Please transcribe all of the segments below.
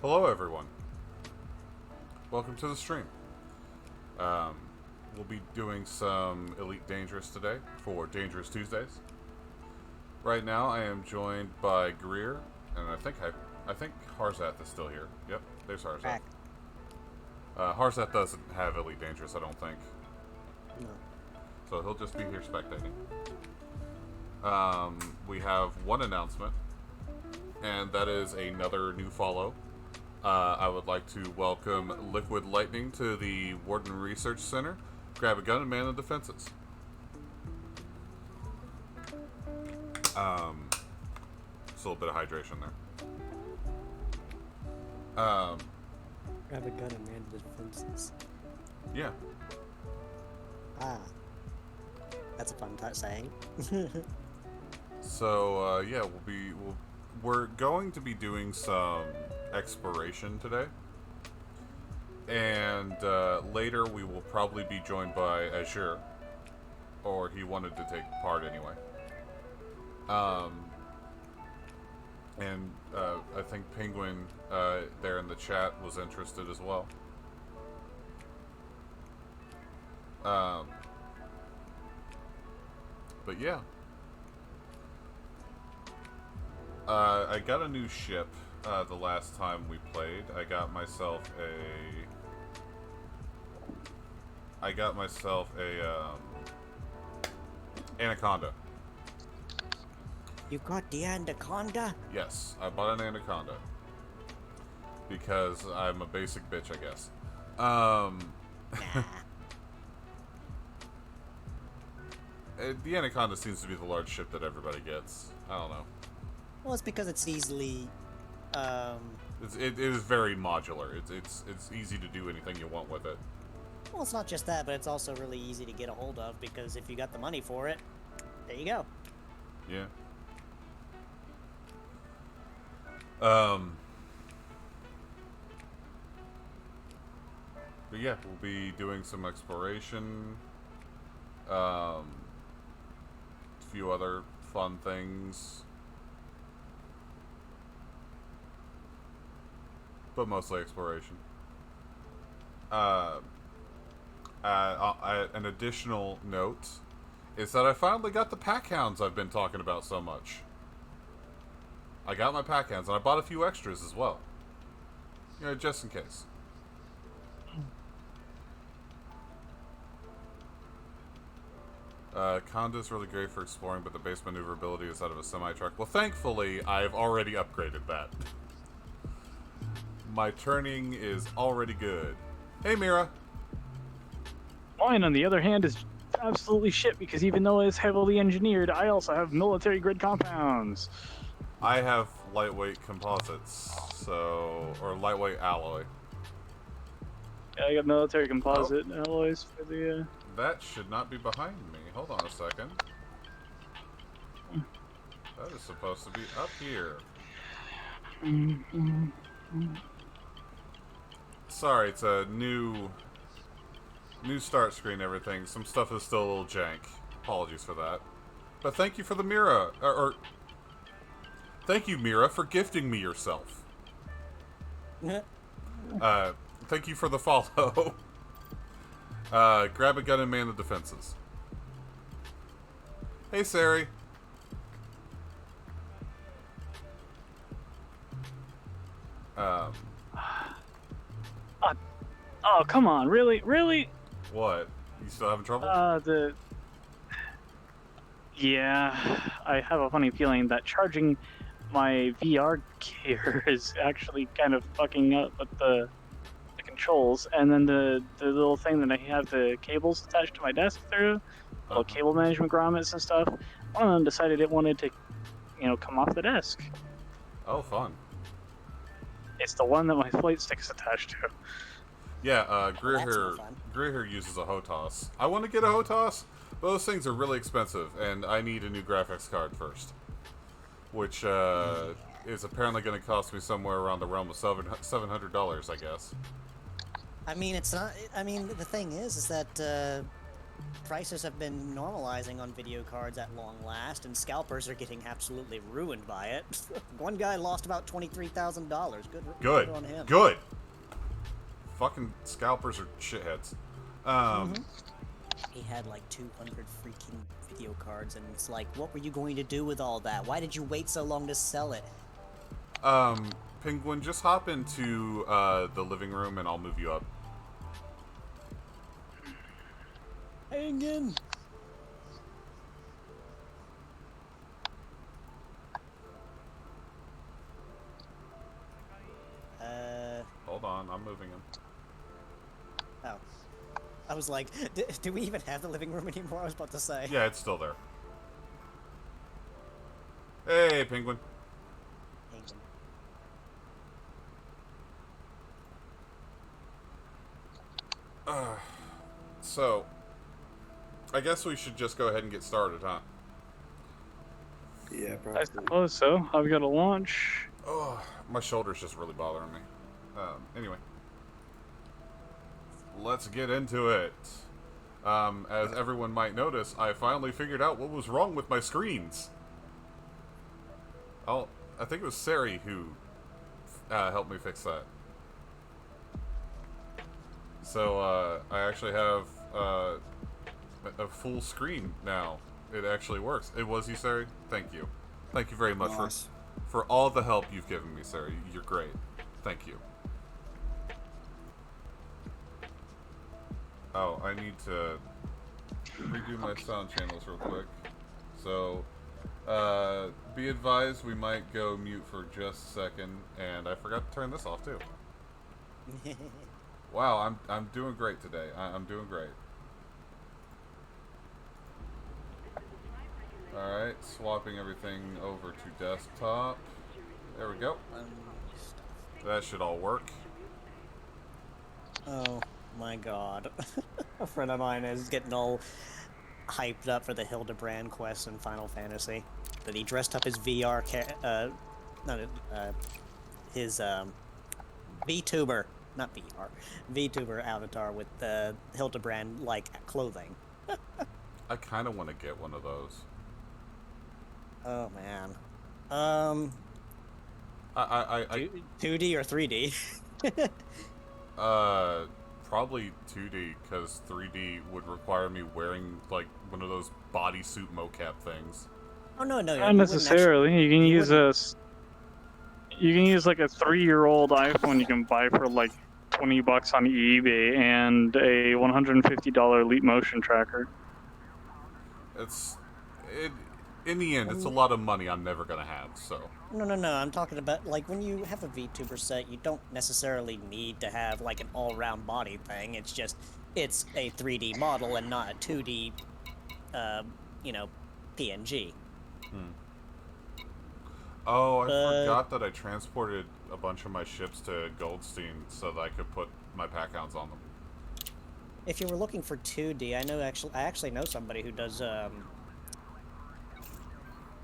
Hello everyone. Welcome to the stream. We'll be doing some Elite Dangerous today for Dangerous Tuesdays. Right now I am joined by Greer, and I think Harzat is still here. Yep, there's Harzat. Back. Harzat doesn't have Elite Dangerous, I don't think. No. So he'll just be here spectating. We have one announcement, and that is another new follow. I would like to welcome Liquid Lightning to the Warden Research Center. Grab a gun and man the defenses. Just a little bit of hydration there. Grab a gun and man the defenses. Yeah. Ah. That's a fun saying. So, yeah, we're going to be doing some exploration today. And later we will probably be joined by Azure. Or he wanted to take part anyway. And I think Penguin there in the chat was interested as well. But yeah. I got a new ship the last time we played. I got myself a Anaconda. You got the Anaconda? Yes, I bought an Anaconda. Because I'm a basic bitch, I guess. Nah. The Anaconda seems to be the large ship that everybody gets. I don't know. Well, it's because it's easily, It is very modular. It's easy to do anything you want with it. well, it's not just that, but it's also really easy to get a hold of because if you got the money for it, there you go. Yeah. But yeah, we'll be doing some exploration. A few other fun things. But mostly exploration. An additional note is that I finally got the pack hounds I've been talking about so much. I got my pack hounds, and I bought a few extras as well. You know, just in case. Conda's really great for exploring, but the base maneuverability is out of a semi-truck. Well, thankfully, I've already upgraded that. My turning is already good. Hey, Mira. Mine, on the other hand, is absolutely shit because even though it's heavily engineered, I also have military-grade compounds. I have lightweight composites, or lightweight alloy. Yeah, I got military composite alloys for the. That should not be behind me. Hold on a second. That is supposed to be up here. Sorry, it's a new start screen, everything. Some stuff is still a little jank. Apologies for that. But thank you for the Mira, thank you, Mira, for gifting me yourself. Thank you for the follow. Grab a gun and man the defenses. Hey, Sari. Oh, come on, really? Really? What? You still having trouble? Yeah, I have a funny feeling that charging my VR gear is actually kind of fucking up with the controls, and then the little thing that I have the cables attached to my desk through, little cable management grommets and stuff. One of them decided it wanted to, come off the desk. Oh, fun. It's the one that my flight stick is attached to. Yeah, Greer that's no fun. here uses a HOTAS. I want to get a HOTAS, but those things are really expensive, and I need a new graphics card first. Which is apparently going to cost me somewhere around the realm of $700, I guess. I mean, it's not. I mean, the thing is that prices have been normalizing on video cards at long last, and scalpers are getting absolutely ruined by it. One guy lost about $23,000. Good on him. Good. Fucking scalpers are shitheads. He had like 200 freaking video cards, and it's like, what were you going to do with all that? Why did you wait so long to sell it? Penguin, just hop into the living room and I'll move you up. Hang in. Hold on, I'm moving him. Oh. I was like, do we even have the living room anymore? I was about to say. Yeah, it's still there. Hey, Penguin. Hang in. So, I guess we should just go ahead and get started, huh? Yeah, I probably. suppose so. I've got to launch. Oh, my shoulder's just really bothering me. Anyway. Let's get into it. As everyone might notice, I finally figured out what was wrong with my screens. Oh, I think it was Sari who helped me fix that. So, I actually have a full screen now. It actually works. It was you, Sari? Thank you. Thank you very much Nice. for all the help you've given me, Sari. You're great. Thank you. Oh, I need to redo my sound channels real quick. So, be advised we might go mute for just a second, and I forgot to turn this off too. Wow, I'm doing great today. I'm doing great. Alright, swapping everything over to desktop. There we go. That should all work. Oh my god. A friend of mine is getting all hyped up for the Hildebrand quest in Final Fantasy. That he dressed up his his Vtuber, not VR, Vtuber avatar with the Hildebrand-like clothing. I kind of want to get one of those. Oh man. I 2D or 3D? Probably 2D, because 3D would require me wearing, like, one of those bodysuit mocap things. Oh no, no, Not necessarily. You can use You can use like a 3-year-old iPhone you can buy for like $20 on eBay and a $150 Leap Motion tracker. In the end, it's a lot of money I'm never gonna have, so. No, I'm talking about, like, when you have a VTuber set, you don't necessarily need to have, like, an all-round body thing. It's just, it's a 3D model and not a 2D, PNG. Oh, I forgot that I transported a bunch of my ships to Goldstein so that I could put my pack-hounds on them. If you were looking for 2D, I actually know somebody who does,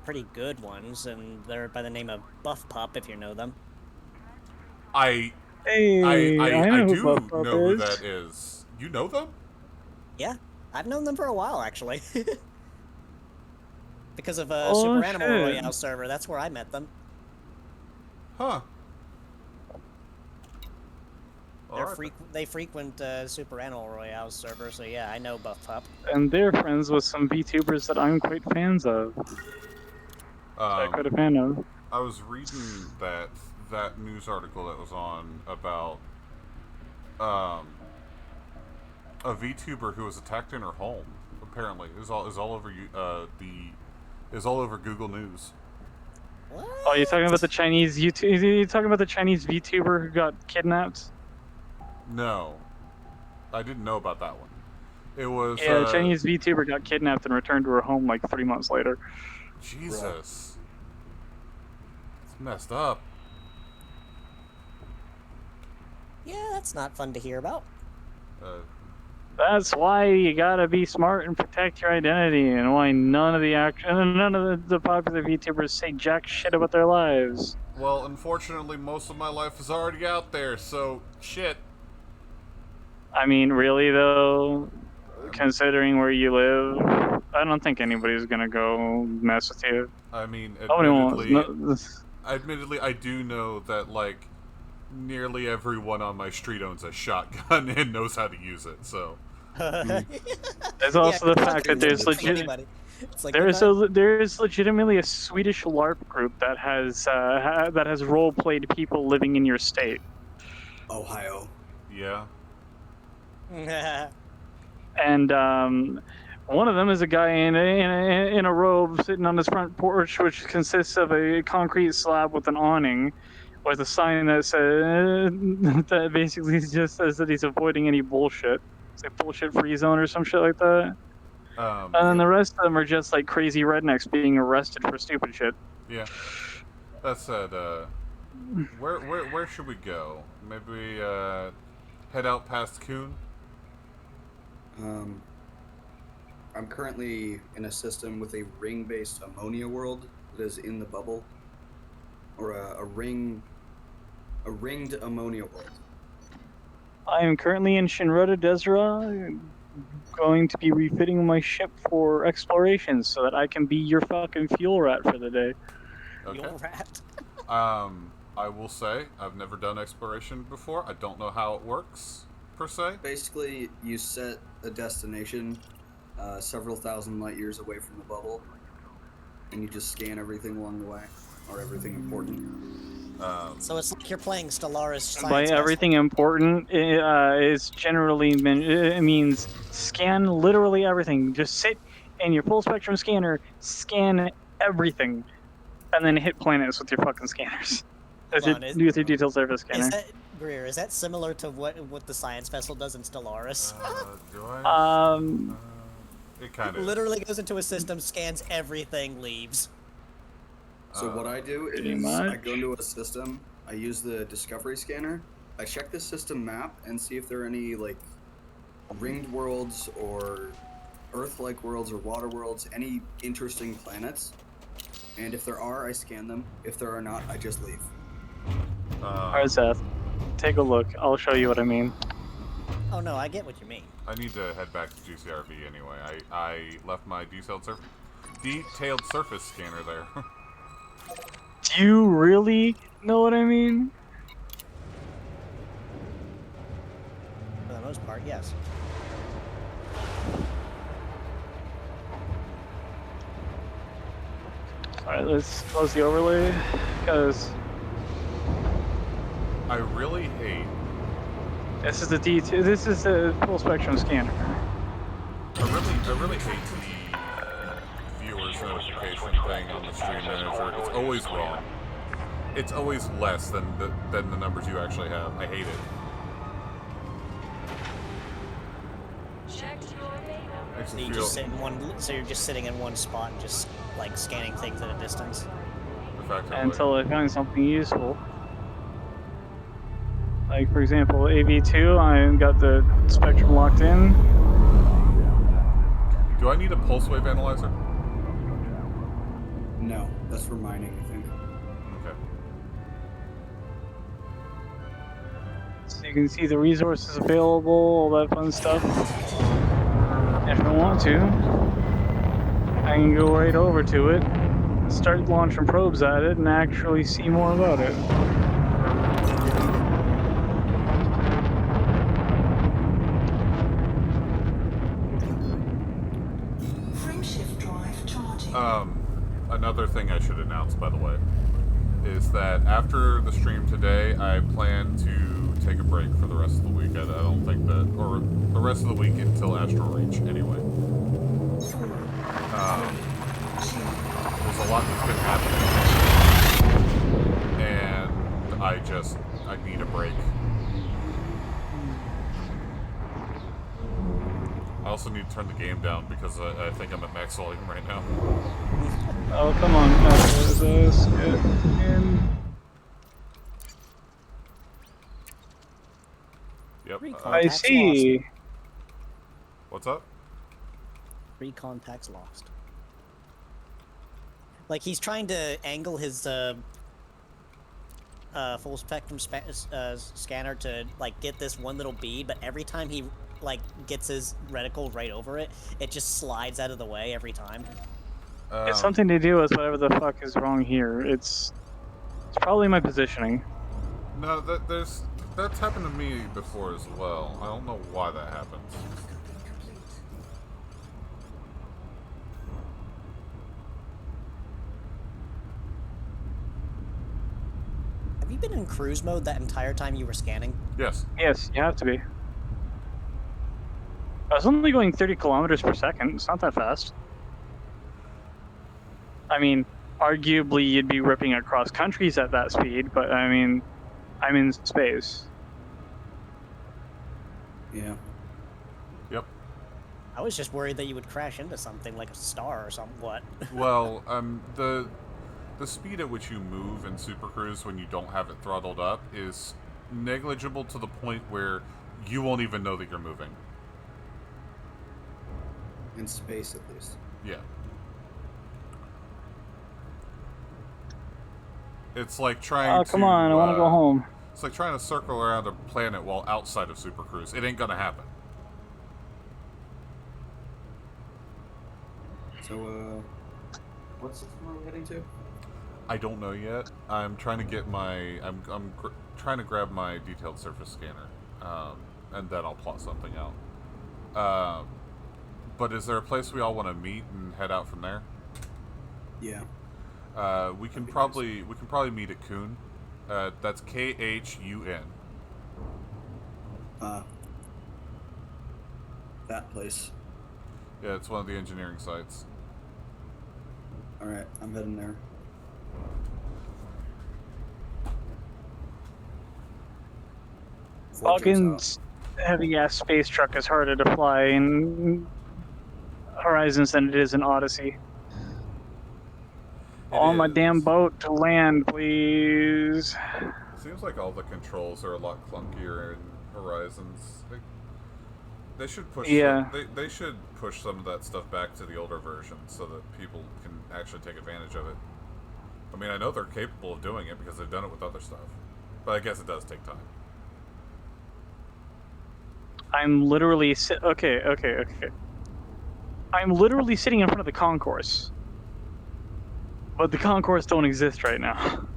pretty good ones, and they're by the name of Buff Pup, if you know them. Hey, I know do who Buff Pup know who is. that is. You know them? Yeah, I've known them for a while, actually. Because of Oh, Super Animal shit. Royale server, that's where I met them. Huh. They're Alright. they frequent Super Animal Royale server, so yeah, I know Buff Pup. And they're friends with some VTubers that I'm quite fans of. Quite a fan of. I was reading that news article that was on about a VTuber who was attacked in her home. Apparently, it was all over all over Google News. What? Oh, you're talking about the Chinese YouTube? You're talking about the Chinese VTuber who got kidnapped? No, I didn't know about that one. It was Yeah, the Chinese VTuber got kidnapped and returned to her home like 3 months later. Jesus, it's messed up. Yeah, that's not fun to hear about. That's why you gotta be smart and protect your identity, and why none of the popular VTubers say jack shit about their lives. Well, unfortunately, most of my life is already out there, so shit. I mean, really though, considering where you live, I don't think anybody's gonna go mess with you. I mean, Nobody wants. admittedly, I do know that like nearly everyone on my street owns a shotgun and knows how to use it. So There's Yeah, also the good luck fact that using it, anybody. It's like, good there's night. there's legitimately a Swedish LARP group that has role played people living in your state. Ohio. yeah, And one of them is a guy in a robe sitting on his front porch, which consists of a concrete slab with an awning, with a sign that says that basically just says that he's avoiding any bullshit. It's like bullshit free zone or some shit like that. And then yeah, the rest of them are just like crazy rednecks being arrested for stupid shit. yeah. That said, where should we go? Maybe head out past Coon. I'm currently in a system with a ring-based ammonia world that is in the bubble, or a ringed ammonia world. I am currently in Shinrota Desra, going to be refitting my ship for exploration so that I can be your fucking fuel rat for the day. Okay. You'll rat. I will say I've never done exploration before. I don't know how it works per se. Basically, you set a destination several thousand light years away from the bubble, and you just scan everything along the way, or everything important. So it's like you're playing Stellaris Science By Vessel. everything important, is generally it means scan literally everything. Just sit in your full spectrum scanner, scan everything, and then hit planets with your fucking scanners. With Hold your, on, with your detailed surface scanner. Is that Greer? Is that similar to what the science vessel does in Stellaris? Do I? It kind of Literally goes into a system, scans everything, leaves. So what I do pretty is I much. go into a system, I use the discovery scanner, I check the system map and see if there are any like ringed worlds or Earth-like worlds or water worlds, any interesting planets. And if there are, I scan them. If there are not, I just leave. Alright, Seth. Take a look. I'll show you what I mean. Oh no, I get what you mean. I need to head back to GCRV anyway. I left my detailed surface scanner there. Do you really know what I mean? For the most part, yes. Alright, let's close the overlay, because I really hate. this is this is a full spectrum scanner. I really hate the viewers notification thing on the stream manager. It's always wrong. It's always less than the numbers you actually have. I hate it. Makes So me you feel just sit in one. So you're just sitting in one spot and just like scanning things at a distance. effectively. Until I find something useful. Like, for example, AV2, I got the spectrum locked in. Do I need a pulse wave analyzer? No, that's for mining, I think. Okay. So you can see the resources available, all that fun stuff. If I want to, I can go right over to it, start launching probes at it, and actually see more about it. Frameshift drive charging. Another thing I should announce, by the way, is that after the stream today, I plan to take a break for the rest of the week. I don't think that, or the rest of the week until Astral Reach, anyway. There's a lot that's been happening, and I need a break. I also need to turn the game down because I think I'm at max volume right now. Oh, come on, let's get in. Yep. Recon. I Contacts see. lost. What's up? 3 contacts lost. Like he's trying to angle his full spectrum scanner to like get this one little bead, but every time he like gets his reticle right over it, it just slides out of the way every time. It's something to do with whatever the fuck is wrong here. It's probably my positioning. No, that's happened to me before as well. I don't know why that happens. Have you been in cruise mode that entire time you were scanning? Yes. Yes, you have to be. I was only going 30 kilometers per second. It's not that fast. I mean, arguably you'd be ripping across countries at that speed, but I mean, I'm in space. Yeah. Yep. I was just worried that you would crash into something like a star or something. What? Well, the speed at which you move in Super Cruise when you don't have it throttled up is negligible to the point where you won't even know that you're moving. In space, at least. Yeah. It's like trying Oh, come on, I want to go home. It's like trying to circle around a planet while outside of Super Cruise. It ain't gonna happen. So, what system are we heading to? I don't know yet. I'm trying to get my... trying to grab my detailed surface scanner. And then I'll plot something out. But is there a place we all want to meet and head out from there? Yeah. We can probably meet at Kuhn. That's Khun. That place. Yeah, it's one of the engineering sites. Alright, I'm heading there. Falcon's heavy-ass space truck is harder to fly in Horizons than it is in Odyssey. On my damn boat to land, please. Seems like all the controls are a lot clunkier in Horizons. They should push. Yeah. They should push some of that stuff back to the older version so that people can actually take advantage of it. I mean, I know they're capable of doing it because they've done it with other stuff, but I guess it does take time. I'm literally okay. I'm literally sitting in front of the concourse, but the concourse don't exist right now.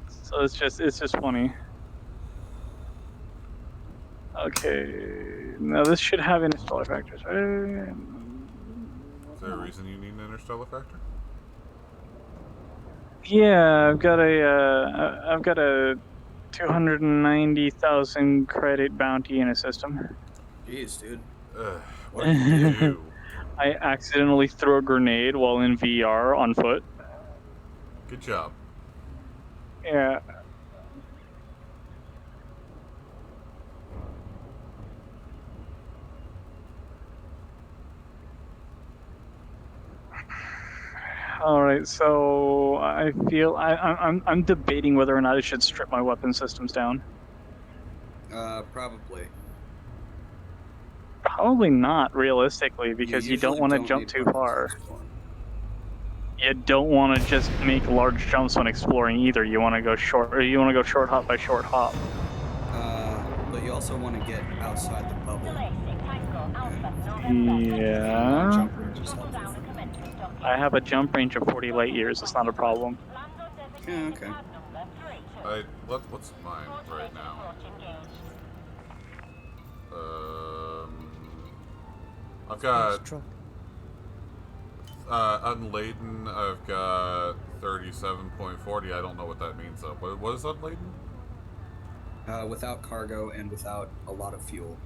So it's just funny. Okay, now this should have interstellar factors, right? Is there a reason you need an interstellar factor? Yeah, I've got a 290,000 credit bounty in a system. Jeez, dude. What did you do? I accidentally threw a grenade while in VR on foot. Good job. Yeah. All right, so I feel I'm debating whether or not I should strip my weapon systems down. Probably. Probably not, realistically, because you don't want to jump too far. You don't want to just make large jumps when exploring either. You want to go short, or you want to go short hop by short hop. But you also want to get outside the bubble. Yeah. Jump range is helpful. I have a jump range of 40 light years. It's not a problem. Yeah, okay. What's mine right now? I've got unladen. I've got 37.40. I don't know what that means though. What is unladen? Without cargo and without a lot of fuel.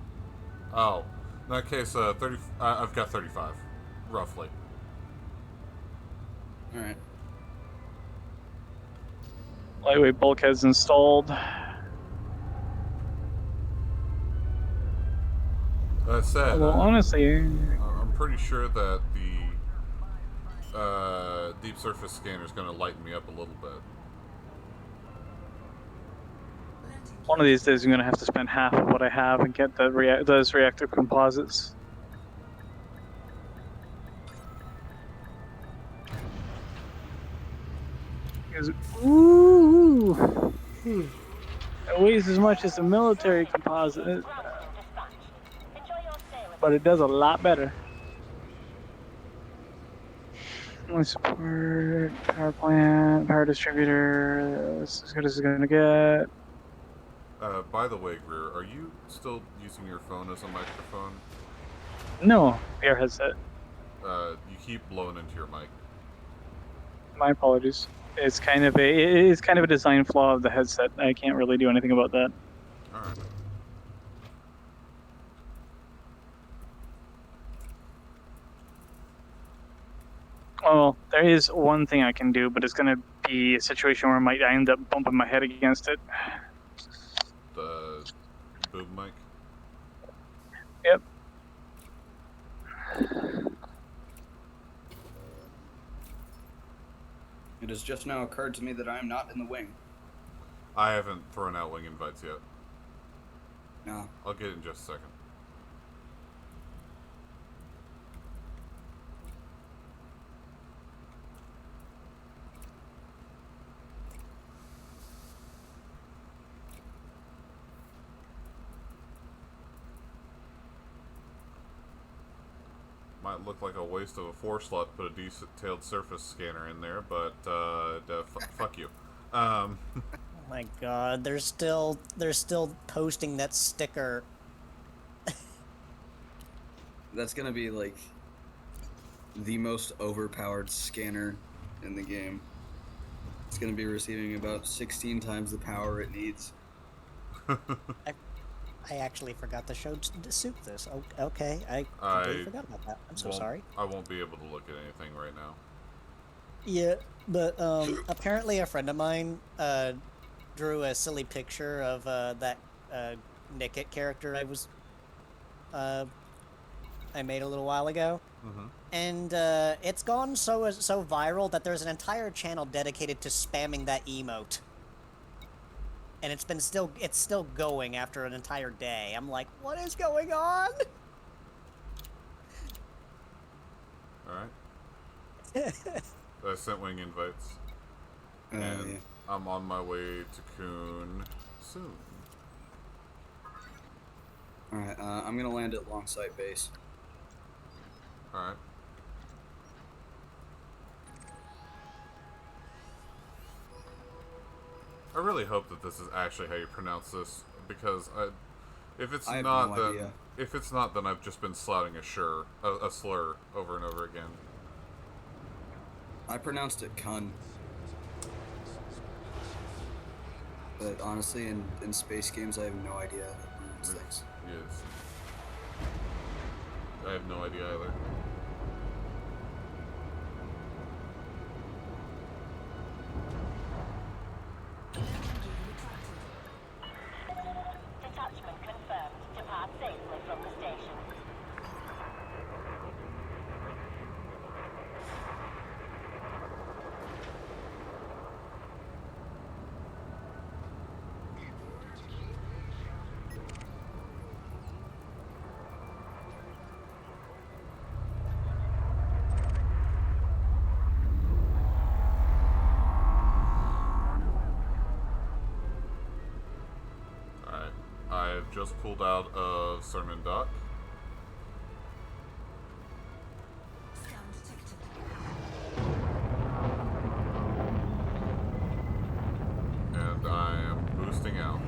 Oh, in that case, 30. I've got 35, roughly. All right. Lightweight bulkheads installed. That said, Well, honestly, I'm pretty sure that the deep surface scanner is going to lighten me up a little bit. one of these days I'm going to have to spend half of what I have and get those reactive composites. Because, ooh. It weighs as much as a military composite, but it does a lot better. Only support, power plant, power distributor. This is as good as it's gonna get. By the way, Greer, are you still using your phone as a microphone? No, VR headset. You keep blowing into your mic. My apologies. It is kind of a design flaw of the headset. I can't really do anything about that. Alright. Well, there is one thing I can do, but it's gonna be a situation where I end up bumping my head against it. The boom mic? Yep. It has just now occurred to me that I am not in the wing. I haven't thrown out wing invites yet. No. I'll get it in just a second. Might look like a waste of a 4-slot to put a detailed surface scanner in there, but fuck you. Oh my god, they're still posting that sticker. That's gonna be like the most overpowered scanner in the game. It's gonna be receiving about 16 times the power it needs. I actually forgot to soup this. Okay, I completely forgot about that. I'm so sorry. I won't be able to look at anything right now. Yeah, but apparently a friend of mine drew a silly picture of that Nickit character I made a little while ago. Mm-hmm. And it's gone so viral that there's an entire channel dedicated to spamming that emote. And it's still going after an entire day. I'm like, what is going on? Alright. I sent wing invites. And Yeah. I'm on my way to Coon soon. Alright, I'm gonna land at Longsight Base. Alright. I really hope that this is actually how you pronounce this, because if it's I have not, no then idea. if it's not, then I've just been slouting a slur over and over again. I pronounced it Kun. But honestly, in space games, I have no idea how to pronounce things. Yes. I have no idea either. Detachment confirmed. Depart safely from the station. Alright. I have just pulled out of Sermon Dock. Scan detected. And I am boosting out.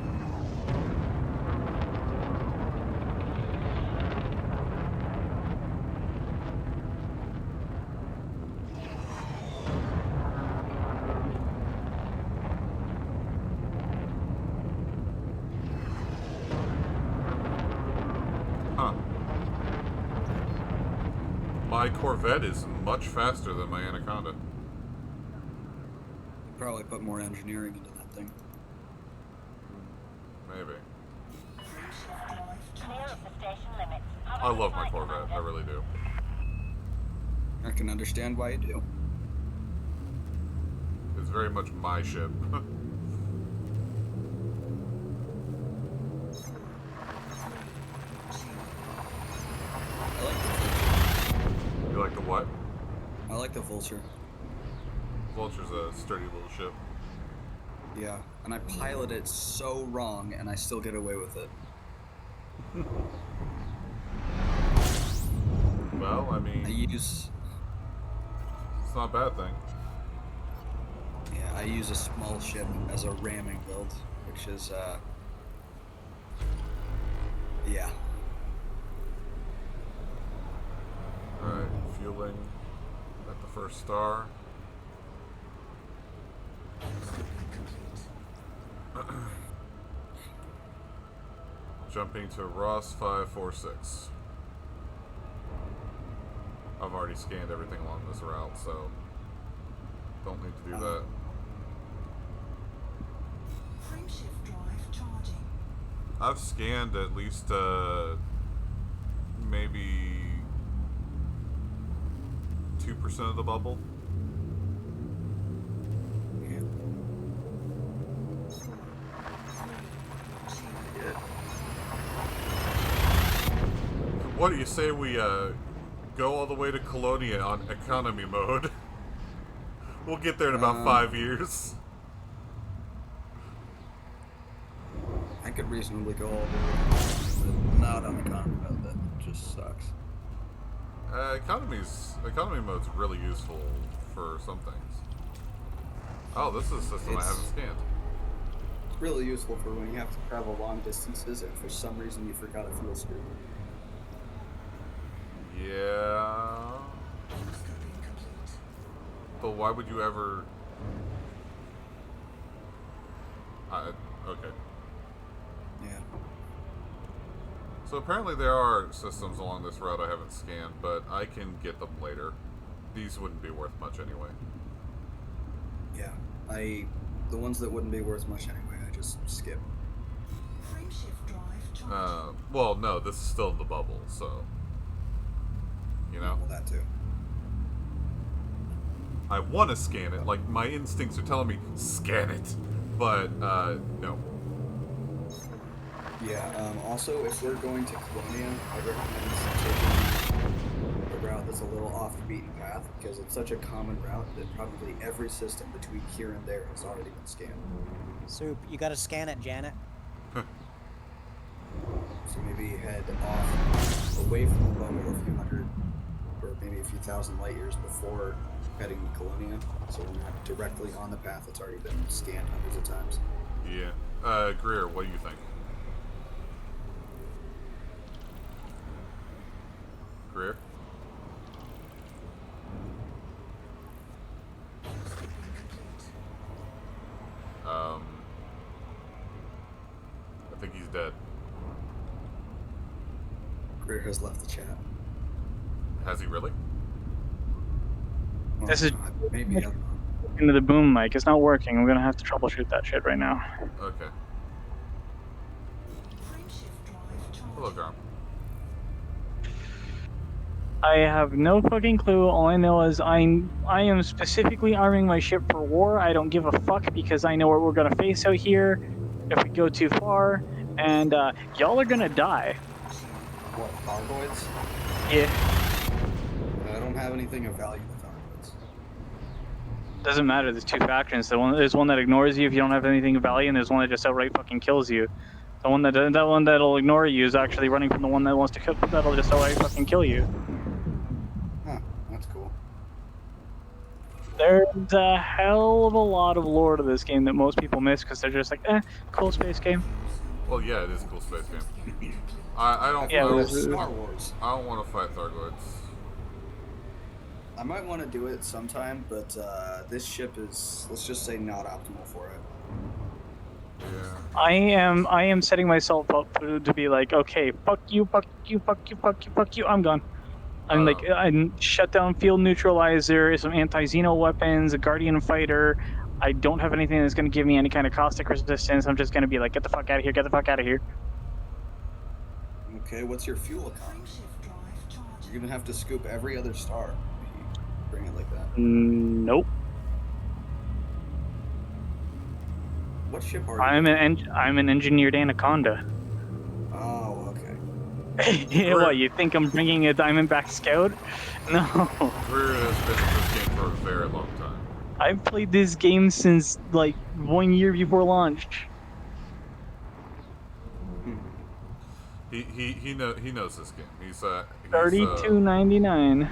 Huh. My Corvette is much faster than my Anaconda. Probably put more engineering into that thing. Maybe. Clear of the station limits. I love my Corvette. I really do. I can understand why you do. It's very much my ship. You like the what? I like the Vulture. Vulture's a sturdy little ship. Yeah, and I pilot it so wrong, and I still get away with it. Well, I I mean, use it's not a bad thing. Yeah, I use a small ship as a ramming build, which is yeah. Alright, fueling at the first star. Jumping to Ross 546. I've already scanned everything along this route, so don't need to do that. Frameshift drive charging. I've scanned at least maybe 2% of the bubble. Yeah. Yeah. What do you say we go all the way to Colonia on economy mode? We'll get there in about 5 years. I could reasonably go all the way, but not on economy mode. That just sucks. Economy mode's really useful for some things. Oh, this is a system I It's- haven't scanned. It's really useful for when you have to travel long distances and for some reason you forgot a fuel scoop. Yeah. Scooping complete. But why would you ever... okay. Yeah. So apparently there are systems along this route I haven't scanned, but I can get them later. These wouldn't be worth much anyway. Yeah. The ones that wouldn't be worth much anyway, I just skip. Frameshift drive charging. Well, no, this is still the bubble, so... You know? Well, that too. I want to scan it, like, my instincts are telling me, scan it! But, no. Yeah, also, if we're going to Colonia, I recommend taking a route that's a little off the beaten path, because it's such a common route that probably every system between here and there has already been scanned. Soup, you gotta scan it, Janet. So maybe head off away from the bubble a few hundred, or maybe a few thousand light years before heading to Colonia, so we're not directly on the path that's already been scanned hundreds of times. Yeah. Greer, what do you think? Greer? Scooping complete. I think he's dead. Greer has left the chat. Has he really? Well, This is- maybe I don't know. Into the boom mic. It's not working. I'm gonna have to troubleshoot that shit right now. Okay. Frameshift drive charging. Hello, Garm. I have no fucking clue. All I know is I am specifically arming my ship for war. I don't give a fuck because I know what we're gonna face out here if we go too far, and y'all are gonna die. What, Thargoids? Yeah, I don't have anything of value with Thargoids. doesn't matter. There's two factions. There's one that ignores you if you don't have anything of value, and there's one that just outright fucking kills you. The one that'll ignore you is actually running from the one that wants to kill. That'll just outright fucking kill you. Huh, that's cool. There's a hell of a lot of lore to this game that most people miss because they're just like, cool space game. Well, yeah, it is a cool space game. I don't. Yeah, I it don't, was- Star Wars. I don't want to fight Thargoids. I might want to do it sometime, but this ship is, let's just say, not optimal for it. Yeah. I am setting myself up to be like, okay, fuck you, fuck you, fuck you, fuck you, fuck you. I'm gone. I'm like, I shut down field neutralizer, some anti-Xeno weapons, a Guardian fighter. I don't have anything that's going to give me any kind of caustic resistance. I'm just going to be like, get the fuck out of here, get the fuck out of here. Okay, what's your fuel economy? Frameshift drive charging. You're gonna have to scoop every other star if you bring it like that. Nope. What ship are you? I'm an engineered anaconda. Oh, okay. Yeah, what, you think I'm bringing a Diamondback Scout? No. Greer has been in this game for a very long time. I've played this game since like 1 year before launch. He knows this game. He's $32.99.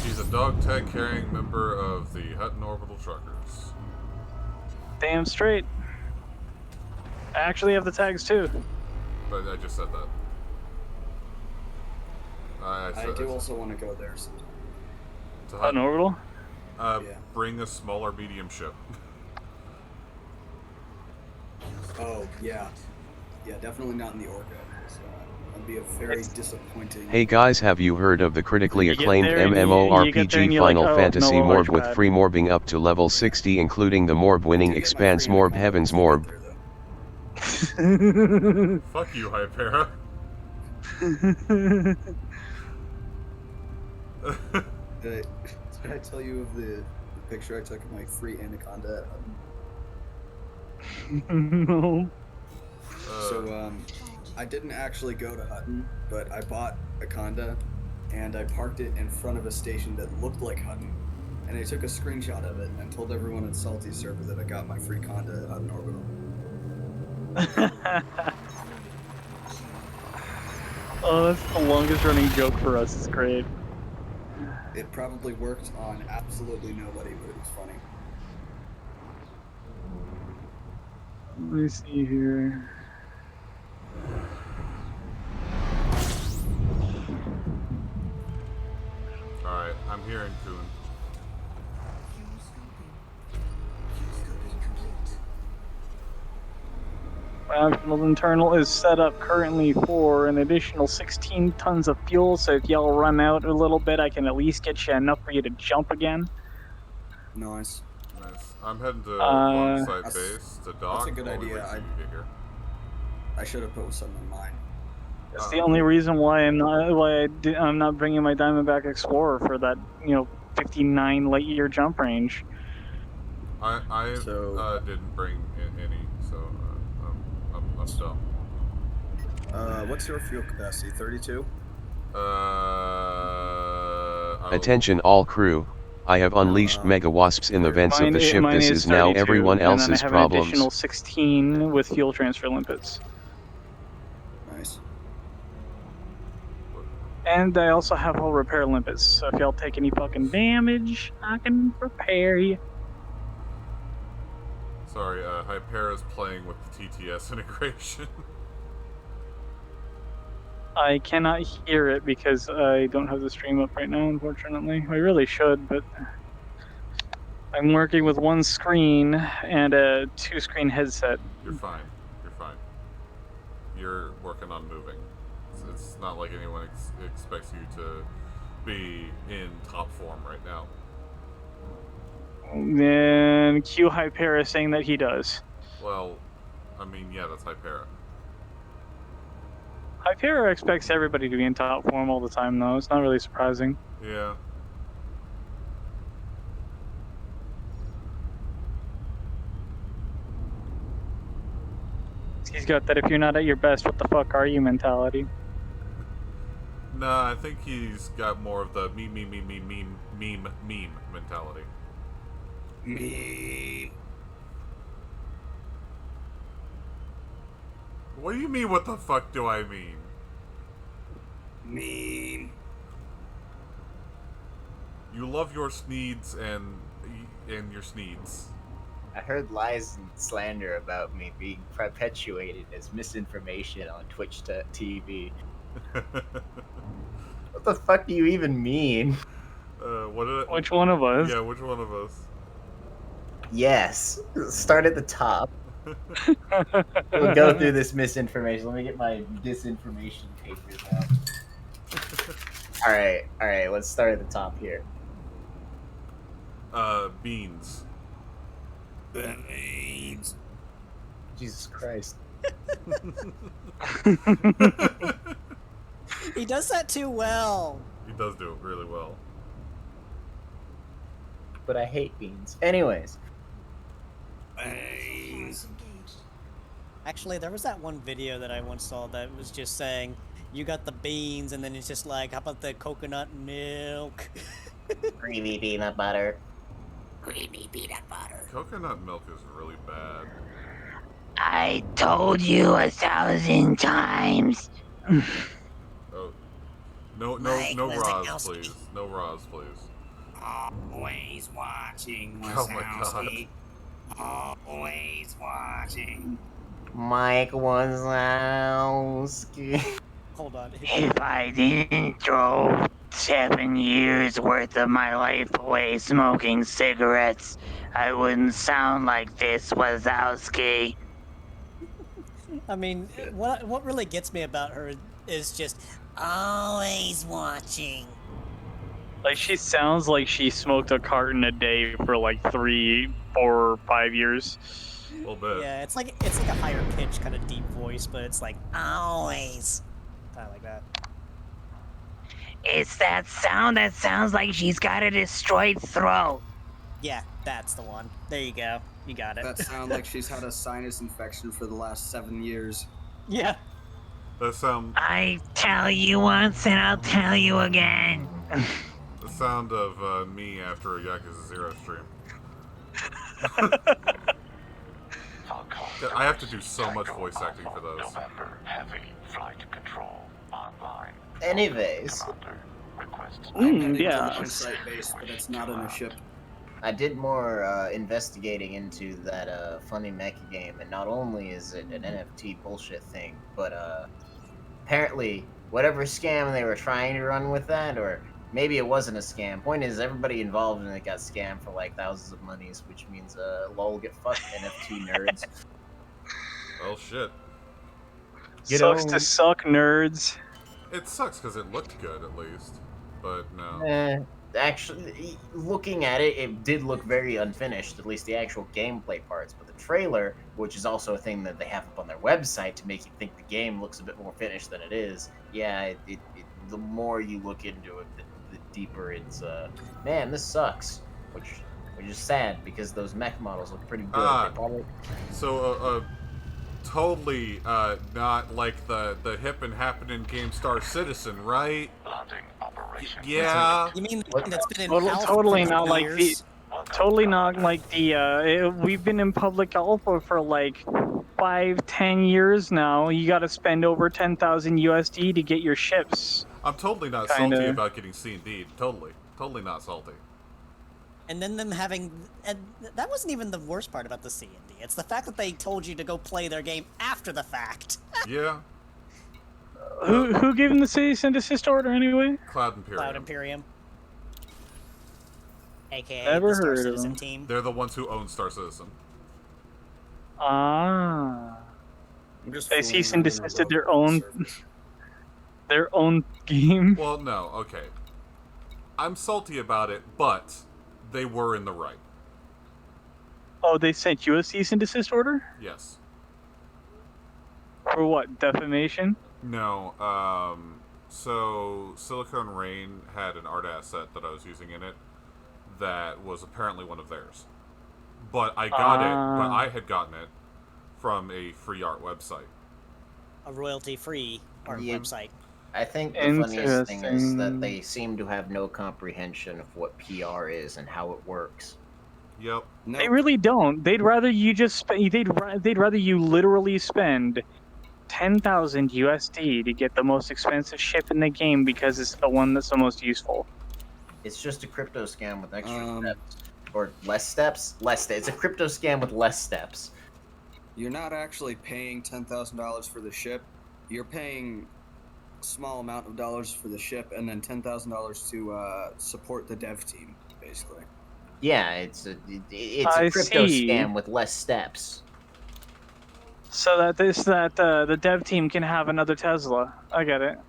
he's a dog tag carrying member of the Hutton Orbital Truckers. Damn straight. I actually have the tags too. But I just said that. I do also want to go there sometime. To An Hutton. orbital? Yeah. Bring a smaller medium ship. Oh, yeah. Yeah, definitely not in the Orca. That'd be a very disappointing... Hey guys, have you heard of the critically You get acclaimed there and you get there and MMORPG you're like, Final oh, Fantasy no Morb launch with pad. free morbing up to level 60 including the morb winning I do get my Expanse free Morb Anaconda Heavens once we Morb. get there, though. Fuck you, Hypera. Did I tell you of the picture I took of my free Anaconda at Hutton? No. So, I didn't actually go to Hutton, but I bought a Conda, and I parked it in front of a station that looked like Hutton, and I took a screenshot of it and told everyone at Salty server that I got my free Conda at Hutton Orbital. Oh, that's the longest running joke for us. It's great. It probably worked on absolutely nobody, but it was funny. Let me see here. Alright, I'm hearing Kuhn. Fuel scoping. Fuel scoping complete. My optional internal is set up currently for an additional 16 tons of fuel, so if y'all run out a little bit, I can at least get you enough for you to jump again. Nice. Nice. I'm heading to Uh, Longside That's- Base to dock. that's a good while we idea. wait till you get here. I should have put something in mine. That's the only reason why I'm not bringing my Diamondback Explorer for that 59 light year jump range. I So- didn't bring any, so I'm dumb. What's your fuel capacity? 32? Attention all crew, I have unleashed mega wasps in the vents of the ship. Mine This is now 32, everyone and then I else's have an additional problems. 16 with fuel transfer limpets. Nice. And I also have hull repair limpets, so if y'all take any fucking damage, I can repair you. Sorry, Hypera's playing with the TTS integration. I cannot hear it because I don't have the stream up right now, unfortunately. I really should, but I'm working with one screen and a 2-screen headset. You're fine. You're fine. You're working on moving. It's not like anyone expects you to be in top form right now. And Q Hypera saying that he does. Well, I mean, yeah, that's Hypera. Hypera expects everybody to be in top form all the time, though. It's not really surprising. Yeah. He's got that if you're not at your best, what the fuck are you mentality. Nah, I think he's got more of the meme mentality. Me. What do you mean, what the fuck do I mean? Me. You love your Sneeds and your Sneeds. I heard lies and slander about me being perpetuated as misinformation on Twitch TV. What the fuck do you even mean? What did I... Which one of us? Yeah, which one of us? Yes, start at the top. We'll go through this misinformation. Let me get my disinformation papers out. Alright, let's start at the top here. Beans. Beans. Jesus Christ. He does that too well. He does do it really well. But I hate beans. Anyways. Beans. Engaged. Actually, there was that one video that I once saw that was just saying, you got the beans, and then it's just like, how about the coconut milk? Creamy peanut butter. creamy peanut butter. Coconut milk is really bad. I told you 1,000 times. Oh, no, Mike no Roz, Wazowski. please. No Roz, please. Always watching, Oh my god. Wazowski. Always watching. Mike Wazowski. Hold on. If I didn't throw 7 years worth of my life away smoking cigarettes, I wouldn't sound like this, Wazowski. I mean, what really gets me about her is just always watching. Like, she sounds like she smoked a carton a day for like 3, 4, 5 years. A little bit. Yeah, it's like a higher pitch kind of deep voice, but it's like always kind of like that. It's that sound that sounds like she's got a destroyed throat. Yeah, that's the one. There you go. You got it. That sound like she's had a sinus infection for the last 7 years. Yeah. That sound. I tell you once and I'll tell you again. The sound of me after a Yakuza 0 stream. I have to do so much voice acting for those. Anyways, Yeah. On-site base, but it's not in a ship. I did more investigating into that funny mecha game, and not only is it an NFT bullshit thing, but apparently whatever scam they were trying to run with that, or maybe it wasn't a scam. Point is, everybody involved in it got scammed for like thousands of monies, which means lol, get fucked, NFT nerds. Well, shit. Sucks to suck, nerds. It sucks because it looked good at least, but no. Actually, looking at it, it did look very unfinished, at least the actual gameplay parts. But the trailer, which is also a thing that they have up on their website to make you think the game looks a bit more finished than it is, yeah, the more you look into it, the deeper it's, man, this sucks. Which is sad, because those mech models look pretty good. They probably... So, totally not like the hip and happening game Star Citizen, right? Yeah. You mean the one that's been in alpha Totally for not like the. years? Totally not like the. We've been in public alpha for like 5-10 years now. You got to spend over 10,000 USD to get your ships. I'm totally not salty about getting C&D. Totally not salty. And then them having, and that wasn't even the worst part about the C&D. It's the fact that they told you to go play their game after the fact. Yeah. Who gave him the cease and desist order anyway? Cloud Imperium. Cloud Imperium. AKA Never the Star heard of Citizen them. team. They're the ones who own Star Citizen. Ah. I'm just They fooling cease and around desisted above their the own surface. their own game. Well, no, okay. I'm salty about it, but they were in the right. Oh, they sent you a cease and desist order? Yes. For what? Defamation? No, so Silicon Rain had an art asset that I was using in it that was apparently one of theirs. But I had gotten it from a free art website. A royalty-free art website. I think the funniest thing is that they seem to have no comprehension of what PR is and how it works. Yep. They really don't. They'd rather you just they'd rather you literally spend 10,000 USD to get the most expensive ship in the game because it's the one that's the most useful. It's just a crypto scam with extra steps. Or less steps? It's a crypto scam with less steps. You're not actually paying $10,000 for the ship. You're paying a small amount of dollars for the ship and then $10,000 to support the dev team, basically. Yeah, it's a crypto scam with less steps. So that the dev team can have another Tesla. I get it.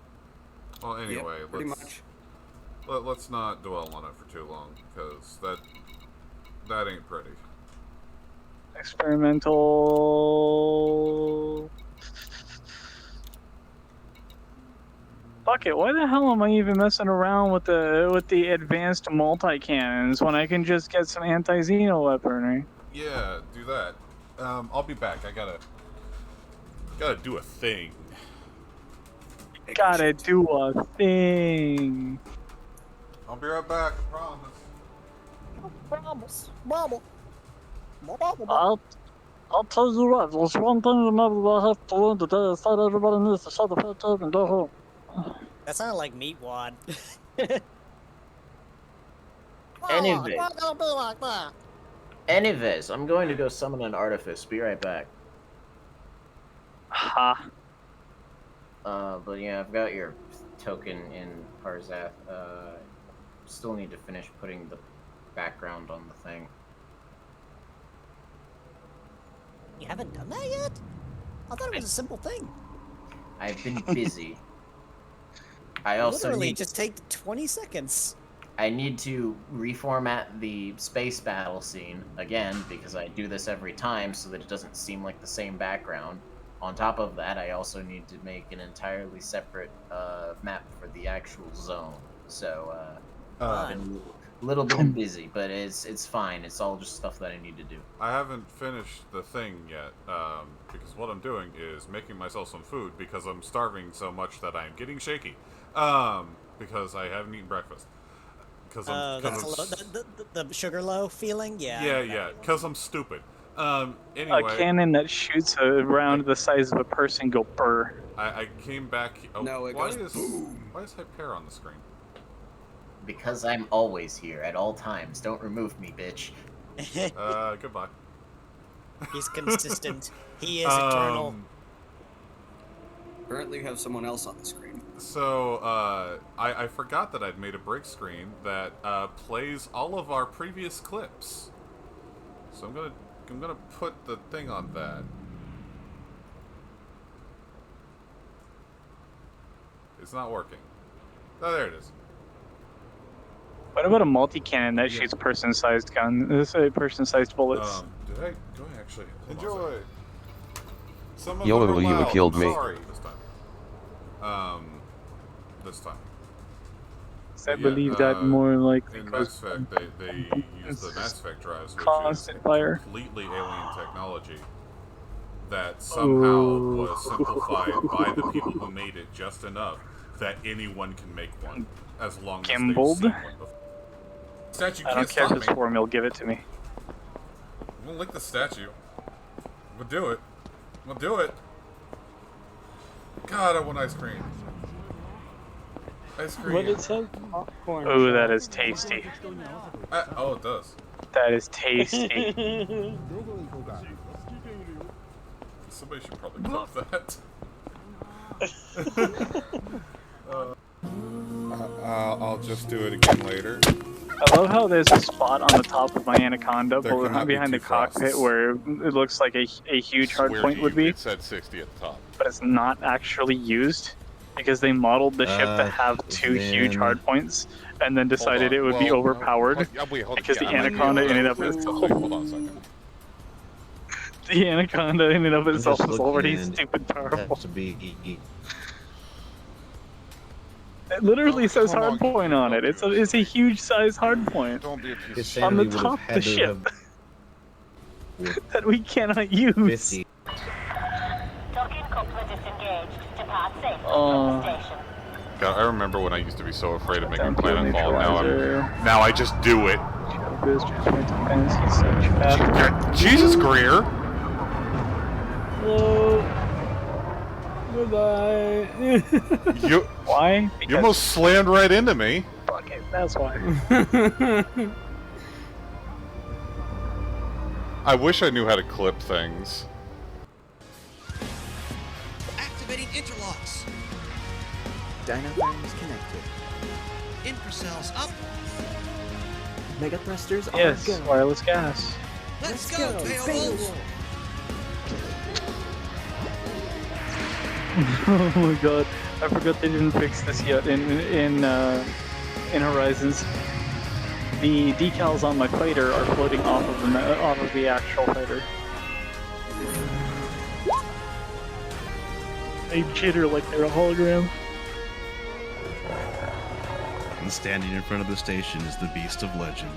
Well, anyway, Yep, pretty much. Let's not dwell on it for too long, because that ain't pretty. Experimental. Fuck it. Why the hell am I even messing around with the advanced multi-cannons when I can just get some anti-Xeno weaponry? Yeah, do that. I'll be back. I gotta do a thing. Gotta do a thing. I'll be right back. I promise. Bubbles. Bubble. Bubble. I'll tell you what, there's one thing you never have to learn today is that everybody needs to shut the fuck up and go home. That sounded like Meatwad. Anyway. It's not gonna be like that. Anyways, I'm going to go summon an artifice. Be right back. Ha. But yeah, I've got your token in Parzath. Still need to finish putting the background on the thing. You haven't done that yet? I thought it was a simple thing. I've been busy. I also Literally, need just take 20 seconds. I need to reformat the space battle scene again because I do this every time so that it doesn't seem like the same background. On top of that, I also need to make an entirely separate map for the actual zone. So I've been a little bit busy, but it's fine. It's all just stuff that I need to do. I haven't finished the thing yet, because what I'm doing is making myself some food because I'm starving so much that I'm getting shaky. Because I haven't eaten breakfast. Because the sugar low feeling? Yeah. Yeah, because I'm stupid. Anyway. A cannon that shoots around the size of a person go burr. I came back. Oh, No, it goes boom. Why is Hyper on the screen? Because I'm always here at all times. Don't remove me, bitch. Goodbye. He's consistent. He is eternal. Currently, you have someone else on the screen. So, I forgot that I'd made a break screen that plays all of our previous clips. So I'm gonna put the thing on that. It's not working. Oh, there it is. What about a multi-cannon that shoots person-sized person-sized bullets? Did I? Do I actually? Enjoy. Some of Yo, them are you loud. killed I'm me. Sorry. This time. I believe that more likely in goes Mass Effect, they use the Mass Effect drives, which constant is fire. completely alien technology that somehow was simplified by the people who made it just enough that anyone can make one, as long as they've Gimbled? seen one before. Statue I can't don't care if stop it's me. formula, give it to me. We'll lick the statue. We'll do it. We'll do it. God, I want ice cream. Ice cream. What it says? Popcorn. Oh, that is tasty. Oh, it does. That is tasty. Somebody should probably clip that. I'll just do it again later. I love how there's a spot on the top of my Anaconda There cannot be behind the two frosts. cockpit where it looks like a huge hard Swear point to would you, be, It said 60 at the top. but it's not actually used because they modeled the ship to have two huge hard points and then decided it would be overpowered because the Anaconda in and of itself. Hold on a second. The Anaconda in and of I'm itself just is already looking, stupid it powerful. has to be It literally says come on, hard point on it. It's a huge size hard point Don't be a piece of His shit. on the sanity would top have of the had to ship have that we cannot use. 50. Docking coupler disengaged. Depart safely Oh. from the station. God, I remember when I used to be so afraid of making Down to planet fall. neutralizer. Now I just do it. Goes transferring to fantasy such fast. Jesus, Greer! Hello. Goodbye. You Why? you almost slammed right into me. Fuck it, that's why. I wish I knew how to clip things. Activating interlocks. Dynaframes connected. Infracells up. Mega thrusters on Yes, go. wireless gas. Let's go, Beowulf. Oh my god, I forgot they didn't fix this yet in Horizons. The decals on my fighter are floating off of the actual fighter. They jitter like they're a hologram. And standing in front of the station is the Beast of Legend.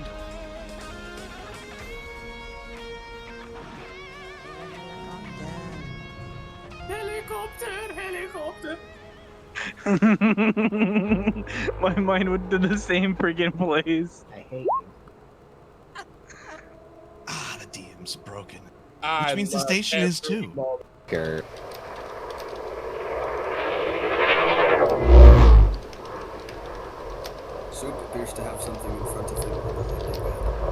Helicopter! My mind would do the same friggin' place. I hate you. It's broken. I Which means the love station is every too. moment. Soup appears to have something in front of him.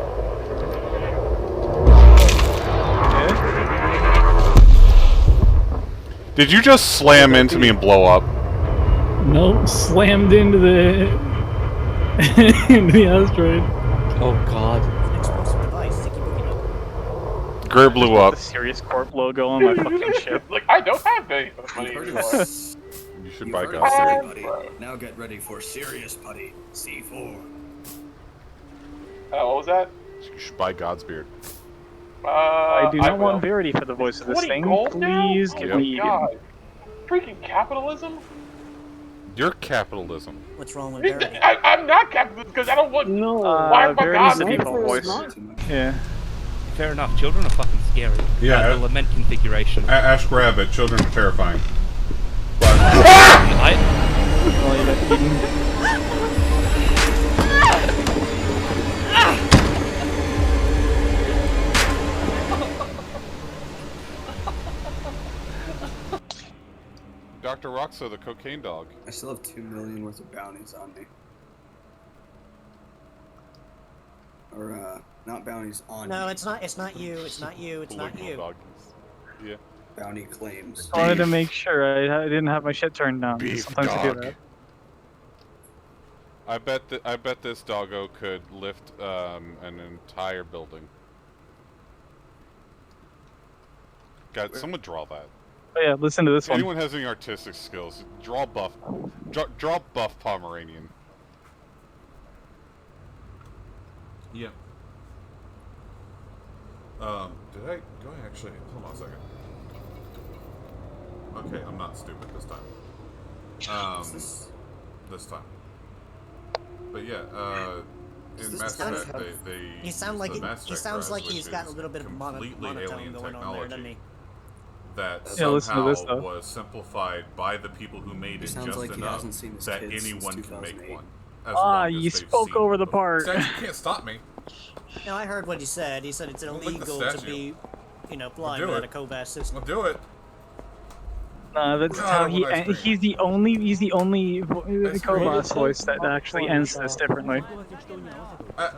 Did you just slam into me and blow up? Nope, slammed into the into the asteroid. Oh god. Explosive device. Sticky boogie note. Greer blew up. The Serious Corp logo on my fucking ship. Like, I don't have any money You've heard anymore. of You should You've buy heard of guns. silly putty. Now get ready for serious putty. C4. What was that? You should buy God's beard. I do not will. want Verity for the voice of this 20 thing. gold now? Please Oh give my me Eden. God. Freaking capitalism? You're capitalism. What's wrong with Verity? I'm not capitalism because I don't want. No, Why am I Verity's the God? default voice. Yeah. Fair enough. Children are fucking scary. Yeah. The lament configuration. Ash Rabbit, children are terrifying. Dr. Roxo, the cocaine dog. I still have 2 million worth of bounties on me. Or, not bounties on me. No, it's not. It's not you. It's not you. It's not you. Yeah. Bounty claims. I wanted to make sure I didn't have my shit turned down. Beef Sometimes I do dog. that. I bet this doggo could lift an entire building. God, someone draw that. Oh yeah, listen to this If one. anyone has any artistic skills, draw buff Pomeranian. Yeah. Did I go actually? Hold on a second. Okay, I'm not stupid this time. This time. But yeah, in Mass Effect, they He sounds like he sounds like he's got a little bit of completely monotone alien going on there, doesn't technology he? that Yeah, listen to somehow this, though. was simplified by the people who made it sounds just like he enough hasn't seen his that kids since anyone can make 2008. one. As Ah, long as you they've spoke seen over it the before. part. Statue, you can't stop me. No, I heard what he said. He said it's Look at the illegal to statue. be, flying do without it. a COVAS system. I'll do it. That's God, how he. what ice cream. He's the only Kovas voice that actually ends this differently.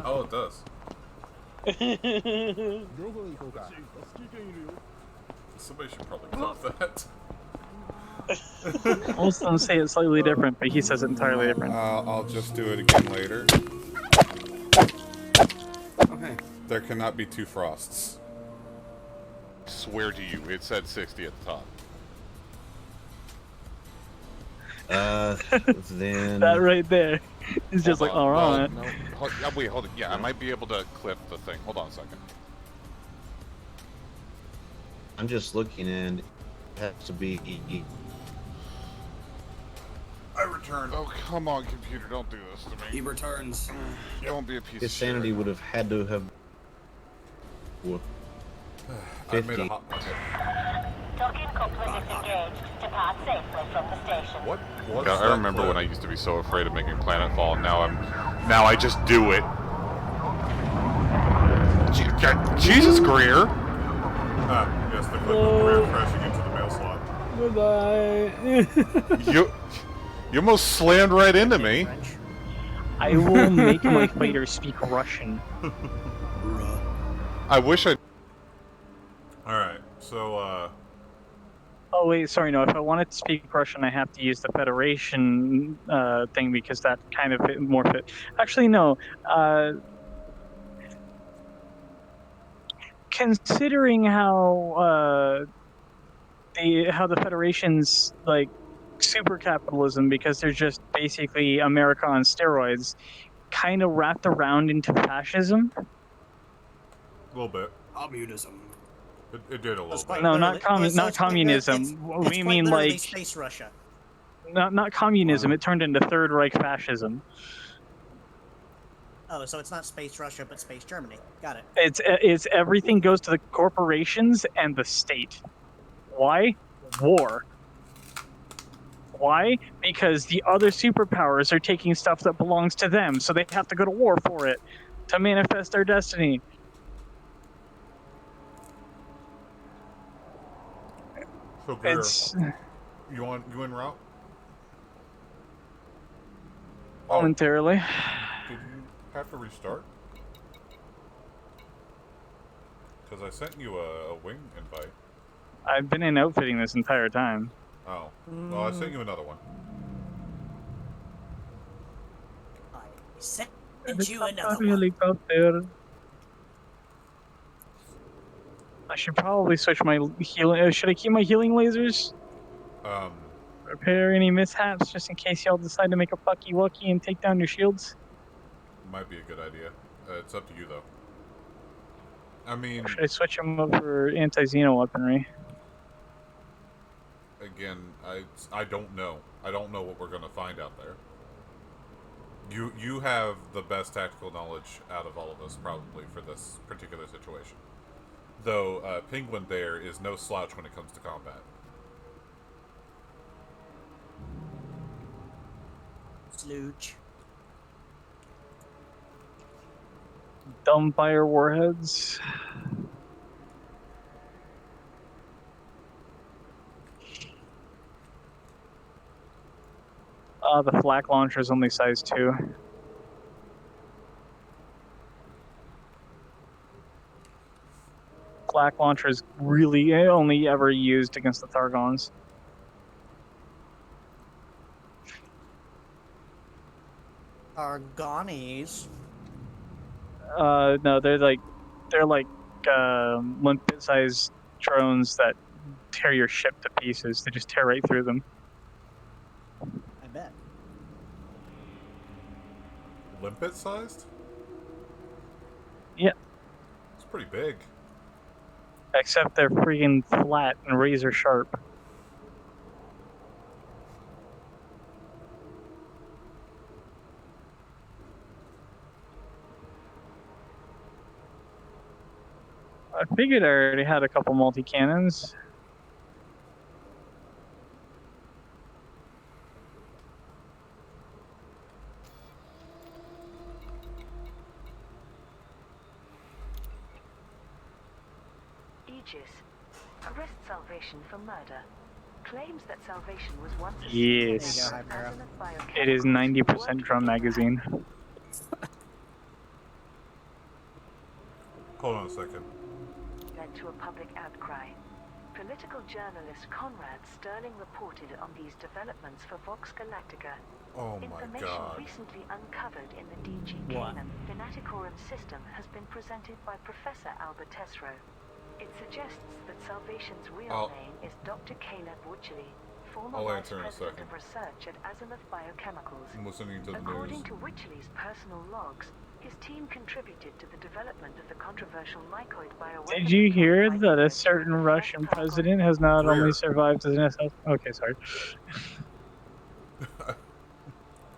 Oh, it does. Somebody should probably clip that. Most of them say it slightly different, but he says it entirely different. I'll just do it again later. Okay. There cannot be two frosts. Swear to you, it said 60 at the top. Then That right there is just like, Hold on. alright. Well, no, wait, hold it. Yeah, I might be able to clip the thing. Hold on a second. I'm just looking and it has to be. I returned. Oh, come on, computer, don't do this to me. He returns. Don't be a piece His of shit. sanity would have had to have. I made a 50. hot. Okay. Docking coupling is engaged. Depart safely from the station. What? God, I remember when I used to be so afraid of making planetfall. Now I just do it. Jesus, Greer. Yes, the clip of Greer crashing into the mail slot. Goodbye. You almost slammed right into me. I will make my fighter speak Russian. I wish I. All right, so Oh wait, sorry, no. If I wanted to speak Russian, I have to use the Federation thing because that kind of more fit. Actually, no. Considering how the Federation's like super capitalism, because they're just basically America on steroids, kind of wrapped around into fascism. a little bit. Communism. It did a little bit. No, not communism. We mean like space Russia. not communism. It turned into Third Reich fascism. Oh, so it's not space Russia, but space Germany. Got it. It's everything goes to the corporations and the state. Why? War. Why? Because the other superpowers are taking stuff that belongs to them, so they have to go to war for it to manifest their destiny. So Greer, It's you en route? momentarily. Did you have to restart? Because I sent you a wing invite. I've been in outfitting this entire time. Oh. Well, I sent you another one. I sent you another one. Helicopter. I should probably switch my healing. Should I keep my healing lasers? Repair any mishaps just in case y'all decide to make a fucky wucky and take down your shields? Might be a good idea. It's up to you, though. I mean, Or should I switch them up for anti-Xeno weaponry? again, I don't know. I don't know what we're gonna find out there. You have the best tactical knowledge out of all of us, probably, for this particular situation. Though Penguin there is no slouch when it comes to combat. Slooch. Dumbfire warheads. The flak launcher is only size 2. Flak launcher is really only ever used against the Thargons. Argonis. No, they're like limpet-sized drones that tear your ship to pieces. They just tear right through them. I bet. Limpet sized? Yeah. It's pretty big. Except they're freaking flat and razor sharp. I figured I already had a couple multi-cannons. Aegis. Arrest Salvation for murder. Claims that Salvation was once a Yes. It is 90% drum magazine. Hold on a second. Led to a public outcry. Political journalist Conrad Sterling reported on these developments for Vox Galactica. Oh my Information god. recently uncovered in the DG What? Canaan Venaticorum system has been presented by Professor Albert Tesro. It suggests that Salvation's real name is Dr. Caleb Witchley, former I'll vice answer in a president second. of research at Azimuth Biochemicals. I'm listening to the According news. to Witchley's personal logs, his team contributed to the development of the controversial mycoid bioweapon. Did you hear that a certain Russian president has not only survived as an SS? Okay, sorry.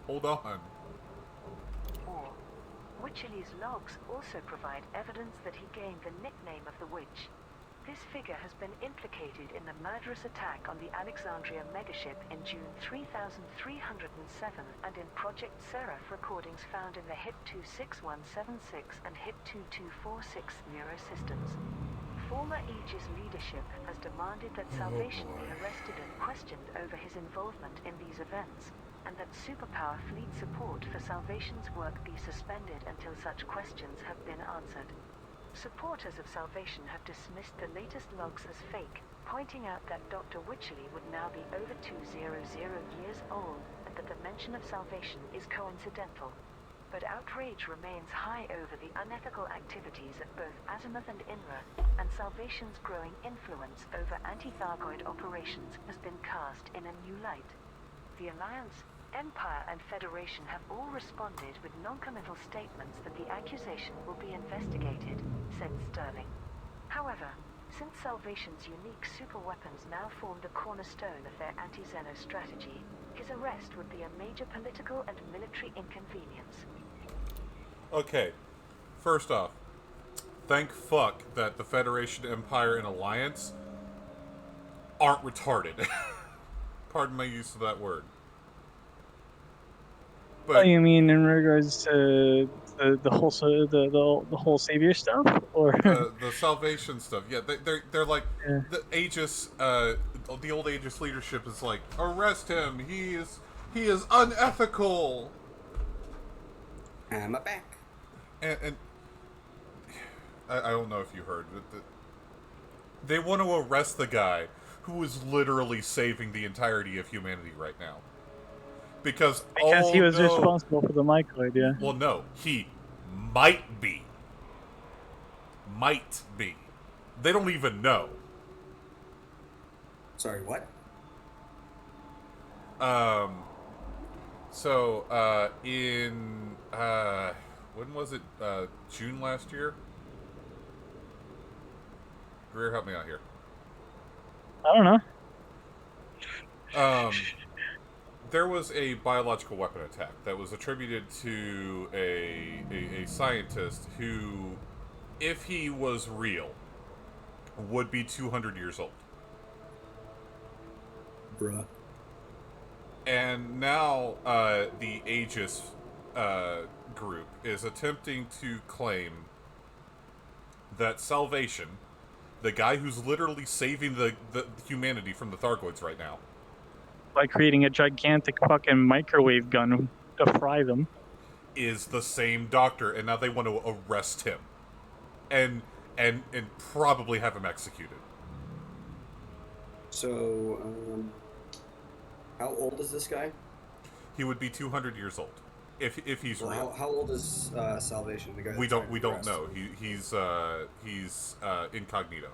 Hold on. Or, Witchley's logs also provide evidence that he gained the nickname of the Witch. This figure has been implicated in the murderous attack on the Alexandria megaship in June 3307 and in Project Seraph recordings found in the HIT 26176 and HIT 2246 neurosystems. Former Aegis leadership has demanded that Salvation be arrested and questioned over his involvement in these events, and that superpower fleet support for Salvation's work be suspended until such questions have been answered. Supporters of Salvation have dismissed the latest logs as fake, pointing out that Dr. Witchley would now be over 200 years old, and that the mention of Salvation is coincidental. But outrage remains high over the unethical activities at both Azimuth and INRA, and Salvation's growing influence over anti-Thargoid operations has been cast in a new light. The Alliance, Empire and Federation have all responded with non-committal statements that the accusation will be investigated, said Sterling. However, since Salvation's unique superweapons now form the cornerstone of their anti-Xeno strategy, his arrest would be a major political and military inconvenience. Okay, first off, thank fuck that the Federation, Empire, and Alliance aren't retarded. Pardon my use of that word. But, you mean in regards to the whole savior stuff, or the Salvation stuff? Yeah, they're like the Aegis the old Aegis leadership is like, arrest him. He is unethical. I'm back. And I don't know if you heard, but they want to arrest the guy who is literally saving the entirety of humanity right now. Because he was responsible for the mycoid, yeah. Well, no, he might be. Might be. They don't even know. Sorry, what? So, in, when was it? June last year? Greer, help me out here. I don't know. There was a biological weapon attack that was attributed to a scientist who, if he was real, would be 200 years old. Bruh. And now the Aegis group is attempting to claim that Salvation, the guy who's literally saving the humanity from the Thargoids right now, By creating a gigantic fucking microwave gun to fry them, is the same doctor, and now they want to arrest him and probably have him executed. So, how old is this guy? He would be 200 years old if he's real. How old is Salvation? The guy We don't know. He's incognito.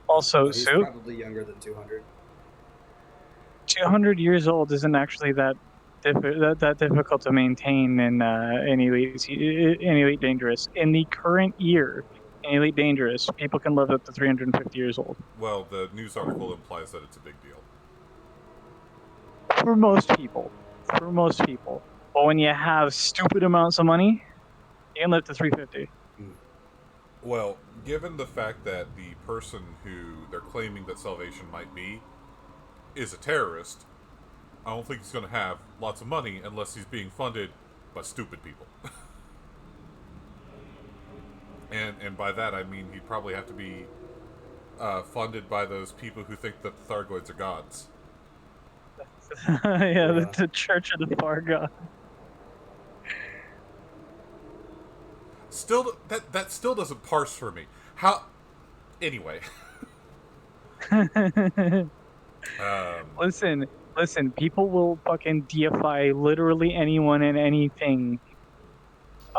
Also, he's Sue, probably younger than 200. 200 years old isn't actually that difficult to maintain in Elite Dangerous. In the current year, in Elite Dangerous, people can live up to 350 years old. Well, the news article implies that it's a big deal. For most people. But when you have stupid amounts of money, you can live to 350. Well, given the fact that the person who they're claiming that Salvation might be is a terrorist, I don't think he's going to have lots of money unless he's being funded by stupid people. and by that I mean he'd probably have to be funded by those people who think that the Thargoids are gods. Yeah, the Church of the Far God. Still, that still doesn't parse for me. How? Anyway. Listen. People will fucking deify literally anyone and anything.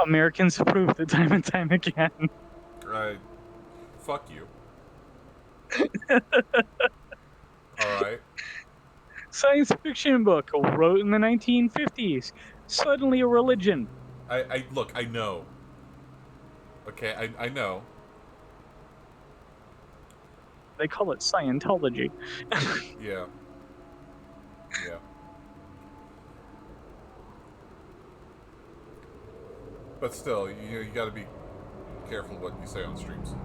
Americans prove it time and time again. Fuck you. Alright. Science fiction book wrote in the 1950s. Suddenly a religion. Look, I know. Okay, I know. They call it Scientology. Yeah. Yeah. But still, you gotta be careful what you say on streams.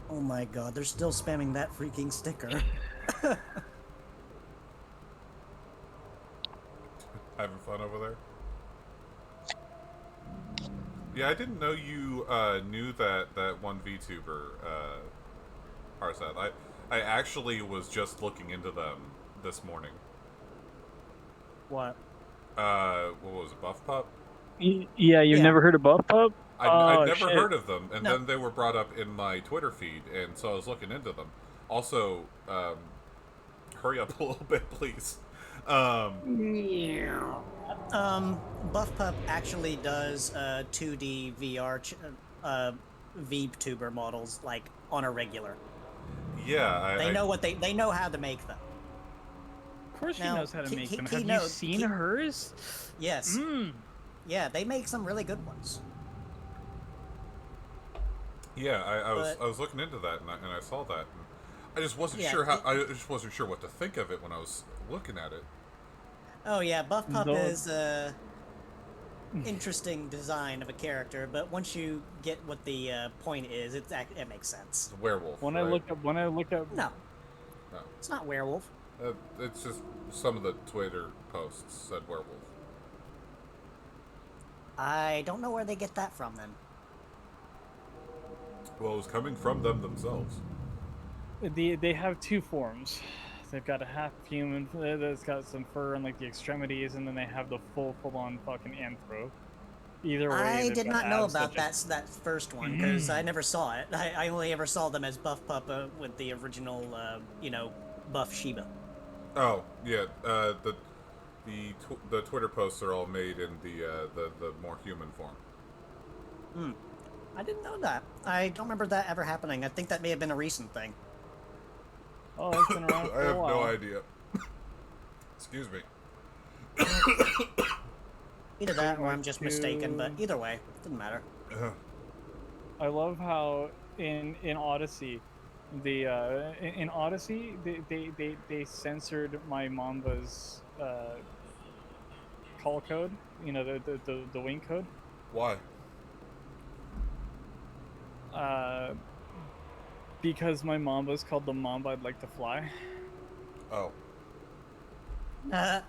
Oh my god, they're still spamming that freaking sticker. Having fun over there? Yeah, I didn't know you knew that one VTuber, Harsat. I actually was just looking into them this morning. What? What was it, Buff Pup? Yeah, you've never heard of Buff Pup? I'd never shit. heard of them, and then they were brought up in my Twitter feed, and so I was looking into them. Also, hurry up a little bit, please. Buff Pup actually does 2D VR VTuber models like on a regular. Yeah, they know how to make them. Of course she knows how to make them. Have you seen hers? Yes. Yeah, they make some really good ones. Yeah, I was looking into that, and I saw that. And I just wasn't sure I just wasn't sure what to think of it when I was looking at it. Oh yeah, Buff Pup is interesting design of a character, but once you get what the point is, it makes sense. It's a werewolf. When right? I look up, no, it's not werewolf. It's just some of the Twitter posts said werewolf. I don't know where they get that from then. Well, it was coming from them themselves. They have two forms. They've got a half human that's got some fur on like the extremities, and then they have the full-on fucking anthro. Either way, I they've did got not know abs about just- that first one because I never saw it. I only ever saw them as Buff Puppa with the original, Buff Sheba. Oh yeah, the Twitter posts are all made in the more human form. Hmm. I didn't know that. I don't remember that ever happening. I think that may have been a recent thing. Oh, it's been around for I have a while. no idea. Excuse me. Either that or I'm just mistaken, but either way, it doesn't matter. I love how in Odyssey, in Odyssey they censored my Mamba's call code. You know, the wing code. Why? Because my Mamba's called the Mamba I'd like to fly. Oh. Yeah,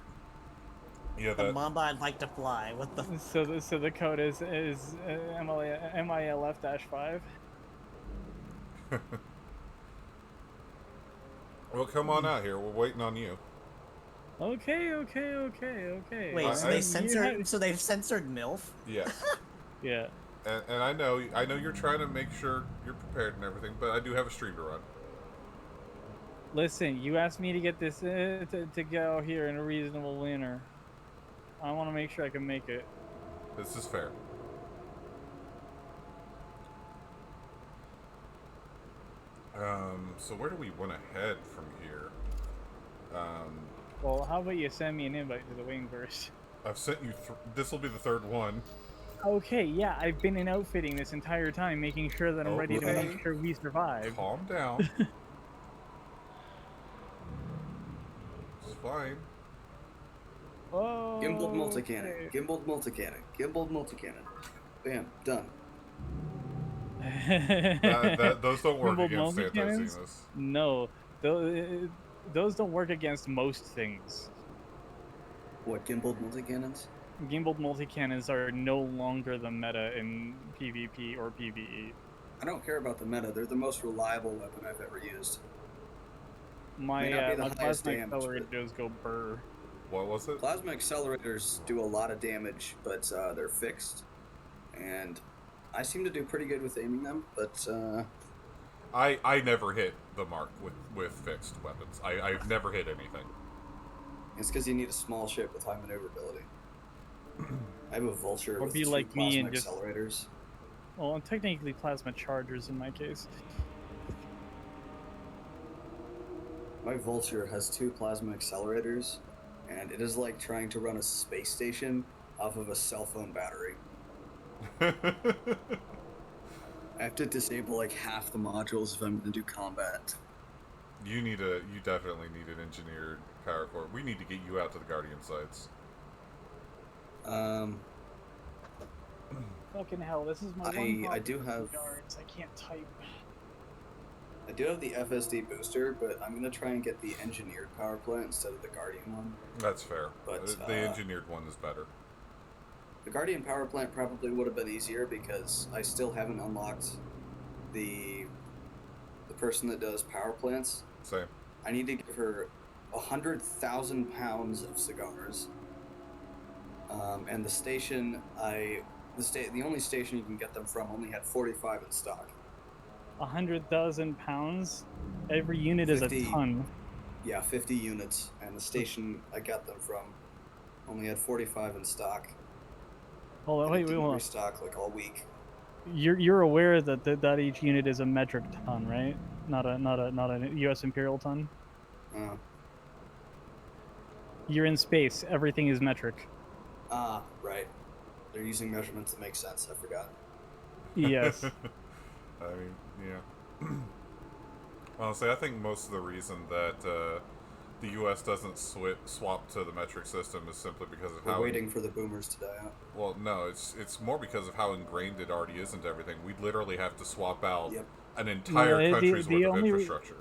the that. Mamba I'd like to fly. What the? So the code is MILF-5. Well, come on out here. We're waiting on you. Okay. Wait, so they censored? So they've censored MILF? Yes. Yeah. And I know you're trying to make sure you're prepared and everything, but I do have a stream to run. Listen, you asked me to get this to go here in a reasonable manner. I want to make sure I can make it. This is fair. So where do we want to head from here? Well, how about you send me an invite to the wing first? I've sent you. This will be the third one. Okay, yeah, I've been in outfitting this entire time, making sure that I'm ready to make sure we survive. Calm down. It's fine. Oh. Gimbaled multi-cannon. Gimbaled multi-cannon. Gimbaled multi-cannon. Bam. Done. Those don't work Gimbaled against multi-cannons? anti-Zenus. No, those don't work against most things. What, gimbaled multi-cannons? Gimbaled multi-cannons are no longer the meta in PvP or PvE. I don't care about the meta. They're the most reliable weapon I've ever used. My my plasma accelerators go burr. What was it? Plasma accelerators do a lot of damage, but they're fixed. And I seem to do pretty good with aiming them, but I never hit the mark with fixed weapons. I've never hit anything. It's because you need a small ship with high maneuverability. I have a vulture Or with be two like me plasma and just accelerators. Well, technically plasma chargers in my case. My vulture has two plasma accelerators, and it is like trying to run a space station off of a cell phone battery. I have to disable like half the modules if I'm going to do combat. You definitely need an engineered power core. We need to get you out to the Guardian sites. Fucking hell, this is my I do have guards. I can't type. I do have the FSD booster, but I'm gonna try and get the engineered power plant instead of the Guardian one. That's fair. But the engineered one is better. The Guardian power plant probably would have been easier because I still haven't unlocked the person that does power plants. Same. I need to give her 100,000 pounds of cigars. And the station the only station you can get them from only had 45 in stock. 100,000 pounds? Every unit is a ton. Yeah, 50 units, and the station I got them from only had 45 in stock. Hold on, wait, hold on. Restock like all week. You're aware that each unit is a metric ton, right? Not a U.S. Imperial ton. You're in space. Everything is metric. Ah, right. They're using measurements that make sense. I forgot. Yes. I mean, yeah. Honestly, I think most of the reason that the U.S. doesn't swap to the metric system is simply because of how... We're waiting for the boomers to die out. Well, no, it's more because of how ingrained it already is into everything. We literally have to swap out an entire country's worth of infrastructure.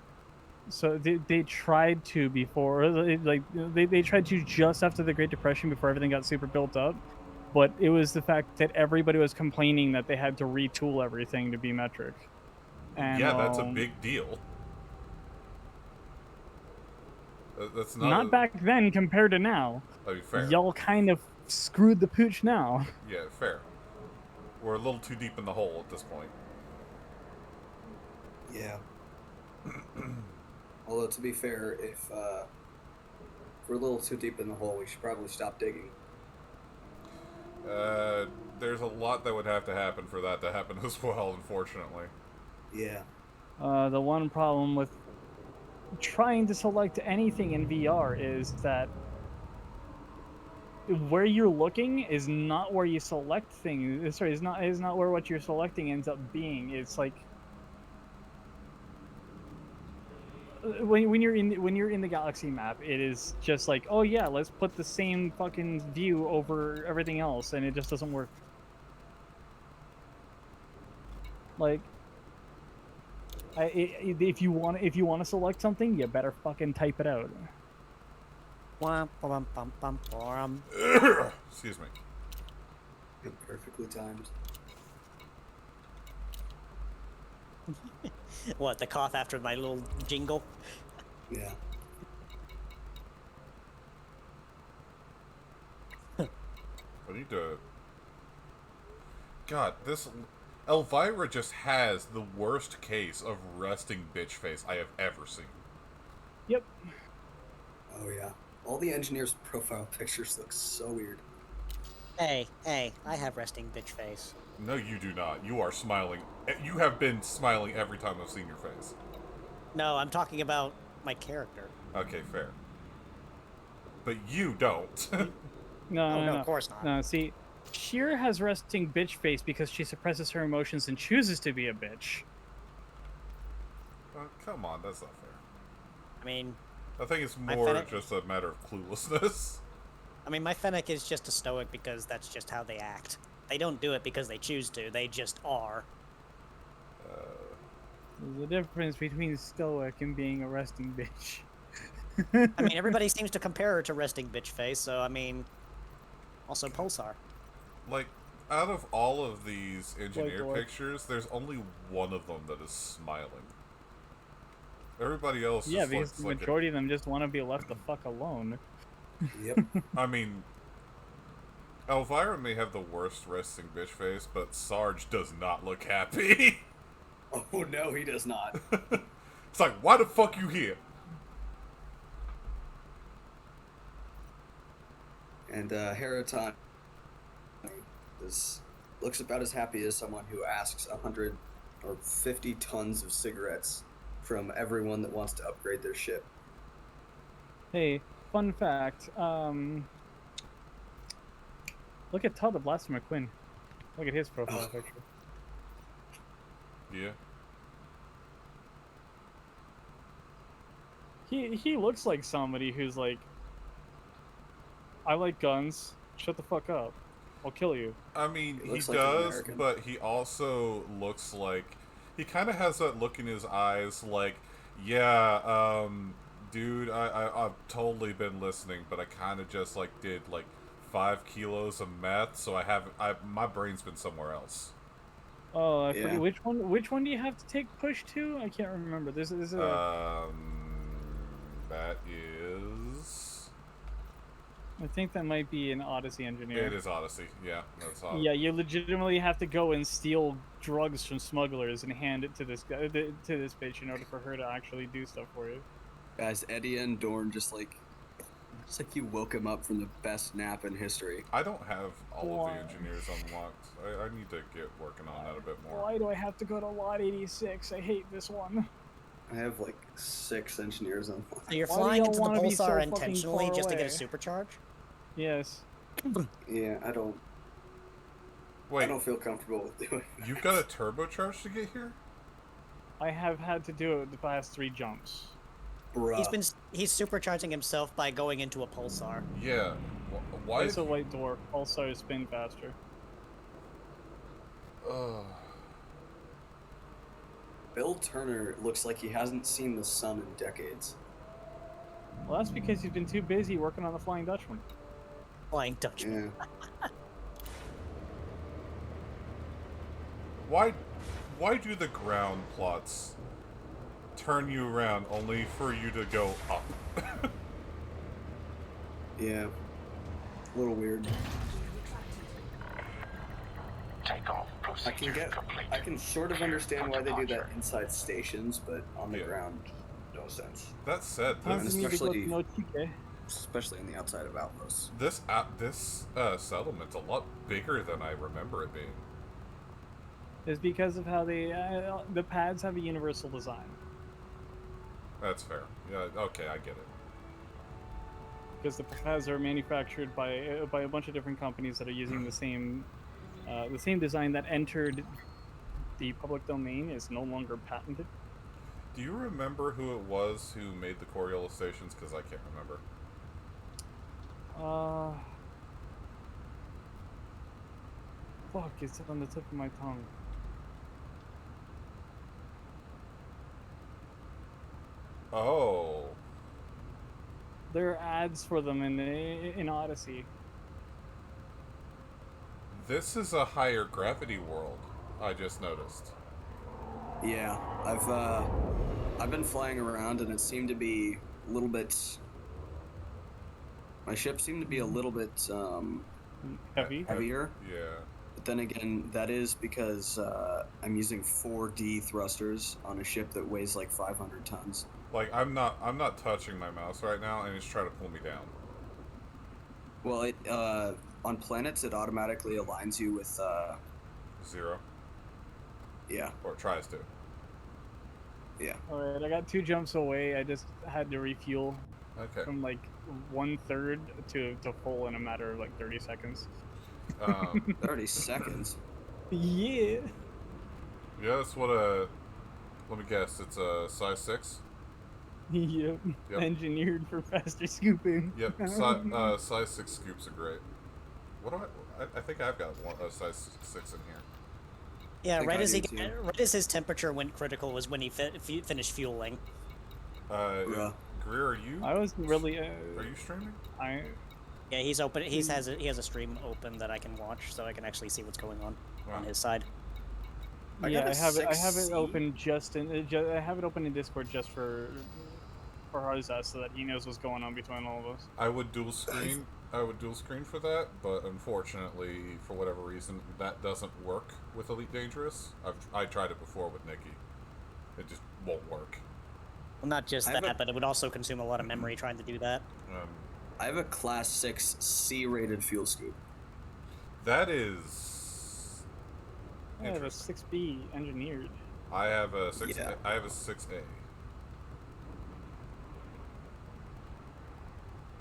So they tried to before, they tried to just after the Great Depression before everything got super built up. But it was the fact that everybody was complaining that they had to retool everything to be metric. And, yeah, that's a big deal. That's not back then compared to now. I mean, fair. Y'all kind of screwed the pooch now. Yeah, fair. We're a little too deep in the hole at this point. Yeah. Although, to be fair, if we're a little too deep in the hole, we should probably stop digging. There's a lot that would have to happen for that to happen as well, unfortunately. Yeah. The one problem with trying to select anything in VR is that where you're looking is not where you select things. Sorry, is not where what you're selecting ends up being. It's like when you're in the galaxy map, it is just like, oh yeah, let's put the same fucking view over everything else, and it just doesn't work. Like, if you want to select something, you better fucking type it out. Excuse me. Perfectly timed. What, the cough after my little jingle? Yeah. I need to... God, this... Elvira just has the worst case of resting bitch face I have ever seen. Yep. Oh yeah. All the engineers' profile pictures look so weird. Hey, I have resting bitch face. No, you do not. You are smiling. You have been smiling every time I've seen your face. No, I'm talking about my character. Okay, fair. But you don't. No, of course not. No, see, Sheer has resting bitch face because she suppresses her emotions and chooses to be a bitch. Come on, that's not fair. I mean... I think it's more just a matter of cluelessness. I mean, my Fennec is just a stoic because that's just how they act. They don't do it because they choose to, they just are. There's a difference between stoic and being a resting bitch. I mean, everybody seems to compare her to resting bitch face, so I mean... Also Pulsar. Like, out of all of these engineer pictures, there's only one of them that is smiling. Everybody else yeah, just because looks the like majority of them just want to be left the fuck alone. Yep. I mean, Elvira may have the worst resting bitch face, but Sarge does not look happy. Oh no, he does not. It's like, why the fuck you here? And Heraton looks about as happy as someone who asks 100 or 50 tons of cigarettes from everyone that wants to upgrade their ship. Hey, fun fact. Look at Todd the Blaster McQuinn. Look at his profile picture. Yeah. He looks like somebody who's like, I like guns. Shut the fuck up. I'll kill you. I mean, he like does, but he also looks like... He kind of has that look in his eyes like, yeah, dude, I've totally been listening, but I kind of just, like, did, like, 5 kilos of meth, so my brain's been somewhere else. Oh, I Yeah. forget. Which one do you have to take push to? I can't remember. There's a... That is... I think that might be an Odyssey engineer. It is Odyssey, yeah. That's Odyssey. Yeah, you legitimately have to go and steal drugs from smugglers and hand it to this guy, to this bitch, in order for her to actually do stuff for you. Guys, Eddie and Dorn just like you woke him up from the best nap in history. I don't have all of the engineers unlocked. I need to get working on that a bit more. Why do I have to go to Lot 86? I hate this one. I have like 6 engineers unlocked. So you're Why do flying y'all into the wanna be so Pulsar fucking intentionally far just to get a away? supercharge? Yes. Yeah, I don't feel comfortable with doing that. You've got a turbocharge to get here? I have had to do it the past 3 jumps. Bruh. He's supercharging himself by going into a Pulsar. Yeah. Why? It's a white door. Also spin faster. Bill Turner looks like he hasn't seen the sun in decades. Well, that's because he's been too busy working on the Flying Dutchman. Flying Dutchman. Yeah. Why do the ground plots turn you around only for you to go up? Yeah. A little weird. Takeoff procedure complete. I can sort of understand why they do that inside stations, but on the ground, no sense. That said, And this especially on the outside of outposts. this settlement's a lot bigger than I remember it being. Is because of how the pads have a universal design. That's fair. Yeah. Okay, I get it. Because the pads are manufactured by a bunch of different companies that are using the same design that entered the public domain is no longer patented. Do you remember who it was who made the Coriolis stations? Because I can't remember. Fuck, it's on the tip of my tongue. Oh. There are ads for them in Odyssey. This is a higher gravity world, I just noticed. Yeah, I've been flying around and it seemed to be a little bit. My ship seemed to be a little bit heavier. Yeah. But then again, that is because I'm using 4D thrusters on a ship that weighs like 500 tons. Like I'm not touching my mouse right now, and it's trying to pull me down. Well, it on planets it automatically aligns you with 0. Yeah. Or it tries to. Yeah. Alright, I got 2 jumps away. I just had to refuel. Okay. From like 1/3 to full in a matter of like 30 seconds. 30 seconds? Yeah. Yeah, that's what a. Let me guess. It's a size 6. Yep. Engineered for faster scooping. Yep. Size 6 scoops are great. What do I think I've got a size 6 in here. Yeah, right as his temperature went critical was when he finished fueling. Greer, are you? I wasn't really. Are you streaming? Yeah, he's open. He has a stream open that I can watch, so I can actually see what's going on his side. Yeah, I have it open I have it open in Discord just for Harza, so that he knows what's going on between all of us. I would dual screen for that, but unfortunately, for whatever reason, that doesn't work with Elite Dangerous. I tried it before with Nikki. It just won't work. Well, not just that, but it would also consume a lot of memory trying to do that. I have a Class 6 C-rated fuel scoop. That is. I have a 6B engineered. I have a 6. Yeah. I have a 6A.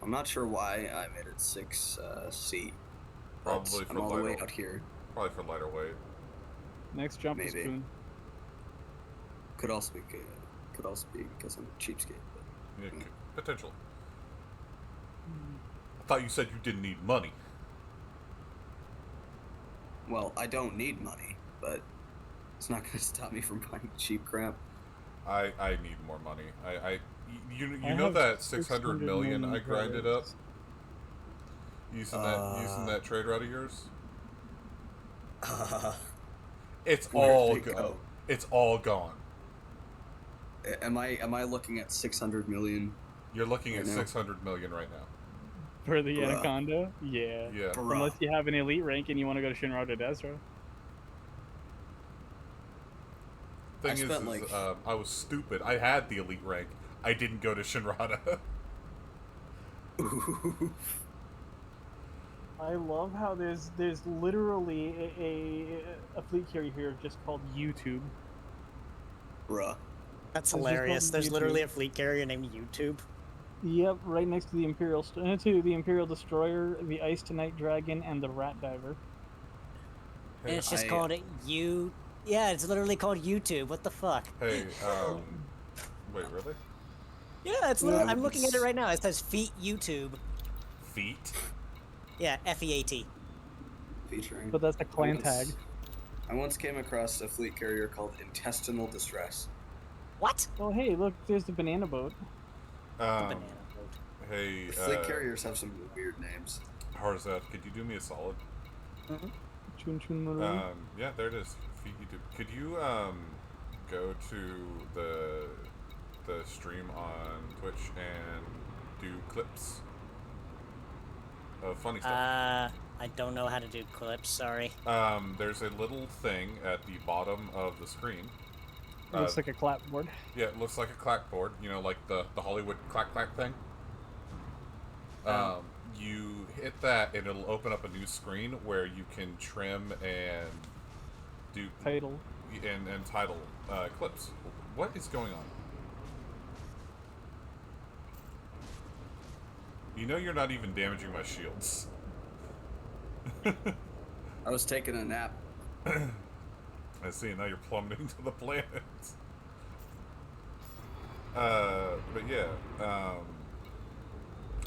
I'm not sure why I made it 6C. Probably for all the way out here. Probably for lighter weight. Next jump is spoon. Could also be good. Could also be because I'm a cheapskate. But, yeah, potential. I thought you said you didn't need money. Well, I don't need money, but it's not going to stop me from buying cheap crap. I need more money. You know that 600 million I grinded up using that trade route of yours. It's all gone. It's all gone. Am I looking at 600 million? You're looking at 600 million right now. For the Anaconda? Yeah. Yeah. Unless you have an elite rank and you want to go to Shinra to Desra. Thing is, I was stupid. I had the elite rank. I didn't go to Shinrada. I love how there's literally a fleet carrier here just called YouTube. Bruh. That's hilarious. There's literally a fleet carrier named YouTube. Yep, right next to the Imperial Destroyer, the Ice to Night Dragon, and the Rat Diver. And it's just called Yeah, it's literally called YouTube. What the fuck? Hey, wait, really? Yeah, it's literally, I'm looking at it right now. It says Feet YouTube. Feet? Yeah, F-E-A-T. Featuring. But that's a clan tag. I once came across a fleet carrier called Intestinal Distress. What? Oh, hey, look, there's the banana boat. Hey, fleet carriers have some weird names. Harzat, could you do me a solid? Chun Chun Maroon. Yeah, there it is. Feet YouTube. Could you go to the stream on Twitch and do clips? of funny stuff. I don't know how to do clips, sorry. There's a little thing at the bottom of the screen. It looks like a clapboard. Yeah, it looks like a clapboard. You know, like the Hollywood clack thing. You hit that, and it'll open up a new screen where you can trim and do title and title clips. What is going on? You know you're not even damaging my shields. I was taking a nap. I see. Now you're plummeting to the planet. But yeah.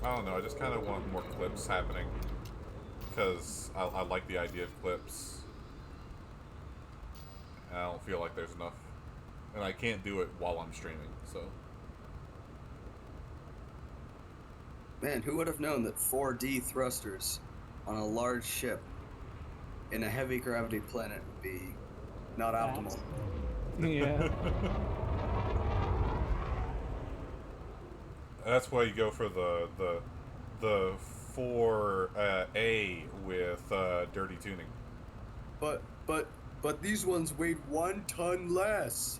I don't know. I just kind of want more clips happening because I like the idea of clips. And I don't feel like there's enough, and I can't do it while I'm streaming. So. Man, who would have known that 4D thrusters on a large ship in a heavy gravity planet would be not optimal? Yeah. That's why you go for the 4A with dirty tuning. But these ones weighed 1 ton less.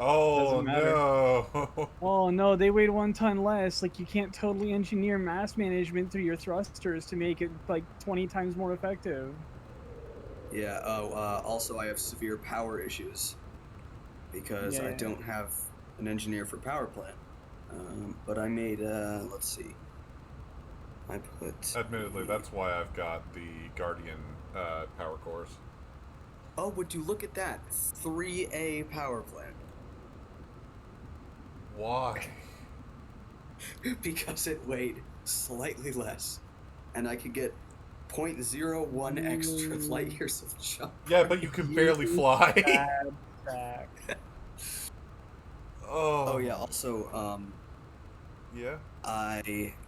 Oh no! Oh no, they weighed 1 ton less. Like, you can't totally engineer mass management through your thrusters to make it like 20 times more effective. Yeah. Also, I have severe power issues because I don't have an engineer for power plant. But I made let's see. I put. Admittedly, that's why I've got the Guardian power cores. Oh, would you look at that? 3A power plant. Why? Because it weighed slightly less, and I could get 0.01 extra light years of jump. Yeah, but you can barely fly. Oh yeah. Also, yeah.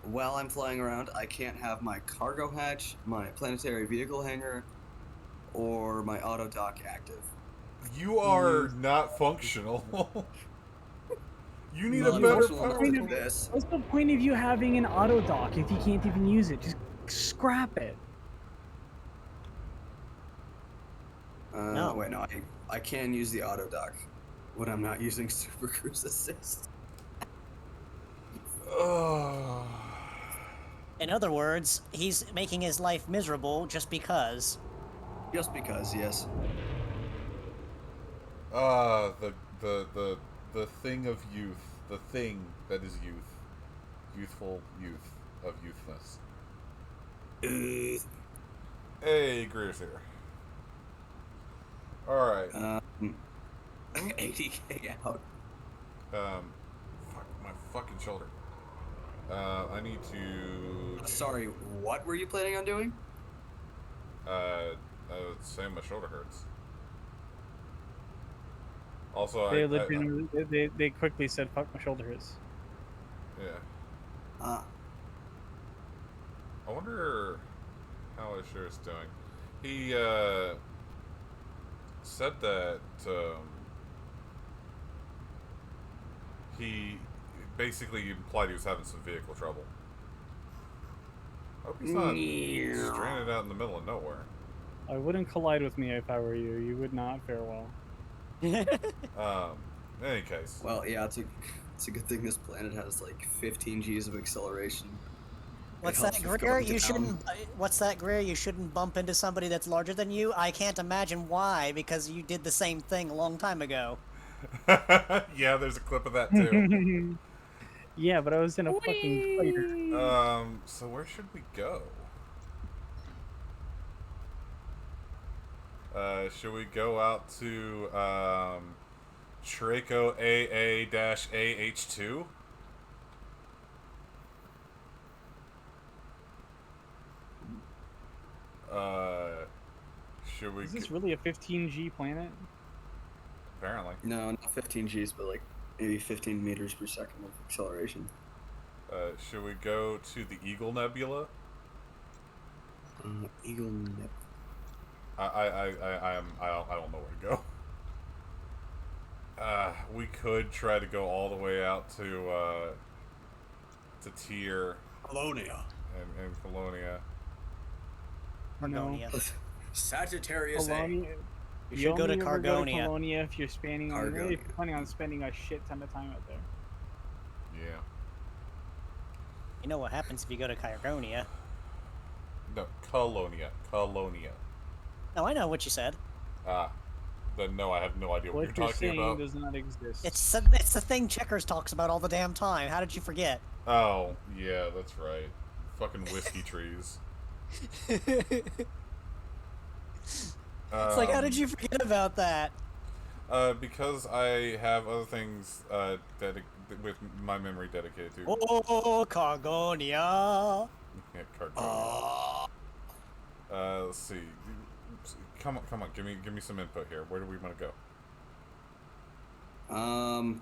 While I'm flying around, I can't have my cargo hatch, my planetary vehicle hangar, or my auto dock active. You are not functional. You need a better power. What's the point of you having an auto dock if you can't even use it? Just scrap it. No. Wait, no. I can use the auto dock when I'm not using Super Cruise Assist. In other words, he's making his life miserable just because. Just because, yes. The thing of youth. The thing that is youth. Youthful youth of youthness. Hey, Greer's here. Alright. 80k out. Fuck, my fucking shoulder. I need to... Sorry, what were you planning on doing? Saying my shoulder hurts. Also, they quickly said, "Fuck, my shoulder hurts." Yeah. I wonder how Asher is doing. He said that he basically implied he was having some vehicle trouble. I hope he's not stranded out in the middle of nowhere. I wouldn't collide with me if I were you. You would not fare well. In any case. Well, yeah, it's a good thing this planet has like 15 Gs of acceleration. What's that, Greer? You shouldn't. What's that, Greer? You shouldn't bump into somebody that's larger than you. I can't imagine why, because you did the same thing a long time ago. Yeah, there's a clip of that too. Yeah, but I was in a fucking fighter. So where should we go? Should we go out to Traco AA-AH2? Should we? Is this really a 15G planet? Apparently. No, not 15 Gs, but like maybe 15 meters per second of acceleration. Should we go to the Eagle Nebula? Eagle Nebula. I don't know where to go. We could try to go all the way out to Tier. Colonia. and Colonia. Cargonia. Sagittarius A. Colonia. You should go to only ever go to Cargonia. Colonia if you're planning on spending a shit ton of time out there. Yeah. You know what happens if you go to Cargonia? No, Colonia. Colonia. No, I know what you said. Then no, I have no idea what What you're you're talking saying about. does not exist. It's the thing Checkers talks about all the damn time. How did you forget? Oh, yeah, that's right. Fucking whiskey trees. It's like, how did you forget about that? Because I have other things with my memory dedicated to. Oh, Cargonia. Yeah, Cargonia. Let's see. Come on, give me some input here. Where do we want to go?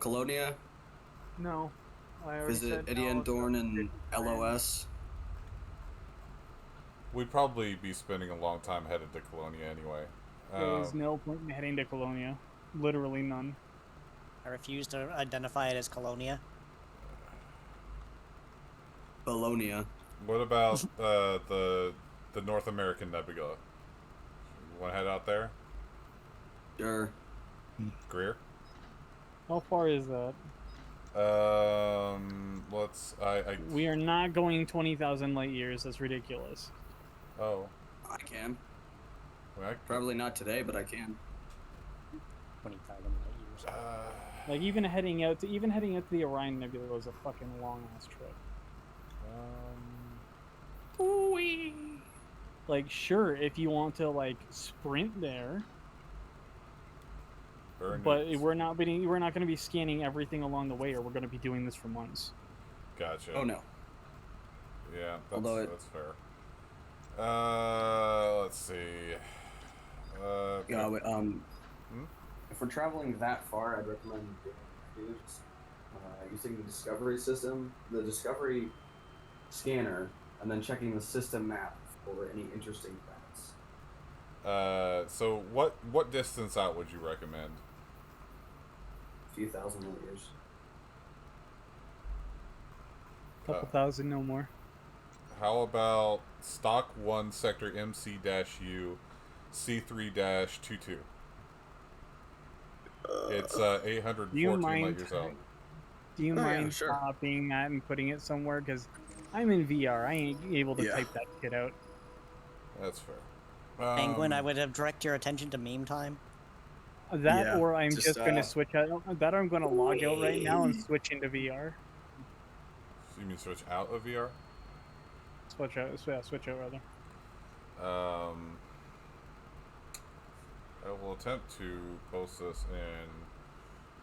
Colonia. No. I already Visit said Eddie and Dorn and LOS. We'd probably be spending a long time headed to Colonia anyway. There's no point in heading to Colonia. Literally none. I refuse to identify it as Colonia. Bologna. What about the North American Nebula? You want to head out there? Sure. Greer? How far is that? We are not going 20,000 light years. That's ridiculous. Oh. I can. Well, Probably not today, but I can. 20,000 light years. Like even heading out to the Orion Nebula is a fucking long ass trip. Like sure, if you want to like sprint there, but we're not going to be scanning everything along the way, or we're going to be doing this for months. Gotcha. Oh no. Yeah, Although that's fair. Let's see. If we're traveling that far, I'd recommend using the Discovery system, the Discovery scanner, and then checking the system map for any interesting planets. So what distance out would you recommend? A few thousand light years. Couple thousand, no more. How about Stock 1 Sector MC-U C3-22? It's 814 light years out. Do you mind copying that and putting it somewhere? Because I'm in VR. I ain't able to type that shit out. That's fair. Penguin, I would have direct your attention to meme time. Or I'm just going to switch out. That or I'm going to log out right now and switch into VR. So you mean switch out of VR? Switch out rather. I will attempt to post this in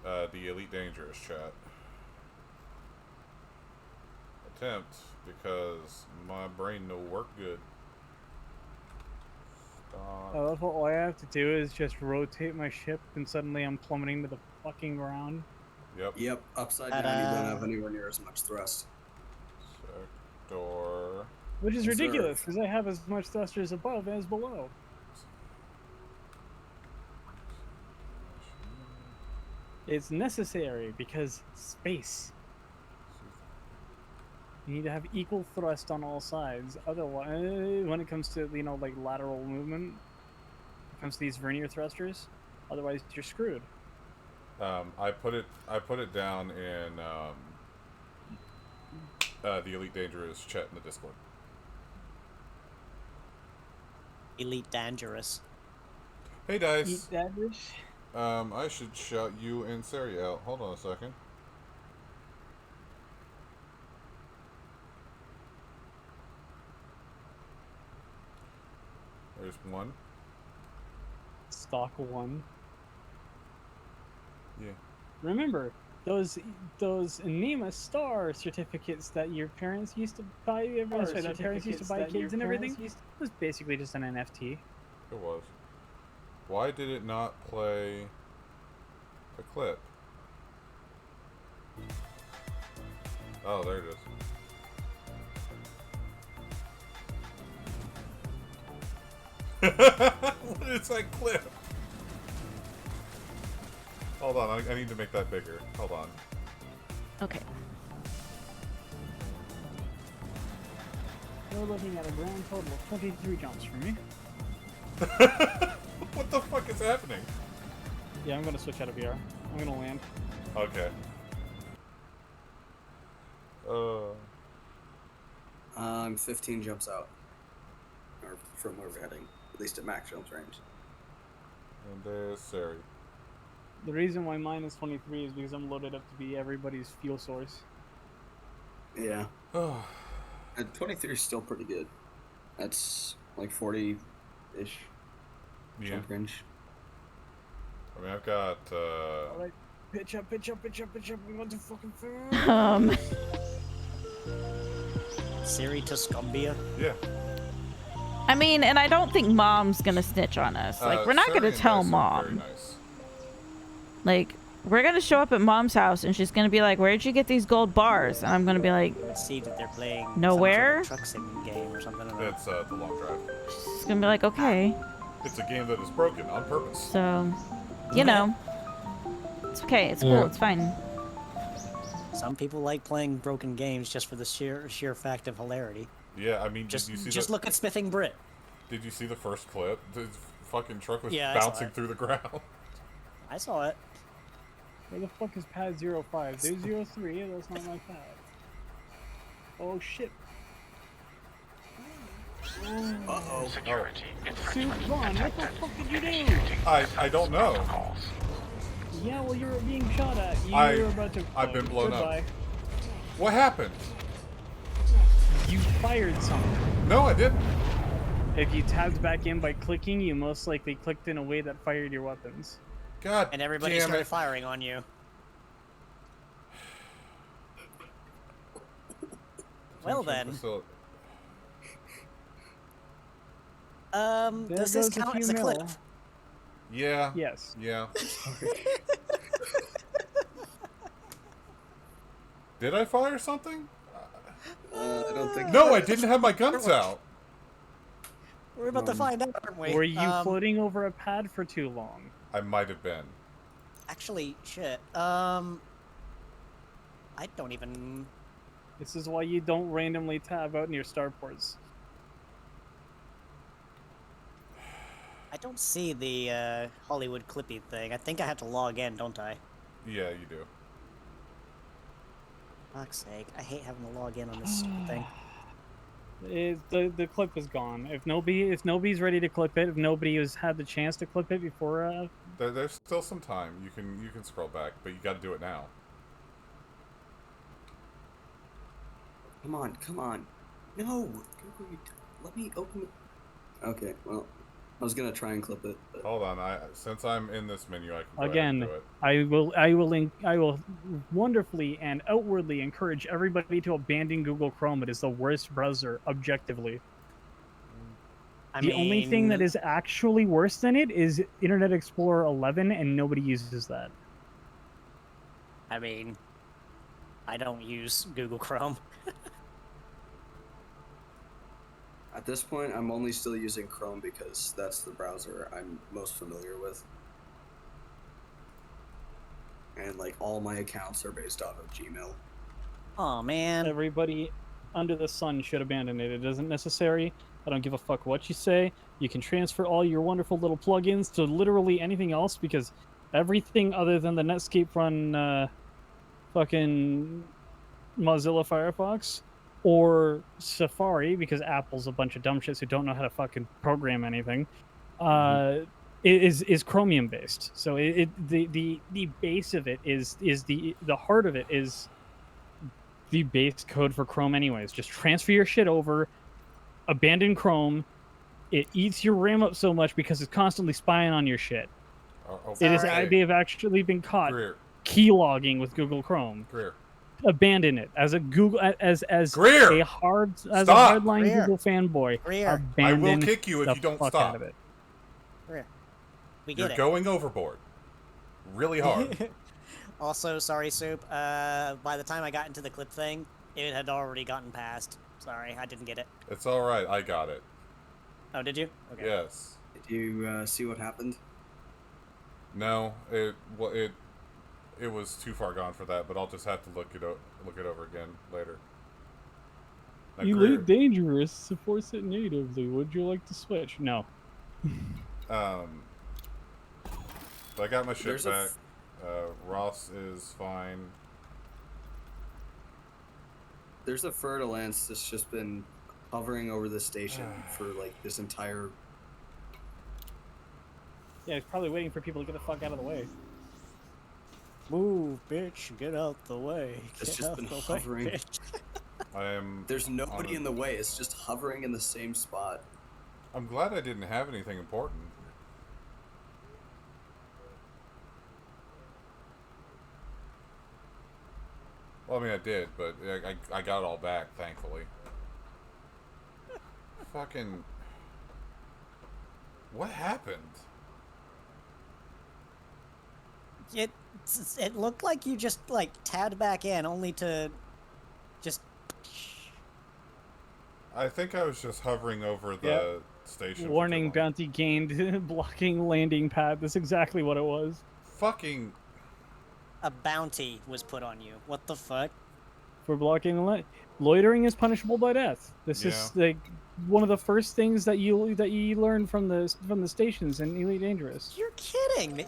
the Elite Dangerous chat. Attempt, because my brain no work good. All I have to do is just rotate my ship, and suddenly I'm plummeting to the fucking ground. Yep. Upside down, you don't have anywhere near as much thrust. Sector. Which is ridiculous, because I have as much thrusters above as below. It's necessary because space. You need to have equal thrust on all sides. Otherwise, when it comes to like lateral movement, when it comes to these vernier thrusters, otherwise you're screwed. I put it down in the Elite Dangerous chat in the Discord. Elite Dangerous. Hey Dice. Elite Dangerous. I should shout you and Sari out. Hold on a second. There's one. Stock 1. Yeah. Remember, those Anima Star certificates that your parents used to buy kids and everything was basically just an NFT. It was. Why did it not play a clip? Oh, there it is. What is that clip? Hold on, I need to make that bigger. Hold on. Okay. We're looking at a grand total of 23 jumps for me. What the fuck is happening? Yeah, I'm gonna switch out of VR. I'm gonna land. Okay. I'm 15 jumps out. Or from where we're heading. At least at max jumps range. And there's Sari. The reason why mine is 23 is because I'm loaded up to be everybody's fuel source. Yeah. And 23 is still pretty good. That's like 40-ish jump range. I mean, I've got, Alright, pitch up. We want to fucking film. Siri to Scumbia? Yeah. I mean, and I don't think Mom's gonna snitch on us. Like, we're not gonna tell Mom. Like, we're gonna show up at Mom's house and she's gonna be like, "Where'd you get these gold bars?" And I'm gonna be like, Let's see that they're playing nowhere. some sort of truck sim game or something. It's the long drive. She's gonna be like, "Okay." It's a game that is broken on purpose. So, you know, it's okay. It's cool. It's fine. Some people like playing broken games just for the sheer fact of hilarity. Yeah, I mean, Just did you see just look at Smithing Brit. Did you see the first clip? The fucking truck was Yeah, I saw bouncing it. through the ground. I saw it. Where the fuck is pad 05? There's 03, that's not my pad. Oh shit. Uh-oh. Security Soup Vaughn, what the fuck did you do? I don't know. Yeah, well, you were being shot at. You were about to I've been blown Goodbye. up. What happened? You fired something. No, I didn't. If you tabbed back in by clicking, you most likely clicked in a way that fired your weapons. God And everybody damn started it. firing on you. Well then. Does this count as a clip? Yeah. Yes. Yeah. Did I fire something? I don't think. No, I didn't have my guns out. We're about to find out, aren't we? Were you floating over a pad for too long? I might have been. Actually, shit. I don't even. This is why you don't randomly tab out near starports. I don't see the Hollywood Clippy thing. I think I have to log in, don't I? Yeah, you do. Fuck's sake! I hate having to log in on this stupid thing. The clip is gone. If nobody's ready to clip it, if nobody has had the chance to clip it before, There's still some time. You can scroll back, but you got to do it now. Come on. No! Let me open it. Okay, well, I was gonna try and clip it. But... Hold on. Since I'm in this menu, I can go again, ahead and do it. I will wonderfully and outwardly encourage everybody to abandon Google Chrome. It is the worst browser, objectively. The only thing that is actually worse than it is Internet Explorer 11, and nobody uses that. I mean, I don't use Google Chrome. At this point, I'm only still using Chrome because that's the browser I'm most familiar with. And, like, all my accounts are based off of Gmail. Oh man. Everybody under the sun should abandon it. It isn't necessary. I don't give a fuck what you say. You can transfer all your wonderful little plugins to literally anything else because everything other than the Netscape run fucking Mozilla Firefox or Safari, because Apple's a bunch of dumb shits who don't know how to fucking program anything, is Chromium based. So the base of it is the heart of it is the base code for Chrome anyways. Just transfer your shit over, abandon Chrome. It eats your RAM up so much because it's constantly spying on your shit. They have actually been caught keylogging with Google Chrome. Abandon it as a Google as a hardline Google fanboy. I will kick you if you don't stop. Out of it. We get You're it. going overboard. Really hard. Also, sorry, Soup. By the time I got into the clip thing, it had already gotten past. Sorry, I didn't get it. It's all right. I got it. Oh, did you? Okay. Yes. Did you see what happened? No, it was too far gone for that. But I'll just have to look it over again later. Elite Dangerous supports it natively. Would you like to switch? No. But I got my ship back. Ross is fine. There's a Fer-de-Lance that's just been hovering over the station for like this entire. Yeah, he's probably waiting for people to get the fuck out of the way. Move, bitch! Get out the way. It's just been hovering. There's nobody in the way. It's just hovering in the same spot. I'm glad I didn't have anything important. Well, I mean, I did, but I got it all back, thankfully. Fucking... What happened? It looked like you just, like, tabbed back in, only to just... I think I was just hovering over the station. Warning, bounty gained, blocking landing pad. That's exactly what it was. Fucking... A bounty was put on you. What the fuck? For blocking the loitering is punishable by death. This is like one of the first things that you learn from the stations in Elite Dangerous. You're kidding!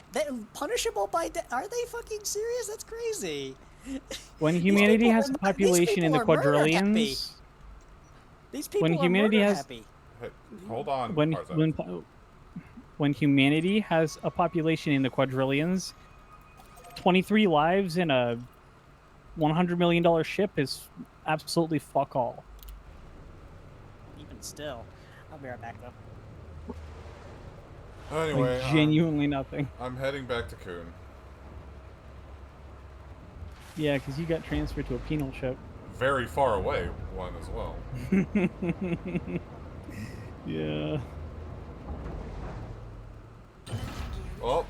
Punishable by death? Are they fucking serious? That's crazy. When humanity has a population in the quadrillions, these people when are humanity has happy. Hey, hold on. When humanity has a population in the quadrillions, 23 lives in a $100 million ship is absolutely fuck all. Even still. I'll be right back, though. Anyway, like, genuinely nothing. I'm heading back to Kuhn. Yeah, because you got transferred to a penal ship. Very far away one as well. Yeah. Well,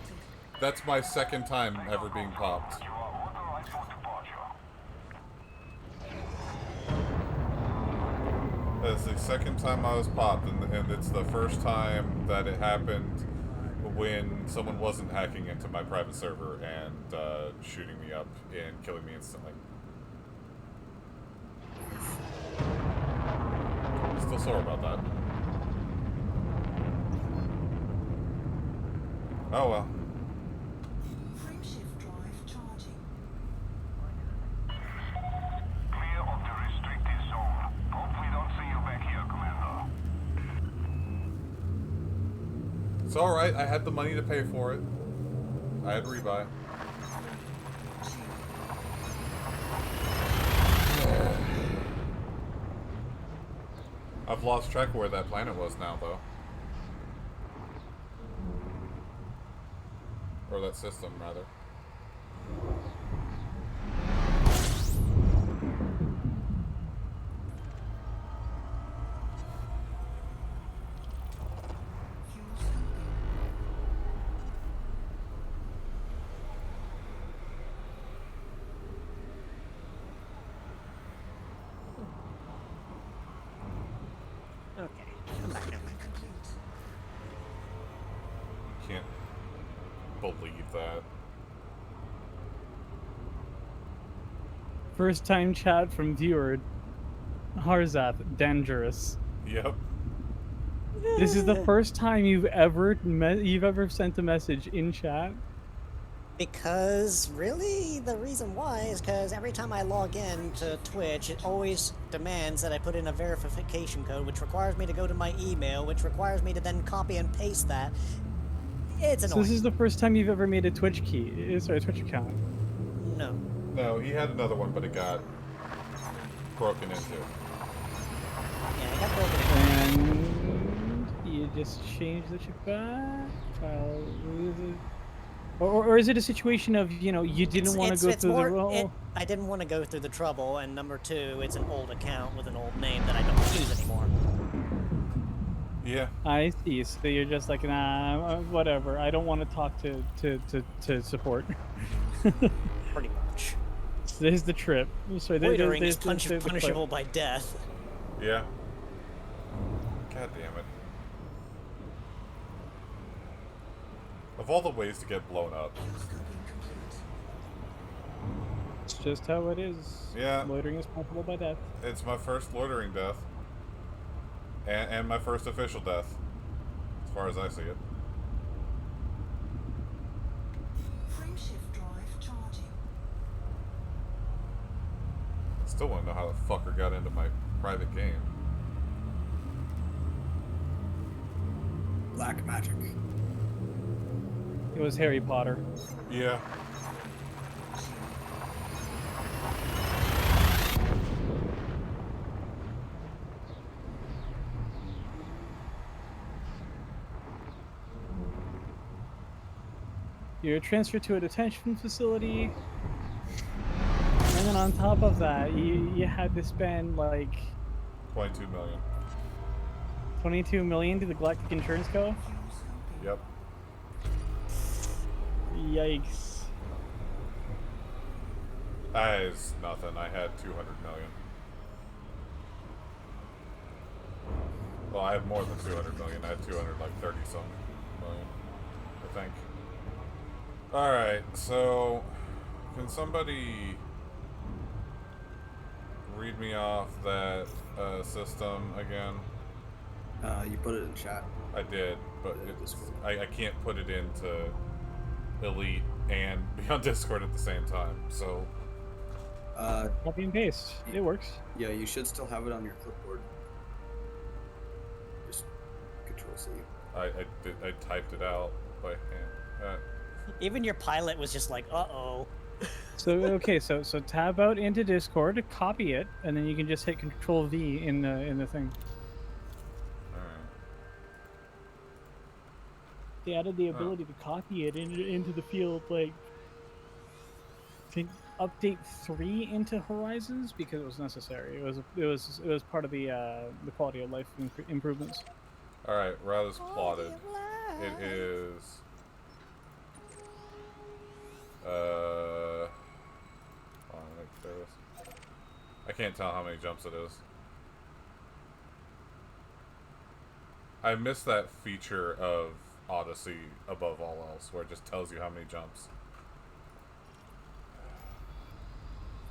that's my second time ever being popped. That's the second time I was popped, and it's the first time that it happened when someone wasn't hacking into my private server and shooting me up and killing me instantly. Still sore about that. Oh well. Frameshift drive charging. Clear of the restricted zone. Hope we don't see you back here, Commander. It's alright, I had the money to pay for it. I had rebuy. I've lost track of where that planet was now, though. Or that system, rather. Okay, I'm back now. Can't believe that. First time chat from viewer Harzath, dangerous. Yep. This is the first time you've ever sent a message in chat. Because, really, the reason why is because every time I log in to Twitch, it always demands that I put in a verification code, which requires me to go to my email, which requires me to then copy and paste that. It's annoying. So this is the first time you've ever made a Twitch a Twitch account? No. No, he had another one, but it got broken into. Yeah, it got broken into. And you just changed the chip back? Or is it a situation of, you know, you didn't want to go through the role? I didn't want to go through the trouble, and number two, it's an old account with an old name that I don't use anymore. Yeah. I see. So you're just like, nah, whatever. I don't want to talk to support. Pretty much. So there's the trip. Sorry, Loitering is punishable by death. Yeah. God damn it. Of all the ways to get blown up. just how it is. Yeah. Loitering is punishable by death. It's my first loitering death. And my first official death. As far as I see it. Frameshift drive charging. Still want to know how the fucker got into my private game. Black magic. It was Harry Potter. Yeah. You're transferred to a detention facility, and then on top of that, you had to spend like 22 million. 22 million to the Galactic Insurance Co. Yep. Yikes. That is nothing. I had 200 million. Well, I have more than 200 million. I had 230 some million, I think. Alright, so can somebody read me off that system again? You put it in chat. I did, but I can't put it into Elite and be on Discord at the same time, so... Copy and paste. It works. Yeah, you should still have it on your clipboard. Just Control-C. I typed it out by hand. Even your pilot was just like, uh-oh. So okay, so tab out into Discord, copy it, and then you can just hit Control V in the thing. Alright. They added the ability to copy it into the field, like to update 3 into Horizons because it was necessary. It was part of the quality of life improvements. Alright, route is plotted. It is... hold on, let me clear this. I can't tell how many jumps it is. I miss that feature of Odyssey above all else, where it just tells you how many jumps.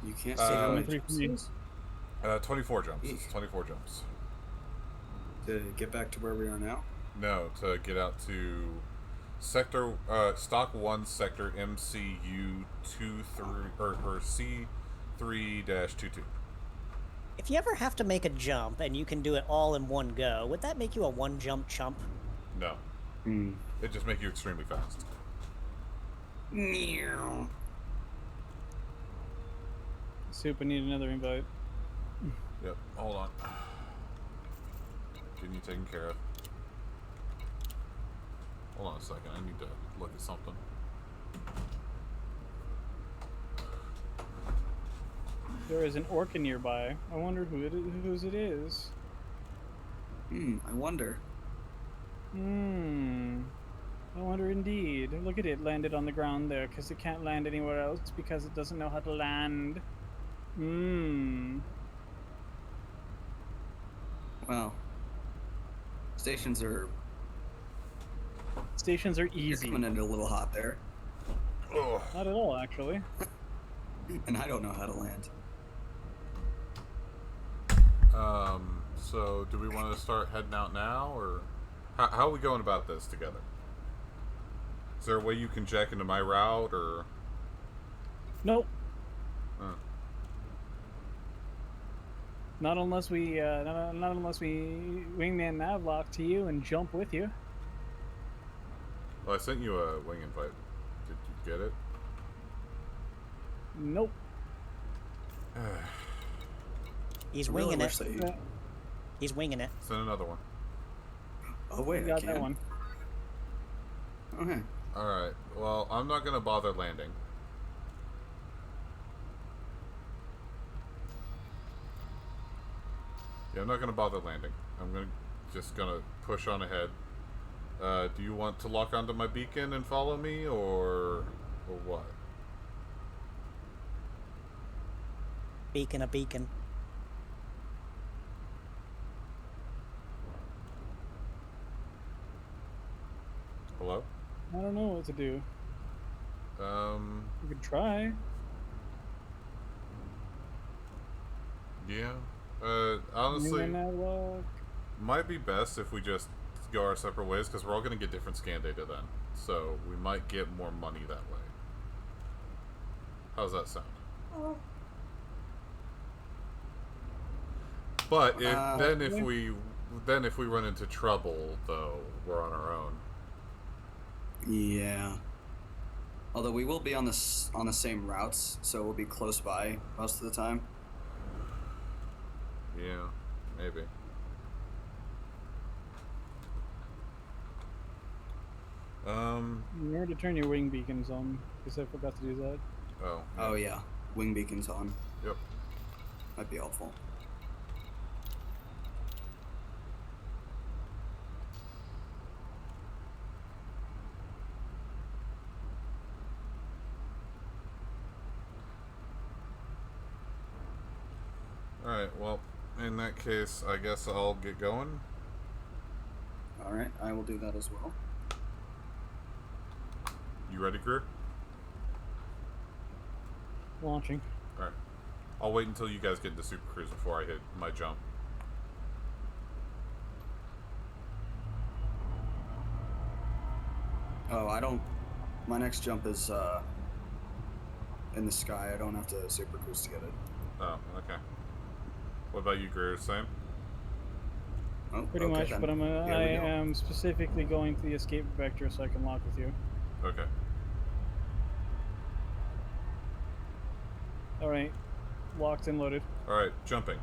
You can't see how many jumps it is? 24 jumps. It's 24 jumps. To get back to where we are now? No, to get out to sector stock 1 sector MCU 23 or C3-22. If you ever have to make a jump and you can do it all in one go, would that make you a one-jump chump? No. It just makes you extremely fast. Meow. Soup, I need another invite. Yep, hold on. Getting you taken care of. Hold on a second, I need to look at something. There is an orca nearby. I wonder whose it is. I wonder. I wonder indeed. Look at it, landed on the ground there, because it can't land anywhere else because it doesn't know how to land. Well, stations are easy. Coming in a little hot there. Not at all, actually. And I don't know how to land. So do we want to start heading out now, or how are we going about this together? Is there a way you can jack into my route, or? Nope. Not unless we wingman navlock to you and jump with you. Well, I sent you a wing invite. Did you get it? Nope. He's winging it. He's winging it. Send another one. Oh wait, I got that one. Okay. Alright, well, I'm not gonna bother landing. Yeah, I'm not gonna bother landing. I'm just gonna push on ahead. Do you want to lock onto my beacon and follow me, or what? Beacon a beacon. Hello? I don't know what to do. We could try. Yeah. Honestly, might be best if we just go our separate ways, because we're all going to get different scan data then. So we might get more money that way. How's that sound? But if we run into trouble, though, we're on our own. Yeah. Although we will be on the same routes, so we'll be close by most of the time. Yeah, maybe. Remember to turn your wing beacons on, because I forgot to do that. Oh. Yeah. Oh yeah, wing beacons on. Yep. Might be helpful. Alright, well, in that case, I guess I'll get going. Alright, I will do that as well. You ready, Greer? Launching. Alright. I'll wait until you guys get into Super Cruise before I hit my jump. Oh, I don't... My next jump is, in the sky. I don't have to Super Cruise to get it. Oh, okay. What about you, Greer? Same? Oh, Pretty much, but I am specifically going to the escape vector so I can lock with you. Okay. Alright. Locked and loaded. Alright, jumping.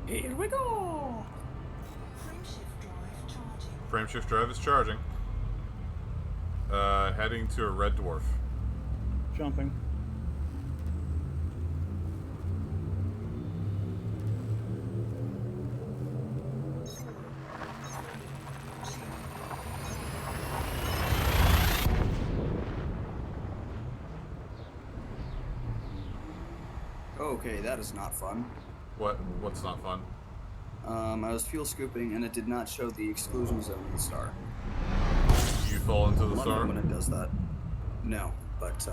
Here we go! Frameshift drive is charging. Heading to a red dwarf. Jumping. Okay, that is not fun. What's not fun? I was fuel scooping and it did not show the exclusion zone in the star. You fall into the Love star? it when it does that. No, but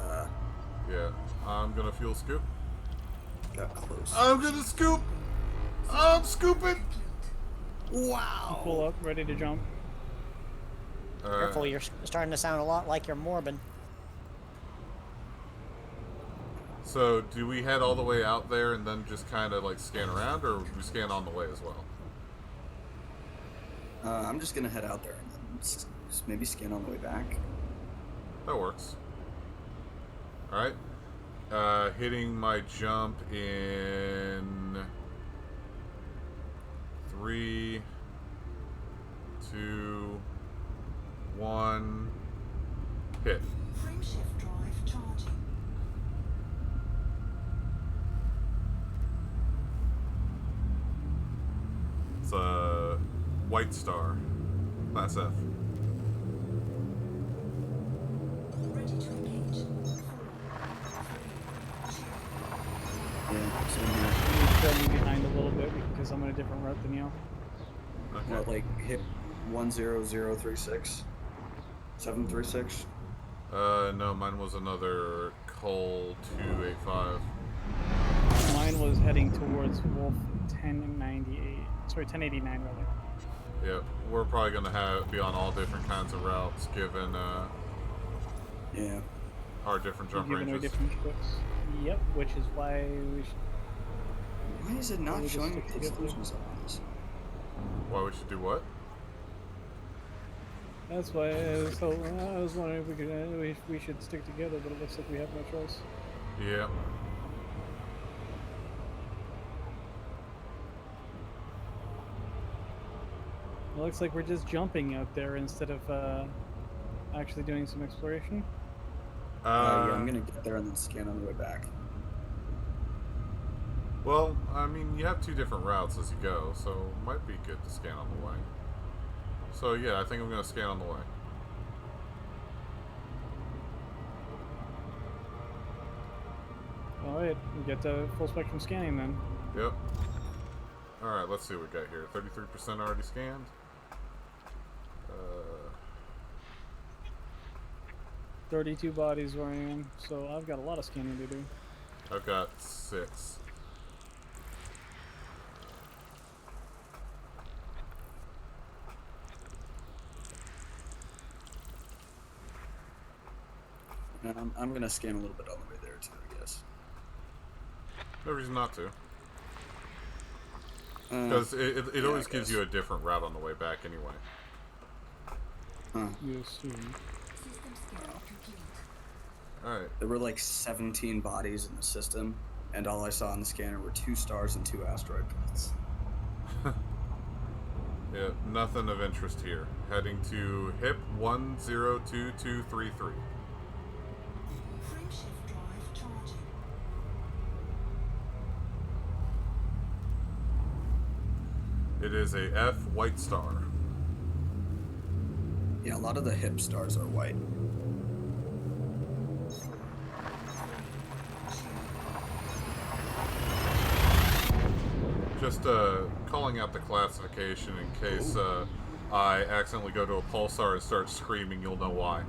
yeah, I'm gonna fuel scoop. Got close. I'm gonna scoop! I'm scooping! Wow! Pull up, ready to jump. Careful, you're starting to sound a lot like you're Morbin. So, do we head all the way out there and then just kind of like scan around, or we scan on the way as well? I'm just gonna head out there and then just maybe scan on the way back. That works. Alright. Hitting my jump in 3, 2, 1, hit. Frameshift drive charging. It's a White Star, Class F. Ready to engage. Yeah, so You throw me behind a little bit because I'm on a different route than you. Okay. What, like hit 10036? 736? No, mine was another Col 285. Mine was heading towards Wolf 1098. Sorry, 1089 rather. Yeah, we're probably gonna be on all different kinds of routes given Yeah. our different jump Given our ranges. different ships. Yep, which is why we should. Why is it not probably just showing stick the together. exclusion zone on this? Why we should do what? That's why I was wondering if we could we should stick together, but it looks like we have no choice. Yeah. It looks like we're just jumping out there instead of actually doing some exploration. Yeah, I'm gonna get there and then scan on the way back. Well, I mean, you have two different routes as you go, so it might be good to scan on the way. So yeah, I think I'm gonna scan on the way. Alright, we get full spectrum scanning then. Yep. Alright, let's see what we got here. 33% already scanned. 32 bodies where I am, so I've got a lot of scanning to do. I've got 6. I'm gonna scan a little bit on the way there too, I guess. No reason not to. Because it always gives you a different route on the way back anyway. Huh. You assume. Alright. There were like 17 bodies in the system, and all I saw on the scanner were 2 stars and 2 asteroid belts. Yeah, nothing of interest here. Heading to HIP 102233. Frameshift drive charging. It is a F white star. Yeah, a lot of the HIP stars are white. Just calling out the classification in case I accidentally go to a pulsar and start screaming, you'll know why.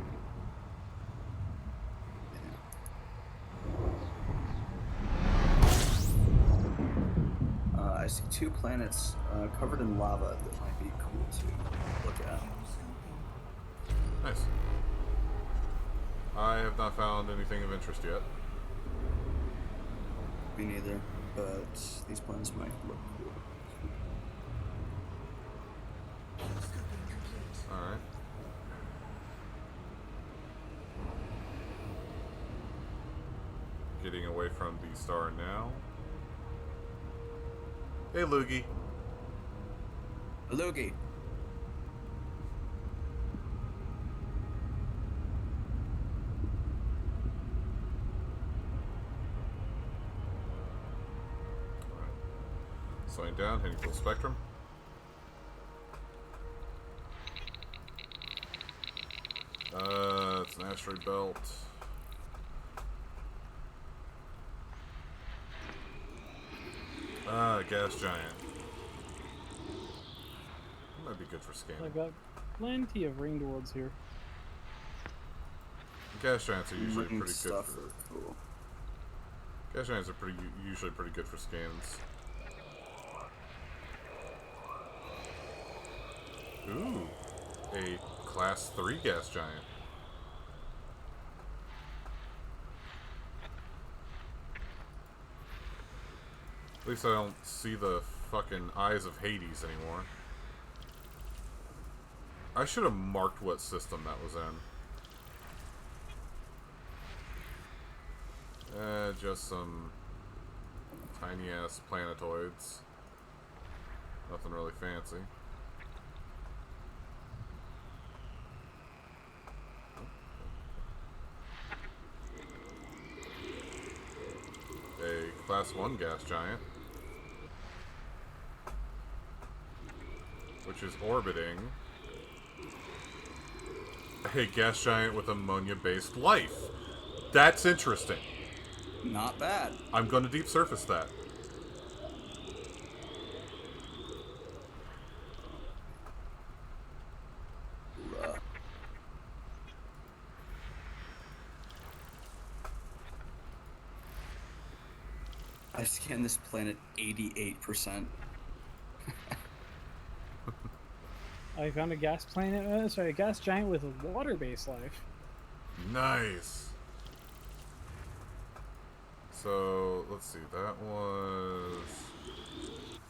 I see 2 planets covered in lava that might be cool to look at. Nice. I have not found anything of interest yet. Me neither, but these planets might look cool. Alright. Getting away from the star now. Hey, Loogie. Loogie. Slowing down, hitting full spectrum. It's an asteroid belt. Gas giant. Might be good for scanning. I've got plenty of ringed worlds here. Gas giants are usually Ringed pretty good stuff for. are cool. Gas giants are usually pretty good for scans. Ooh, a class 3 gas giant. At least I don't see the fucking eyes of Hades anymore. I should have marked what system that was in. Just some tiny ass planetoids. Nothing really fancy. A class 1 gas giant, which is orbiting a gas giant with ammonia-based life. That's interesting. Not bad. I'm going to deep surface that. I scanned this planet 88%. I found a gas planet. A gas giant with a water-based life. Nice. So let's see. That was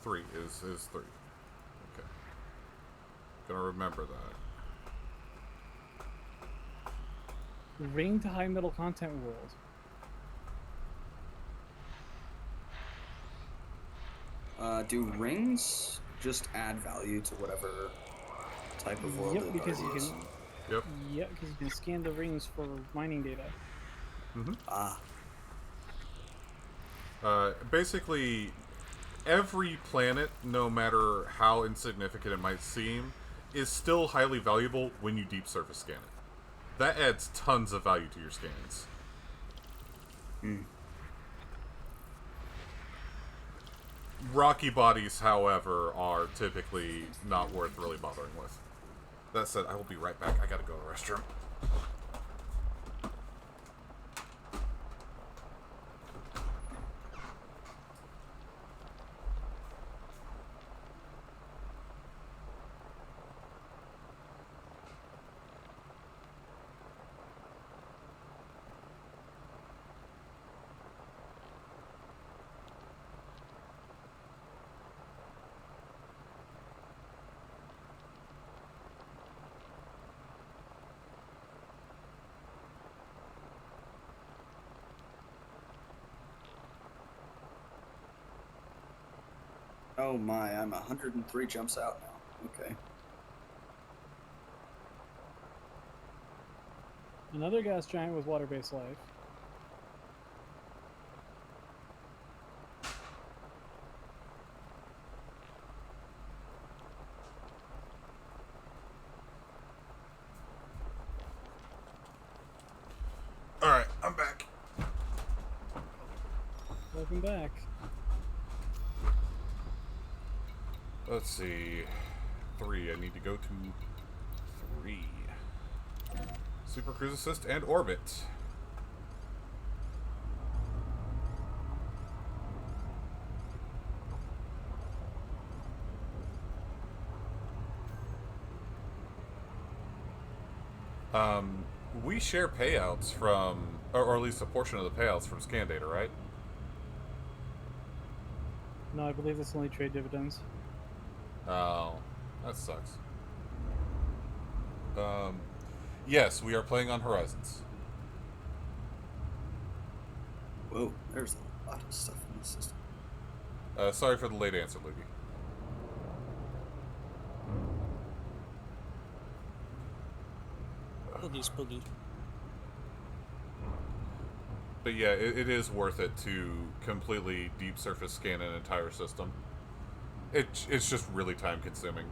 3. Is 3. Okay. Gonna remember that. Ringed high middle content world. Do rings just add value to whatever type of world Yep, it because you already is? can. Yep. Yeah, because you can scan the rings for mining data. Mm-hmm. Basically, every planet, no matter how insignificant it might seem, is still highly valuable when you deep surface scan it. That adds tons of value to your scans. Rocky bodies, however, are typically not worth really bothering with. That said, I will be right back. I gotta go to the restroom. Oh my, I'm 103 jumps out now. Okay. Another gas giant with water-based life. Alright, I'm back. Welcome back. Let's see. 3. I need to go to 3. Super Cruise Assist and Orbit. We share payouts from, or at least a portion of the payouts from Scan Data, right? No, I believe that's only trade dividends. Oh, that sucks. Yes, we are playing on Horizons. Whoa, there's a lot of stuff in the system. Sorry for the late answer, Luigi. Spooky, spooky. But yeah, it is worth it to completely deep surface scan an entire system. It's just really time consuming.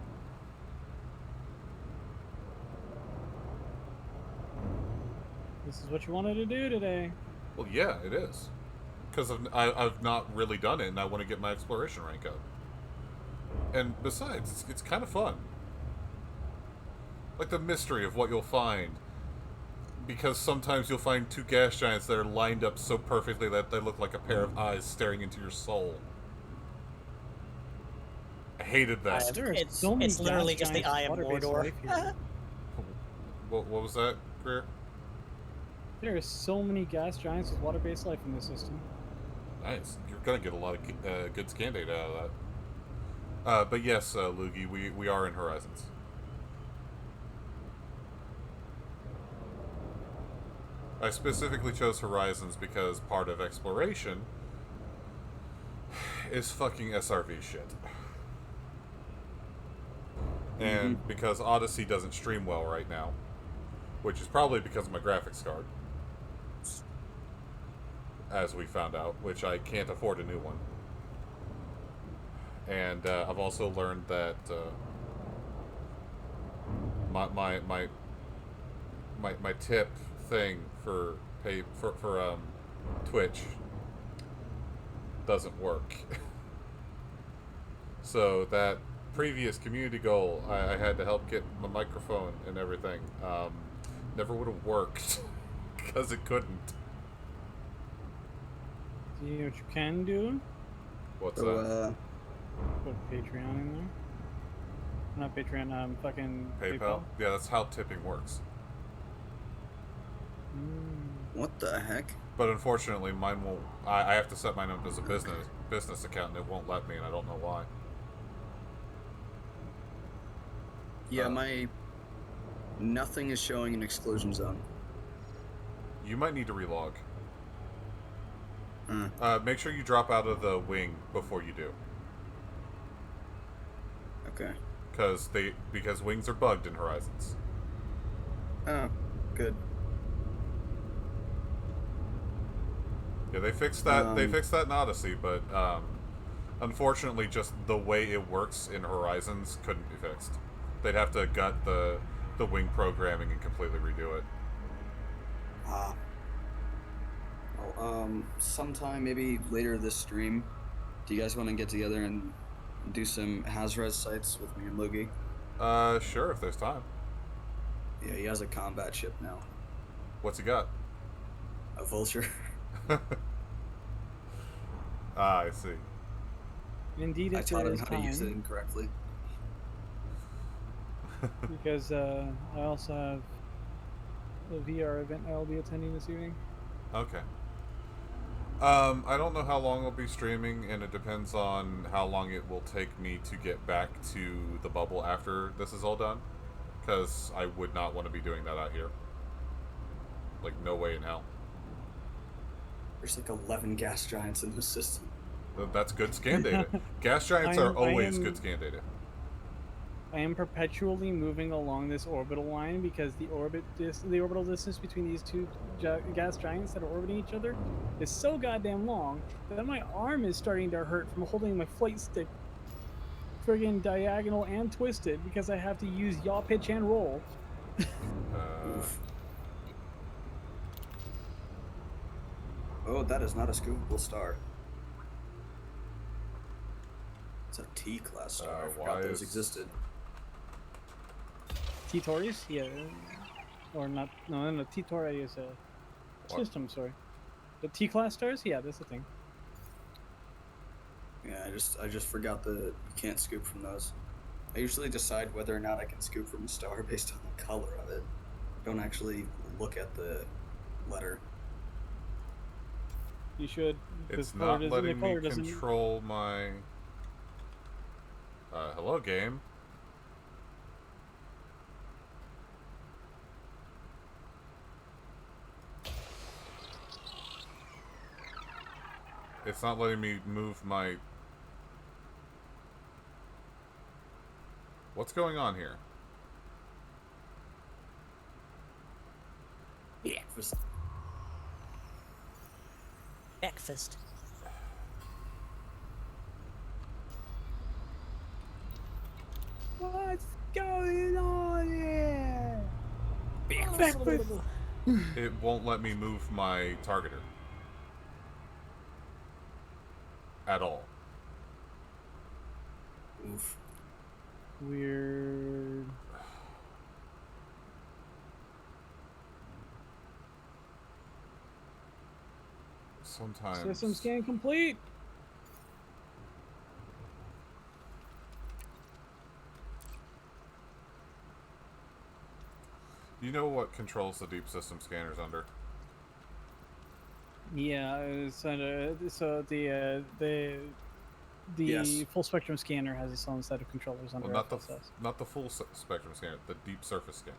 This is what you wanted to do today. Well, yeah, it is. Because I've not really done it, and I want to get my exploration rank up. And besides, it's kind of fun. Like the mystery of what you'll find. Because sometimes you'll find 2 gas giants that are lined up so perfectly that they look like a pair of eyes staring into your soul. I hated that. It's literally just the Eye of Mordor. What was that, Greer? There are so many gas giants with water-based life in this system. Nice. You're gonna get a lot of good scan data out of that. But yes, Luigi, we are in Horizons. I specifically chose Horizons because part of exploration is fucking SRV shit. And because Odyssey doesn't stream well right now, which is probably because of my graphics card, as we found out, which I can't afford a new one. And I've also learned that my tip thing for Twitch doesn't work. So that previous community goal I had to help get my microphone and everything never would have worked because it couldn't. Do you know what you can do? What's So, that? Put Patreon in there. Not Patreon, fucking PayPal? Yeah, that's how tipping works. What the heck? But unfortunately, mine won't. I have to set mine up as a business account, and it won't let me, and I don't know why. Yeah, nothing is showing an exclusion zone. You might need to relog. Make sure you drop out of the wing before you do. Okay. Because wings are bugged in Horizons. Oh, good. Yeah, they fixed that. They fixed that in Odyssey, but unfortunately, just the way it works in Horizons couldn't be fixed. They'd have to gut the wing programming and completely redo it. Well, sometime maybe later this stream, do you guys want to get together and do some Hazres sites with me and Logie? Sure, if there's time. Yeah, he has a combat ship now. What's he got? A vulture. I see. Indeed, I if taught there him is how to use it time, incorrectly. because I also have a VR event I'll be attending this evening. Okay. I don't know how long I'll be streaming, and it depends on how long it will take me to get back to the bubble after this is all done. Because I would not want to be doing that out here. Like, no way in hell. There's like 11 gas giants in this system. That's good scan data. Gas giants are always good scan data. I am perpetually moving along this orbital line because the orbital distance between these two gas giants that are orbiting each other is so goddamn long that my arm is starting to hurt from holding my flight stick friggin' diagonal and twisted because I have to use yaw, pitch, and roll. Oh, that is not a scoopable star. It's a T-class star. I forgot those existed. T-Tories? Yeah. Or not. No, T-Tori is a system, sorry. The T-class stars? Yeah, that's the thing. Yeah, I just forgot that you can't scoop from those. I usually decide whether or not I can scoop from a star based on the color of it. Don't actually look at the letter. You should. It's not letting me control my... hello, game. It's not letting me move my... What's going on here? Breakfast. Breakfast. What's going on here? It won't let me move my targeter. At all. Oof. Weird. Sometimes. System scan complete. You know what controls the deep system scanners under? Yeah, so the Yes. full spectrum scanner has its own set of controllers under Well, FSS. not the full spectrum scanner, the deep surface scan.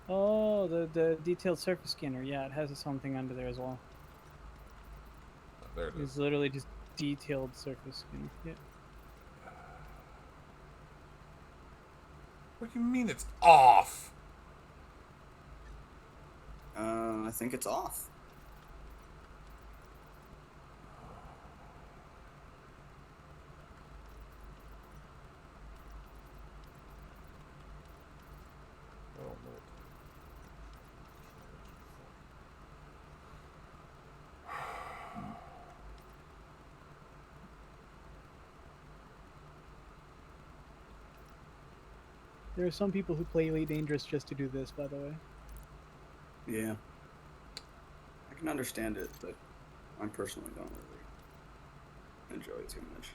Oh, the detailed surface scanner. Yeah, it has its own thing under there as well. There it is. It's literally just detailed surface scanner. Yeah. What do you mean it's off? I think it's off. There are some people who play Elite Dangerous just to do this, by the way. Yeah. I can understand it, but I personally don't really enjoy it too much.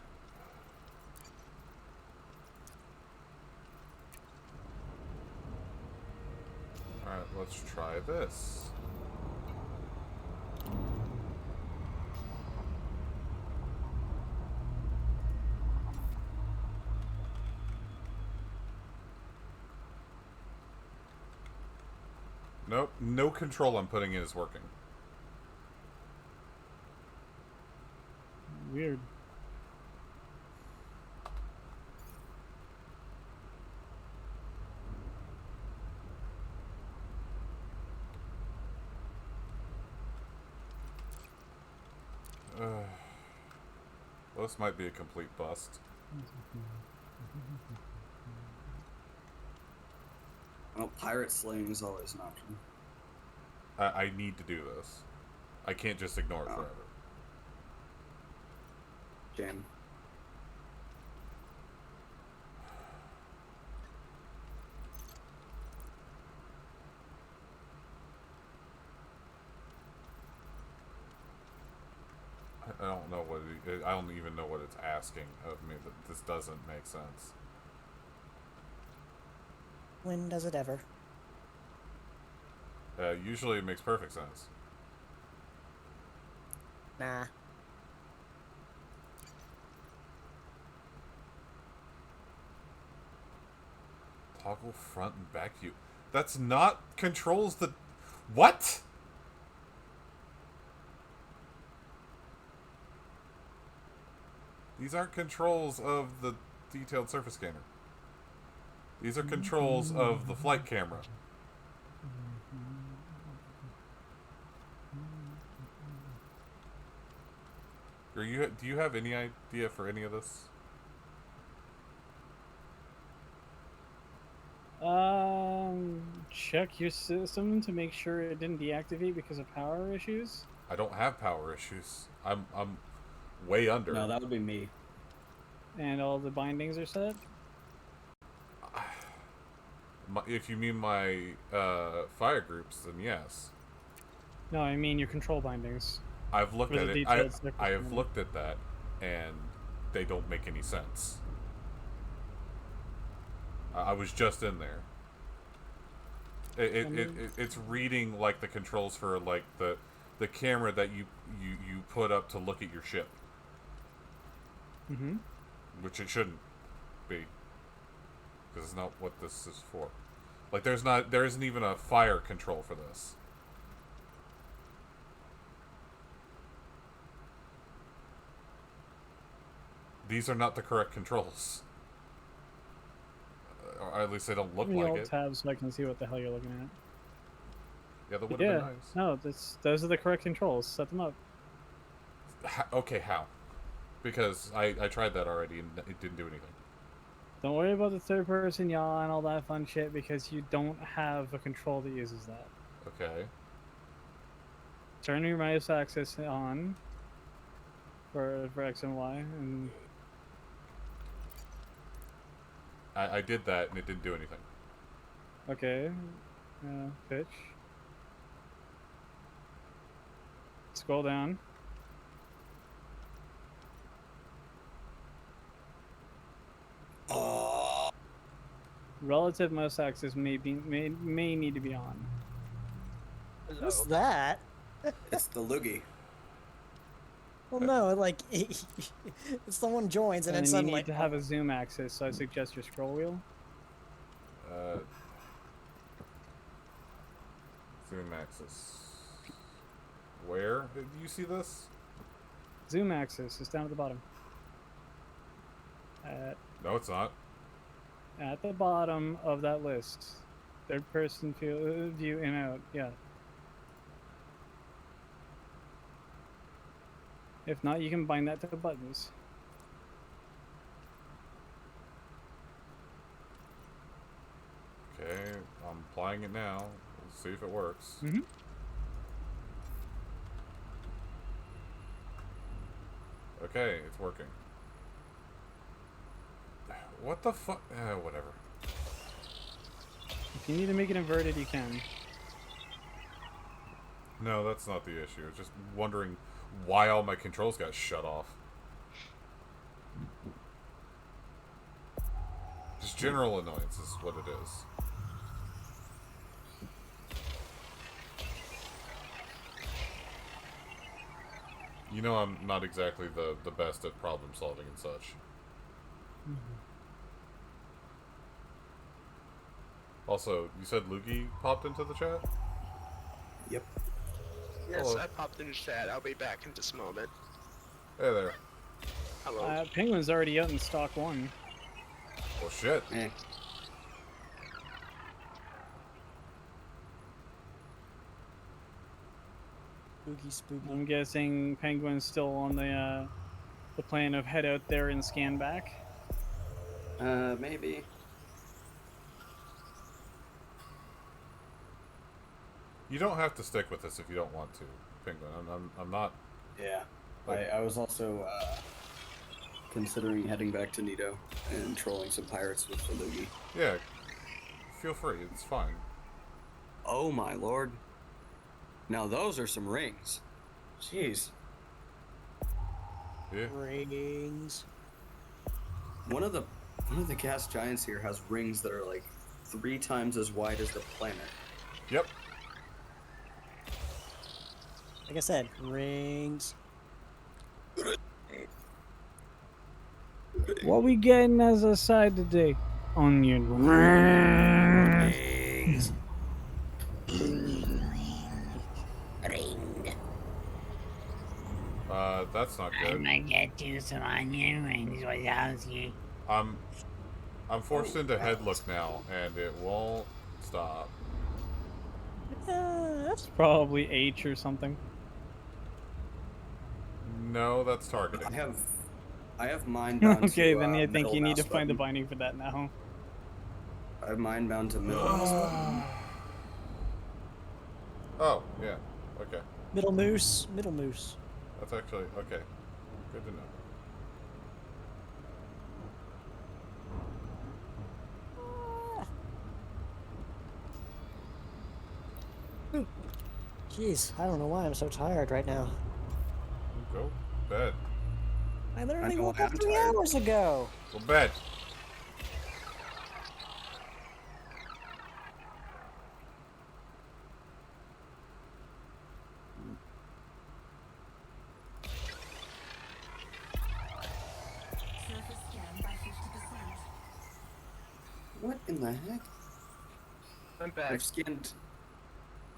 Alright, let's try this. Nope, no control I'm putting in is working. Weird. Well, this might be a complete bust. Well, pirate slaying is always an option. I need to do this. I can't just ignore it forever. Jam. I don't know what I don't even know what it's asking of me. That this doesn't make sense. When does it ever? Usually it makes perfect sense. Nah. Toggle front and back view. That's not controls the... What? These aren't controls of the detailed surface scanner. These are controls of the flight camera. Do you have any idea for any of this? Check your system to make sure it didn't deactivate because of power issues. I don't have power issues. I'm way under. No, that would be me. And all the bindings are set. If you mean my fire groups, then yes. No, I mean your control bindings. I've looked For at the it. detailed I have surface looked at that, and they don't make any sense. I was just in there. It's reading like the controls for like the camera that you put up to look at your ship. Mm-hmm. Which it shouldn't be, because it's not what this is for. Like there isn't even a fire control for this. These are not the correct controls. Or at least they don't look Give me like alt it. tabs so I can see what the hell you're looking at. Yeah, that would have been nice. No, those are the correct controls. Set them up. Okay, how? Because I tried that already and it didn't do anything. Don't worry about the third person yaw and all that fun shit because you don't have a control that uses that. Okay. Turn your mouse axis on for X and Y, and I did that and it didn't do anything. okay, pitch. Scroll down. Relative mouse axis may need to be on. What's that? It's the loogie. Well, no, like someone joins and then you suddenly need to have a zoom axis, so I suggest your scroll wheel. Zoom axis. Where do you see this? Zoom axis is down at the bottom. No, it's not. At the bottom of that list. Third person view in out, yeah. If not, you can bind that to the buttons. Okay, I'm applying it now. Let's see if it works. Mm-hmm. Okay, it's working. What the fuck? Whatever. If you need to make it inverted, you can. No, that's not the issue. I was just wondering why all my controls got shut off. Just general annoyance is what it is. You know I'm not exactly the best at problem solving and such. Mm-hmm. Also, you said Loogie popped into the chat? Yep. Yes, Hello. I popped in the chat. I'll be back in just a moment. Hey there. Hello. Penguin's already out in stock 1. Well, shit. Spooky. I'm guessing Penguin's still on the plan of head out there and scan back. Maybe. You don't have to stick with this if you don't want to, Penguin. I'm not. Yeah. Like, I was also considering heading back to Nito and trolling some pirates with the loogie. Yeah. Feel free. It's fine. Oh my lord. Now those are some rings. Jeez. Yeah. Rings. One of the gas giants here has rings that are like 3 times as wide as the planet. Yep. Like I said, rings. What we getting as a side today? Onion rings. Ring. That's not good. I'm gonna get you some onion rings, Wazowski. I'm forced into head look now, and it won't stop. That's probably H or something. No, that's targeting. I have mine bound Okay, to then I think middle you need to mouse find the button. binding for that now. I have mine bound to middle mouse button. Oh, yeah. Okay. Middle moose. Middle moose. That's actually okay. Good to know. Jeez, I don't know why I'm so tired right now. Go to bed. I literally know woke why up I'm 3 tired. hours ago. Go to bed. Surface scan by 50%. What in the heck? I'm back.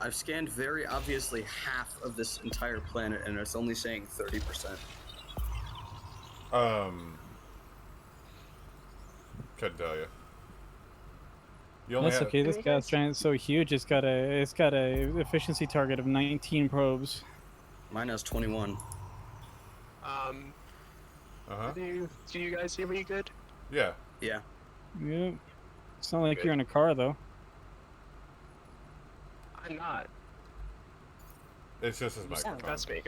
I've scanned very obviously half of this entire planet, and it's only saying 30%. Couldn't tell you. You only That's have, okay. This gas giant's so huge. It's got a efficiency target of 19 probes. Mine has 21. Do you guys hear me good? Yeah. Yeah. Yeah. It's not like Good. you're in a car though. I'm not. It's just his microphone. That's me.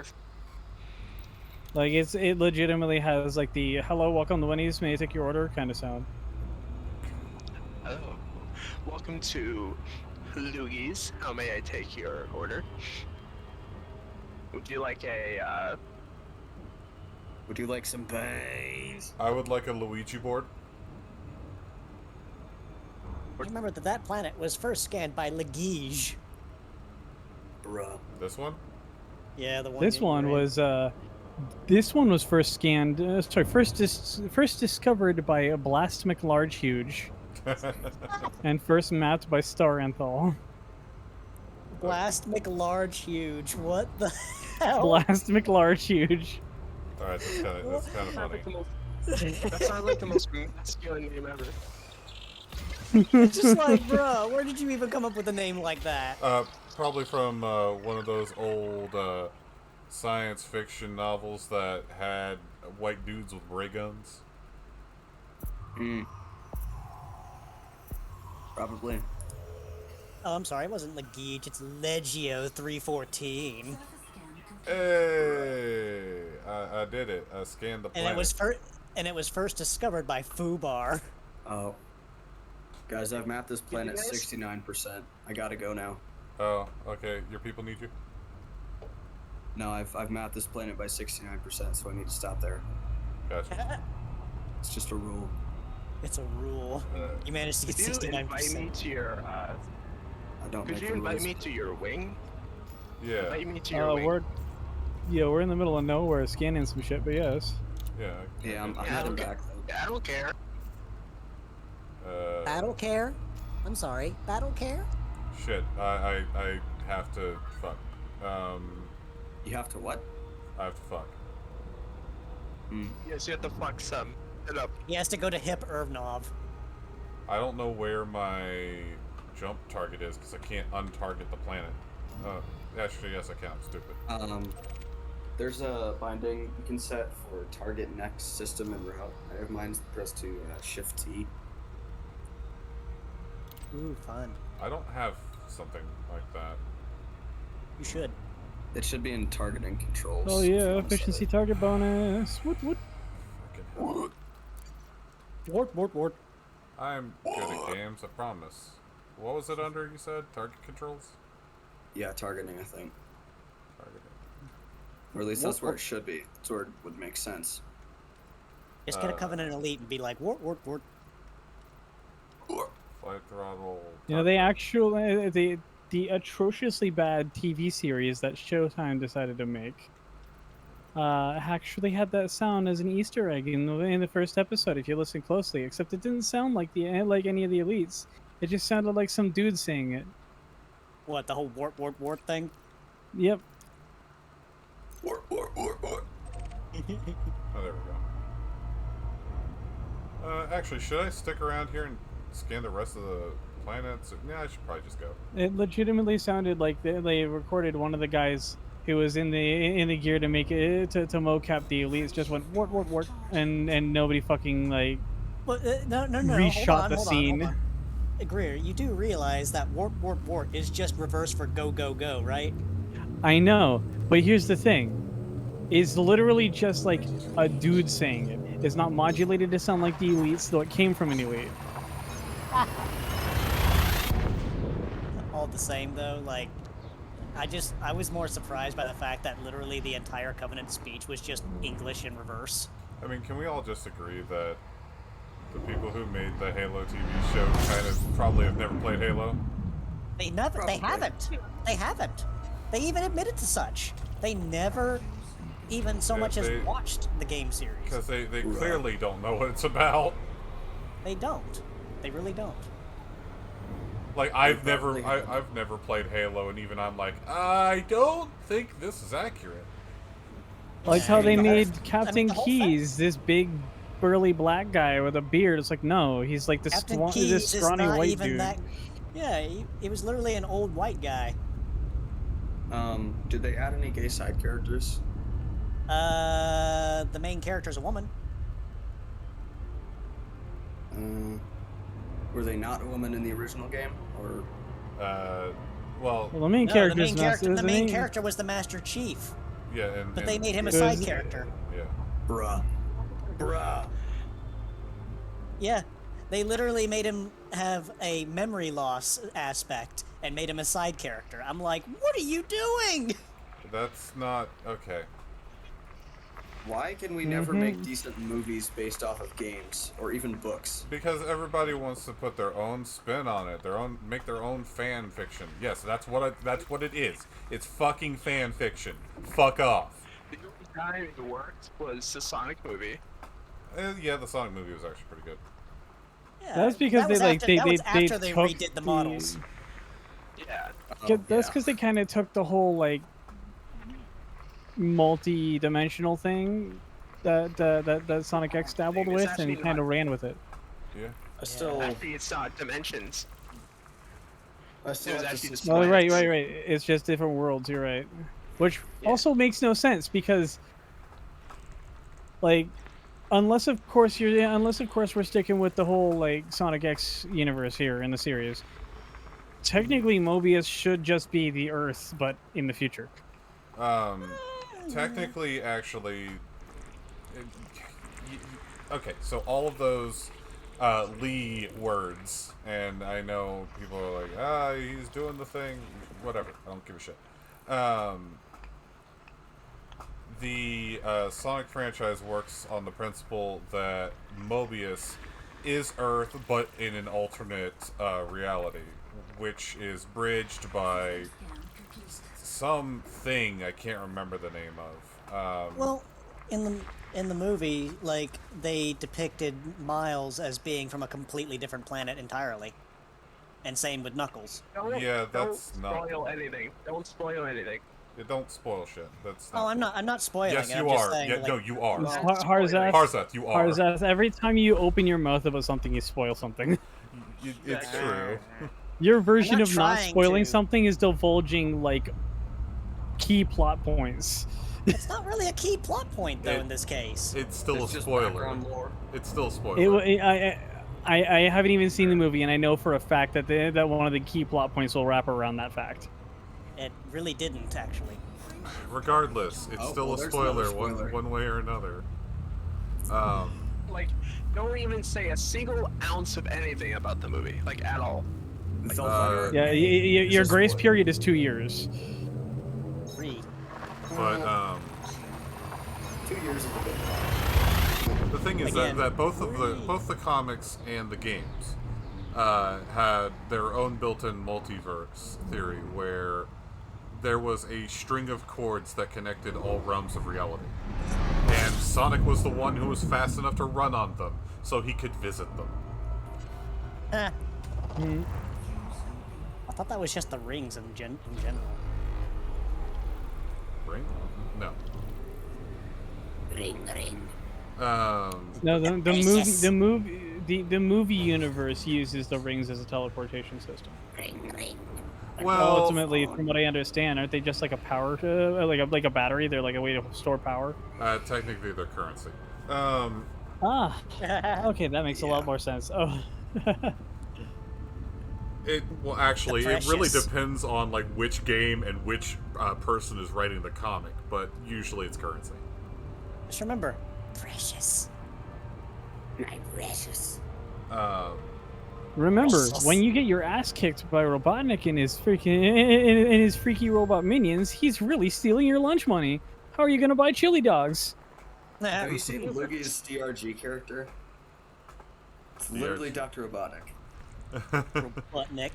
Like it legitimately has like the "Hello, welcome to Winnie's. May I take your order?" kind of sound. Hello. Welcome to Lugie's. How may I take your order? Would you like a, Would you like some bass? I would like a Luigi board. Remember that planet was first scanned by Legige. Bruh. This one? Yeah, the one. This one was first scanned. First discovered by Blastmic Large Huge, and first mapped by Star Anthol. Blastmic Large Huge. What the hell? Blastmic Large Huge. All right, that's kind of funny. that sounds like the most masculine name ever. It's just like, bro, where did you even come up with a name like that? Probably from one of those old science fiction novels that had white dudes with ray guns. Probably. Oh, I'm sorry, it wasn't Legige, it's Legio 314. Hey, I did it. I scanned the planet. And it was first discovered by Fubar. Oh. Guys, I've mapped this planet guys? 69%. I gotta go now. Oh, okay. Your people need you? No, I've mapped this planet by 69%, so I need to stop there. Gotcha. It's just a rule. It's a rule. You managed to get Could you 69%. invite me to your, I don't could make you the invite rules. me to your wing? Yeah. Invite me to your wing. We're in the middle of nowhere scanning some shit, but yes. Yeah. Yeah, I'm heading back. I don't care. Battle care? I'm sorry, battle care? Shit. I have to fuck. You have to what? I have to fuck. Yes, you have to fuck some. It up. He has to go to Hip Irvnov. I don't know where my jump target is because I can't untarget the planet. Actually, yes, I can. I'm stupid. There's a binding you can set for target next system and route. I have mine pressed to Shift T. Ooh, fun. I don't have something like that. You should. It should be in targeting controls. Oh if you yeah, wanna set efficiency it. target bonus. What? Wart. I'm good at games, I promise. What was it under, you said? Target controls? Yeah, targeting, I think. Targeting. Or at least that's where it should be. That's where it would make sense. Just get a Covenant Elite and be like, wart. Flight throttle. You know, they actually the atrociously bad TV series that Showtime decided to make actually had that sound as an Easter egg in the first episode. If you listen closely, except it didn't sound like any of the elites. It just sounded like some dude saying it. What, the whole wart thing? Yep. Wart. Oh, there we go. Actually, should I stick around here and scan the rest of the planets? Yeah, I should probably just go. It legitimately sounded like they recorded one of the guys who was in the gear to make it to mocap the elites just went wart, and nobody fucking like Well, no, reshot the scene. Hold on. Greer, you do realize that wart is just reverse for go, go, go, right? I know, but here's the thing. It's literally just like a dude saying it. It's not modulated to sound like the elites, though it came from an elite. All the same, though, like, I was more surprised by the fact that literally the entire Covenant speech was just English in reverse. I mean, can we all just agree that the people who made the Halo TV show kind of probably have never played Halo? They haven't. They haven't. They even admitted to such. They never even so much as watched the game series. Because they clearly don't know what it's about. They don't. They really don't. Like, I've never played Halo, and even I'm like, I don't think this is accurate. Like how they made Captain Keyes this big, burly black guy with a beard. It's like, no, he's like this scrawny white dude. Yeah, he was literally an old white guy. Did they add any gay side characters? The main character's a woman. Were they not a woman in the original game, or? Well, the main the main character was the Master Chief. Yeah, but they made him a side character. Yeah. Bruh. Yeah, they literally made him have a memory loss aspect and made him a side character. I'm like, what are you doing? That's not okay. Why can we never make decent movies based off of games or even books? Because everybody wants to put their own spin on it, make their own fan fiction. Yes, that's what it is. It's fucking fan fiction. Fuck off. The only time it worked was the Sonic movie. Yeah, the Sonic movie was actually pretty good. Yeah, that's because that was after they took redid the models. Yeah. That's because they kind of took the whole like multi-dimensional thing that Sonic X dabbled with, and he kind of ran with it. Yeah. Actually, it's not dimensions. Oh, right. It's just different worlds. You're right. Which also makes no sense because, like, unless of course we're sticking with the whole like Sonic X universe here in the series. Technically, Mobius should just be the Earth, but in the future. Technically, actually, okay. So all of those Lee words, and I know people are like, he's doing the thing. Whatever. I don't give a shit. The Sonic franchise works on the principle that Mobius is Earth, but in an alternate reality, which is bridged by something I can't remember the name of. Well, in the movie, like, they depicted Miles as being from a completely different planet entirely, and same with Knuckles. Don't spoil anything. Don't spoil anything. Yeah, don't spoil shit. That's not I'm not spoiling. Yes, it. you I'm just are. saying, Yeah, like, no, you are. Harzeth, you are. Harzeth, every time you open your mouth about something, you spoil something. It's true. Your version not of not trying spoiling to. something is divulging like key plot points. It's not really a key plot point though in this case. It's still a spoiler. It's still a spoiler. I haven't even seen the movie, and I know for a fact that that one of the key plot points will wrap around that fact. It really didn't actually. Regardless, it's still a spoiler, one way or another. Like, don't even say a single ounce of anything about the movie, like at all. Yeah, your grace period is 2 years. 3. But 2 years is a bit. The thing is that both the comics and the games had their own built-in multiverse theory where there was a string of cords that connected all realms of reality. And Sonic was the one who was fast enough to run on them, so he could visit them. I thought that was just the rings in general. Ring? No. Ring, ring. No, the movie universe uses the rings as a teleportation system. Ring, ring. Well, ultimately, from what I understand, aren't they just like a power, like a battery? They're like a way to store power. Technically, they're currency. Okay, that makes a lot more sense. Oh. Well, actually, it really precious. depends on like which game and which person is writing the comic, but usually it's currency. Just remember, precious. My precious. Remember, when you get your ass kicked by Robotnik and his freaky robot minions, he's really stealing your lunch money. How are you gonna buy chili dogs? Have you seen Lugi's DRG character? It's literally Dr. Robotnik. Robotnik.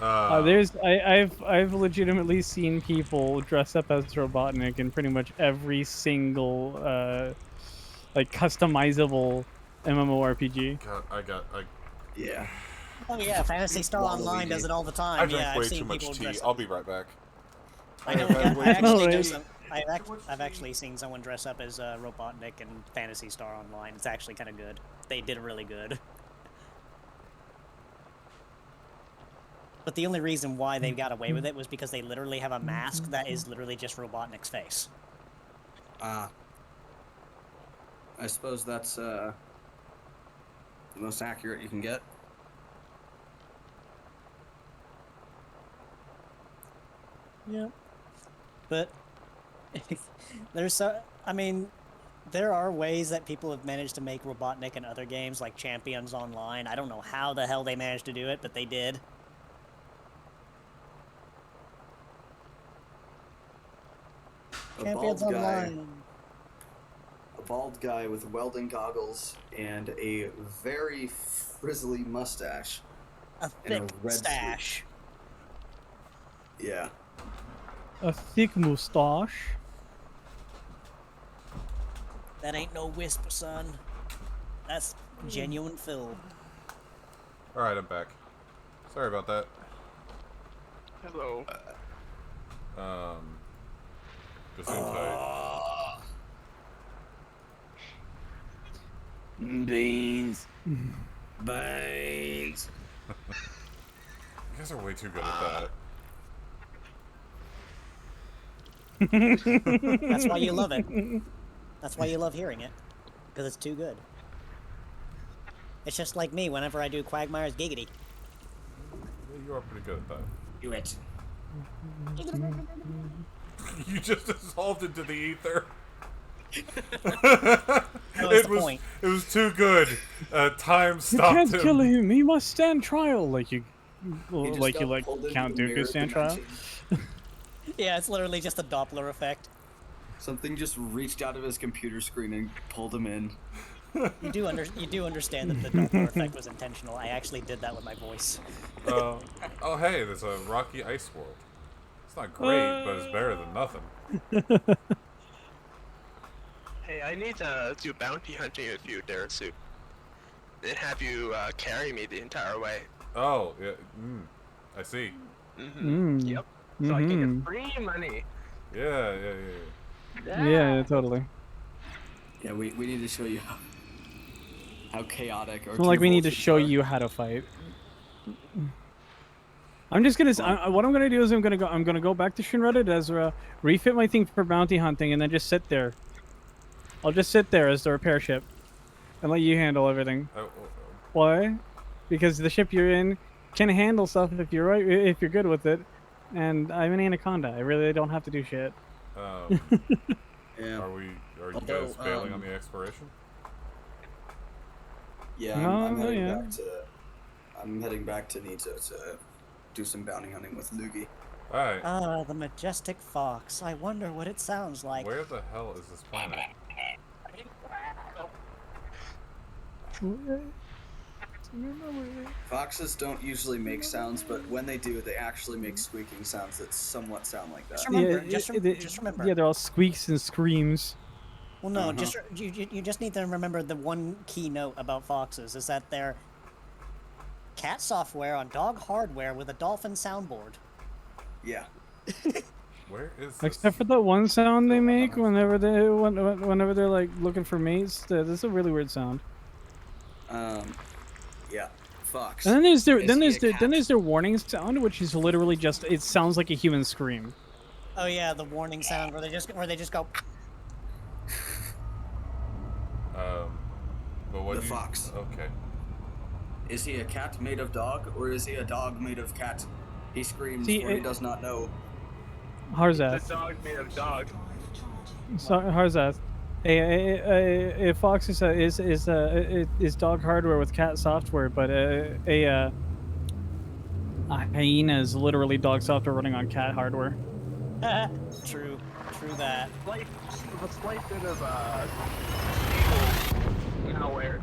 I've legitimately seen people dress up as Robotnik in pretty much every single like customizable MMORPG. Yeah. Oh yeah, Fantasy Star Online does it all the time. I drank yeah, way I've seen too much people tea. dress up. I'll be right back. I know. I actually do some. I've actually seen someone dress up as Robotnik in Fantasy Star Online. It's actually kind of good. They did really good. But the only reason why they got away with it was because they literally have a mask that is literally just Robotnik's face. I suppose that's the most accurate you can get. Yeah. But there are ways that people have managed to make Robotnik in other games like Champions Online. I don't know how the hell they managed to do it, but they did. Champions Online. A bald guy with welding goggles and a very frizzly mustache. A thick stash. Yeah. A thick mustache. That ain't no whisper, son. That's genuine Phil. Alright, I'm back. Sorry about that. Hello. Just seems like... Beans. You Beans. guys are way too good at that. That's why you love it. That's why you love hearing it. Because it's too good. It's just like me whenever I do Quagmire's Giggity. You are pretty good at that. Do it. You just dissolved into the ether. It was too good. Time You stopped can't him. kill him. He must stand trial. Like got pulled Count into the Dooku mirror stand trial. dimension. Yeah, it's literally just a Doppler effect. Something just reached out of his computer screen and pulled him in. You do understand that the Doppler effect was intentional. I actually did that with my voice. Oh, hey, there's a rocky ice world. It's not great, but it's better than nothing. Hey, I need to do bounty hunting with you, Darasu. And have you carry me the entire way. Oh, yeah. I see. Yep. So I can get free money. Yeah. Yeah, totally. Yeah, we need to show you how chaotic. It's not like we need to show you how to fight. I'm just gonna. What I'm gonna do is I'm gonna go back to Shinretta Desra, refit my thing for bounty hunting, and then just sit there. I'll just sit there as the repair ship, and let you handle everything. Why? Because the ship you're in can handle stuff if you're good with it, and I'm an anaconda. I really don't have to do shit. Yeah. Are you guys bailing on the exploration? Yeah, I'm heading back to Nito to do some bounty hunting with Lugi. Alright. Ah, the majestic fox. I wonder what it sounds like. Where the hell is this planet? Foxes don't usually make sounds, but when they do, they actually make squeaking sounds that somewhat sound like that. Just remember. Yeah, they're all squeaks and screams. Well, no, you just need to remember the one key note about foxes is that they're cat software on dog hardware with a dolphin soundboard. Yeah. Where is this? Except for that one sound they make whenever they're like looking for mates. That's a really weird sound. Yeah. Fox. And then Is he a cat? there's their warning sound, which is literally just it sounds like a human scream. Oh yeah, the warning sound where they just go. But what The do you- fox. Okay. Is he a cat made of dog, or is he a dog made of cat? He screams, See, for he it- does not know. Harzat. The dog made of dog. So, Harzat. A fox is dog hardware with cat software, but a hyena is literally dog software running on cat hardware. True that. A slight bit of malware.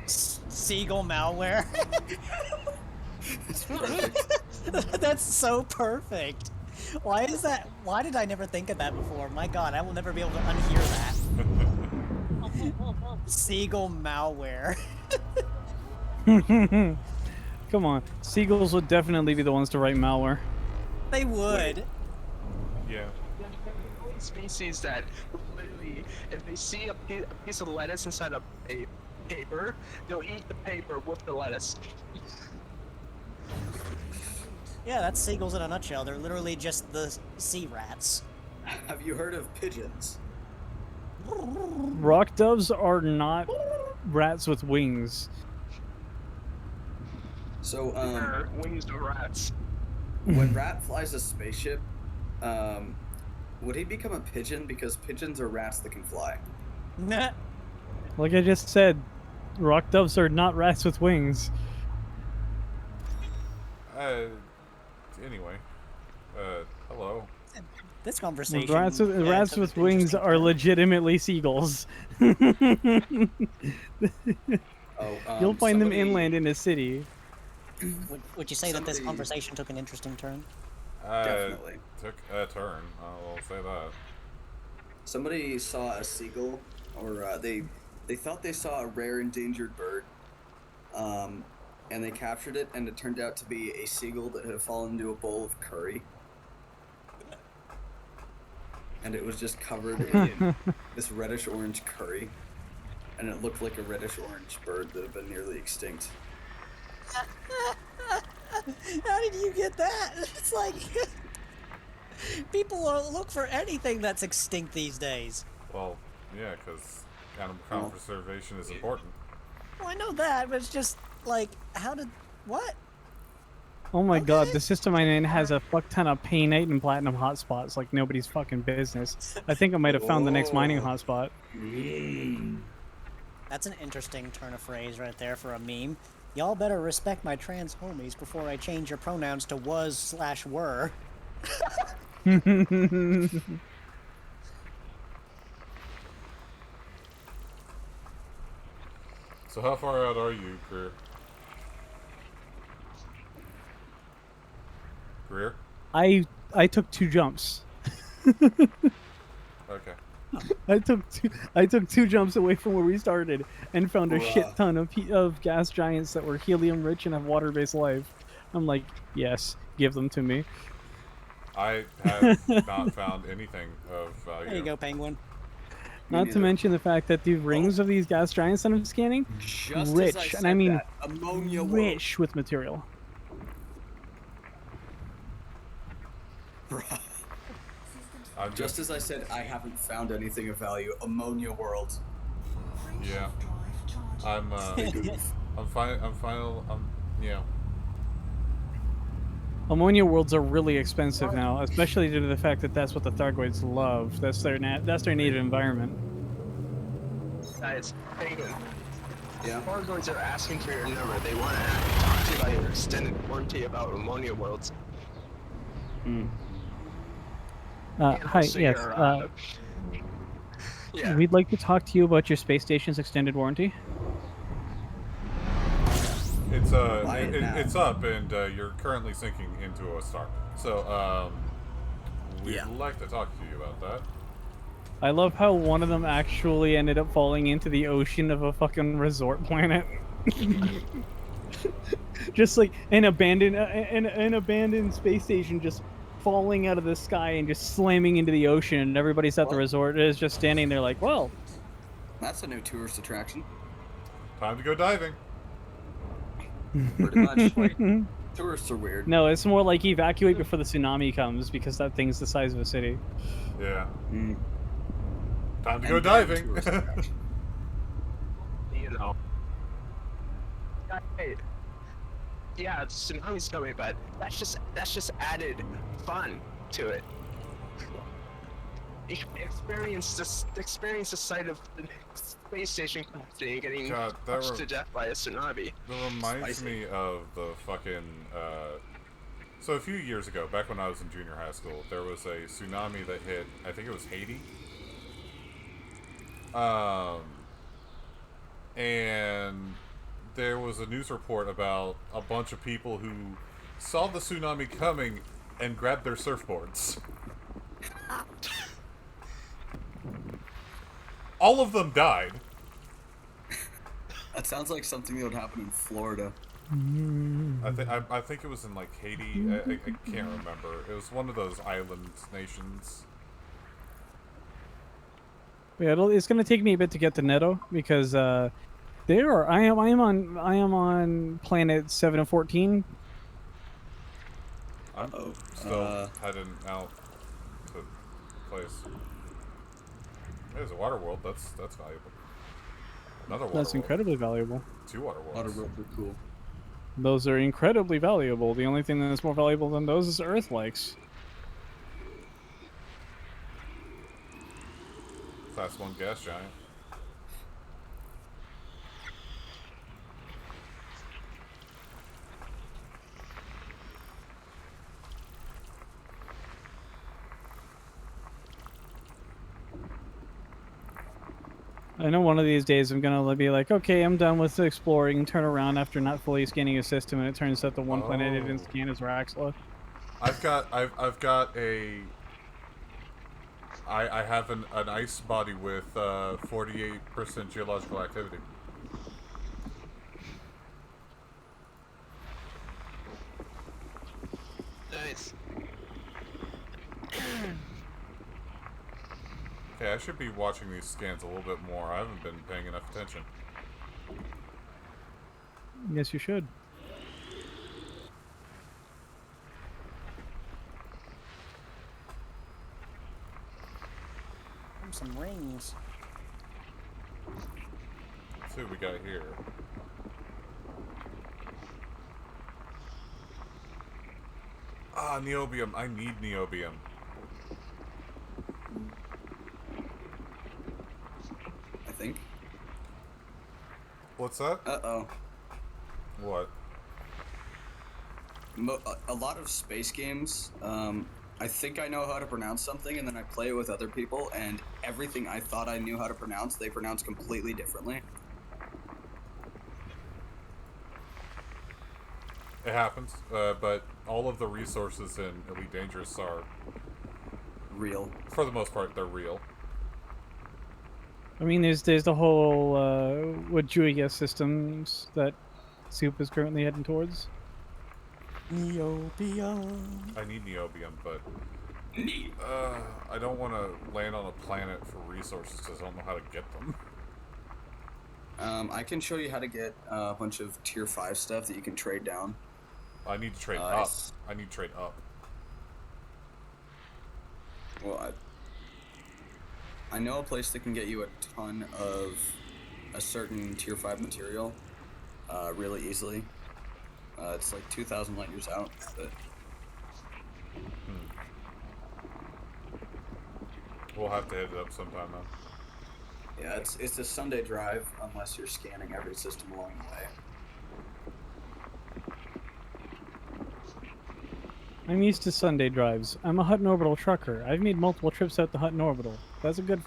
Seagull malware. That's so perfect. Why is that? Why did I never think of that before? My God, I will never be able to unhear that. Seagull malware. Come on, seagulls would definitely be the ones to write malware. They would. Yeah. Species that literally, if they see a piece of lettuce inside a paper, they'll eat the paper with the lettuce. Yeah, that's seagulls in a nutshell. They're literally just the sea rats. Have you heard of pigeons? Rock doves are not rats with wings. So, They're wings of rats. when Rat flies a spaceship, would he become a pigeon? Because pigeons are rats that can fly. Nah. Like I just said, rock doves are not rats with wings. Anyway. Hello. This conversation. Rats with wings are legitimately seagulls. You'll find them inland in a city. Would you say that this conversation took an interesting turn? Definitely. Took a turn. I'll say that. Somebody saw a seagull, or they thought they saw a rare endangered bird, and they captured it, and it turned out to be a seagull that had fallen into a bowl of curry. And it was just covered in this reddish-orange curry, and it looked like a reddish-orange bird that had been nearly extinct. How did you get that? It's like people look for anything that's extinct these days. Well, yeah, because animal conservation is important. Well, I know that, but it's just like, what? Oh my god, the system I'm in has a fuck ton of painite and platinum hotspots like nobody's fucking business. I think I might have found the next mining hotspot. That's an interesting turn of phrase right there for a meme. Y'all better respect my trans homies before I change your pronouns to was/were. So how far out are you, Greer? Greer? I took 2 jumps. Okay. I took two jumps away from where we started and found a shit ton of gas giants that were helium rich and have water-based life. I'm like, yes, give them to me. I have not found anything of value. There you go, penguin. Not to mention the fact that the rings of these gas giants that I'm scanning, Just rich, as I and I said mean that, ammonia world. rich with material. Just as I said, I haven't found anything of value. Ammonia world. Yeah. I'm fine. Yeah. Ammonia worlds are really expensive now, especially due to the fact that that's what the Thargoids love. That's their native environment. Guys, Penguin. Yeah. Thargoids are asking for your number. They want to talk to you about your extended warranty about ammonia worlds. Hi, also yes. your, yeah. We'd like to talk to you about your space station's extended warranty. It's it's up, and you're currently sinking into a star. So we'd like to talk to you about that. I love how one of them actually ended up falling into the ocean of a fucking resort planet. Just like an abandoned space station just falling out of the sky and just slamming into the ocean, and everybody's at the resort is just standing there like, well, that's a new tourist attraction. Time to go diving. Pretty much. Tourists are weird. No, it's more like evacuate before the tsunami comes because that thing's the size of a city. Yeah. Time to And go diving. You know. Yeah, tsunami's coming, but that's just added fun to it. You can experience the sight of the space station company getting crushed to death by a tsunami. That reminds me of the fucking. So a few years ago, back when I was in junior high school, there was a tsunami that hit. I think it was Haiti. And there was a news report about a bunch of people who saw the tsunami coming and grabbed their surfboards. All of them died. That sounds like something that would happen in Florida. I think it was in like Haiti. I can't remember. It was one of those island nations. Yeah, it's gonna take me a bit to get to Netto because I am on planet 7 of 14. I'm still heading out to place. There's a water world. That's valuable. Another water That's world. incredibly valuable. 2 water worlds. Water worlds are cool. Those are incredibly valuable. The only thing that's more valuable than those is Earth likes. Class 1 gas giant. I know one of these days I'm gonna be like, okay, I'm done with exploring, and turn around after not fully scanning a system, and it turns out the one planet I didn't scan is Raxla. I've got a. I have an ice body with 48% geological activity. Nice. Okay, I should be watching these scans a little bit more. I haven't been paying enough attention. Yes, you should. Some rings. Let's see what we got here. Ah, neobium. I need neobium. I think. What's that? Uh-oh. What? A lot of space games, I think I know how to pronounce something, and then I play it with other people, and everything I thought I knew how to pronounce, they pronounce completely differently. It happens, but all of the resources in Elite Dangerous are real. For the most part, they're real. I mean, there's the whole Wajuya systems that Soup is currently heading towards. Neobium. I need neobium, but I don't want to land on a planet for resources because I don't know how to get them. I can show you how to get a bunch of tier 5 stuff that you can trade down. I need to trade up. I need to trade up. Well, I know a place that can get you a ton of a certain tier 5 material really easily. It's like 2,000 light years out, but... We'll have to hit it up sometime, man. Yeah, it's a Sunday drive unless you're scanning every system along the way. I'm used to Sunday drives. I'm a Hutton Orbital trucker. I've made multiple trips out to Hutton Orbital. That's a good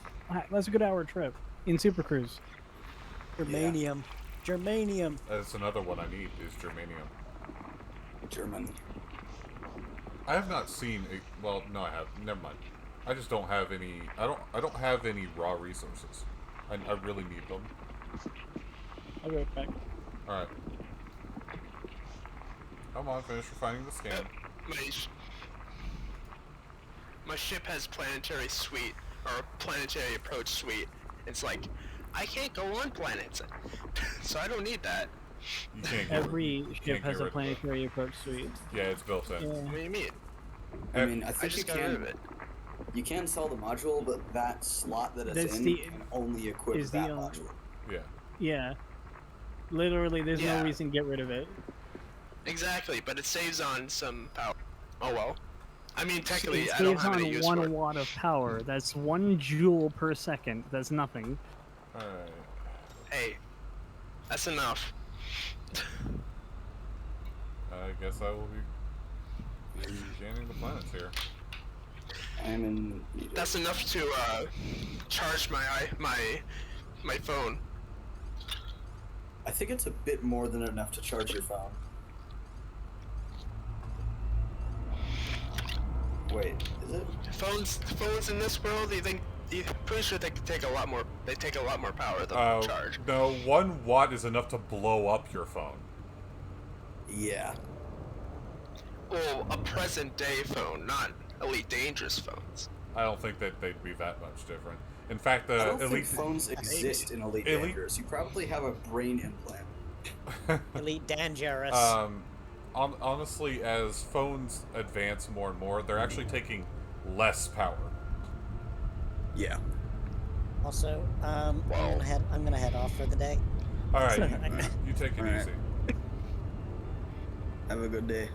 hour trip in Super Cruise. Germanium. Yeah. Germanium. That's another one I need is germanium. German. I have not seen a. Well, no, I have. Never mind. I just don't have any. I don't have any raw resources. I really need them. I'll be right back. All right. Come on, finish refining the scan. Nice. my ship has planetary suite or planetary approach suite. It's like I can't go on planets, so I don't need that. You can't get Every you ship can't has get a rid of it. planetary approach suite. Yeah, it's built in. Yeah. What do you mean? I mean, I think just you got rid can. of it. You can sell the module, but that slot that it's That's in the- can only equip is that the, module. Yeah. Yeah. Literally, there's Yeah. no reason to get rid of it. Exactly, but it saves on some power. Oh well. I mean, technically, It I don't saves have on any use for 1 it. watt of power. That's 1 joule per second. That's nothing. Alright. Hey, that's enough. I guess I will be scanning the planets here. I'm in. That's enough to charge my phone. I think it's a bit more than enough to charge your phone. Wait, is it? Phones in this world, you're pretty sure they can take a lot more. They take a lot more power than charge. No, 1 watt is enough to blow up your phone. Yeah. Well, a present day phone, not Elite Dangerous phones. I don't think that they'd be that much different. In fact, the I don't Elite think phones exist in Elite Dangerous. You probably have a brain implant. Elite Dangerous. Honestly, as phones advance more and more, they're actually taking less power. Yeah. Also, I'm gonna head off for the day. All right, you take it easy. Have a good day.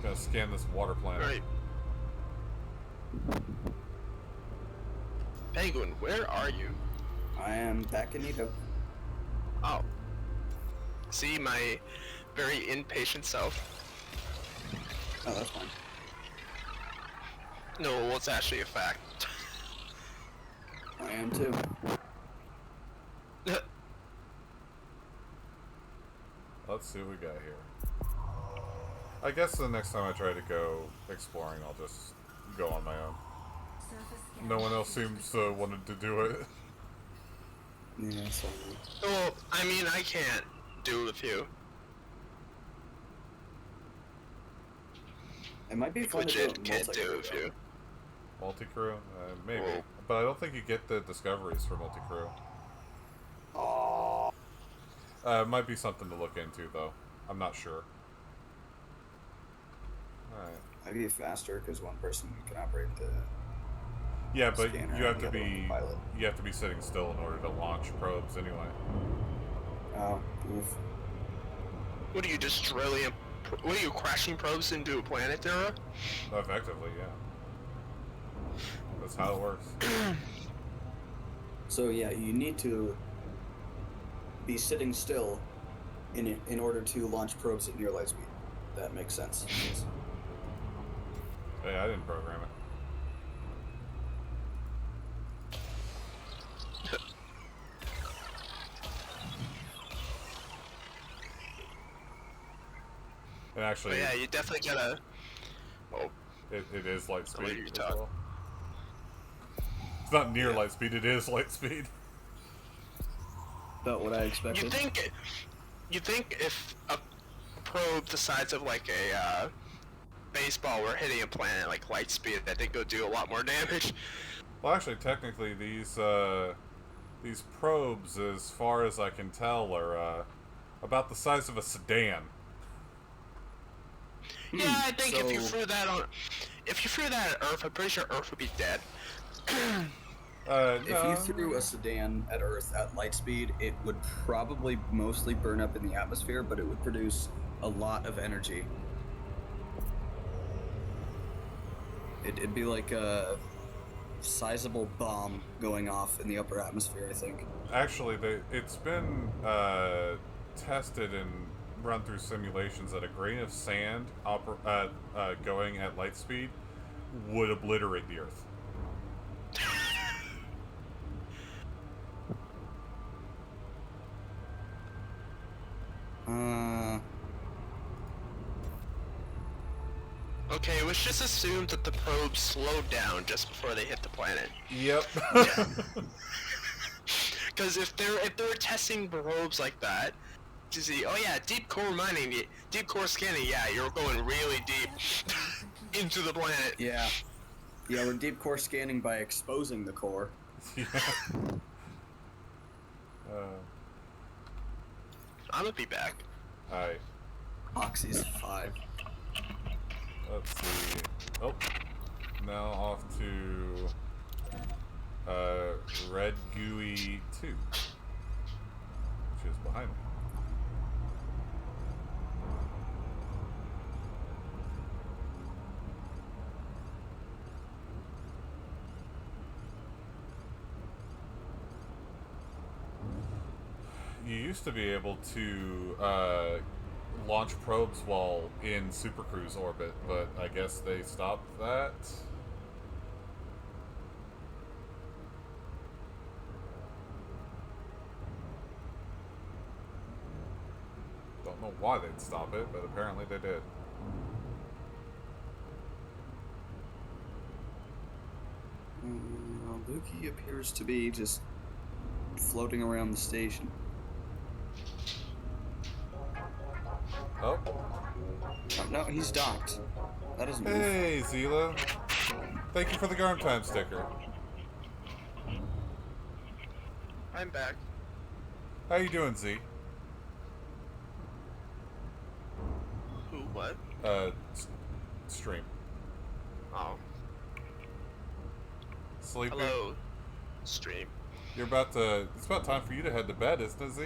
Gonna scan this water planet. Right. Penguin, where are you? I am back in Edo. Oh. See, my very impatient self. Oh, that's fine. No, well, it's actually a fact. I am too. Let's see what we got here. I guess the next time I try to go exploring, I'll just go on my own. No one else seems to wanted to do it. Yeah, so. Well, I mean, I can't do it with you. It might be fun to do Legit it can't do multi-crew, it with you. Multi-crew? Maybe. Whoa. But I don't think you get the discoveries for multi-crew. Oh. It might be something to look into, though. I'm not sure. Alright. Might be faster because one person can operate the. Yeah, but scanner you have and to the other be one pilot. you have to be sitting still in order to launch probes anyway. Oh, oof. What are you just drilling? What are you crashing probes into a planet, Dara? Effectively, yeah. That's how it works. So yeah, you need to be sitting still in order to launch probes at near light speed. That makes sense. Yes. Hey, I didn't program it. And actually, But yeah, you definitely gotta. Oh, it is light speed. What are you as talking? well. It's not near light speed, it is light speed. About what I expected. You think if a probe the size of like a baseball were hitting a planet like light speed, that they go do a lot more damage? Well, actually, technically, these probes, as far as I can tell, are about the size of a sedan. Yeah, I think if you threw that at Earth, I'm pretty sure Earth would be dead. If you threw a sedan at Earth at light speed, it would probably mostly burn up in the atmosphere, but it would produce a lot of energy. It'd be like a sizable bomb going off in the upper atmosphere, I think. Actually, it's been tested and run through simulations that a grain of sand going at light speed would obliterate the Earth. Okay, let's just assume that the probes slowed down just before they hit the planet. Yep. Because if they're testing probes like that, to see. Oh yeah, deep core mining, deep core scanning. Yeah, you're going really deep into the planet. Yeah. Yeah, we're deep core scanning by exposing the core. I'm gonna be back. Alright. Oxy's 5. Let's see. Oh. Now off to Red GUI 2. Which is behind me. You used to be able to launch probes while in Super Cruise orbit, but I guess they stopped that. Don't know why they'd stop it, but apparently they did. Lukey appears to be just floating around the station. Oh. Oh no, he's docked. That doesn't move. Hey, Zila. Thank you for the Garm Time sticker. I'm back. How you doing, Z? Who? What? Stream. Oh. Sleeping? Hello, stream. You're about to... It's about time for you to head to bed, isn't it, Z?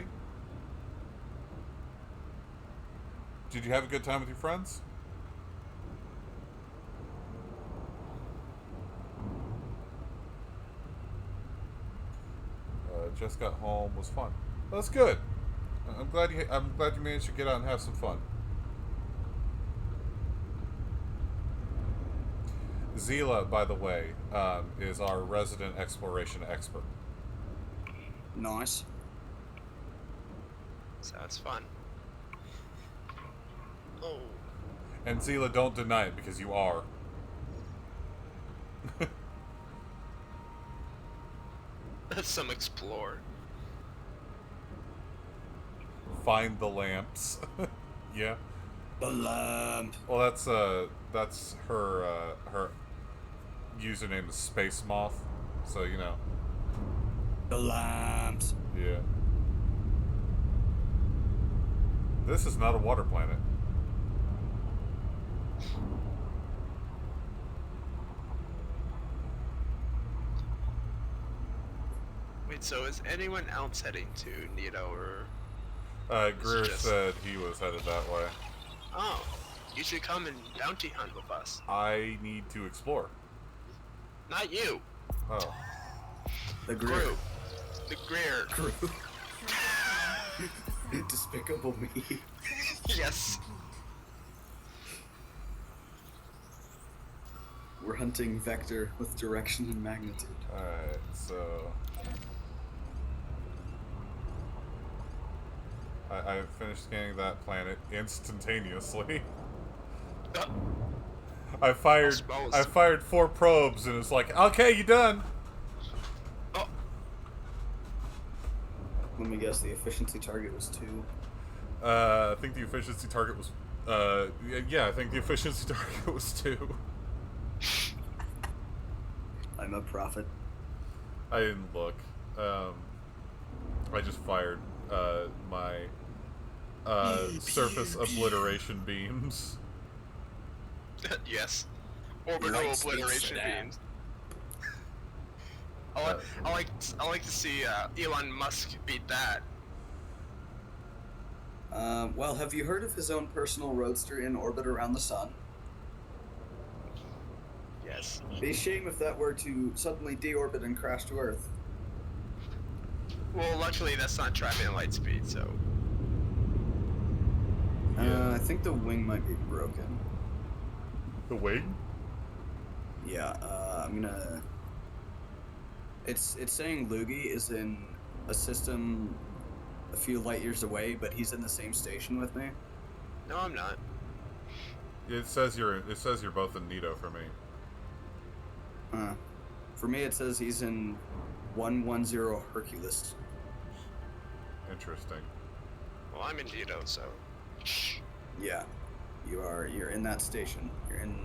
Did you have a good time with your friends? Just got home. Was fun. Well, that's good. I'm glad you managed to get out and have some fun. Zila, by the way, is our resident exploration expert. Nice. Sounds fun. Oh. And Zila, don't deny it because you are. That's some explore. Find the lamps. Yeah. The lamp. Well, that's her username is Space Moth, so you know. The lamps. Yeah. This is not a water planet. Wait, so is anyone else heading to Nito or? Greer said he was headed that way. Oh, you should come and bounty hunt with us. I need to explore. Not you. Oh. The Greer. Crew. The Greer. Crew. Despicable Me. Yes. We're hunting Vector with direction and magnitude. Alright, so... I finished scanning that planet instantaneously. I fired 4 probes and it's like, okay, you done. Oh. Let me guess, the efficiency target was 2. I think the efficiency target was, yeah, I think the efficiency target was 2. I'm a prophet. I didn't look. I just fired, my, surface obliteration beams. Yes. Orbital obliteration beams. I like to see Elon Musk beat that. Well, have you heard of his own personal roadster in orbit around the sun? Yes. It'd be a shame if that were to suddenly deorbit and crash to Earth. Well, luckily that's not traveling at light speed, so. I think the wing might be broken. The wing? Yeah, I'm gonna... It's saying Lugi is in a system a few light years away, but he's in the same station with me. No, I'm not. It says you're both in Nito for me. For me it says he's in 110 Hercules. Interesting. Well, I'm in Lido, so. Yeah, you are. You're in that station. You're in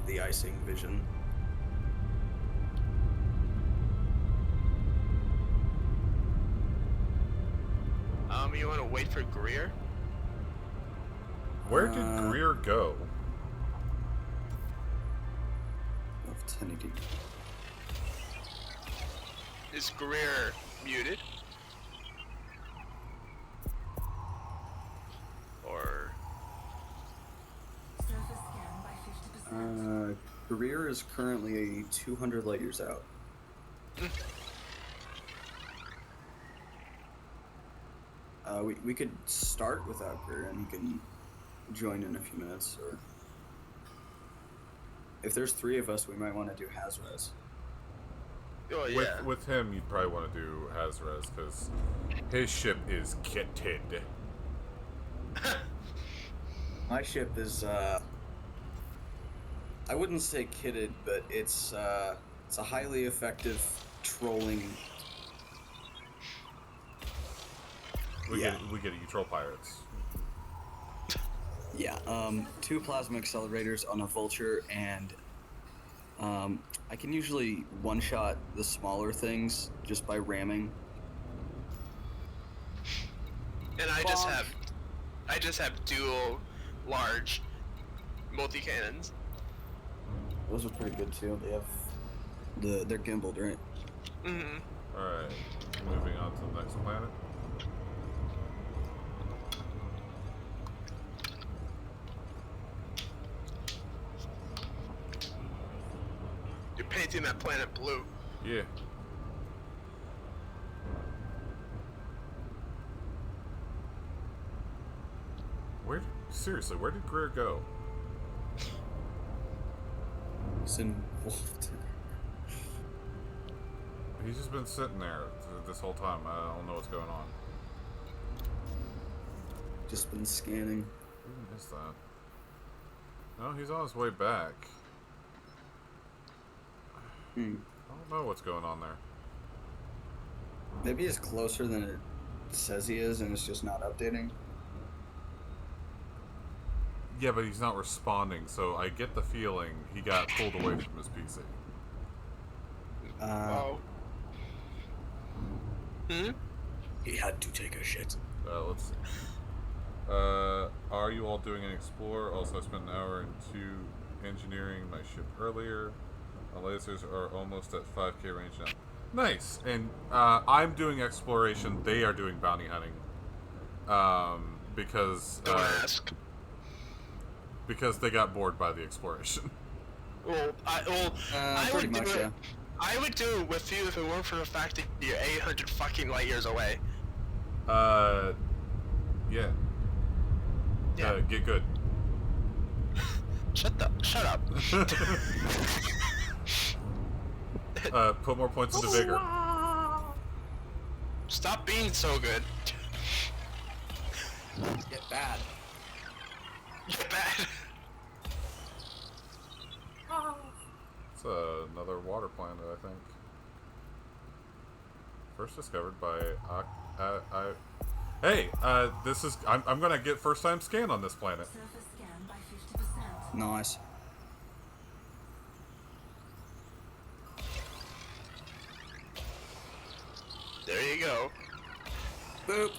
the icing vision. You want to wait for Greer? Where did Greer go? Is Greer muted? Or Career is currently 200 light years out. We could start without Greer, and he can join in a few minutes. Or if there's 3 of us, we might want to do Hazres. Oh yeah. With him, you'd probably want to do Hazres because his ship is kitted. My ship is I wouldn't say kitted, but it's a highly effective trolling. We get it, you troll pirates. Yeah, 2 plasma accelerators on a vulture, and I can usually one-shot the smaller things just by ramming. And I just have dual large multi-cannons. Those are pretty good too. They have they're gimbaled, right? Mm-hmm. Alright, moving on to the next planet. You're painting that planet blue. Yeah. Seriously, where did Greer go? He's involved. He's just been sitting there this whole time. I don't know what's going on. Just been scanning. Who is that? No, he's on his way back. I don't know what's going on there. Maybe he's closer than it says he is, and it's just not updating. Yeah, but he's not responding, so I get the feeling he got pulled away from his PC. He had to take a shit. Let's see. Are you all doing an Explorer? Also, I spent an hour into engineering my ship earlier. My lasers are almost at 5K range now. Nice! And I'm doing exploration. They are doing bounty hunting. Because... Don't ask. Because they got bored by the exploration. Well, I would do much, it. yeah. I would do it with you if it weren't for the fact that you're 800 fucking light years away. Yeah. Get good. Shut up. Put more points into vigor. Stop being so good. Get bad. Get bad. It's another water planet, I think. First discovered by Hey, this is I'm gonna get first time scan on this planet. Surface scan by 50%. Nice. There you go. Boop.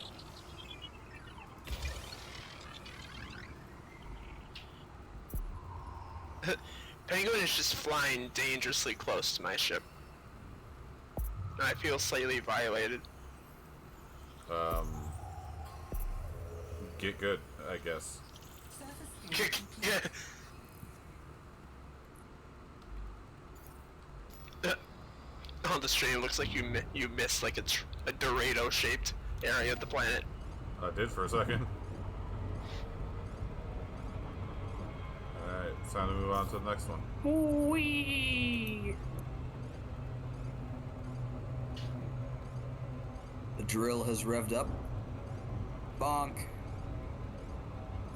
Penguin is just flying dangerously close to my ship. I feel slightly violated. Get good, I guess. Yeah. On the stream, looks like you missed like a Dorado-shaped area of the planet. I did for a second. Alright, it's time to move on to the next one. Wee. The drill has revved up. Bonk.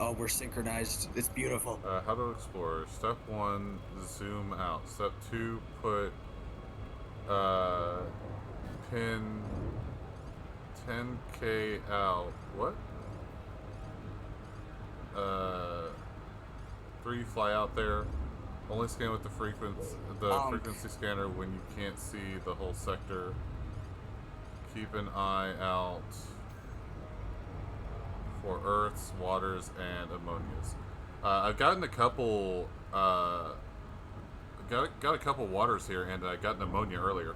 Oh, we're synchronized. It's beautiful. How to explore. Step 1, zoom out. Step 2, put pin 10K out. What? before you fly out there, only scan with the frequency scanner when you can't see the whole sector. Keep an eye out for earths, waters, and ammonias. I've gotten a couple. Got a couple waters here, and I got an ammonia earlier.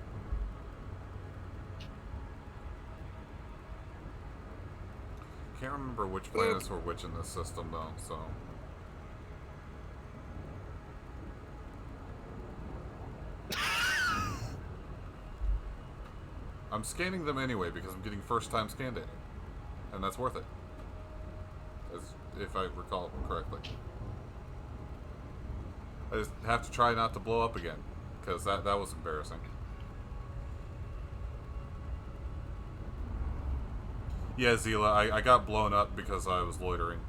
Can't remember which planets were which in this system though. So. I'm scanning them anyway because I'm getting first-time scan data, and that's worth it, as if I recall correctly. I just have to try not to blow up again, because that was embarrassing. Yeah, Zila, I got blown up because I was loitering.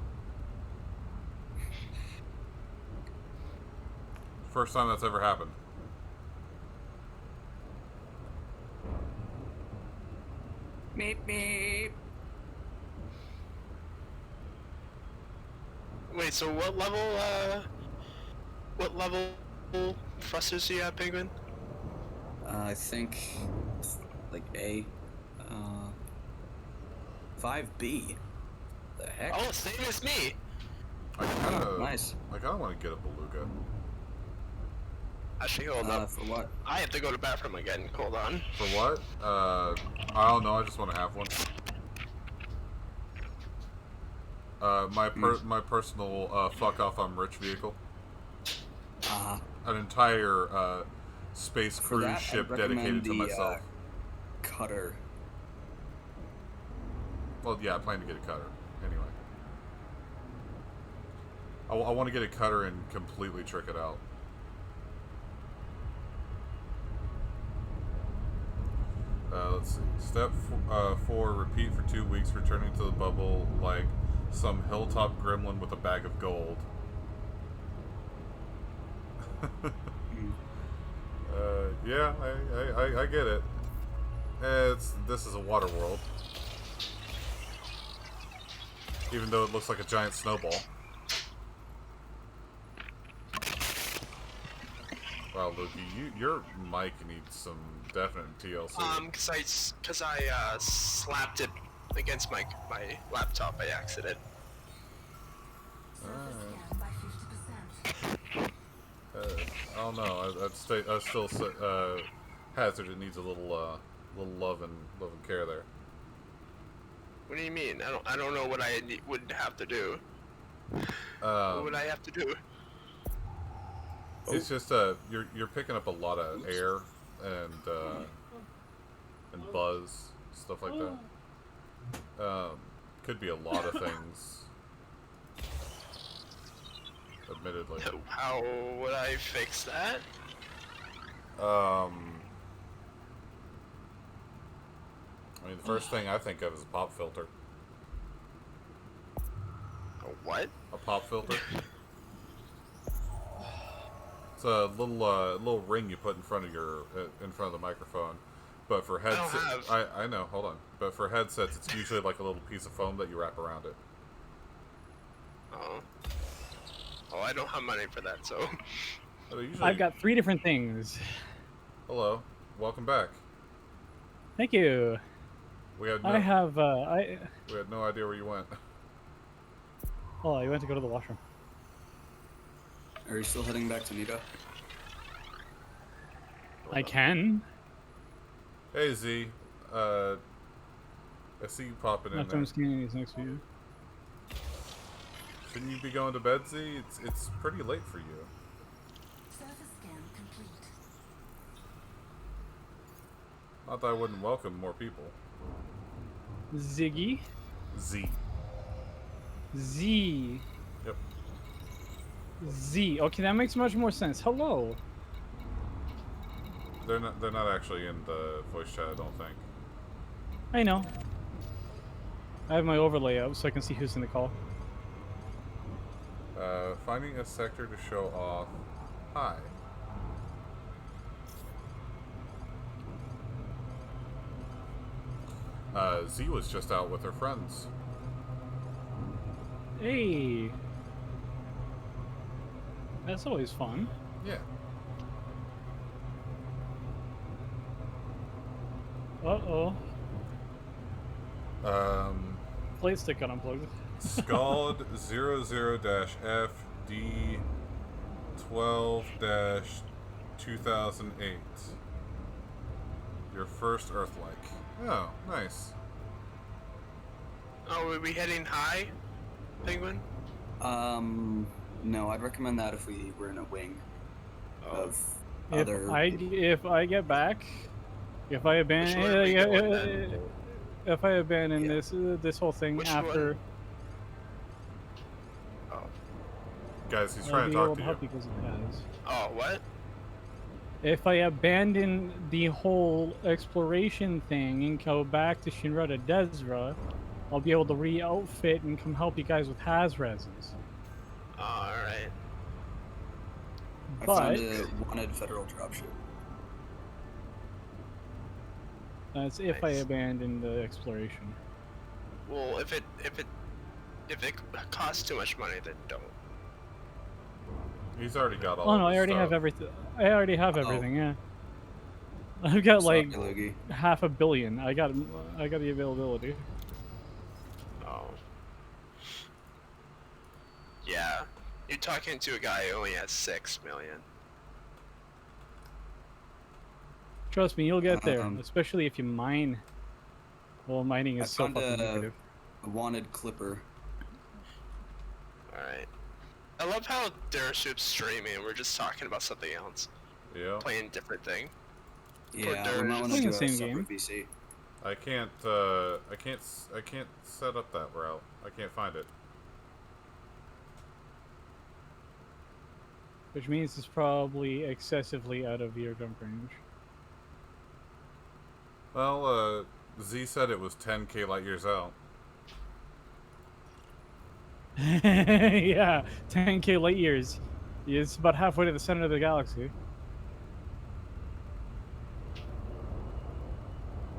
First time that's ever happened. Meep meep. Wait, so what level thrusters do you have, Penguin? I think like A. 5B. The heck? Oh, same as me. Nice. I kind of want to get a beluga. Actually, hold up. For what? I have to go to the bathroom again. Hold on. For what? I don't know. I just want to have one. My personal fuck off I'm rich vehicle. An entire space cruise ship dedicated to myself. Cutter. Well, yeah, I plan to get a cutter. Anyway. I want to get a cutter and completely trick it out. Let's see. Step 4, repeat for 2 weeks, returning to the bubble like some hilltop gremlin with a bag of gold. Yeah, I get it. This is a water world. Even though it looks like a giant snowball. Wow, Lukey, your mic needs some definite TLC. Cause I slapped it against my laptop by accident. I don't know. I still hazard. It needs a little love and care there. What do you mean? I don't know what I would have to do. What would I have to do? It's just you're picking up a lot of air and buzz, stuff like that. Could be a lot of things. Admittedly. How would I fix that? I mean, the first thing I think of is a pop filter. A what? A pop filter. It's a little ring you put in front of the microphone. But for headsets, I know. Hold on. But for headsets, it's usually like a little piece of foam that you wrap around it. Oh, I don't have money for that, so. I've got 3 different things. Hello, welcome back. Thank you. We had We had no idea where you went. Oh, you went to go to the washroom. Are you still heading back to Nita? I can. Hey Z, I see you popping in After there. I'm scanning these next to you. Shouldn't you be going to bed, Z? It's pretty late for you. Surface scan complete. Not that I wouldn't welcome more people. Ziggy. Z. Z. Yep. Z. Okay, that makes much more sense. Hello. They're not actually in the voice chat, I don't think. I know. I have my overlay up so I can see who's in the call. Finding a sector to show off. Hi. Z was just out with her friends. Hey. That's always fun. Yeah. Uh-oh. Plate stick got unplugged. Scald 00-FD 12-2008. Your first Earth-like. Oh, nice. Oh, are we heading high, Penguin? No, I'd recommend that if we were in a wing of If other. if I get back, if I abandon this whole thing after. Guys, he's I'll trying be to talk able to help you. because it has. Oh, what? If I abandon the whole exploration thing and go back to Shinra to Desra, I'll be able to re-outfit and come help you guys with Haz-Res's. Alright. I But found a wanted federal dropship. that's if I abandon the exploration. Well, if it costs too much money, then don't. He's already got all Oh of no, his I already stuff. have everything. I already have everything. Yeah. I've got Sorry, like Logie. $500 million. I got the availability. Oh. Yeah. You're talking to a guy who only has 6 million. Trust me, you'll get there. Especially if you mine. Well, mining I is so found fucking lucrative. a wanted clipper. Alright. I love how Dership's streaming and we're just talking about something else. Yeah. Playing a different thing. Yeah, we might want to do a separate VC. I can't set up that route. I can't find it. Which means it's probably excessively out of your jump range. Well, Z said it was 10k light years out. Yeah, 10k light years. It's about halfway to the center of the galaxy.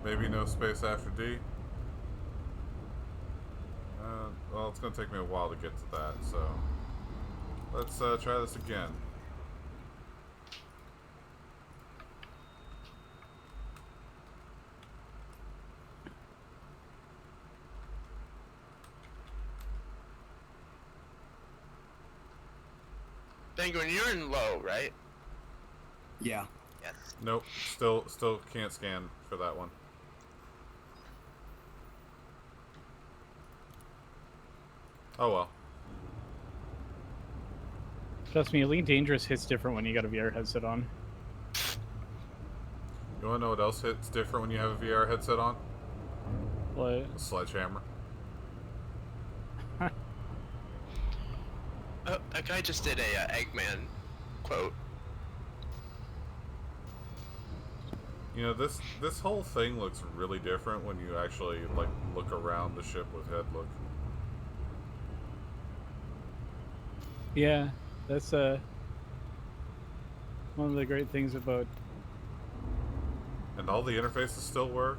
Maybe no space after D. Well, it's gonna take me a while to get to that, so let's try this again. Penguin, you're in low, right? Yeah. Yes. Nope. Still can't scan for that one. Oh well. Trust me, Elite Dangerous hits different when you got a VR headset on. You wanna know what else hits different when you have a VR headset on? What? A sledgehammer. A guy just did a Eggman quote. You know, this whole thing looks really different when you actually like look around the ship with head look. Yeah, that's one of the great things about. And all the interfaces still work.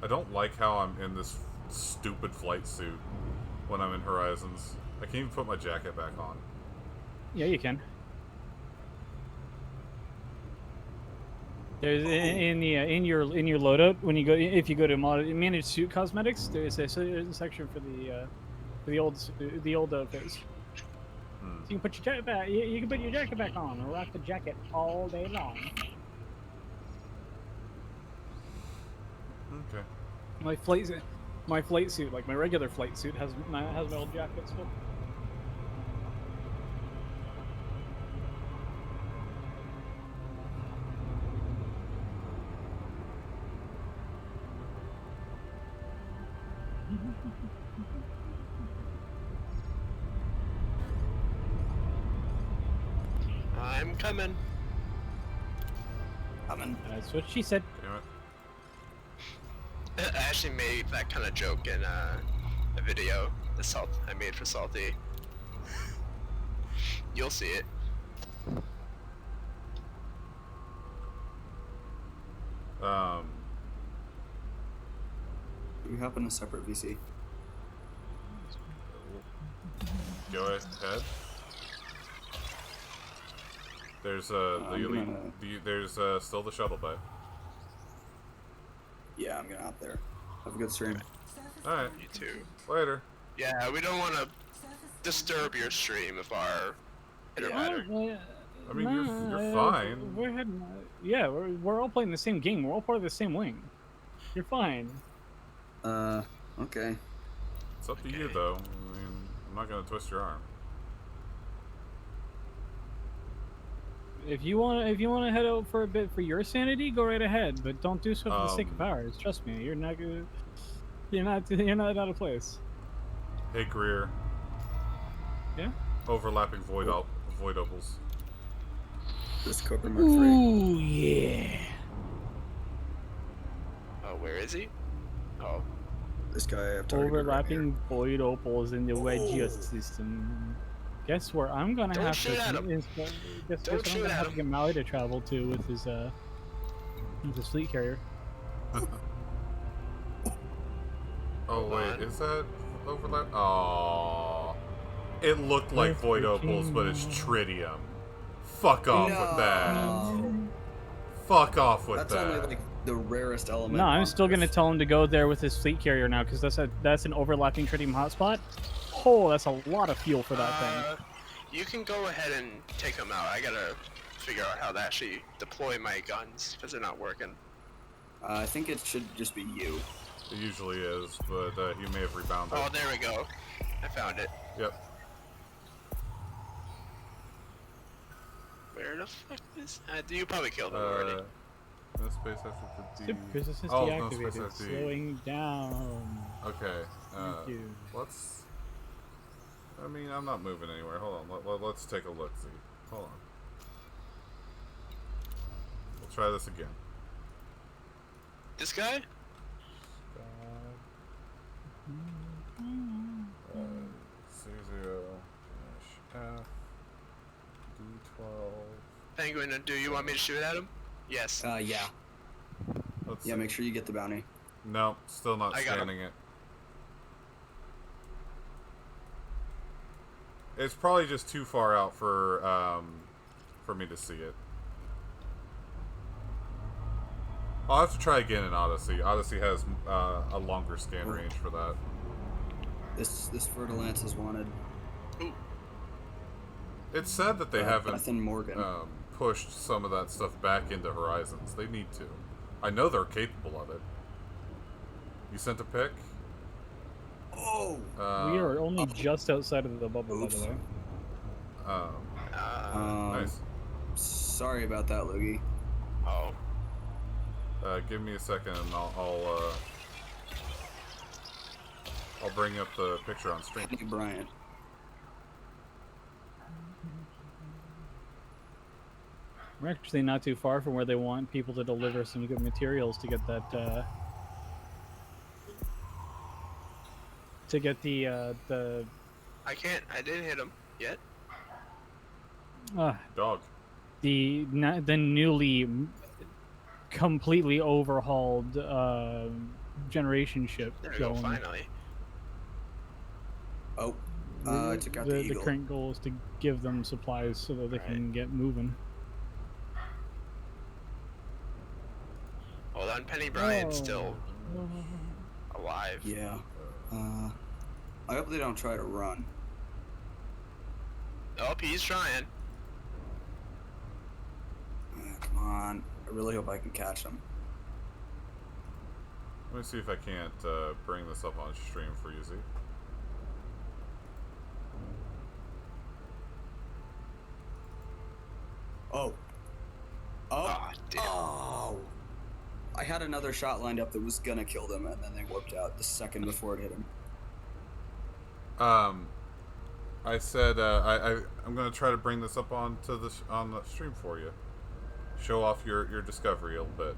I don't like how I'm in this stupid flight suit when I'm in Horizons. I can't even put my jacket back on. Yeah, you can. There's in your loadout when you go if you go to manage suit cosmetics, there's a section for the old outfits. So you can put your jacket back. You can put your jacket back on and rock the jacket all day long. Okay. My flight suit, like my regular flight suit, has my old jacket still. I'm coming. That's what she said. Damn it. I actually made that kind of joke in a video I made for Salty. You'll see it. Do we hop in a separate VC? Go ahead. There's there's still the shuttle bay. Yeah, I'm gonna hop there. Have a good stream. All right. You too. Later. Yeah, we don't want to disturb your stream of our pitter patter. I mean, you're fine. We're heading. Yeah, we're all playing the same game. We're all part of the same wing. You're fine. Okay. It's up to you, though. I mean, I'm not gonna twist your arm. If you want to head out for a bit for your sanity, go right ahead. But don't do so for the sake of ours. Trust me, you're not out of place. Hey, Greer. Yeah. Overlapping void opals. This Cobra Mark 3. Ooh yeah. Oh, where is he? Oh. This guy I have targeted Overlapping void opals in the Wedgia system. Guess where I'm gonna have to get Maui to travel to with his fleet carrier. Oh wait, is that overlap? Oh, it looked like void opals, but it's tritium. Fuck off with that. Fuck off with that. That's only like the rarest element. No, I'm still gonna tell him to go there with his fleet carrier now, because that's an overlapping tritium hotspot. Oh, that's a lot of fuel for that thing. You can go ahead and take them out. I gotta figure out how to actually deploy my guns, because they're not working. I think it should just be you. It usually is, but you may have rebounded. Oh, there we go. I found it. Yep. Where the fuck is... you probably killed him already. No space after the D. Resistance Oh, deactivated. no space after D. Slowing down. Okay. Thank you. Let's... I mean, I'm not moving anywhere. Hold on. Let's take a look. See. Hold on. We'll try this again. This guy? C0-F D12. Penguin, do you want me to shoot at him? Yes. Yeah. Let's Yeah, see. make sure you get the bounty. No, still not I got scanning it. It's probably just too far out for me to see it. I'll have to try again in Odyssey. Odyssey has a longer scan range for that. This Fertilance is wanted. It's sad that they haven't Ethan Morgan. pushed some of that stuff back into Horizons. They need to. I know they're capable of it. You sent a pic? Oh! We are only just outside of the bubble, by the way. Nice. Sorry about that, Loogie. Oh. Give me a second and I'll bring up the picture on stream. Thank you, Brian. We're actually not too far from where they want people to deliver some good materials to get that the I didn't hit him yet. Dog. The newly completely overhauled generation ship. There we go, finally. Oh, I took out the The Eagle. current goal is to give them supplies so that they can get moving. Hold on, Penny Bryant's still alive. Yeah. I hope they don't try to run. Oh, he's trying. Come on. I really hope I can catch them. Let me see if I can't bring this up on stream for you, Z. Oh. Oh, damn. Oh. I had another shot lined up that was gonna kill them, and then they warped out the second before it hit him. I said I'm gonna try to bring this up on the stream for you. Show off your discovery a little bit.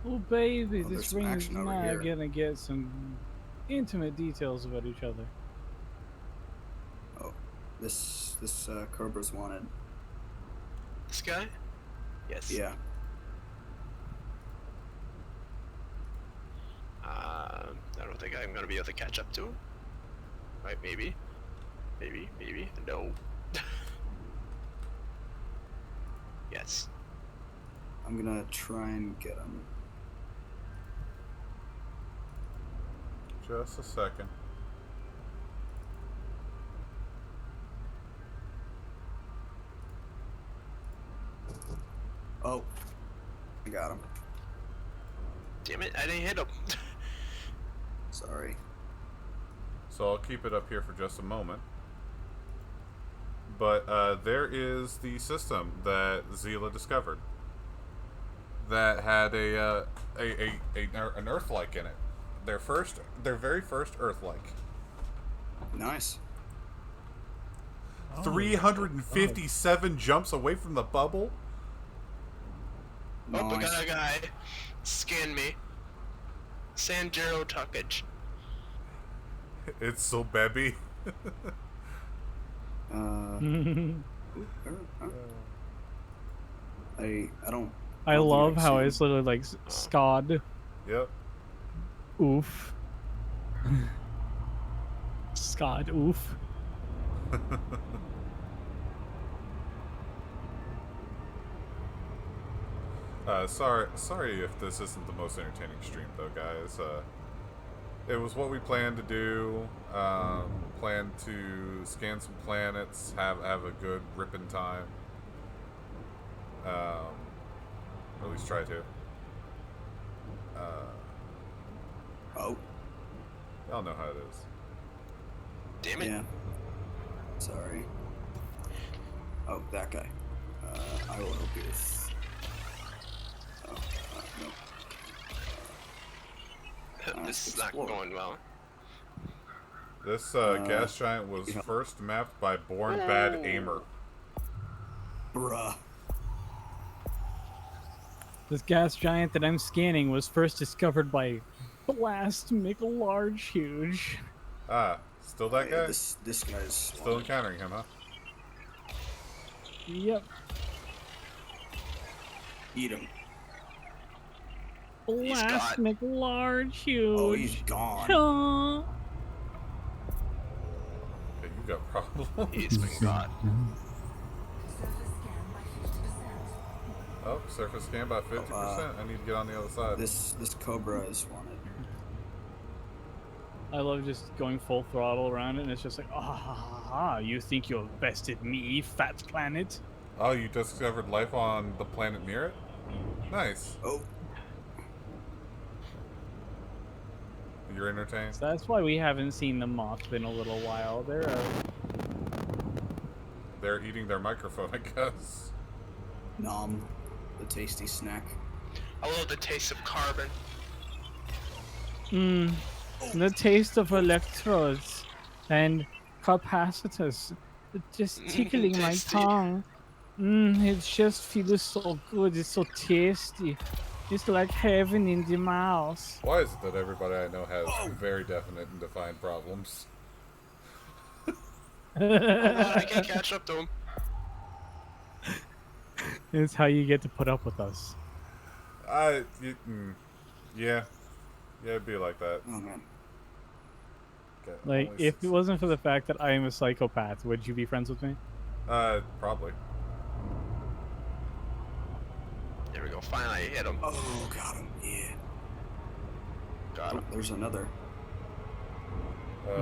Oh baby, Oh, there's this some ring is action over not here. gonna get some intimate details about each other. Oh, this Cobra's wanted. This guy? Yes. Yeah. I don't think I'm gonna be able to catch up to him. Right? Maybe. Maybe. No. Yes. I'm gonna try and get him. Just a second. Oh, I got him. Damn it! I didn't hit him. Sorry. So I'll keep it up here for just a moment. But there is the system that Zila discovered that had an Earth-like in it. Their very first Earth-like. Nice. 357 jumps away from the bubble. Oh, I got a guy. Scan me. Sanjiro Tuckage. It's so baby. I don't. I love how it's literally like Scod. Yep. Oof. Scod. Oof. Sorry if this isn't the most entertaining stream, though, guys. It was what we planned to do. Planned to scan some planets, have a good ripping time. Or at least try to. Oh. Y'all know how it is. Damn it. Yeah. Sorry. Oh, that guy. I will help you with. Oh, no. This is not going well. This gas giant was first mapped by Born Bad Aimer. Bruh. This gas giant that I'm scanning was first discovered by Blast Large Huge. Ah, still that guy? This guy's still encountering him, huh? Yep. Eat him. Blast Large Huge. Oh, he's gone. Okay, you got problems. He's been gone. Oh, surface scan by 50%. I need to get on the other side. This Cobra is wanted. I love just going full throttle around it, and it's just like, you think you've bested me, fat planet? Oh, you discovered life on the planet near it? Nice. Oh. You're entertained? So that's why we haven't seen the moth in a little while. They're eating their microphone, I guess. Nom. The tasty snack. I love the taste of carbon. The taste of electrodes and capacitors just tickling my tongue. It just feels so good. It's so tasty. It's like heaven in the mouth. Why is it that everybody I know has very definite and defined problems? I can't catch up to him. It's how you get to put up with us. Yeah, it'd be like that. Oh man. Okay, Like, if it wasn't for the fact that I am a psychopath, would you be friends with me? Probably. There we go. Finally, I hit him. Oh, got him. Yeah. Got him. There's another.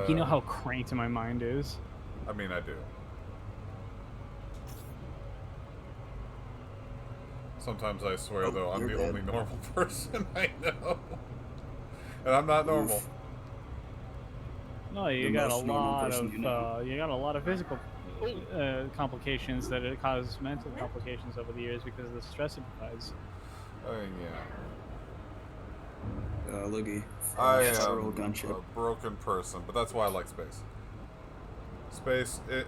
You know how cranked my mind is. I mean, I do. Sometimes I swear, though, I'm the only normal person I know. And I'm not normal. Oof. No, you got a lot of you got a lot of physical complications that it cause mental complications over the years because of the stress it provides. Yeah. Loogie. I am a broken person, but that's why I like space.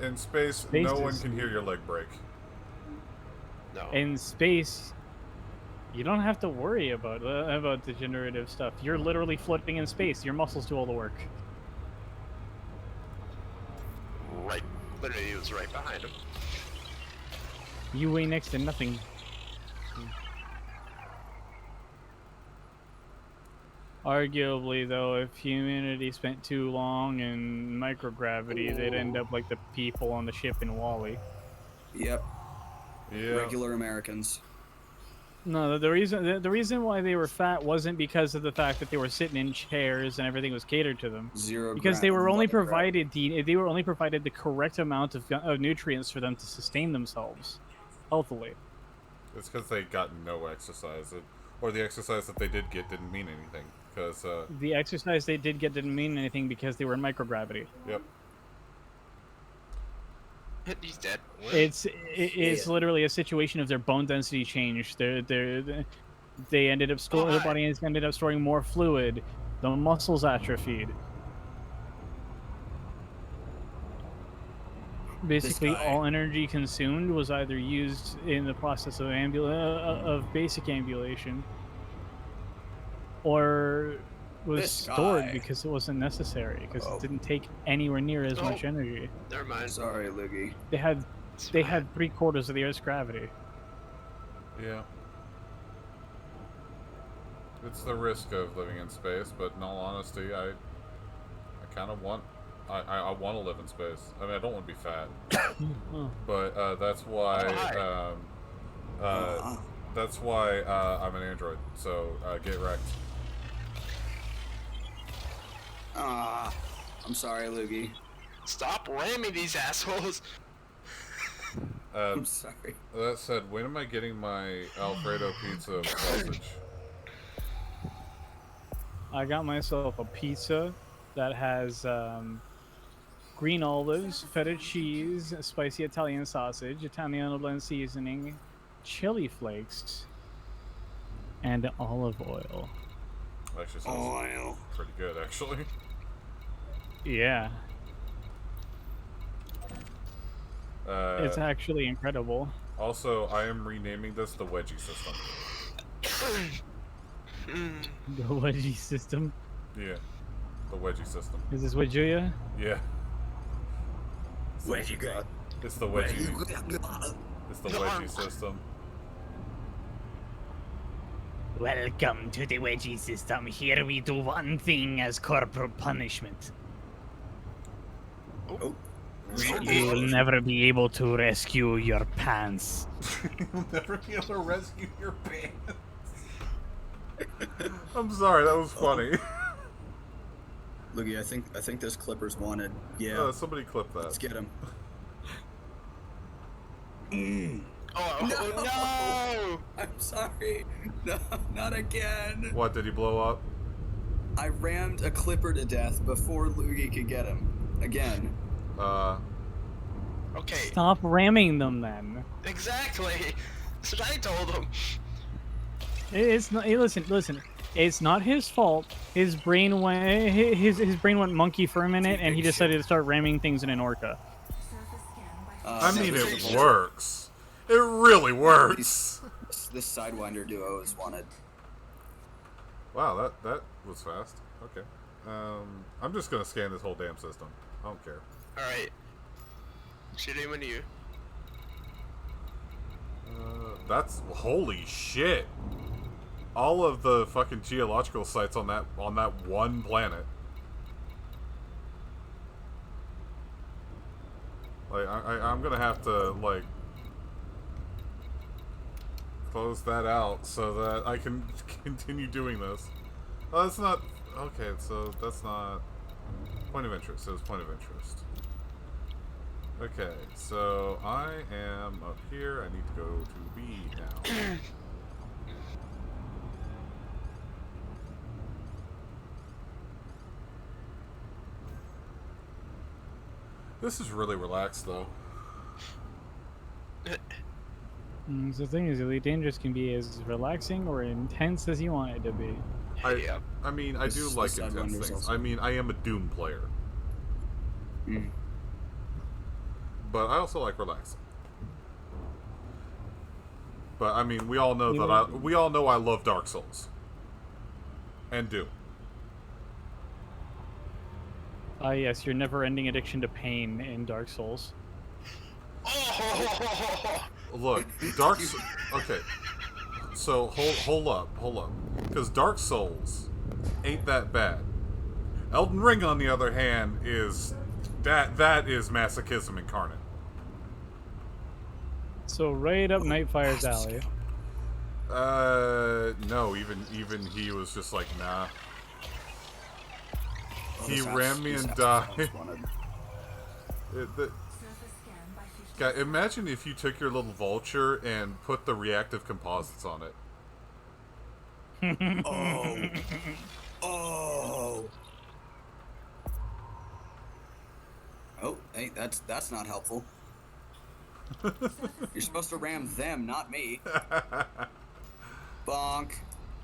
In space, no one can hear your leg break. No. In space, You don't have to worry about degenerative stuff. You're literally floating in space. Your muscles do all the work. Right. Literally, it was right behind him. You weigh next to nothing. Arguably, though, if humanity spent too long in microgravity, they'd end up like the people on the ship in WALL-E. Yep. Yeah. Regular Americans. No, the reason why they were fat wasn't because of the fact that they were sitting in chairs and everything was catered to them. Because they were only provided the correct amount of nutrients for them to sustain themselves healthily. It's because they got no exercise, or the exercise that they did get didn't mean anything. Because the exercise they did get didn't mean anything because they were in microgravity. Yep. He's dead. It's literally a situation of their bone density changed. They ended up storing the body ended up storing more fluid. The muscles atrophied. Basically, all energy consumed was either used in the process of basic ambulation, or was stored because it wasn't necessary because it didn't take anywhere near as much energy. Never mind. Sorry, Loogie. They had 3/4 of the Earth's gravity. Yeah. It's the risk of living in space, but in all honesty, I kind of want... I want to live in space. I mean, I don't want to be fat. But that's why... that's why I'm an android. So, get wrecked. I'm sorry, Loogie. Stop ramming these assholes. I'm sorry. That said, when am I getting my Alfredo pizza with sausage? I got myself a pizza that has green olives, feta cheese, spicy Italian sausage, Italiano blend seasoning, chili flakes, and olive oil. Actually sounds pretty good, actually. Yeah. It's actually incredible. Also, I am renaming this the wedgie system. The wedgie system? Yeah. The wedgie system. Is this what Julia? Yeah. Wedgie guy. It's the wedgie. It's the wedgie system. Welcome to the wedgie system. Here we do one thing as corporal punishment. You will never be able to rescue your pants. You'll never be able to rescue your pants. I'm sorry, that was funny. Loogie, I think this clipper's wanted. Yeah. Somebody clip that. Let's get him. Oh, no! I'm sorry. No, not again. What, did he blow up? I rammed a clipper to death before Loogie could get him. Again. Okay. Stop ramming them then. Exactly. That's what I told him. It's not. Hey, listen. It's not his fault. His brain went monkey for a minute, and he decided to start ramming things in an orca. I mean, it works. It really works. This Sidewinder duo is wanted. Wow, that was fast. Okay. I'm just gonna scan this whole damn system. I don't care. Alright. Shoot him into you. That's holy shit. All of the fucking geological sites on that one planet. Like I'm gonna have to like close that out so that I can continue doing this. Oh, that's not okay. So that's not point of interest. It was point of interest. Okay, so I am up here. I need to go to B now. This is really relaxed, though. So the thing is, Elite Dangerous can be as relaxing or intense as you want it to be. I mean, I do like intense things. I mean, I am a Doom player. But I also like relaxing. But I mean, we all know we all know I love Dark Souls. And Doom. Ah, yes, your never-ending addiction to pain in Dark Souls. Look, okay. So hold up, because Dark Souls ain't that bad. Elden Ring, on the other hand, is that is masochism incarnate. So right up Nightfire's alley. No, even he was just like, nah. He This rammed me house and sounds died. wanted. God, imagine if you took your little vulture and put the reactive composites on it. Oh. Oh. Oh, hey, that's not helpful. You're supposed to ram them, not me. Bonk.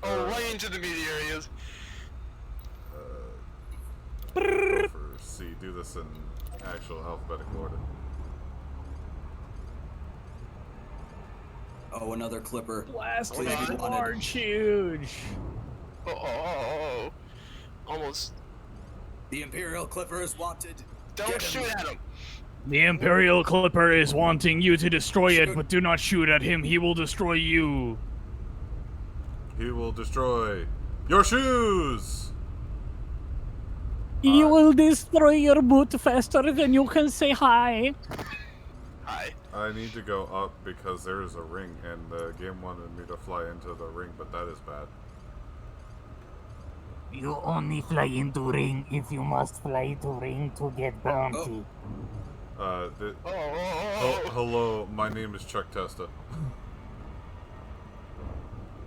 Oh, right into the meaty areas. Go for C. Do this in actual alphabetical order. Oh, another clipper. Blast Please be wanted. large, huge. Oh. Almost. The Imperial Clipper is wanted. Don't shoot at him. The Imperial Clipper is wanting you to destroy it, but do not shoot at him. He will destroy you. He will destroy your shoes. He will destroy your boot faster than you can say hi. Hi. I need to go up because there is a ring, and the game wanted me to fly into the ring, but that is bad. You only fly into ring if you must fly to ring to get bounty. Hello, my name is Chuck Testa.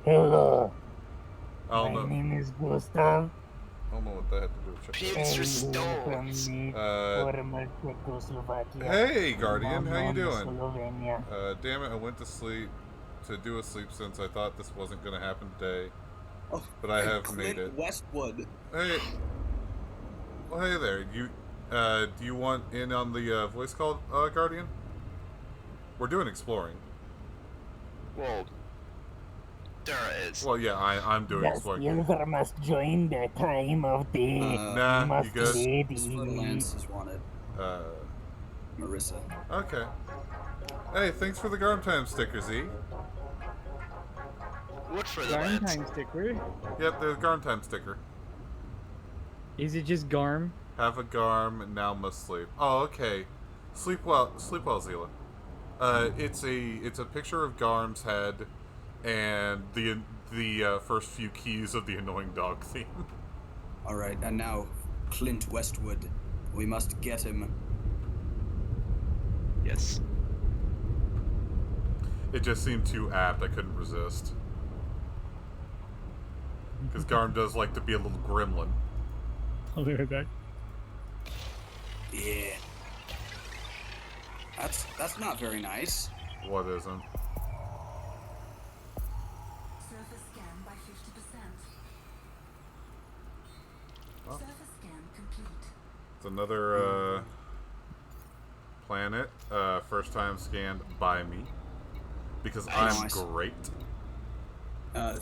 Hello. My name is Gustav. I don't know what that had to do with Chuck Pins or stones. Hey, Guardian, how you doing? Slovenia. Damn it, I went to sleep to do a sleep since I thought this wasn't going to happen today. But I have made it. Westwood. Hey. Well, hey there. Do you want in on the voice call, Guardian? We're doing exploring. Well, Dara is. Well, yeah, I'm doing Yes, exploring. you must join the time of day. Nah, you must good? Lance is wanted. Marissa. Okay. Hey, thanks for the Garm Time sticker, Z. What for the Garm Lance? time sticker? Yep, the Garm Time sticker. Is it just Garm? Have a Garm, now must sleep. Oh, okay. Sleep well, Zila. It's a picture of Garm's head and the first few keys of the annoying dog theme. All right, and now Clint Westwood. We must get him. Yes. It just seemed too apt. I couldn't resist. Because Garm does like to be a little gremlin. I'll be right back. Yeah. That's not very nice. What isn't? Surface scan by 50%. Well, Surface scan complete. it's another planet. First time scanned by me. Because I'm Nice. great.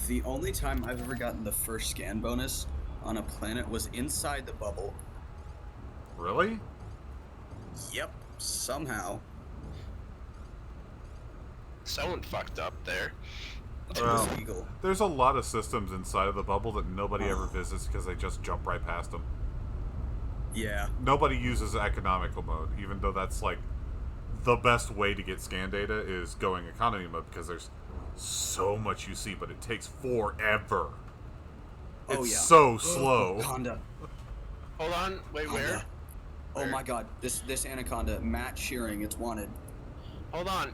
The only time I've ever gotten the first scan bonus on a planet was inside the bubble. Really? Yep, somehow. Someone fucked up there. Well, there's a lot of systems inside of the bubble that nobody ever visits because they just jump right past them. Yeah. Nobody uses economical mode, even though that's like the best way to get scan data is going economy mode because there's so much you see, but it takes forever. Oh, It's yeah. so slow. Anaconda. Hold on. Wait, where? Oh my god, this anaconda, Matt Shearing, it's wanted. Hold on.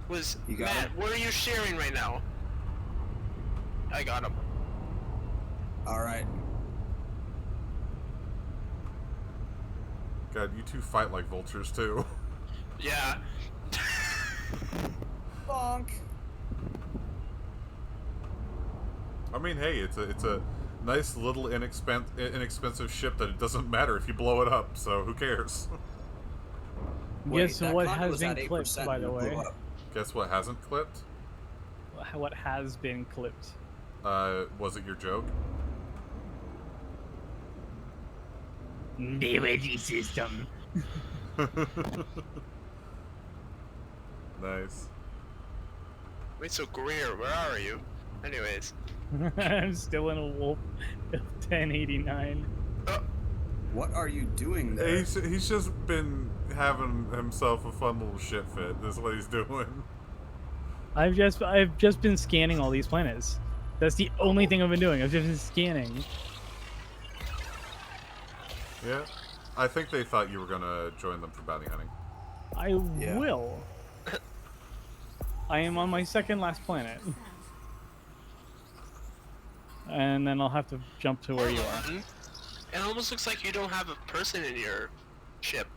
You got Matt, him? where are you sharing right now? I got him. Alright. God, you two fight like vultures too. Yeah. Bonk. I mean, hey, it's a nice little inexpensive ship that it doesn't matter if you blow it up. So who cares? Guess that what condo has was been at 8% clipped, by and the it blew way? up. Guess what hasn't clipped? What has been clipped? Was it your joke? The energy system. Nice. Wait, so Greer, where are you? Anyways. I'm still in a wolf 1089. What are you doing there? He's just been having himself a fun little shit fit. This is what he's doing. I've just been scanning all these planets. That's the only thing I've been doing. I've just been scanning. Yeah. I think they thought you were gonna join them for bounty hunting. I will. I am on my second last planet. And then I'll have to jump to where you are. It almost looks like you don't have a person in your ship.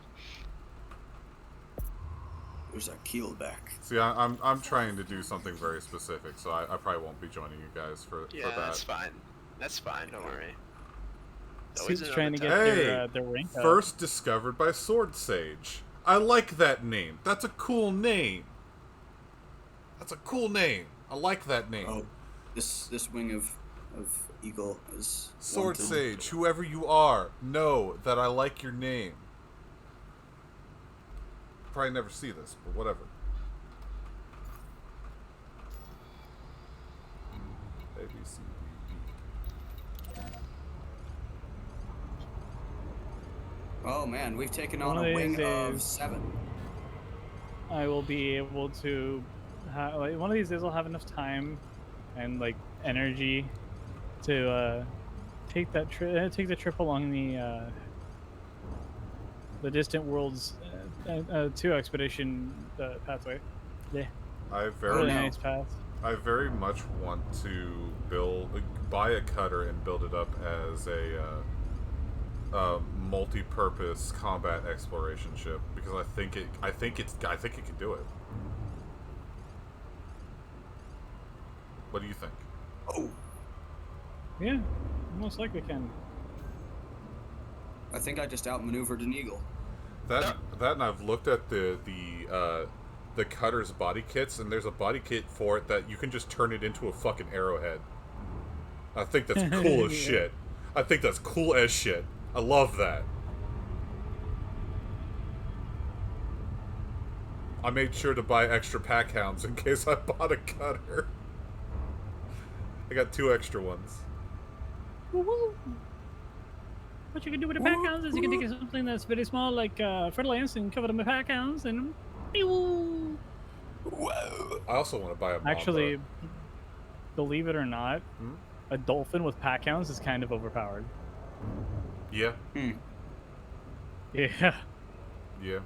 There's a keelback. See, I'm trying to do something very specific, so I probably won't be joining you guys for that. That's fine. That's fine. Don't worry. Suit's trying to get their rank up. First discovered by Sword Sage. I like that name. That's a cool name. That's a cool name. I like that name. Oh, this wing of eagle is Sword wanted. Sage, whoever you are, know that I like your name. Probably never see this, but whatever. A, B, C, D, E. Oh man, we've taken One on of a wing these of days, 7. I will be able to one of these days I'll have enough time and like energy to take the trip along the Distant Worlds 2 expedition pathway. Yeah. I nice path. I very much want to buy a cutter and build it up as a multi-purpose combat exploration ship because I think it can do it. What do you think? Oh. Yeah, most likely can. I think I just outmaneuvered an eagle. That and I've looked at the cutter's body kits, and there's a body kit for it that you can just turn it into a fucking arrowhead. I think that's cool as shit. I think that's cool as shit. I love that. I made sure to buy extra pack hounds in case I bought a cutter. I got 2 extra ones. Woo-woo. What you can do with the pack hounds is you can take something that's very small, like fertilizer, and cover them with pack hounds, and pew! Whoa. I also want to buy a mamba. Actually, believe it or not, a dolphin with pack hounds is kind of overpowered. Yeah. Yeah. Yeah.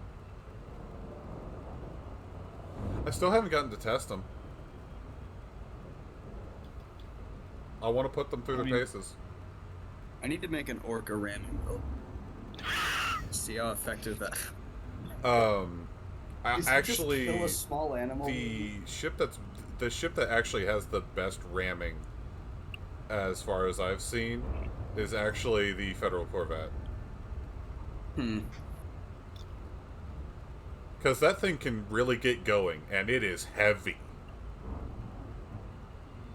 I still haven't gotten to test them. I want to put them through their paces. I need to make an orca ramming build. See how effective that. Actually, just kill a small animal. The ship that actually has the best ramming, as far as I've seen, is actually the Federal Corvette. Because that thing can really get going, and it is heavy.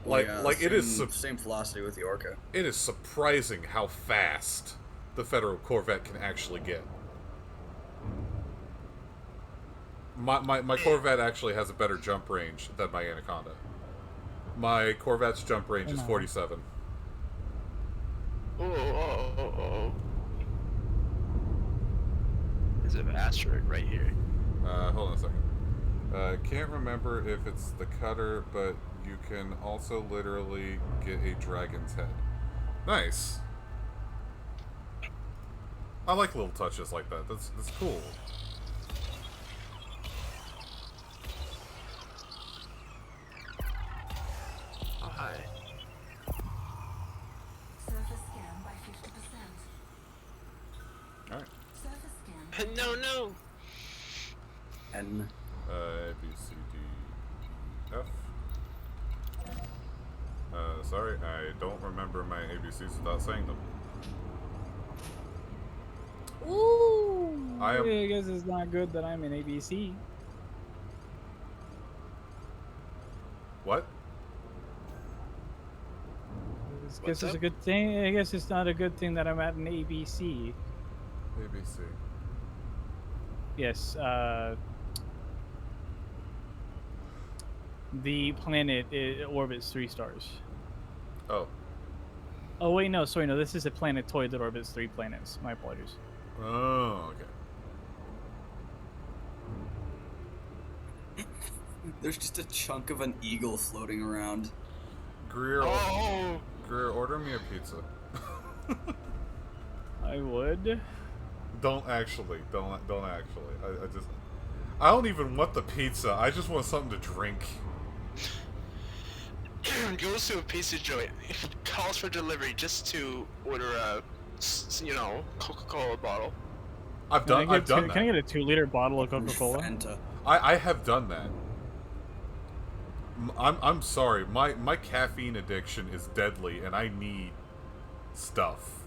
It is same velocity with the orca. It is surprising how fast the Federal Corvette can actually get. My Corvette actually has a better jump range than my Anaconda. My Corvette's jump range is 47. Oh. There's an asteroid right here. Hold on a second. Can't remember if it's the cutter, but you can also literally get a dragon's head. Nice. I like little touches like that. That's cool. Oh, hi. Surface scan by 50%. Alright. Surface scan. No. N. A, B, C, D, F. Sorry, I don't remember my ABCs without saying them. Ooh. I am. I guess it's not good that I'm in ABC. What? I guess it's a good thing. I guess it's not a good thing that I'm at an ABC. ABC. Yes. The planet orbits 3 stars. Oh. Oh wait, no. Sorry, no. This is a planetoid that orbits 3 planets. My apologies. Oh, okay. There's just a chunk of an eagle floating around. Greer, Greer, order me a pizza. I would. Don't actually. I don't even want the pizza. I just want something to drink. Goes to a pizza joint, calls for delivery just to order a, Coca-Cola bottle. I've done that. Can I get a 2-liter bottle of Coca-Cola? I have done that. I'm sorry. My caffeine addiction is deadly, and I need stuff.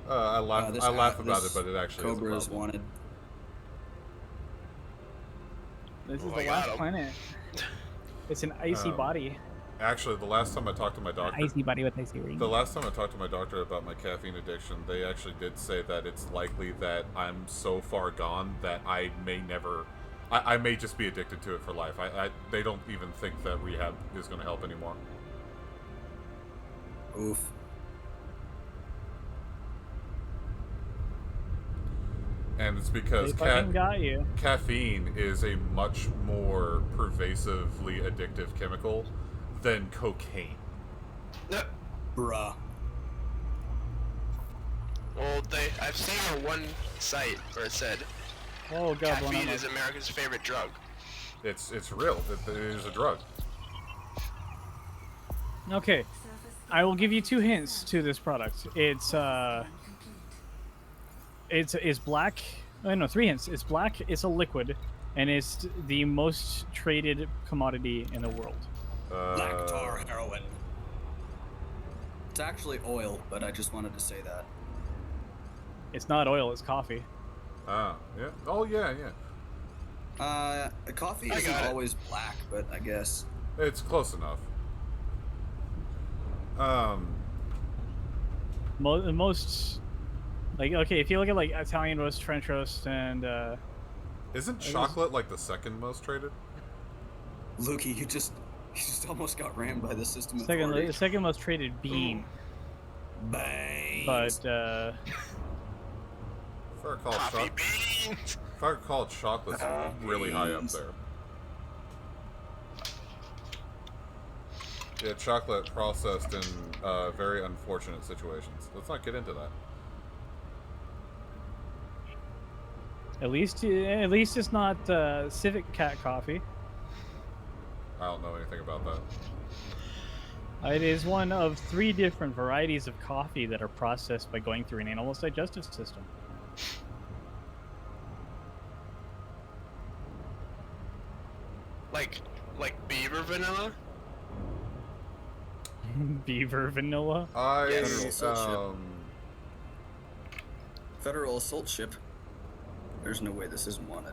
I laugh about it, but it actually is a Cobra's problem. wanted. This is the last planet. It's an icy body. Actually, the last time I talked to my doctor, Icy body with icy ring. the last time I talked to my doctor about my caffeine addiction, they actually did say that it's likely that I'm so far gone that I may never. I may just be addicted to it for life. They don't even think that rehab is going to help anymore. Oof. And it's because They fucking got you. Caffeine is a much more pervasively addictive chemical than cocaine. Bruh. Well, I've seen on one site where it said, "Oh God, caffeine is America's favorite drug." It's real. It is a drug. Okay, I will give you 2 hints to this product. It's black. Oh, no, 3 hints. It's black. It's a liquid, and it's the most traded commodity in the world. Black tar heroin. It's actually oil, but I just wanted to say that. It's not oil. It's coffee. Ah, yeah. Oh, yeah. Coffee isn't always black, but I guess it's close enough. Most, like, okay, if you look at like Italian roast, French roast, and isn't chocolate like the second most traded? Lukey, you just almost got rammed by the system. The second most traded bean. But if I recall, chocolate's really high up there. Yeah, chocolate processed in very unfortunate situations. Let's not get into that. At least it's not Civic Cat coffee. I don't know anything about that. It is one of 3 different varieties of coffee that are processed by going through an animal's digestive system. Like beaver vanilla? Beaver vanilla? Federal assault ship. There's no way this isn't wanted.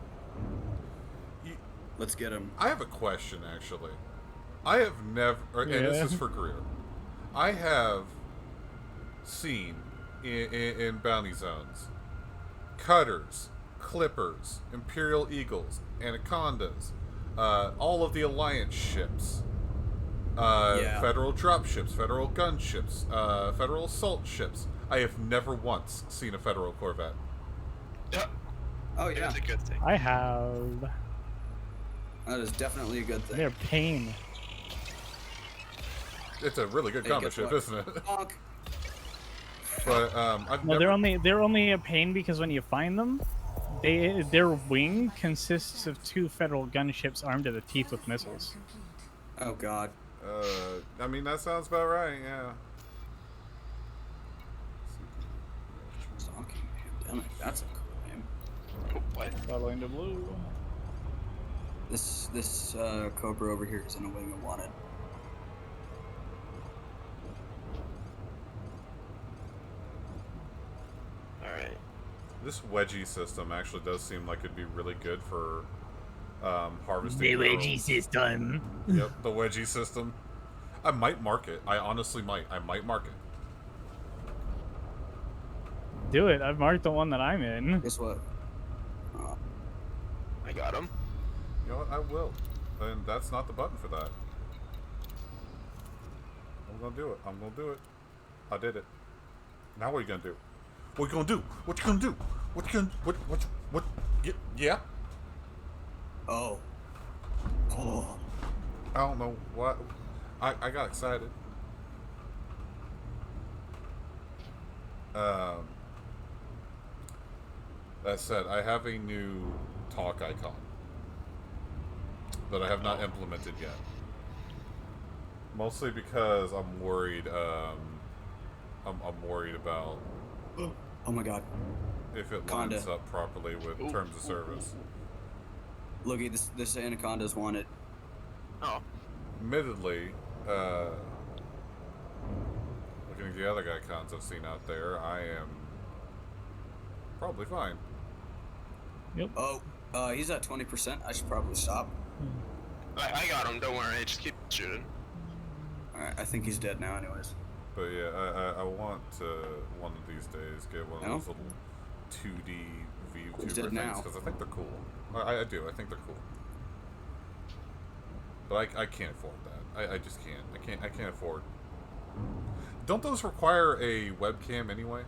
Let's get him. I have a question, actually. I have never, and this is for Greer. I have seen in bounty zones cutters, clippers, Imperial Eagles, Anacondas, all of the Alliance ships, Federal drop ships, Federal gun ships, Federal assault ships. I have never once seen a Federal Corvette. Oh yeah, that's a good thing. I have. That is definitely a good thing. They're pain. It's a really good combat ship, isn't it? But I've No, never... they're only a pain because when you find them, their wing consists of 2 Federal gunships armed to the teeth with missiles. Oh God. I mean, that sounds about right, yeah. Stalking Pandemic. That's a cool name. What? Following the blue. This Cobra over here is in a wing of wanted. Alright. This wedgie system actually does seem like it'd be really good for harvesting. The wedgie pearls. system. Yep, the wedgie system. I might mark it. I honestly might. I might mark it. Do it. I've marked the one that I'm in. Guess what? I got him. You know what? I will. And that's not the button for that. I'm gonna do it. I'm gonna do it. I did it. Now what are you gonna do? What you gonna do? What you gonna do? What you gonna what? Yeah. Oh. Oh. I don't know what. I got excited. That said, I have a new talk icon that I have not implemented yet. Mostly because I'm worried. I'm worried about. Oh my god. If it lines up properly with terms of service. Looky, this anaconda's wanted. Oh. Admittedly, looking at the other icons I've seen out there, I am probably fine. Yep. Oh, he's at 20%. I should probably stop. I got him. Don't worry. Just keep shooting. Alright, I think he's dead now, anyways. But yeah, I want to one of these days get one of those little 2D Vtuber things because I think they're cool. I do. I think they're cool. But I can't afford that. I just can't. I can't afford. Don't those require a webcam anyway?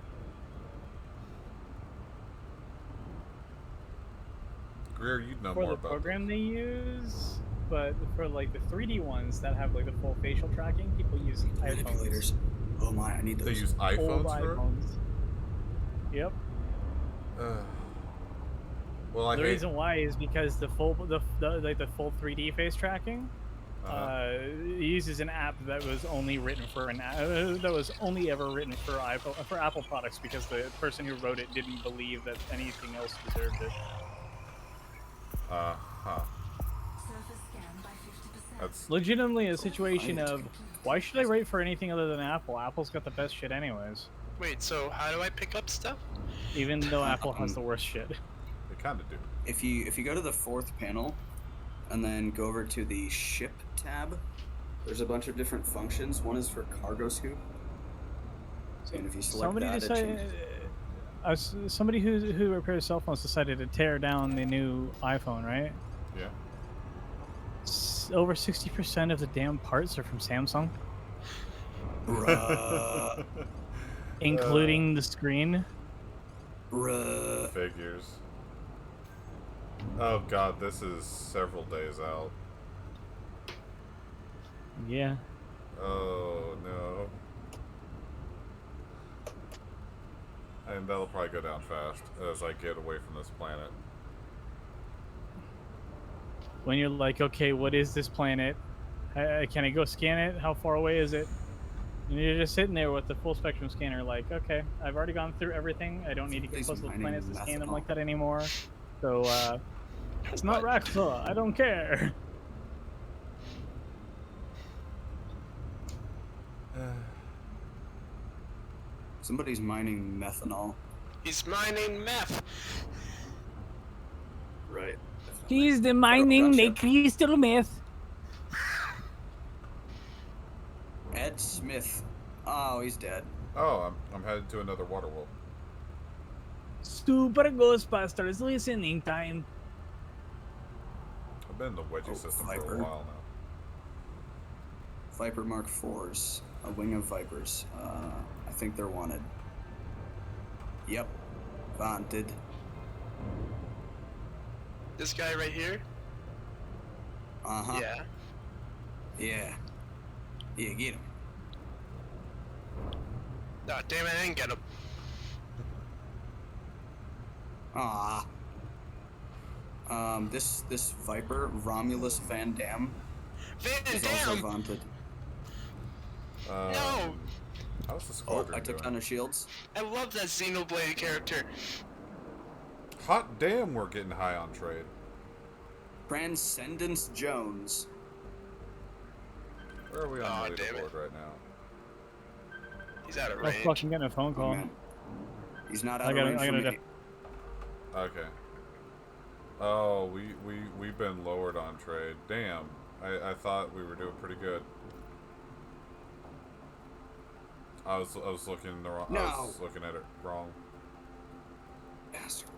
Greer, you'd know For more the about program they use, but for like the 3D ones that have like the full facial tracking, people use Manipulators. Oh my, I need those. They use iPhones Old for it? iPhones. Yep. Well, I the hate... reason why is because the full the full 3D face tracking uses an app that was only written for that was only ever written for Apple products because the person who wrote it didn't believe that anything else deserved it. That's legitimately a situation of why should I write for anything other than Apple? Apple's got the best shit anyways. Wait, so how do I pick up stuff? Even though Apple has the worst shit. They kind of do. If you go to the fourth panel, and then go over to the ship tab, there's a bunch of different functions. One is for cargo scoop. And if you select somebody who repairs cell phones decided to tear down the new iPhone, right? Yeah. Over 60% of the damn parts are from Samsung. Bruh. Including the screen. Bruh. Figures. Oh god, this is several days out. Yeah. Oh no. And that'll probably go down fast as I get away from this planet. When you're like, okay, what is this planet? Can I go scan it? How far away is it? And you're just sitting there with the full spectrum scanner like, okay, I've already gone through everything. I don't need to get close to the planets to scan them like that anymore. So, it's not Raksa. I don't care. Somebody's mining methanol. He's mining meth. Right. He's the mining the crystal meth. Ed Smith. Oh, he's dead. Oh, I'm headed to another water world. Super Ghostbusters listening time. I've been in the wedgie system for a while now. Viper Mark IVs. A wing of Vipers. I think they're wanted. Yep. Wanted. This guy right here? Uh-huh. Yeah. Yeah. Yeah, get him. No, damn it, I didn't get him. Ah. This Viper, Romulus Van Dam, is also vaunted. No! How's the squadron I took down the shields. I love that Xenoblade character. Hot damn, we're getting high on trade. Transcendence Jones. Where are we on the leaderboard right now? He's out of I'm range. fucking getting a phone call. Oh, he's not out of range for me. Okay. Oh, we've been lowered on trade. Damn. I thought we were doing pretty good. I was looking the wrong. No. I was looking at it wrong. Bastard.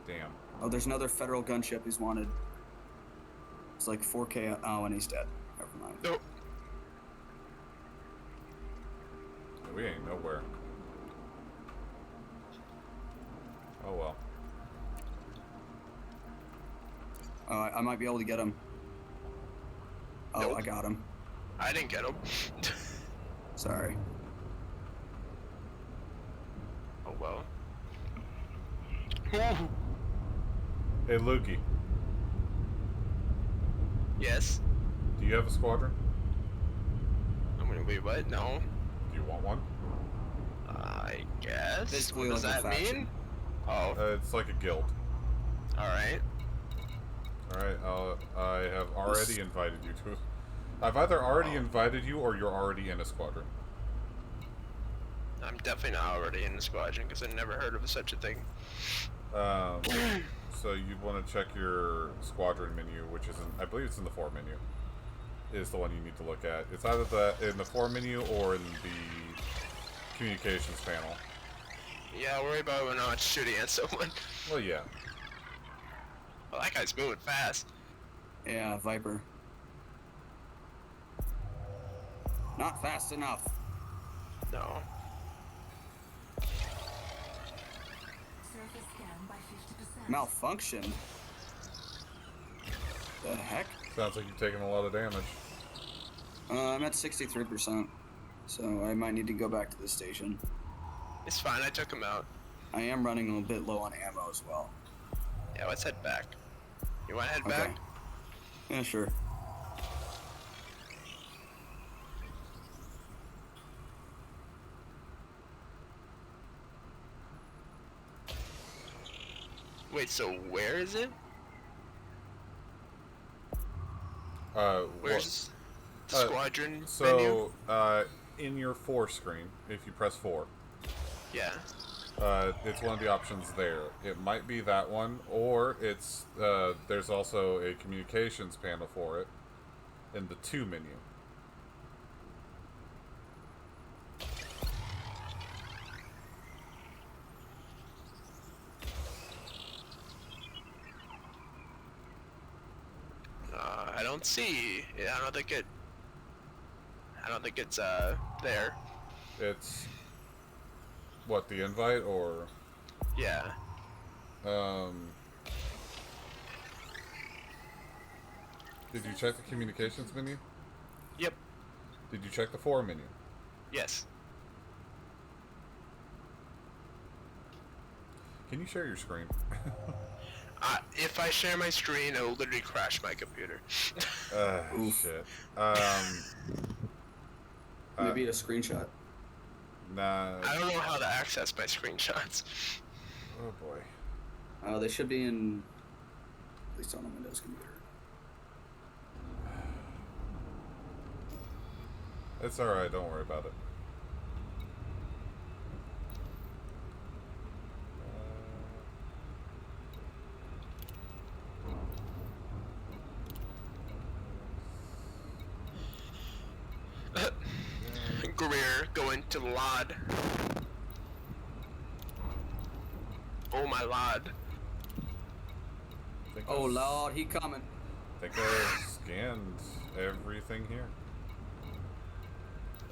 Damn. Oh, there's another federal gunship who's wanted. It's like 4K. Oh, and he's dead. Never mind. Nope. We ain't nowhere. Oh well. Oh, I might be able to get him. Oh, Nope. I got him. I didn't get him. Sorry. Oh well. Hey, Lukey. Yes. Do you have a squadron? I'm gonna wait. What? No. Do you want one? I guess. Basically What does like a that faction. mean? Oh. It's like a guild. All right. Alright, I have already invited you to... I've either already invited you or you're already in a squadron. I'm definitely not already in the squadron because I never heard of such a thing. So you want to check your squadron menu, which is in, I believe it's in the 4 menu, is the one you need to look at. It's either in the 4 menu or in the communications panel. Yeah, worry about when I'm not shooting at someone. Well, yeah. Well, that guy's moving fast. Yeah, Viper. Not fast enough. No. Surface scan by 50%. Malfunction? The heck? Sounds like you've taken a lot of damage. I'm at 63%, so I might need to go back to the station. It's fine, I took him out. I am running a little bit low on ammo as well. Yeah, let's head back. You wanna head Okay. back? Yeah, sure. Wait, so where is it? Where's the squadron menu? So, in your 4 screen, if you press 4, Yeah. it's one of the options there. It might be that one, or it's there's also a communications panel for it in the 2 menu. I don't see. Yeah, I don't think it's there. It's what, the invite or Yeah. Did you check the communications menu? Yep. Did you check the 4 menu? Yes. Can you share your screen? If I share my screen, it'll literally crash my computer. Shit. Maybe a screenshot. Nah. I don't know how to access my screenshots. Oh boy. They should be in, at least on a Windows computer. It's alright, don't worry about it. Greer going to the lod. Oh my lord. Oh lord, he coming. I think I scanned everything here.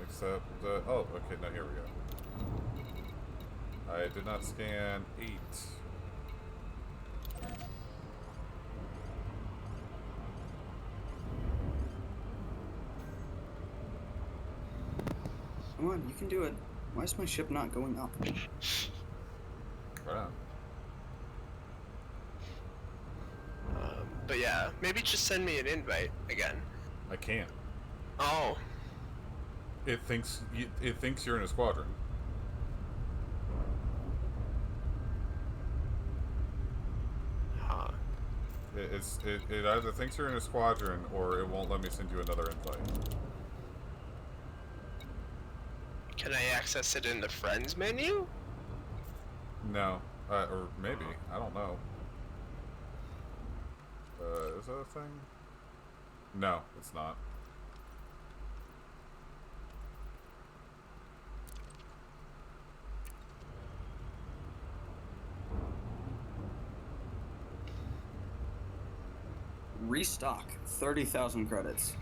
Except, oh, okay, now here we go. I did not scan 8. Come on, you can do it. Why is my ship not going up? Right on. But yeah, maybe just send me an invite again. I can't. Oh. It thinks you're in a squadron. Huh. It either thinks you're in a squadron or it won't let me send you another invite. Can I access it in the friends menu? No, Or maybe. I don't know. Is that a thing? No, it's not. Restock, 30,000 credits.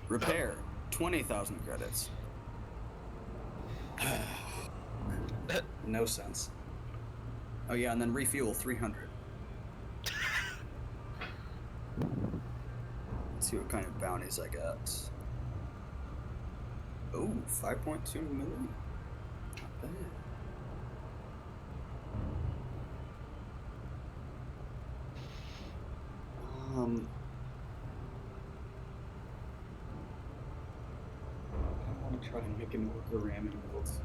Repair, 20,000 credits. No sense. Oh yeah, and then refuel, 300. Let's see what kind of bounties I got. Oh, 5.2 million. Not bad. I want to try and make him work the ramming builds.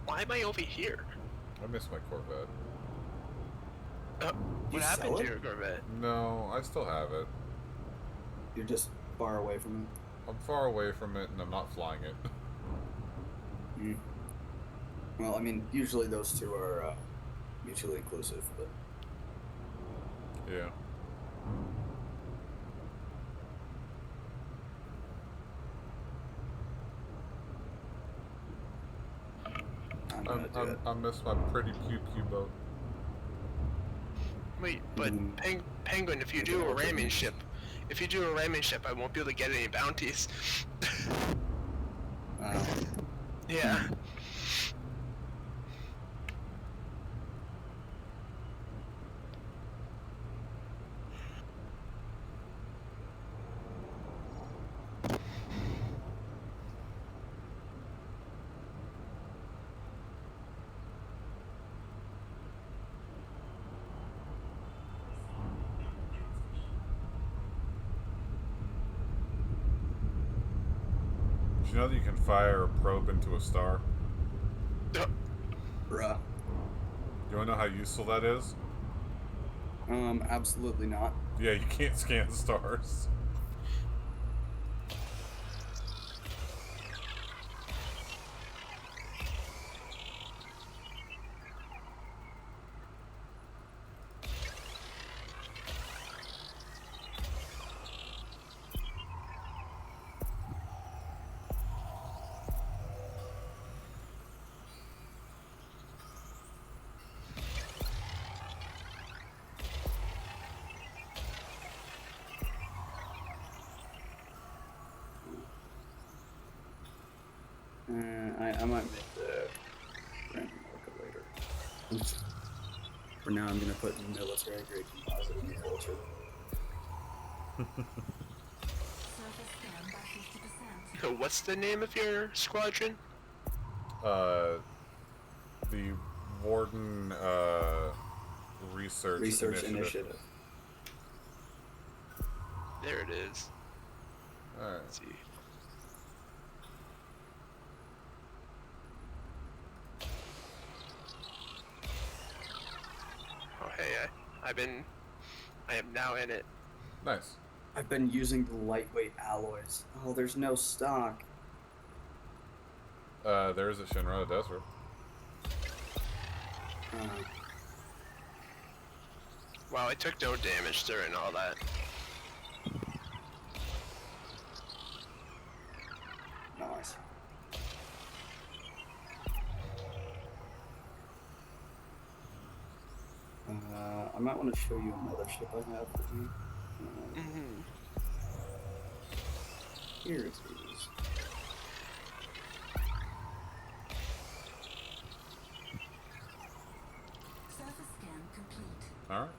Why am I over here? I miss my Corvette. What happened to your Corvette? No, I still have it. You're just far away from it? I'm far away from it, and I'm not flying it. Well, I mean, usually those two are mutually inclusive, but... Yeah. I miss my pretty pew-pew boat. Wait, but Penguin, if you do a ramming ship, I won't be able to get any bounties. Yeah. Did you know that you can fire a probe into a star? Bruh. You wanna know how useful that is? Absolutely not. Yeah, you can't scan stars. I might make the random market later. Oops. For now, I'm gonna put military grade composite in the filter. What's the name of your squadron? The Warden Research Initiative. There it is. Alright. Let's see. Oh hey, I am now in it. Nice. I've been using the lightweight alloys. Oh, there's no stock. There is a Shinra Desert. Wow, I took no damage during all that. Nice. I might want to show you another ship I have with me. Here it is. Surface scan complete. Alright.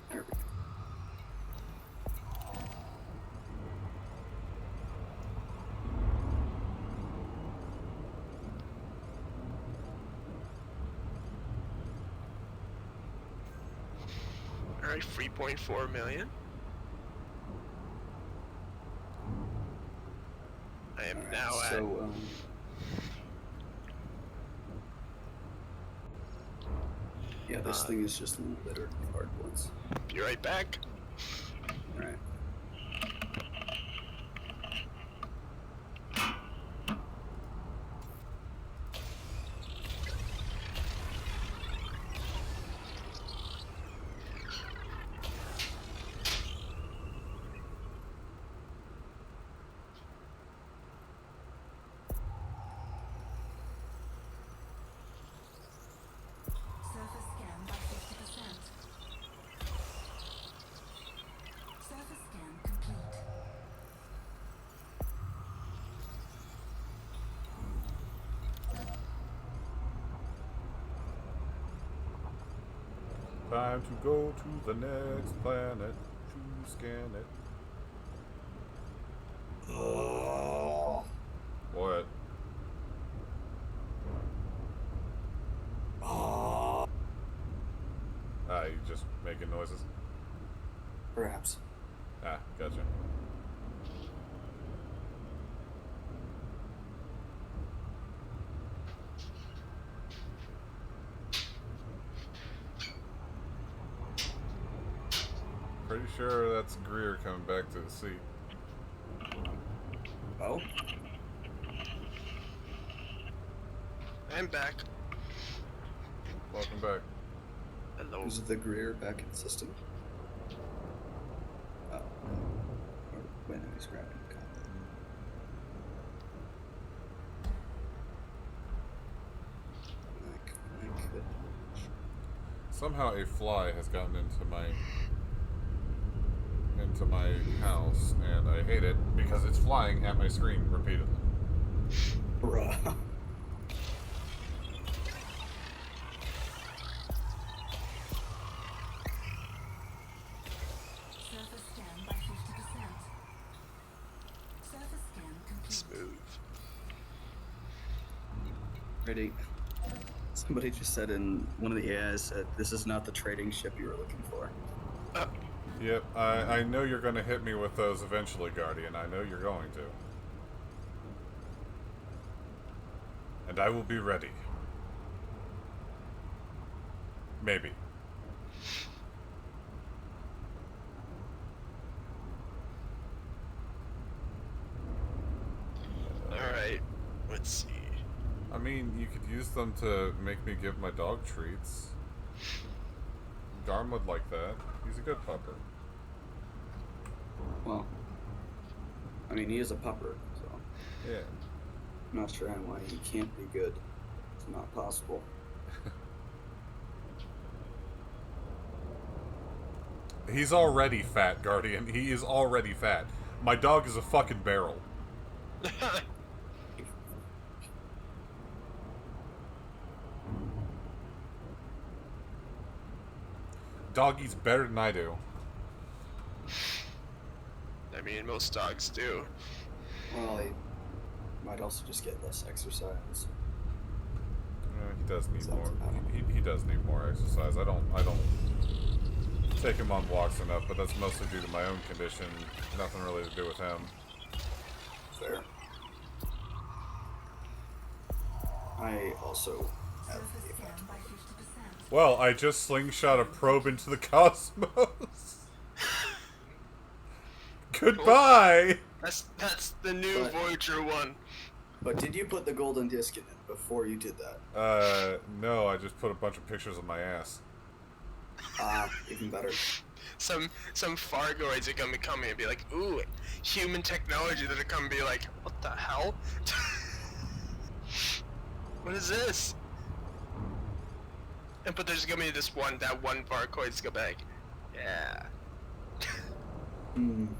There we go. Alright, 3.4 million. I am now at... yeah, this thing is just littered with hard points. Be right back. Alright. Time to go to the next planet to scan it. Oh. What? Oh. You just making noises? Perhaps. Ah, gotcha. Pretty sure that's Greer coming back to the seat. Oh? I'm back. Welcome back. Hello. Is the Greer back in the system? Oh. Or, wait, no, he's grabbing the copy. I could. Somehow a fly has gotten into my house, and I hate it because it's flying at my screen repeatedly. Bruh. Surface scan by 50%. Surface scan complete. Smooth. Ready. Somebody just said in one of the AIs said, "This is not the trading ship you were looking for." Yep, I know you're going to hit me with those eventually, Guardian. I know you're going to. And I will be ready. Maybe. Alright, let's see. I mean, you could use them to make me give my dog treats. Garm would like that. He's a good pupper. Well, I mean, he is a pupper, so Yeah. I'm not sure why he can't be good. It's not possible. He's already fat, Guardian. He is already fat. My dog is a fucking barrel. Dog eats better than I do. I mean, most dogs do. Well, he might also just get less exercise. He does need more. He does need more exercise. I don't take him on walks enough, but that's mostly due to my own condition. Nothing really to do with him. Fair. I also have the effect. Well, I just slingshot a probe into the cosmos. Goodbye. That's the new Voyager 1. But did you put the golden disc in it before you did that? No, I just put a bunch of pictures of my ass. Even better. Some Fargoids are gonna come in and be like, ooh, human technology that are gonna be like, what the hell? What is this? But there's gonna be that one Fargoid's gonna be like, yeah.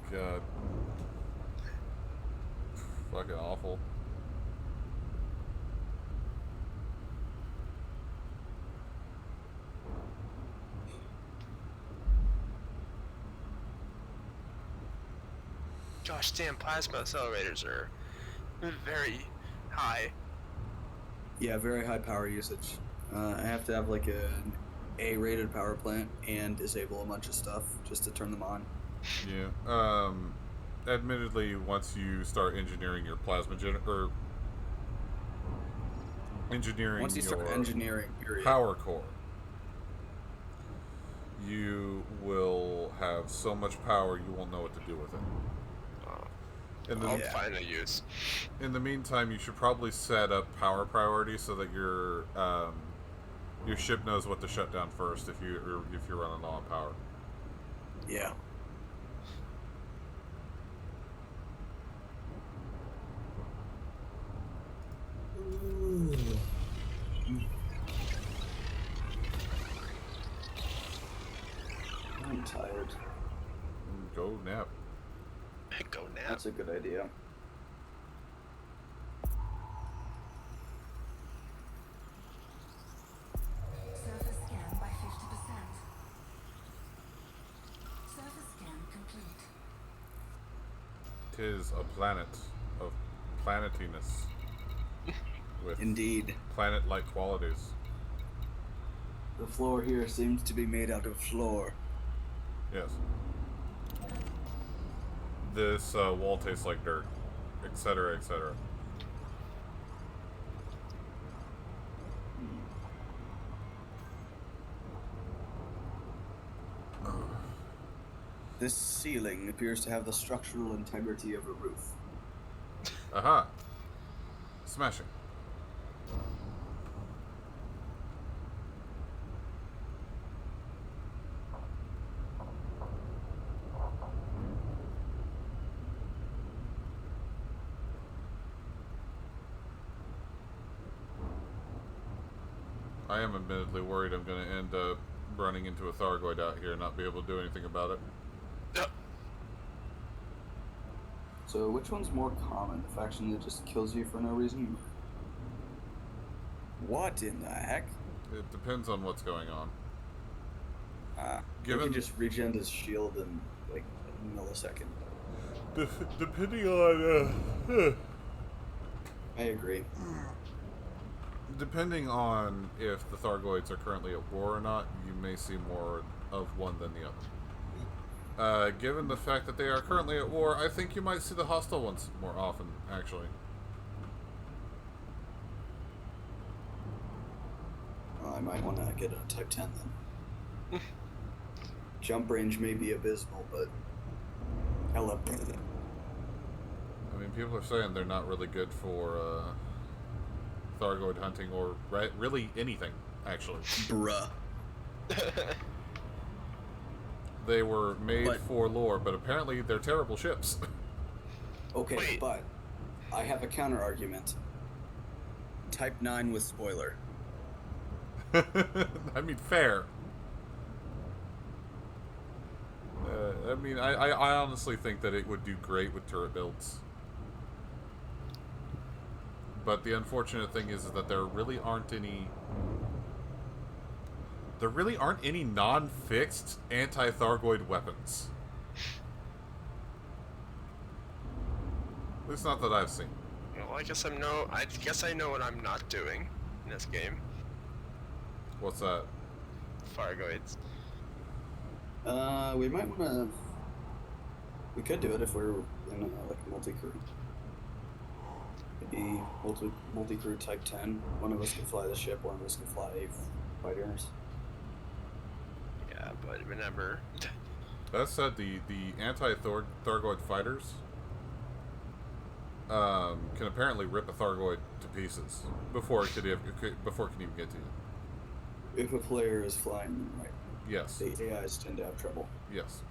God. Fucking awful. Gosh damn, plasma accelerators are very high. Yeah, very high power usage. I have to have like an A-rated power plant and disable a bunch of stuff just to turn them on. Yeah. Admittedly, once you start engineering your plasma Once you start engineering, period. power core, you will have so much power you won't know what to do with it. I'll find a use. In the meantime, you should probably set up power priority so that your ship knows what to shut down first if you're running low on power. Yeah. I'm tired. Go nap. Go nap. That's a good idea. Surface scan by 50%. is a planet of planetiness with Indeed planet-like qualities. The floor here seems to be made out of floor. Yes. This wall tastes like dirt, etc., etc. This ceiling appears to have the structural integrity of a roof. Aha! Smashing. I am admittedly worried I'm going to end up running into a Thargoid out here and not be able to do anything about it. So which one's more common? The faction that just kills you for no reason? What in the heck? It depends on what's going on. You can just regen his shield in like a millisecond. Depending on... I agree. Depending on if the Thargoids are currently at war or not, you may see more of one than the other. Given the fact that they are currently at war, I think you might see the hostile ones more often, actually. Well, I might want to get a Type 10 then. Jump range may be abysmal, but hella. I mean, people are saying they're not really good for Thargoid hunting or really anything, actually. Bruh. They were made for lore, but apparently they're terrible ships. Okay, but I have a counter argument. Type 9 with spoiler. I mean, fair. I mean, I honestly think that it would do great with turret builds. But the unfortunate thing is that there really aren't any non-fixed anti-Thargoid weapons. At least not that I've seen. Well, I guess I know what I'm not doing in this game. What's that? Thargoids. We might want to. We could do it if we're in like a multi-crew. Maybe multi-crew Type 10. One of us can fly the ship. One of us can fly fighters. Yeah, but whenever. That said, the anti-Thargoid fighters can apparently rip a Thargoid to pieces before it can even get to you. If a player is flying them right. Yes. The AIs tend to have trouble. Yes.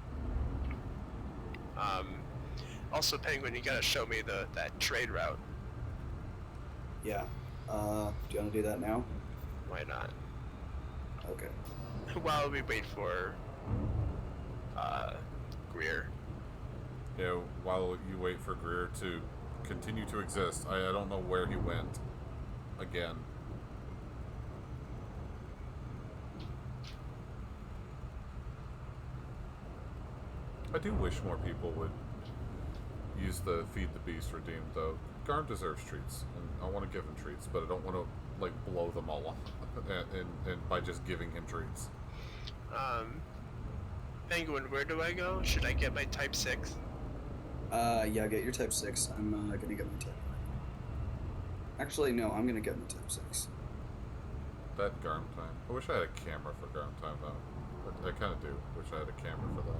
Also, Penguin, you gotta show me that trade route. Yeah. Do you want to do that now? Why not? Okay. While we wait for Greer. Yeah, while you wait for Greer to continue to exist. I don't know where he went. Again. I do wish more people would use the Feed the Beast redeem, though. Garm deserves treats, and I want to give him treats, but I don't want to, like, blow them all up and by just giving him treats. Penguin, where do I go? Should I get my Type 6? Yeah, get your Type 6. I'm gonna get my Type 9. Actually, no, I'm gonna get my Type 6. That Garm time. I wish I had a camera for Garm time, though. I kind of do wish I had a camera for that.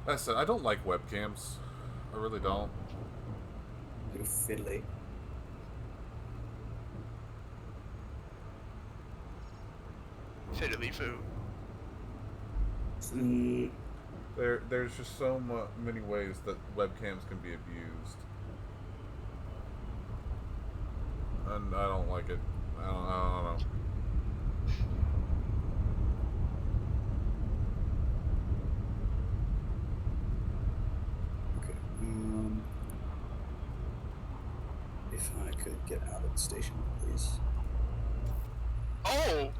Like I said, I don't like webcams. I really don't. You're fiddly. Fiddly foo. There's just so many ways that webcams can be abused. And I don't like it. I don't know. Okay. If I could get out of the station, please. Oh!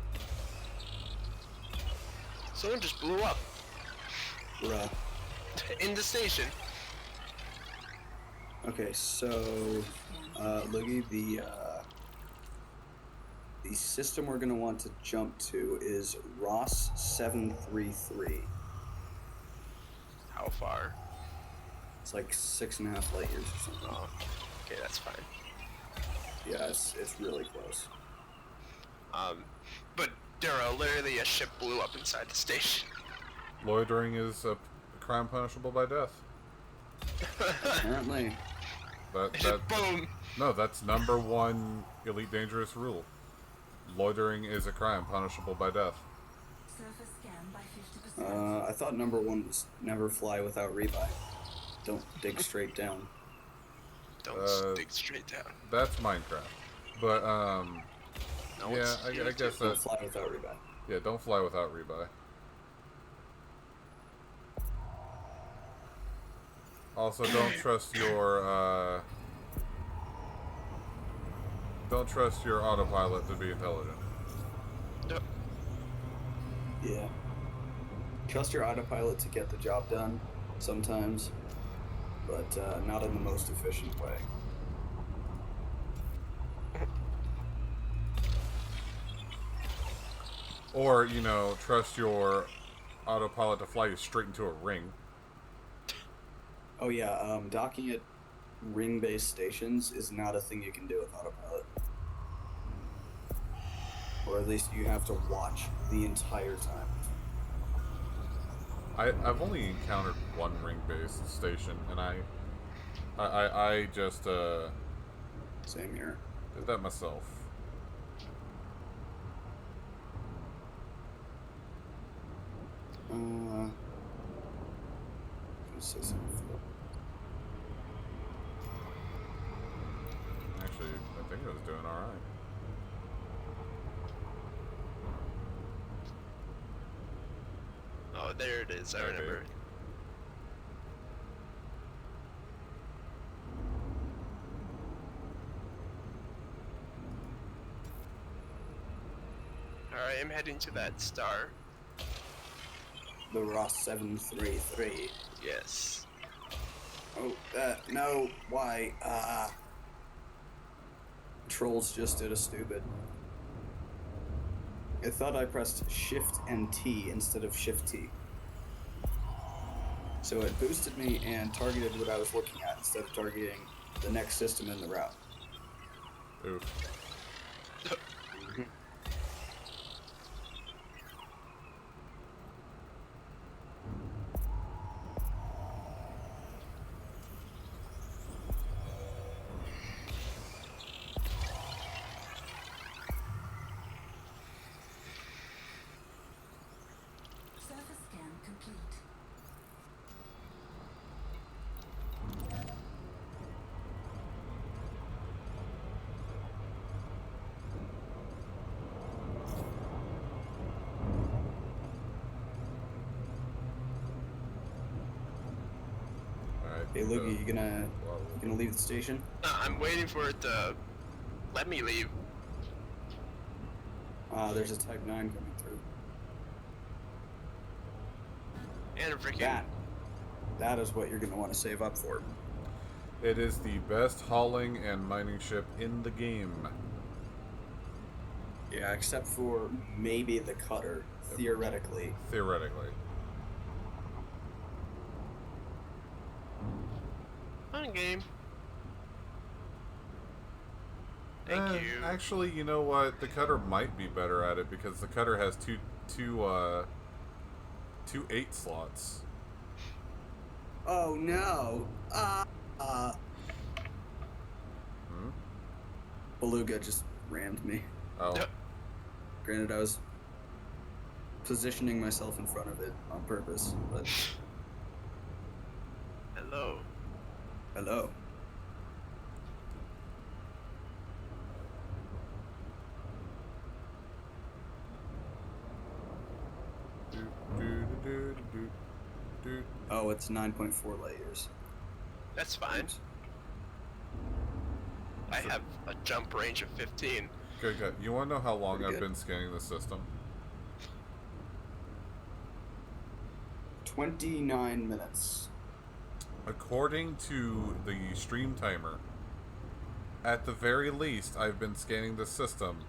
Someone just blew up. Bruh. in the station. Okay, so, Loogie, the system we're gonna want to jump to is Ross 733. How far? It's like 6.5 light years or something. Oh, okay, that's fine. Yeah, it's really close. But Duro, literally a ship blew up inside the station. Loitering is a crime punishable by death. Apparently. Boom. No, that's #1 Elite Dangerous rule. Loitering is a crime punishable by death. Surface scan by 50%. I thought #1 was never fly without rebuy. Don't dig straight down. Don't dig straight down. That's Minecraft. But, No, yeah, I guess Don't that... fly without rebuy. Yeah, don't fly without rebuy. Also, don't trust your, don't trust your autopilot to be intelligent. Yeah. Trust your autopilot to get the job done sometimes, but not in the most efficient way. Or, you know, trust your autopilot to fly you straight into a ring. Oh yeah, docking at ring-based stations is not a thing you can do with autopilot. Or at least you have to watch the entire time. I've only encountered one ring-based station, and I just, Same here. did that myself. Say something. Actually, I think it was doing alright. Oh, there it is. I remember. Alright, I'm heading to that star. The Ross 733. Yes. Oh, no, why? Trolls just did a stupid. I thought I pressed Shift and T instead of Shift T. So it boosted me and targeted what I was looking at instead of targeting the next system in the route. Oof. Surface scan complete. Alright. Hey, Lugie, you gonna leave the station? I'm waiting for it to let me leave. There's a Type 9 coming through. And a freaking... That is what you're gonna want to save up for. It is the best hauling and mining ship in the game. Yeah, except for maybe the cutter, theoretically. Theoretically. Fun game. Thank you. Actually, you know what? The cutter might be better at it because the cutter has two 8 slots. Oh no! Beluga just rammed me. Oh. Granted, I was positioning myself in front of it on purpose, but... Hello. Hello. Oh, it's 9.4 light years. That's fine. I have a jump range of 15. Good, good. You want to know how long Pretty I've good. been scanning the system? 29 minutes. According to the stream timer, at the very least, I've been scanning the system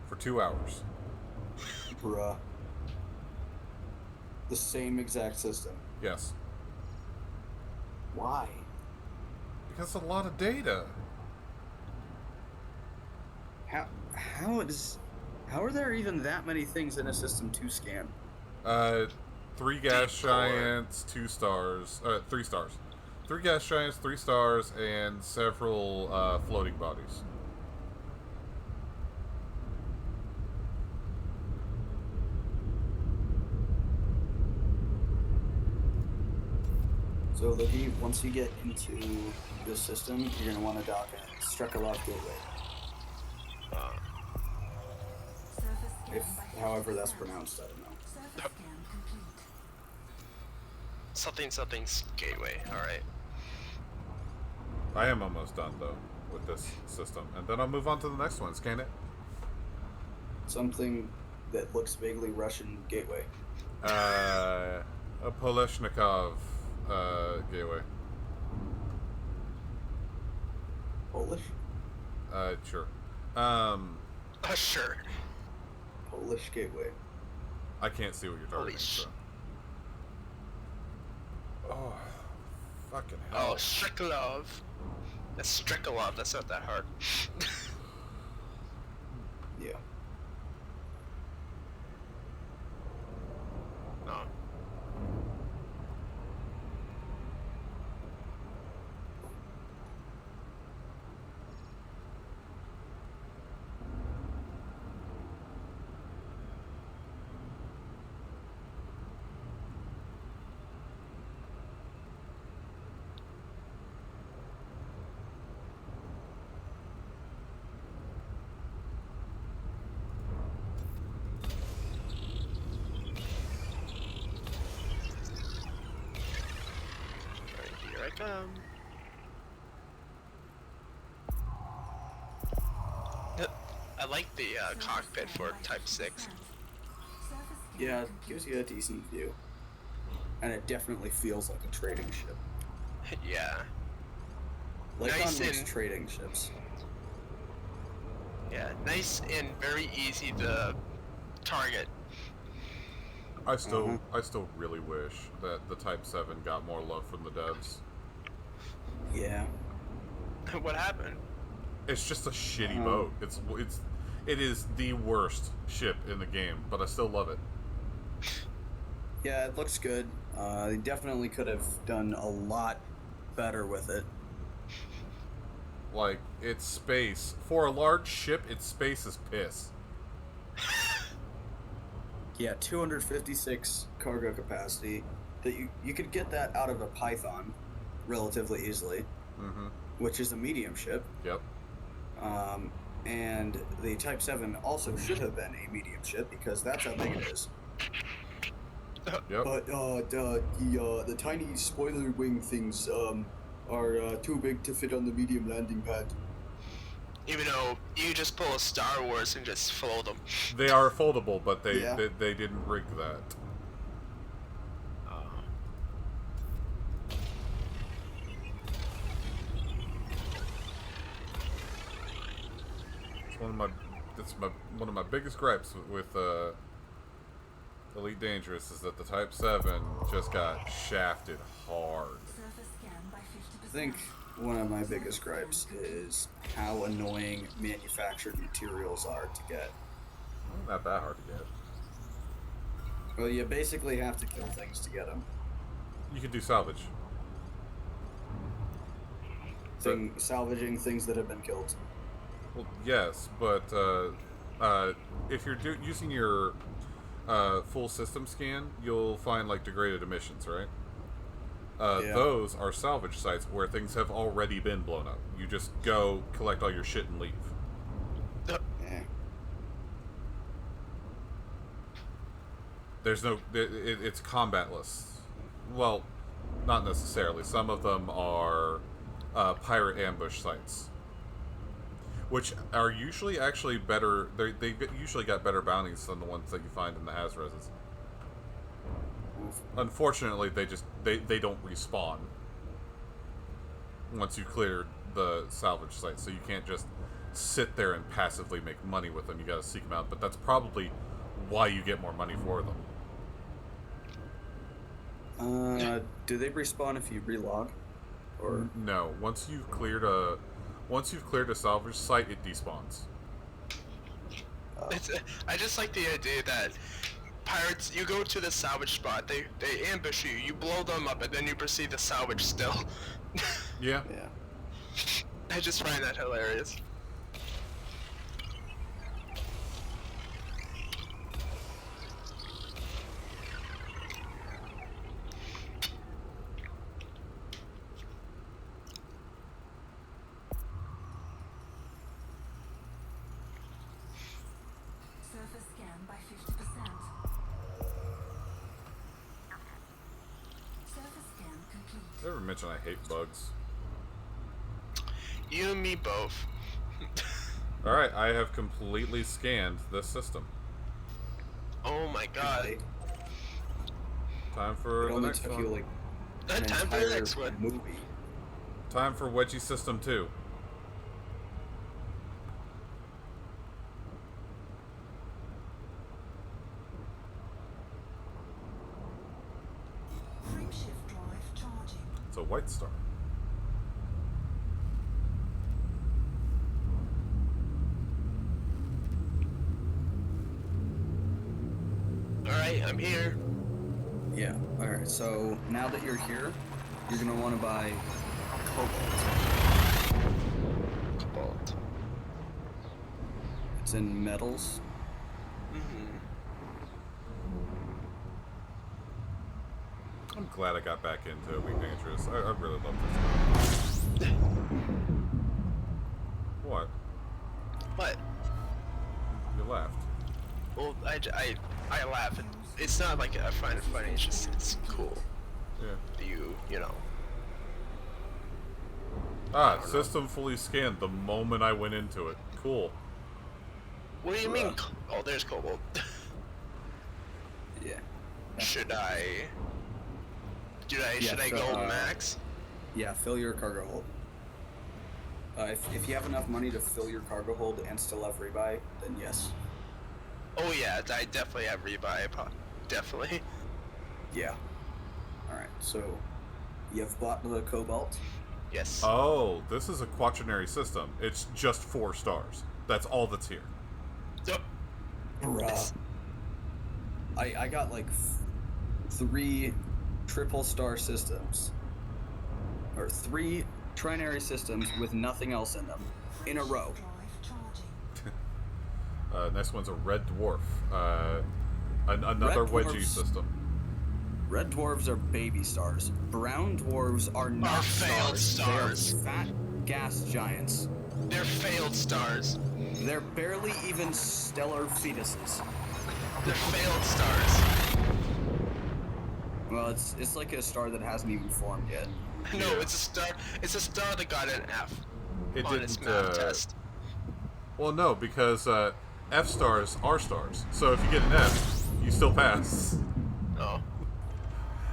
for 2 hours. Bruh. The same exact system. Yes. Why? Because a lot of data. How are there even that many things in a system to scan? 3 gas giants, 2 stars, 3 stars. 3 gas giants, 3 stars, and several floating bodies. So, Livy, once you get into this system, you're going to want to dock at Strekalov Gateway. If, however that's pronounced, I don't know. Something's gateway. All right. I am almost done, though, with this system. And then I'll move on to the next one. Scan it. Something that looks vaguely Russian gateway. A Poleshnikov gateway. Polish? Sure. Sure. Polish gateway. I can't see what you're talking about. So. Oh, fucking hell. Oh, Strikolov. That's Strikolov. That's not that hard. Yeah. No. Here I come. I like the cockpit for Type 6. Yeah, it gives you a decent view. And it definitely feels like a trading ship. Yeah. Like Nice on most and- trading ships. Yeah, nice and very easy to target. I still really wish that the Type 7 got more love from the devs. Yeah. What happened? It's just a shitty boat. It is the worst ship in the game, but I still love it. Yeah, it looks good. They definitely could have done a lot better with it. Like, it's space. For a large ship, its space is piss. Yeah, 256 cargo capacity. That you could get that out of a Python relatively easily, which is a medium ship. Yep. And the Type 7 also should have been a medium ship because that's how big it is. Yep. But the tiny spoiler wing things are too big to fit on the medium landing pad. Even though you just pull a Star Wars and just fold them. They are foldable, but they Yeah. they didn't rig that. It's one of my biggest gripes with Elite Dangerous is that the Type 7 just got shafted hard. I think one of my biggest gripes is how annoying manufactured materials are to get. Not that hard to get. Well, you basically have to kill things to get them. You can do salvage. Salvaging things that have been killed. Well, yes, but if you're using your full system scan, you'll find like degraded emissions, right? Yeah. Those are salvage sites where things have already been blown up. You just go collect all your shit and leave. Yeah. There's no, it's combatless. Well, not necessarily. Some of them are pirate ambush sites, which are usually actually better. They usually got better bounties than the ones that you find in the Hazreses. Unfortunately, they don't respawn once you clear the salvage site, so you can't just sit there and passively make money with them. You gotta seek them out, but that's probably why you get more money for them. Do they respawn if you relog? Or no? Once you've cleared a salvage site, it despawns. I just like the idea that pirates, you go to the salvage spot, they ambush you, you blow them up, and then you proceed to salvage still. Yeah. I just find that hilarious. Surface scan by 50%. Surface scan complete. Never mention I hate bugs. You and me both. Alright, I have completely scanned this system. Oh my god. Time for it the only next took one. you like an Time for the entire next one. movie. Time for Wedgie System 2. Frameshift drive charging. It's a white star. Alright, I'm here. Yeah. All right. So now that you're here, you're gonna want to buy cobalt. Cobalt. It's in metals. I'm glad I got back into Weak Dangerous. I really love this. What? What? You laughed. Well, I laugh. It's not like I find it funny. It's just it's cool. Yeah. You know. Ah, system fully scanned the moment I went into it. Cool. What do you mean? Oh, there's cobalt. Yeah. Should I? Should I go max? Yeah, fill your cargo hold. If you have enough money to fill your cargo hold and still have rebuy, then yes. Oh yeah, I definitely have rebuy. Definitely. Yeah. All right. So you have bought the cobalt. Yes. Oh, this is a quaternary system. It's just 4 stars. That's all that's here. Bruh. I got like 3 triple star systems. Or 3 trinary systems with nothing else in them. In a row. Next one's a red dwarf. Another Red wedgie dwarfs- system. Red dwarves are baby stars. Brown dwarves are not failed stars. They are fat gas giants. They're failed stars. They're barely even stellar fetuses. They're failed stars. Well, it's like a star that hasn't even formed yet. No, it's a star. It's a star that got an F It on its didn't, math test. Well, no, because F stars are stars. So if you get an F, you still pass. Oh.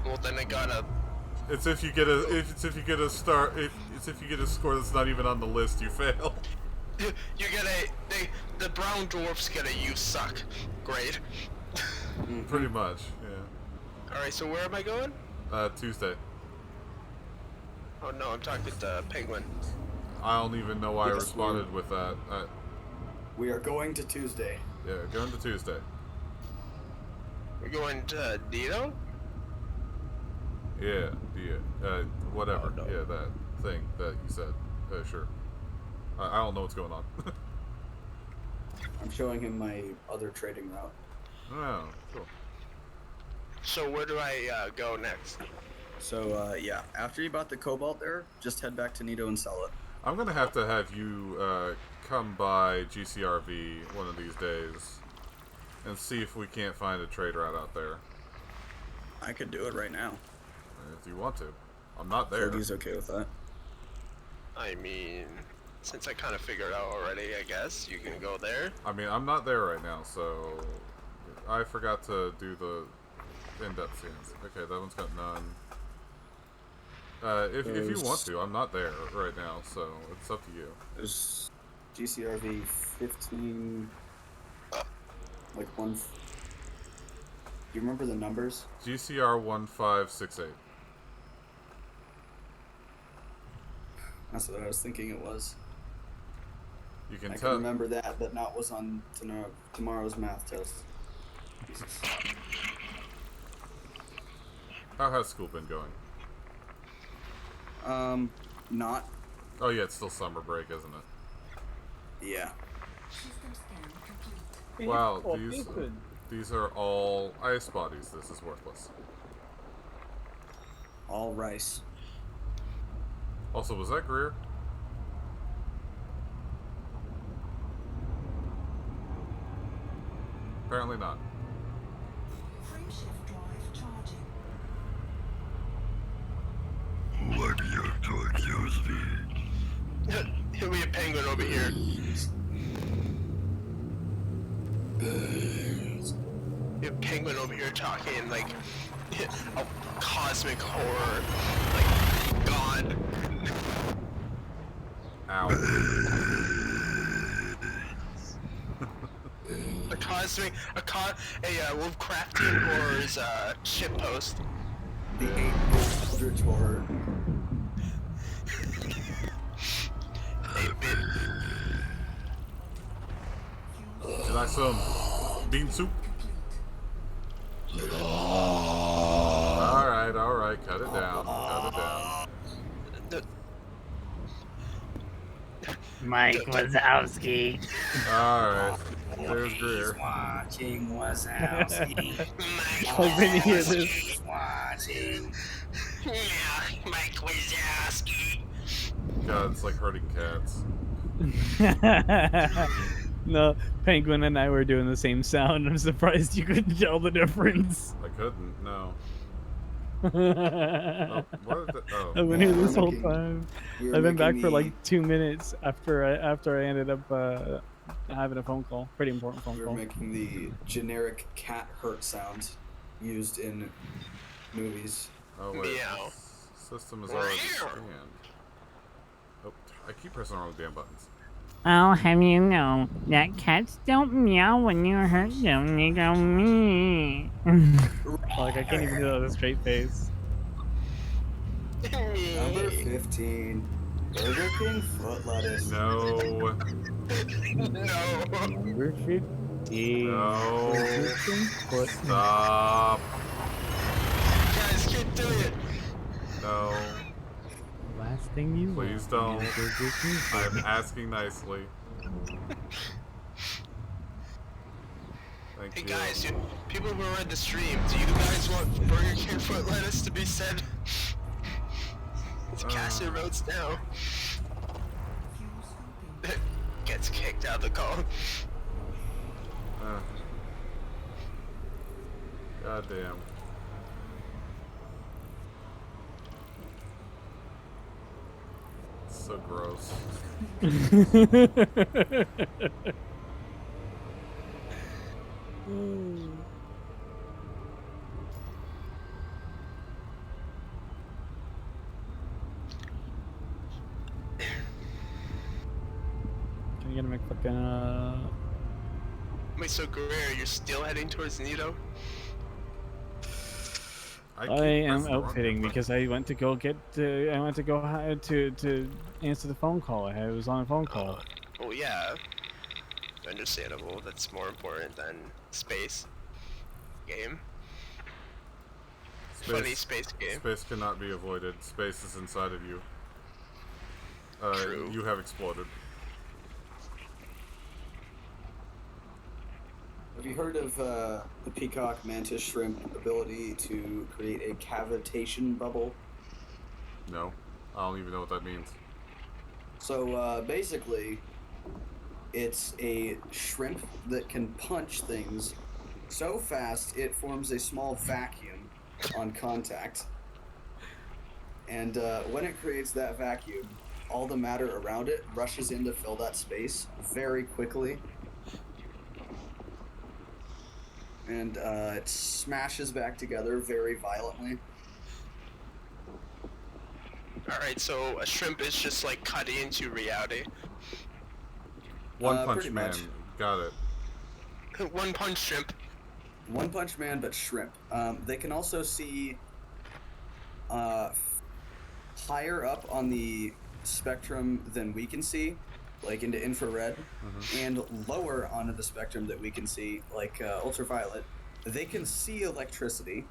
Well, then it got a. It's if you get a if you get a star it's if you get a score that's not even on the list, you fail. You get the brown dwarfs get a you suck grade. Pretty much, yeah. All right, so where am I going? Tuesday. Oh no, I'm talking to Penguin. I don't even know why I Yes, responded with that. We are going to Tuesday. Yeah, going to Tuesday. We're going to Dito? Yeah, whatever. Oh, no. Yeah, that thing that you said. Sure. I don't know what's going on. I'm showing him my other trading route. Oh, cool. So where do I go next? So, yeah, after you bought the cobalt there, just head back to Nito and sell it. I'm gonna have to have you come by GCRV one of these days and see if we can't find a trade route out there. I could do it right now. If you want to. I'm not there. Fergie's okay with that. I mean, since I kind of figured out already, I guess you can go there. I mean, I'm not there right now, so I forgot to do the in-depth scenes. Okay, that one's got none. If you want to, I'm not there right now, so it's up to you. There's GCRV 15, like one. Do you remember the numbers? GCR 1568. That's what I was thinking it was. You can I tell. can remember that, but not was on tomorrow's math test. How has school been going? Not. Oh yeah, it's still summer break, isn't it? Yeah. Wow, these are all ice bodies. This is worthless. All rice. Also, was that Greer? Apparently not. What do you accuse me? We have penguin over here. We have penguin over here talking like a cosmic horror, like god. Ow. a Wolfcraftian horror's shit post. The 8-bit horror. 8-bit. Can I some bean soup? Alright, cut it down. Mike Wazowski. Alright, there's Greer. Watching Wazowski. He's watching. Mike Wazowski. God, it's like hurting cats. No, Penguin and I were doing the same sound. I'm surprised you couldn't tell the difference. I couldn't, no. I've been here this whole time. I've been back for like 2 minutes after I ended up having a phone call. Pretty important phone call. We're making the generic cat hurt sound used in movies. Oh wait, Meow. System is already scanned. Oh, I keep pressing the wrong damn buttons. I'll have you know that cats don't meow when you hurt them. They go me. Like I can't even do that with a straight face. Number 15. Burger King foot lettuce. No. Number 15. No. Burger King foot. Stop. Guys, can't do it. No. Last thing you Please want. don't. Burger King foot. I'm asking nicely. Thank Hey you. guys, people who are in the stream, do you guys want Burger King foot lettuce to be said? To cast your votes now. Gets kicked out the call. God damn. So gross. Can you get him a fucking Wait, so Guerrero, you're still heading towards Nito? I am outfitting because I went to go get to answer the phone call. I was on a phone call. Oh yeah. Understandable. That's more important than space. Game. Funny space game. Space cannot be avoided. Space is inside of you. True. You have exploded. Have you heard of the peacock mantis shrimp ability to create a cavitation bubble? No. I don't even know what that means. So basically, it's a shrimp that can punch things so fast it forms a small vacuum on contact. And when it creates that vacuum, all the matter around it rushes in to fill that space very quickly. and it smashes back together very violently. Alright, so a shrimp is just like cutting into reality. One Punch pretty Man. much. Got it. One Punch Shrimp. One Punch Man, but shrimp. They can also see higher up on the spectrum than we can see, like into infrared, and lower onto the spectrum that we can see, like ultraviolet. They can see electricity.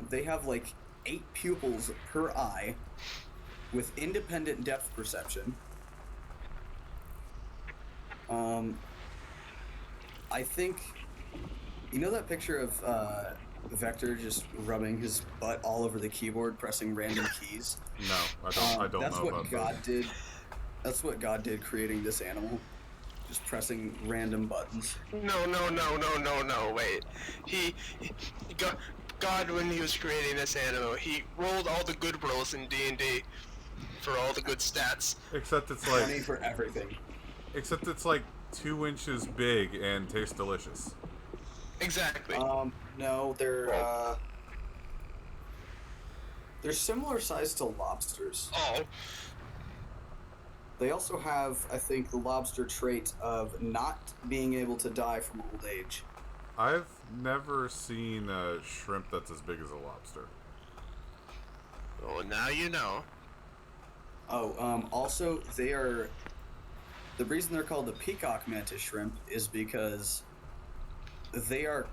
They have like 8 pupils per eye with independent depth perception. I think, you know that picture of Vector just rubbing his butt all over the keyboard, pressing random keys? No, I don't That's know what about God that. did. That's what God did creating this animal. Just pressing random buttons. No, wait. God, when he was creating this animal, he rolled all the good rolls in D&D for all the good stats. Except it's like 20 for everything. Except it's like 2 inches big and tastes delicious. Exactly. No, they're similar size to lobsters. Oh. They also have, I think, the lobster trait of not being able to die from old age. I've never seen a shrimp that's as big as a lobster. Well, now you know. Oh, also, they are... The reason they're called the peacock mantis shrimp is because they're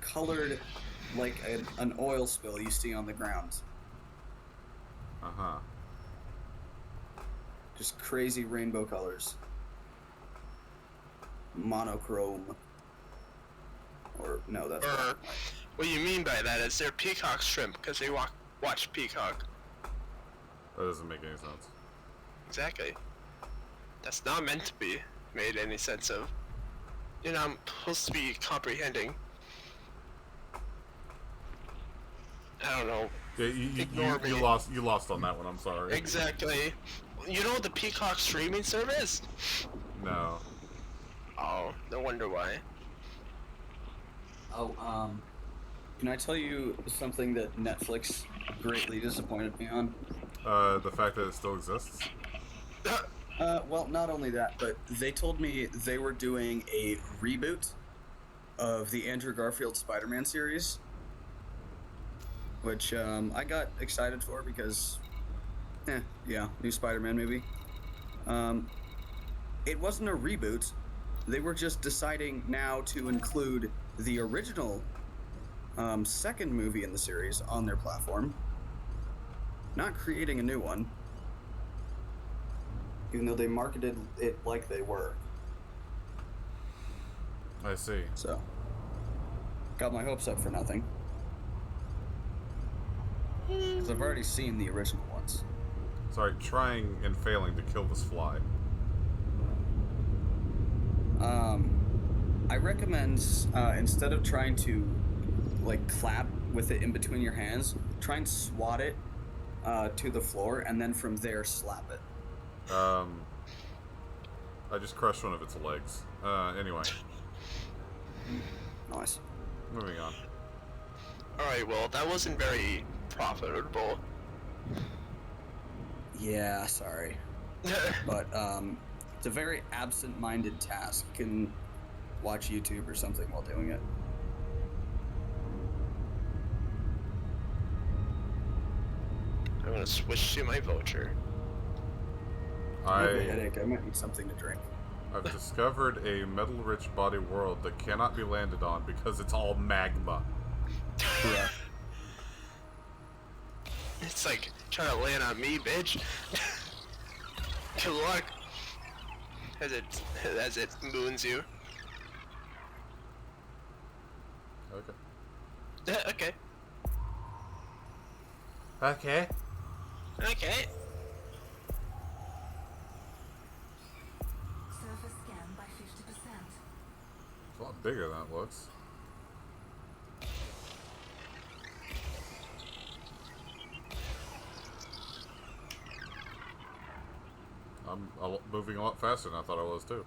colored like an oil spill you see on the ground. Uh-huh. Just crazy rainbow colors. Monochrome. Or, no, that's Or, what you mean by that is they're peacock shrimp, because they watch Peacock. That doesn't make any sense. Exactly. That's not meant to be made any sense of. You're not supposed to be comprehending. I don't know. Yeah, you lost on that one, I'm sorry. Exactly. You know the Peacock streaming service? No. Oh, no wonder why. Oh, can I tell you something that Netflix greatly disappointed me on? The fact that it still exists? Well, not only that, but they told me they were doing a reboot of the Andrew Garfield Spider-Man series, which I got excited for because, yeah, new Spider-Man movie. It wasn't a reboot. They were just deciding now to include the original second movie in the series on their platform, not creating a new one. Even though they marketed it like they were. I see. So, got my hopes up for nothing. Because I've already seen the original ones. Sorry, trying and failing to kill this fly. I recommend, instead of trying to, like, clap with it in between your hands, try and swat it to the floor, and then from there slap it. I just crushed one of its legs. Anyway. Nice. Moving on. Alright, well, that wasn't very profitable. Yeah, sorry. But, it's a very absent-minded task. You can watch YouTube or something while doing it. I'm gonna switch to my voucher. I have a headache. I might need something to drink. I've discovered a metal-rich body world that cannot be landed on because it's all magma. Yeah. It's like trying to land on me, bitch. Good luck. As it moons you. Okay. Okay. Okay. Okay. Surface scan by 50%. It's a lot bigger than it looks. I'm moving a lot faster than I thought I was, too.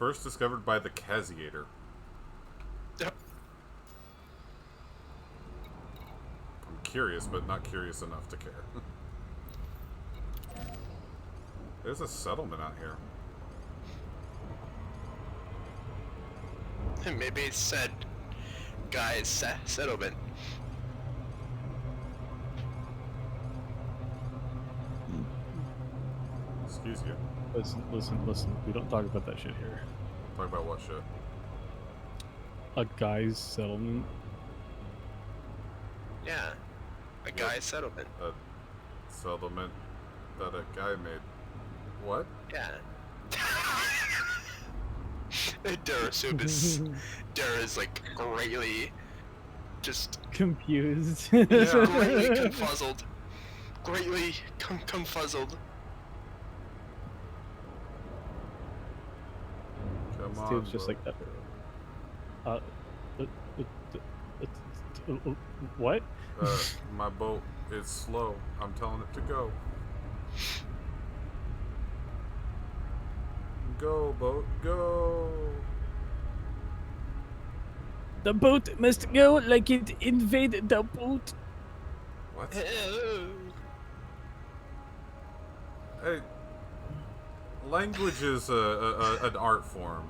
first discovered by the Casiator. Yep. I'm curious, but not curious enough to care. There's a settlement out here. Maybe it said guy's settlement. Excuse you. Listen. We don't talk about that shit here. Talk about what shit? A guy's settlement. Yeah. A guy's settlement. A settlement that a guy made. What? Yeah. Dara's like greatly just confused. Greatly confuzzled. Greatly confuzzled. Come on, Dude's just like that. What? My boat is slow. I'm telling it to go. Go, boat, go. The boat must go like it invaded the boat. What? Hey, language is an art form.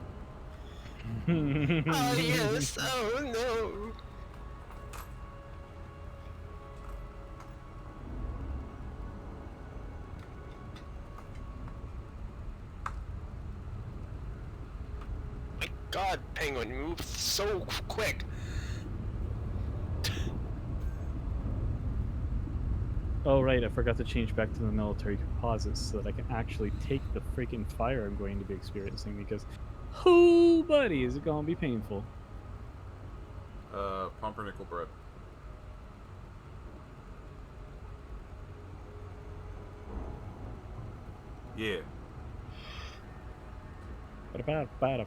Oh yes, oh no. My God, Penguin, you move so quick. Oh right, I forgot to change back to the military composites so that I can actually take the freaking fire I'm going to be experiencing because, oh buddy, is it going to be painful. Pumpernickel bread. Yeah. Ba-da-ba-ba-da.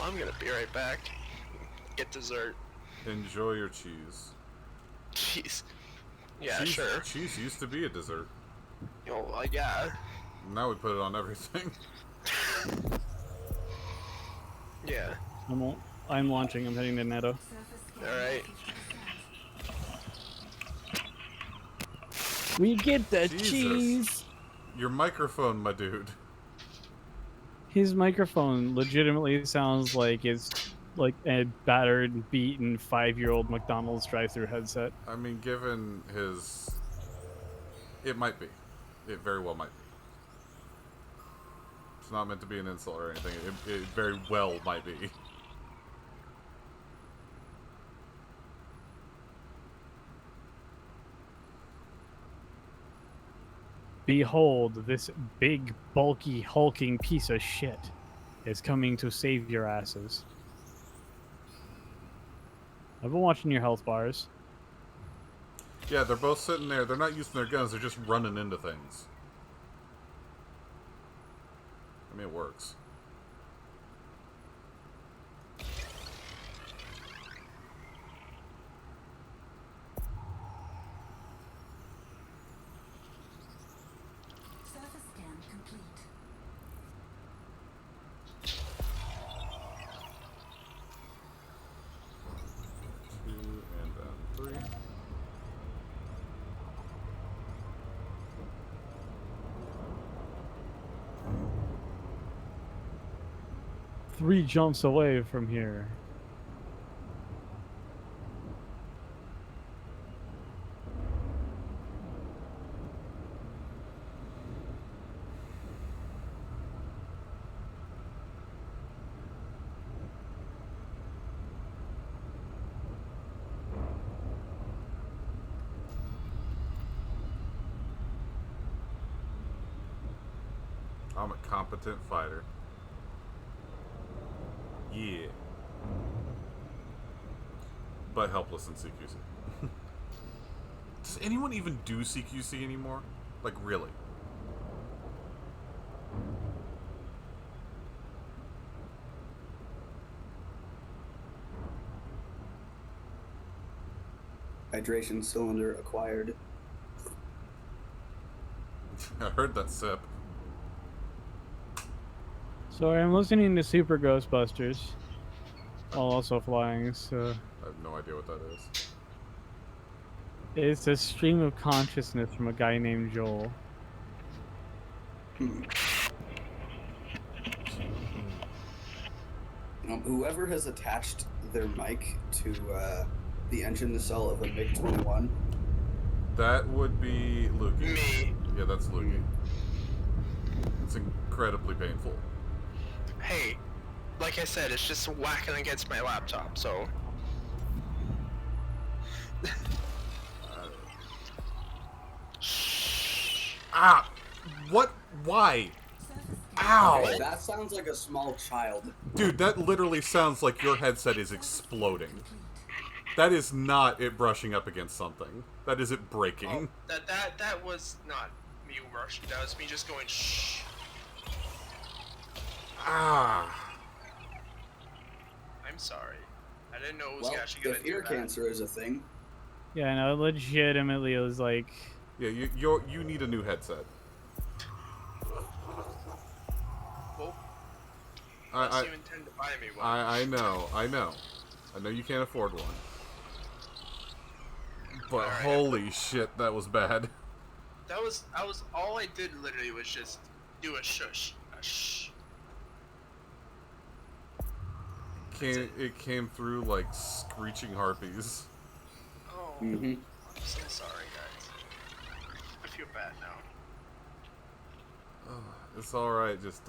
I'm gonna be right back. Get dessert. Enjoy your cheese. Cheese. Yeah, cheese, sure. Cheese used to be a dessert. Oh, yeah. Now we put it on everything. Yeah. I'm launching. I'm heading to Netto. Alright. We get the Jesus. cheese. Your microphone, my dude. His microphone legitimately sounds like it's like a battered, beaten 5-year-old McDonald's drive-through headset. I mean, given his... It might be. It very well might be. It's not meant to be an insult or anything. It very well might be. Behold, this big, bulky, hulking piece of shit is coming to save your asses. I've been watching your health bars. Yeah, they're both sitting there. They're not using their guns. They're just running into things. I mean, it works. Surface scan complete. Two and then 3. Three jumps away from here. I'm a competent fighter. Yeah. but helpless in CQC. Does anyone even do CQC anymore? Like, really? Hydration cylinder acquired. I heard that sip. Sorry, I'm listening to Super Ghostbusters while also flying, so... I have no idea what that is. It's a stream of consciousness from a guy named Joel. Whoever has attached their mic to the engine nacelle of a MiG-21. That would be Lukey. Me. Yeah, that's Lukey. It's incredibly painful. Hey, like I said, it's just whacking against my laptop, so... Ah! What? Why? Ow! That sounds like a small child. Dude, that literally sounds like your headset is exploding. That is not it brushing up against something. That is it breaking. Oh, that was not me rushing. That was me just going shh. Ah. I'm sorry. I didn't know it was actually gonna if do ear that. cancer is a thing. Yeah, no, legitimately, it was like... Yeah, you need a new headset. Well, unless you intend to buy me one. I know. I know you can't afford one. But holy shit, that was bad. All I did literally was just do a shush. A shh. It came through like screeching harpies. Oh, Mm-hmm. I'm so sorry, guys. I feel bad now. It's alright, just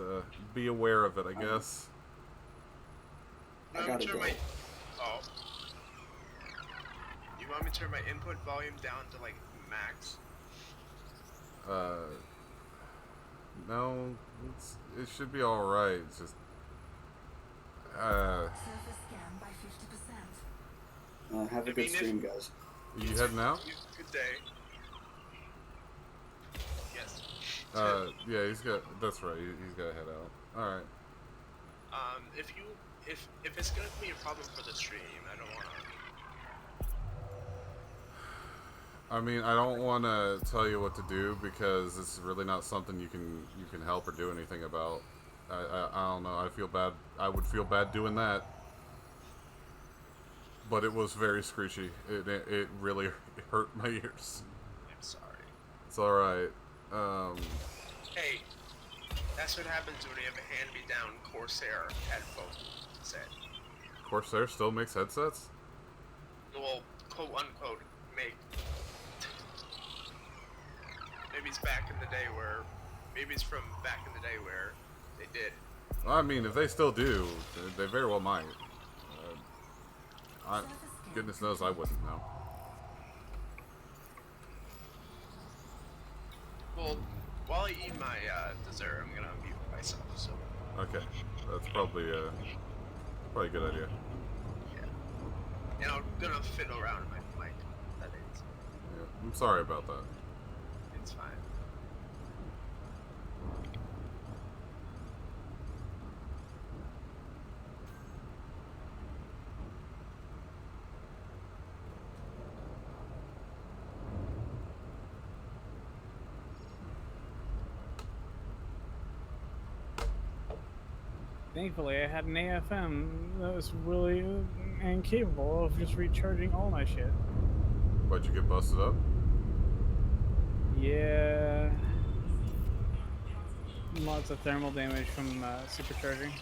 be aware of it, I guess. I gotta go. Oh. You want me to turn my input volume down to like max? No, it should be alright. It's just Surface scan by 50%. Have a good stream, guys. You heading out? Good day. Yes. Yeah, that's right. He's got to head out. All right. If it's gonna be a problem for the stream, I don't wanna. I mean, I don't want to tell you what to do because it's really not something you can help or do anything about. I don't know. I feel bad. I would feel bad doing that. But it was very screechy. It really hurt my ears. I'm sorry. It's all right. Hey, that's what happens when you have a hand-me-down Corsair headphone set. Corsair still makes headsets? Well, quote-unquote, make. Maybe it's back in the day where... Maybe it's from back in the day where they did. I mean, if they still do, they very well might. Goodness knows I wouldn't know. Well, while I eat my dessert, I'm gonna mute myself, so... Okay, that's probably a good idea. And I'm gonna fiddle around with my mic. That is. Yeah, I'm sorry about that. It's fine. Thankfully, I had an AFM that was really incapable of just recharging all my shit. Why'd you get busted up? Yeah. Lots of thermal damage from supercharging.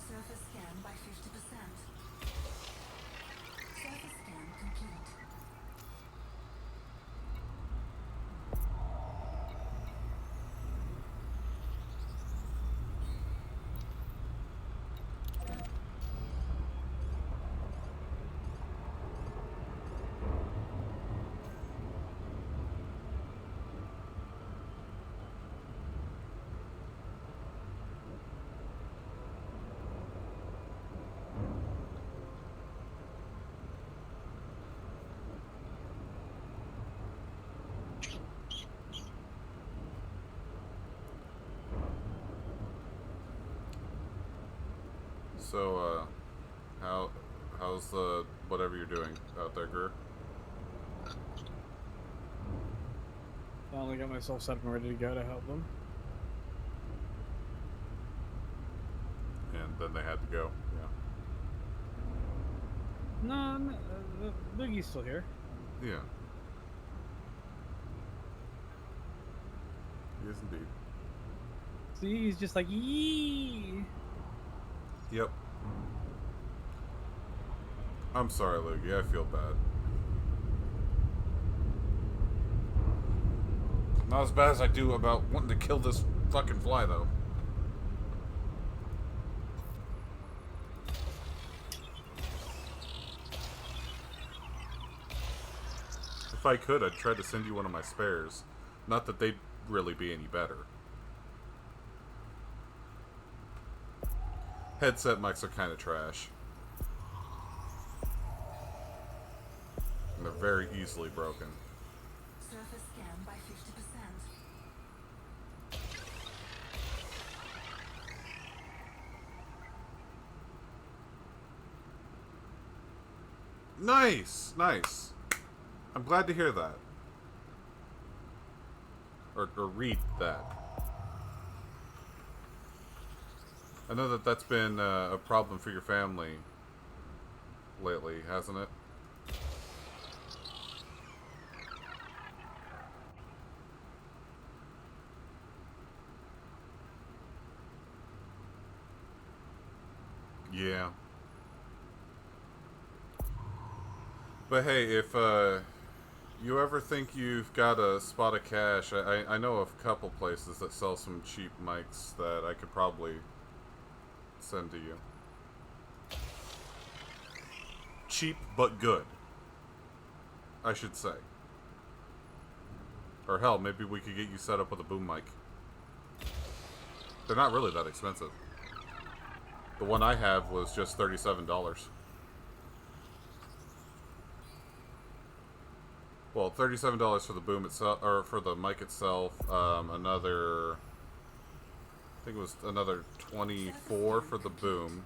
Surface scan by 50%. Surface scan complete. So, how's the whatever you're doing out there, Greer? Finally got myself set up and ready to go to help them. And then they had to go. Yeah. No, Boogie's still here. Yeah. He is indeed. See, he's just like, yee. Yep. I'm sorry, Loogie. I feel bad. Not as bad as I do about wanting to kill this fucking fly, though. If I could, I'd try to send you one of my spares. Not that they'd really be any better. Headset mics are kind of trash. And they're very easily broken. Surface scan by 50%. Nice! Nice. I'm glad to hear that. Or read that. I know that that's been a problem for your family lately, hasn't it? Yeah. But hey, if you ever think you've got a spot of cash, I know of a couple places that sell some cheap mics that I could probably send to you. Cheap but good, I should say. Or hell, maybe we could get you set up with a boom mic. They're not really that expensive. The one I have was just $37. Well, $37 for the boom itself, or for the mic itself. Another, I think it was another $24 for the boom.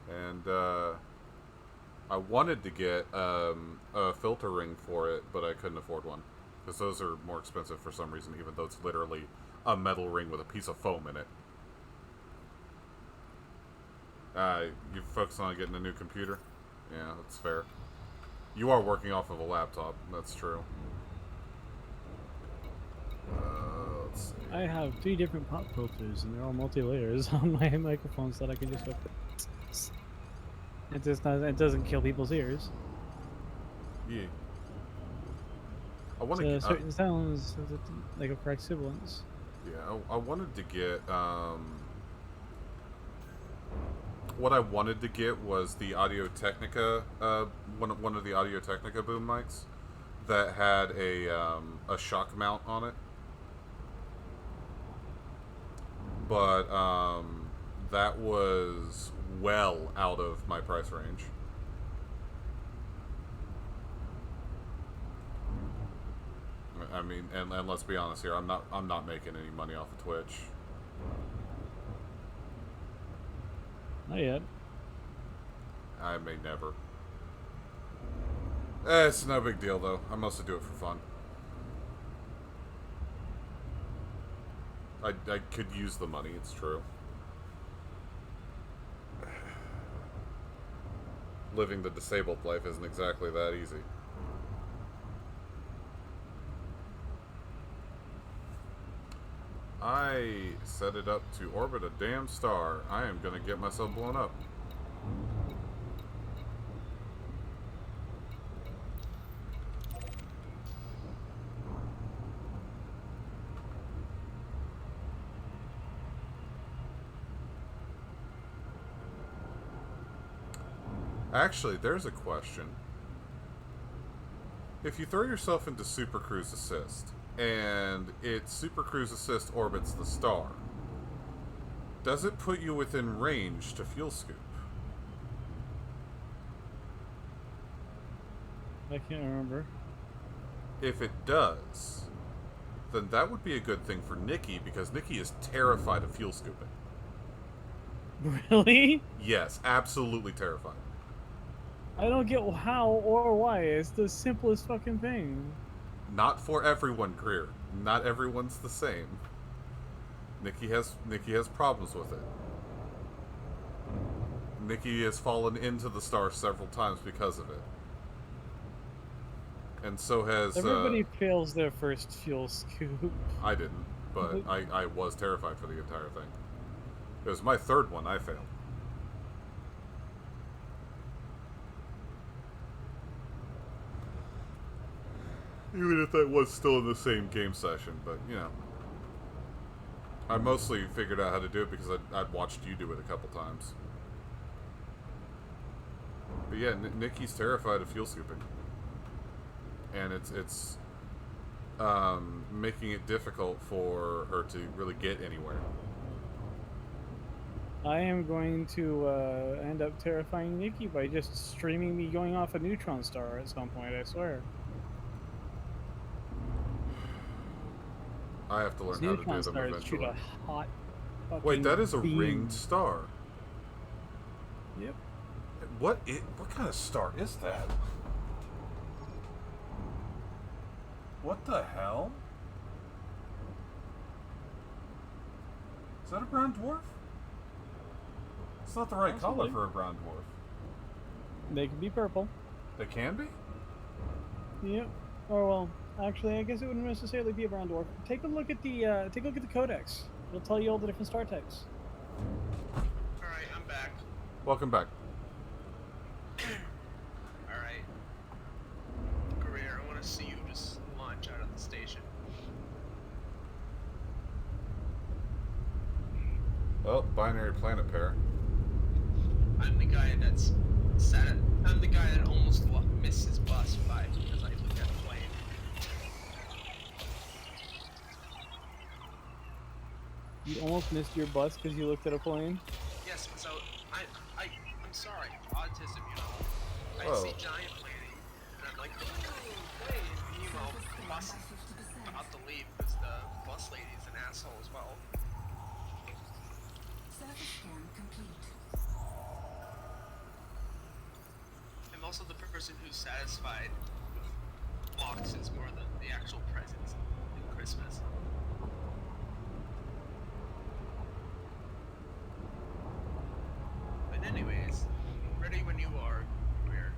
And I wanted to get a filter ring for it, but I couldn't afford one because those are more expensive for some reason, even though it's literally a metal ring with a piece of foam in it. You focus on getting a new computer? Yeah, that's fair. You are working off of a laptop, that's true. Let's see. I have 3 different pop filters, and they're all multi-layers on my microphones that I can just hook. It doesn't kill people's ears. Yeah. I want to certain sounds like a correct sibilance. Yeah, I wanted to get what I wanted to get was the Audio Technica, one of the Audio Technica boom mics that had a shock mount on it. But that was well out of my price range. I mean, and let's be honest here, I'm not making any money off of Twitch. Not yet. I may never. It's no big deal though. I mostly do it for fun. I could use the money, it's true. Living the disabled life isn't exactly that easy. I set it up to orbit a damn star. I am gonna get myself blown up. Actually, there's a question. If you throw yourself into Super Cruise Assist, and Super Cruise Assist orbits the star, does it put you within range to fuel scoop? I can't remember. If it does, then that would be a good thing for Nikki, because Nikki is terrified of fuel scooping. Really? Yes, absolutely terrified. I don't get how or why. It's the simplest fucking thing. Not for everyone, Greer. Not everyone's the same. Nikki has problems with it. Nikki has fallen into the star several times because of it. And so has... Everybody fails their first fuel scoop. I didn't, but I was terrified for the entire thing. It was my third one I failed. Even if that was still in the same game session, but, you know. I mostly figured out how to do it because I'd watched you do it a couple times. But yeah, Nikki's terrified of fuel scooping. And it's making it difficult for her to really get anywhere. I am going to end up terrifying Nikki by just streaming me going off a neutron star at some point, I swear. I have to learn how to do them eventually. A hot Wait, that is a beam. ringed star. Yep. What kind of star is that? What the hell? Is that a brown dwarf? It's not the right color for a brown dwarf. They can be purple. They can be? Yep. Or well, actually, I guess it wouldn't necessarily be a brown dwarf. Take a look at the codex. It'll tell you all the different star types. All right, I'm back. Welcome back. All right, Greer, I want to see you just launch out of the station. Oh, binary planet pair. I'm the guy that's I'm the guy that almost missed his bus because I looked at the plane. You almost missed your bus because you looked at a plane? Yes, so I'm sorry, autism, you know. I Whoa. see giant planes, and I'm like, ooh, plane. And, you know, the bus is about to leave because the bus lady's an asshole as well. Surface scan complete. I'm also the person who's satisfied with boxes more than the actual presents in Christmas. But anyways, ready when you are, Greer.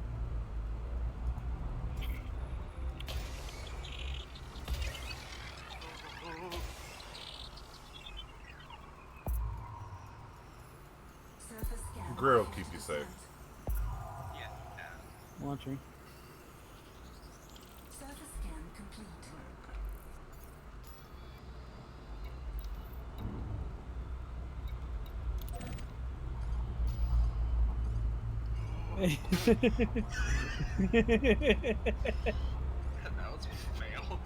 Surface scan. Greer will keep you safe. Launching. Surface scan complete. That was a fail.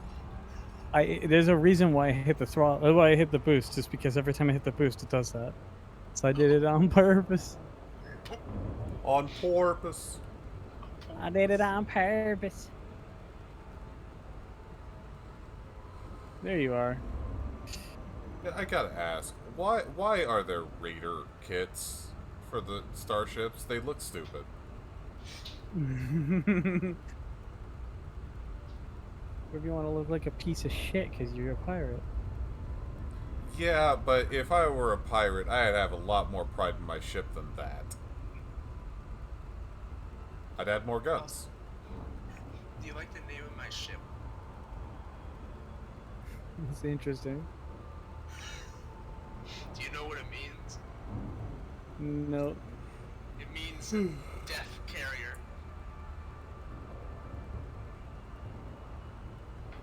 There's a reason why I hit the throttle. Why I hit the boost, just because every time I hit the boost, it does that. So I did it on purpose. On purpose. I did it on purpose. There you are. Yeah, I gotta ask, why are there Raider kits for the starships? They look stupid. Or if you want to look like a piece of shit because you're a pirate. Yeah, but if I were a pirate, I'd have a lot more pride in my ship than that. I'd add more guns. Do you like the name of my ship? It's interesting. Do you know what it means? No. It means death carrier.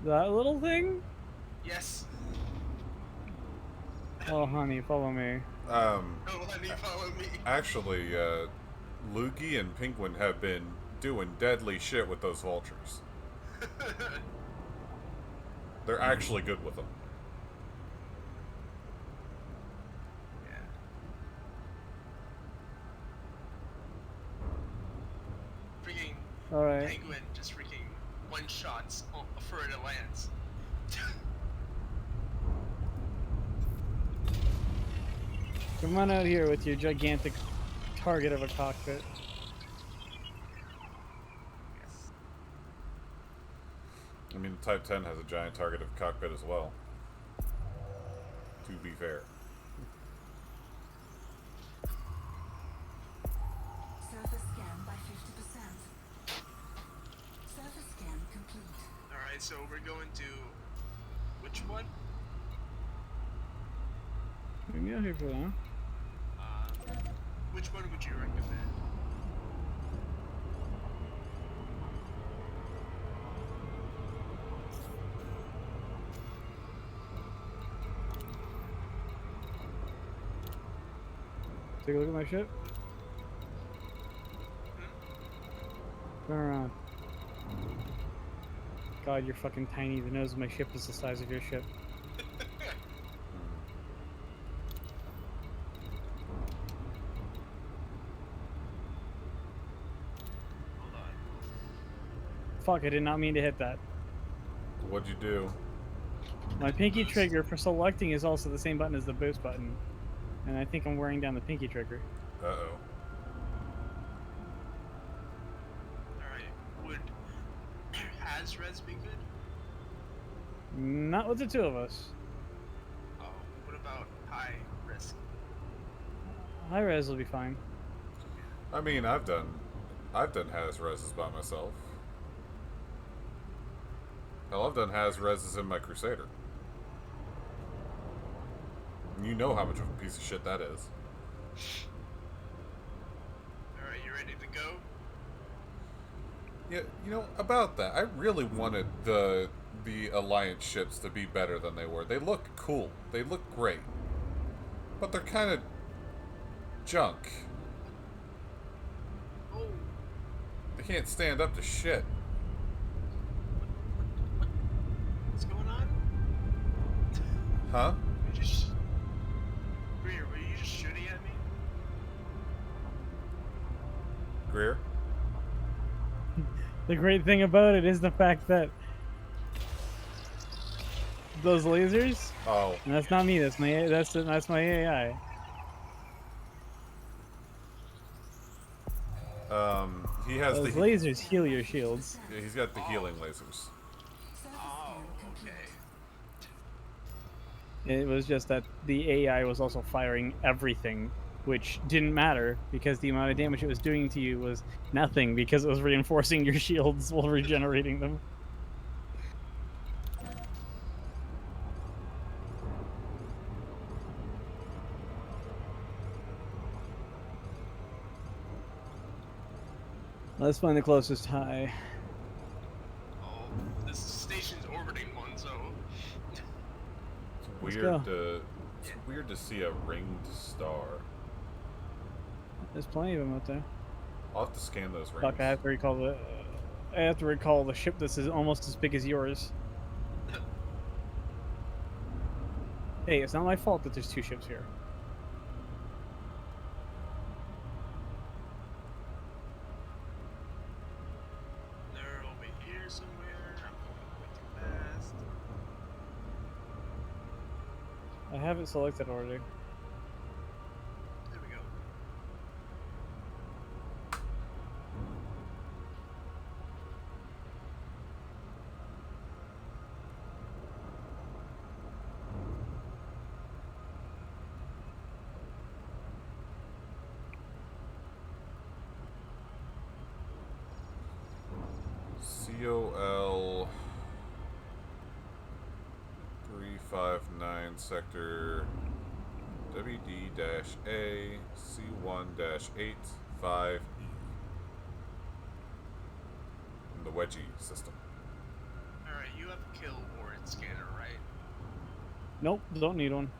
That little thing? Yes. Oh, honey, follow me. Don't let me follow me. Actually, Lukey and Penguin have been doing deadly shit with those vultures. They're actually good with them. Freaking Alright. Penguin just freaking one-shots before it lands. Come on out here with your gigantic target of a cockpit. I mean, Type 10 has a giant target of cockpit as well. To be fair. Surface scan by 50%. Surface scan complete. Alright, so we're going to which one? We'll be out here for a while. Which one would you recommend? Take a look at my ship. Turn around. God, you're fucking tiny. The nose of my ship is the size of your ship. Fuck, I did not mean to hit that. What'd you do? My pinky trigger for selecting is also the same button as the boost button. And I think I'm wearing down the pinky trigger. Uh-oh. Alright, would Has-Res be good? Not with the two of us. Oh, what about high risk? High res will be fine. I mean, I've done Has-Reses by myself. Hell, I've done Has-Reses in my Crusader. You know how much of a piece of shit that is. Alright, you ready to go? Yeah, you know, about that, I really wanted the Alliance ships to be better than they were. They look cool. They look great. But they're kind of junk. Oh. They can't stand up to shit. What's going on? Huh? Greer, were you just shooting at me? Greer? The great thing about it is the fact that those lasers. Oh. And that's not me. That's my AI. He has those the lasers heal your shields. Yeah, he's got the healing lasers. Oh, okay. It was just that the AI was also firing everything, which didn't matter because the amount of damage it was doing to you was nothing because it was reinforcing your shields while regenerating them. Let's find the closest high. Oh, this station's orbiting one, so It's weird to see a ringed star. There's plenty of them out there. I'll have to scan those rings. Fuck, I have to recall the ship that's almost as big as yours. Hey, it's not my fault that there's two ships here. they're over here somewhere. I'm going way too fast. I have it selected already. There we go. COL 359 sector WD-A C1-85E in the Wedgie system. Alright, you have a kill warrant scanner, right? Nope, don't need one.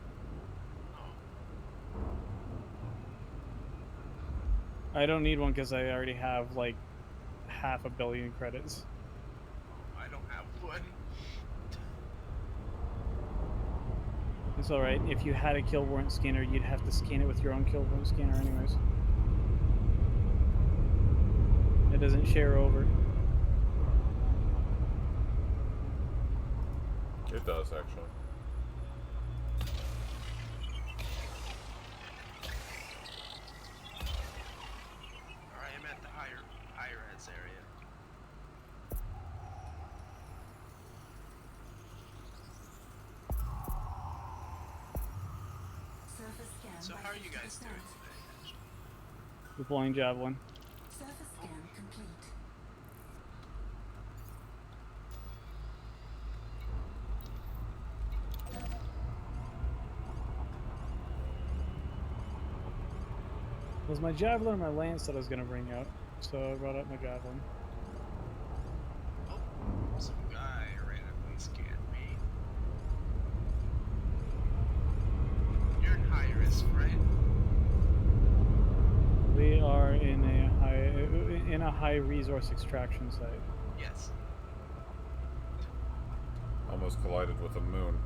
I don't need one because I already have like 500 million credits. I don't have one. It's alright. If you had a kill warrant scanner, you'd have to scan it with your own kill warrant scanner anyways. It doesn't share over. It does, actually. So how are you guys doing today? Deploying javelin. Surface scan complete. It was my javelin or my lance that I was gonna bring out, so I brought out my javelin. Oh, some guy randomly scanned me. You're in high risk, right? We are in a high resource extraction site. Yes. Almost collided with a moon.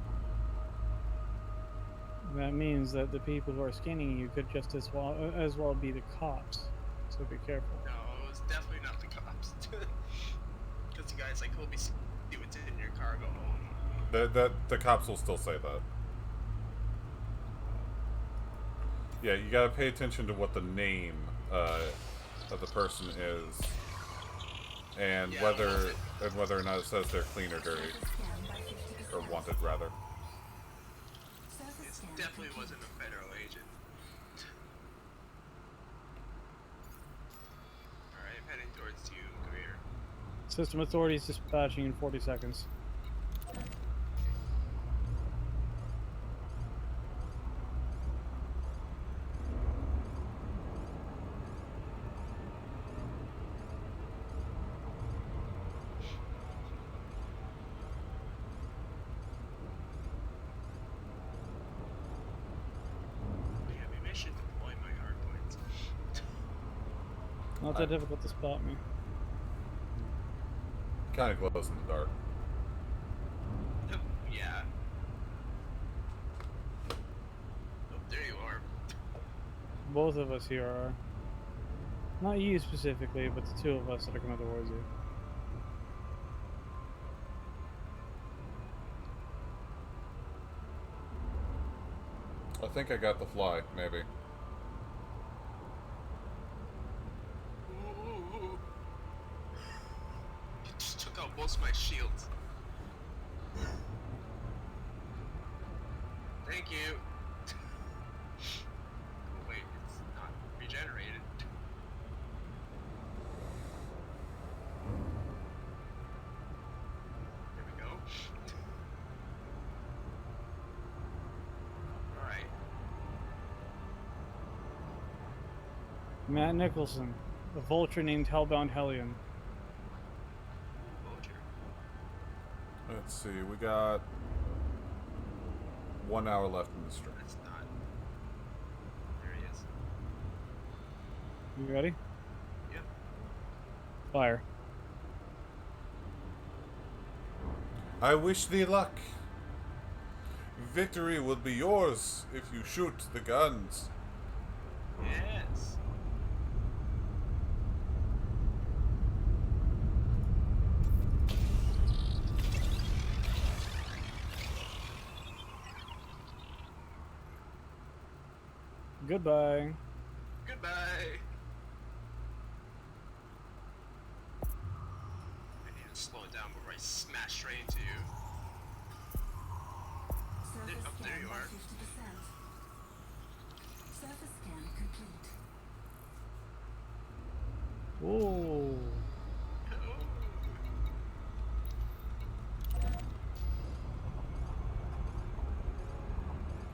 That means that the people who are scanning you could just as well be the cops. So be careful. No, it was definitely not the cops. Because the guy's like, "Let me see what's in your cargo." The cops will still say that. Yeah, you gotta pay attention to what the name of the person is, and whether or not it says they're clean or dirty, or wanted rather. It definitely wasn't a federal agent. Alright, I'm heading towards you. Come here. System authorities dispatching in 40 seconds. Yeah, maybe I should deploy my hard points. Not that difficult to spot me. Kind of glows in the dark. Yeah. Oh, there you are. Both of us here are. Not you specifically, but the two of us that are coming towards you. I think I got the fly, maybe. Ooh. You just took out most of my shields. Thank you. Oh, wait, it's not regenerated. There we go. Alright. Matt Nicholson, a vulture named Hellbound Hellion. Vulture. Let's see, we got 1 hour left in the stream. That's not. There he is. You ready? Yep. Fire. I wish thee luck. Victory will be yours if you shoot the guns. Yes. Goodbye. Goodbye. I need to slow it down before I smash straight into you. There you are. 50%. Surface scan complete. Oh.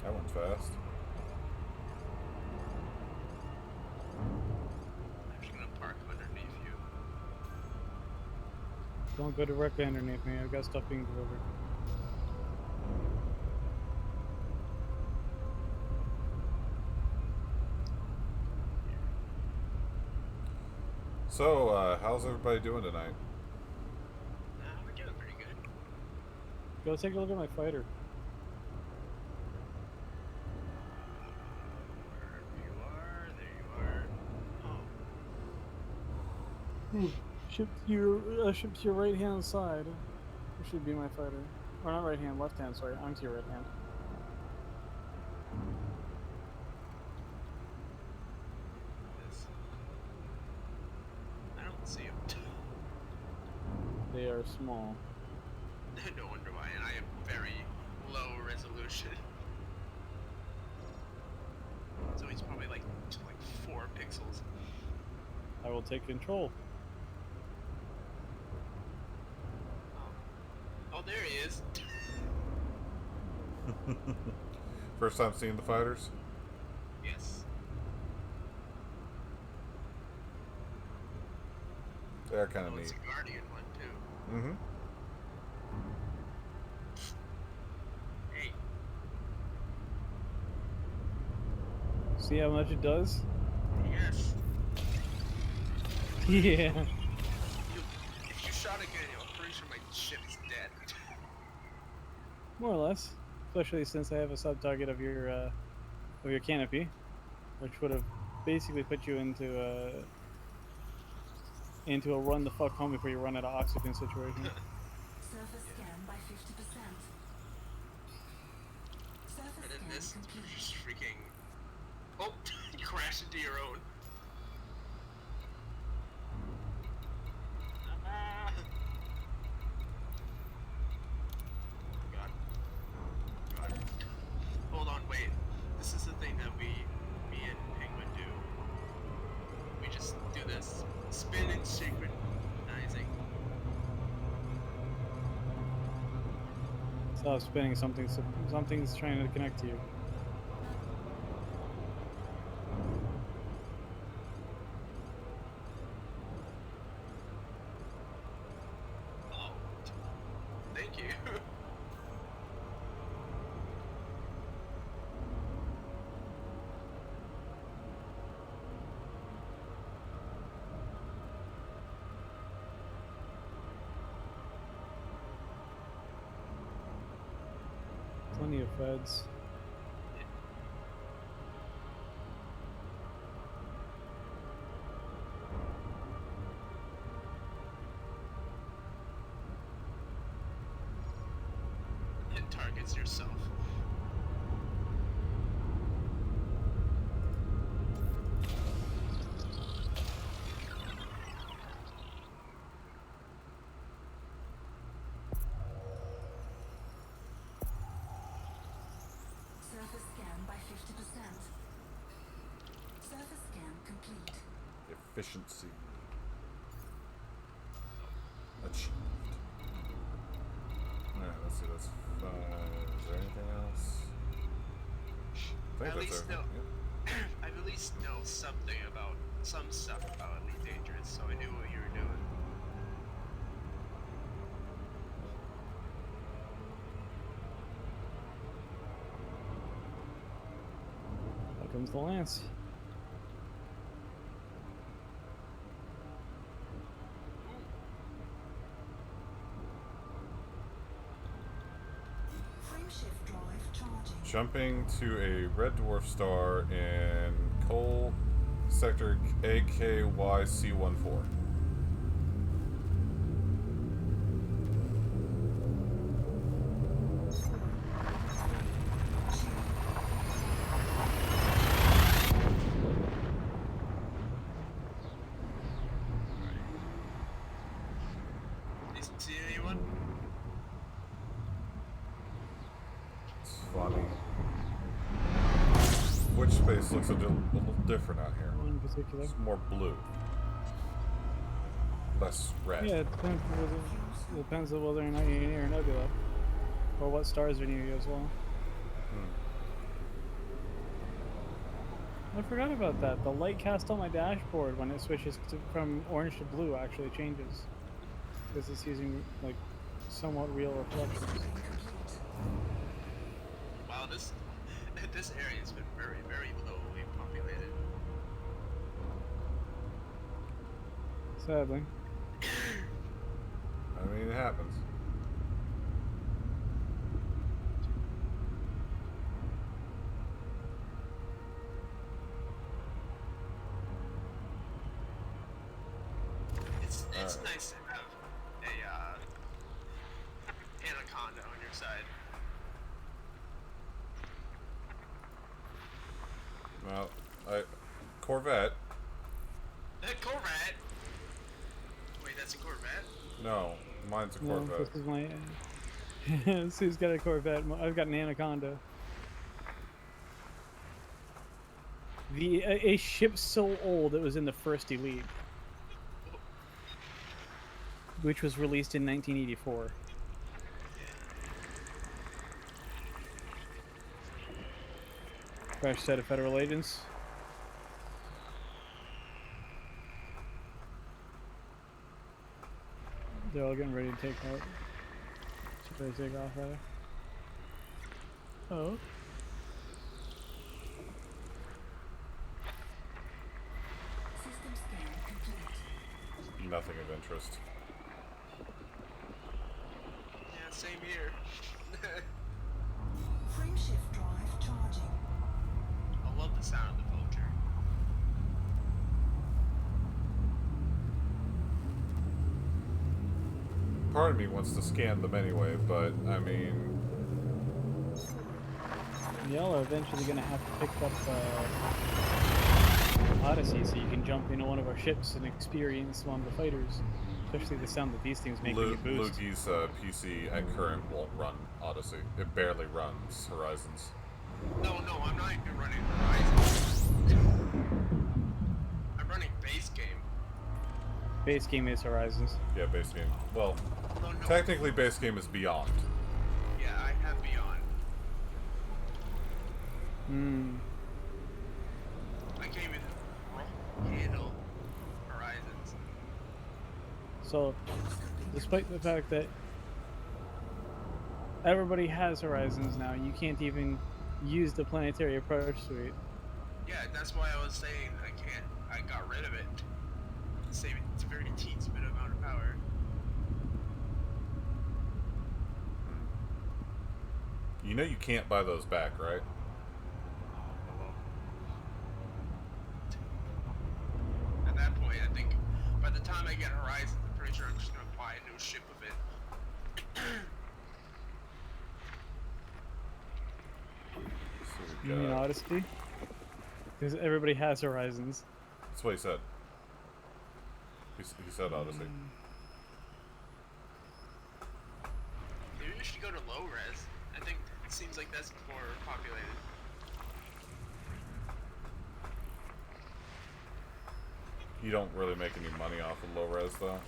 That went fast. I'm just gonna park underneath you. Don't go directly underneath me. I've got stuff being delivered. So, how's everybody doing tonight? We're doing pretty good. Go take a look at my fighter. There you are. Ship to your right hand side. It should be my fighter. Or not right hand, left hand, sorry. I'm to your right hand. I don't see him. They are small. No wonder why, and I am very low resolution. will take control. Oh, there he is. First time seeing the fighters? Yes. They're kind of It's neat. a Guardian one too. Mm-hmm. Hey. See how much it does? Yes. Yeah. If you shot again, I'm pretty sure my ship is dead. More or less. Especially since I have a sub-target of your canopy, which would have basically put you into a run the fuck home before you run out of oxygen situation. Surface scan by 50%. Surface And then scan this complete. just freaking. Oh, you crashed into your own. Ah. God. God. Hold on, wait. This is the thing that me and Penguin do. We just do this. Spin and synchronizing. Stop spinning. Something's trying to connect to you. Oh. Thank you. Plenty of feds. It targets yourself. Surface scan by 50%. Surface scan complete. Efficiency. Achieved. Alright, let's see, that's 5. Is there anything else? I think At that's least everything. know. I at least know something about some stuff about Elite Dangerous, so I knew what you were doing. Here comes the lance. Frameshift drive charging. Jumping to a red dwarf star in Coal Sector AKYC14. You see anyone? It's funny. Which space looks a little different out here? One in particular. It's more blue. Less red. Yeah, it depends on whether or not you're near a nebula. Or what stars are near you as well. I forgot about that. The light cast on my dashboard when it switches from orange to blue actually changes. Because it's using, like, somewhat real reflections. Wow, this area has been very, very lowly populated. Sadly. I mean, it happens. It's nice to have a anaconda on your side. Well, Corvette. Corvette. Wait, that's a Corvette? No, mine's a No, Corvette. this is my... Sue's got a Corvette. I've got an anaconda. A ship so old it was in the first Elite. which was released in 1984. Fresh set of federal agents. They're all getting ready to take out. Ready to take off, rather. Oh. System scan complete. Nothing of interest. Yeah, same here. Frameshift drive charging. I love the sound of the vulture. Part of me wants to scan them anyway, but I mean, Y'all are eventually gonna have to pick up Odyssey so you can jump into one of our ships and experience one of the fighters. Especially the sound that these things make when you boost. Loogie's PC at current won't run Odyssey. It barely runs Horizons. No, I'm not even running Horizons. I'm running base game. Base game is Horizons. Yeah, base game. Well, technically base game is Beyond. Yeah, I have Beyond. I can't even handle Horizons. So, despite the fact that everybody has Horizons now, you can't even use the planetary approach suite. Yeah, that's why I was saying I got rid of it. It's a very teensy bit amount of power. You know you can't buy those back, right? At that point, I think by the time I get Horizons, I'm pretty sure I'm just gonna buy a new ship of it. You mean Odyssey? Because everybody has Horizons. That's what he said. He said Odyssey. Maybe we should go to low res. I think it seems like that's more populated. You don't really make any money off of low res though.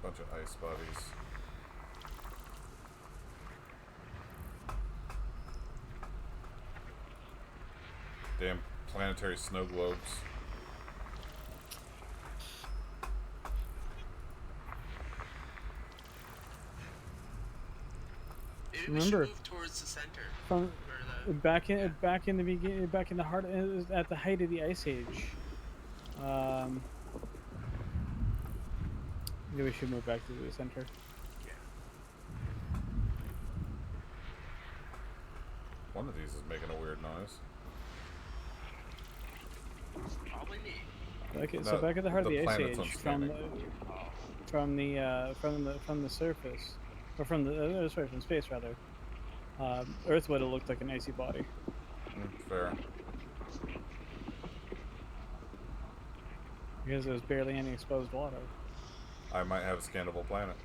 Bunch of ice bodies. Damn planetary snow globes. Maybe we should move towards the center. From back in the beginning, back in the heart, at the height of the Ice Age. Maybe we should move back to the center. One of these is making a weird noise. Probably me. So back at the heart of the Ice Age, from the surface, or from the sorry, from space rather. Earth would have looked like an icy body. Fair. Because there was barely any exposed water. I might have a scannable planet.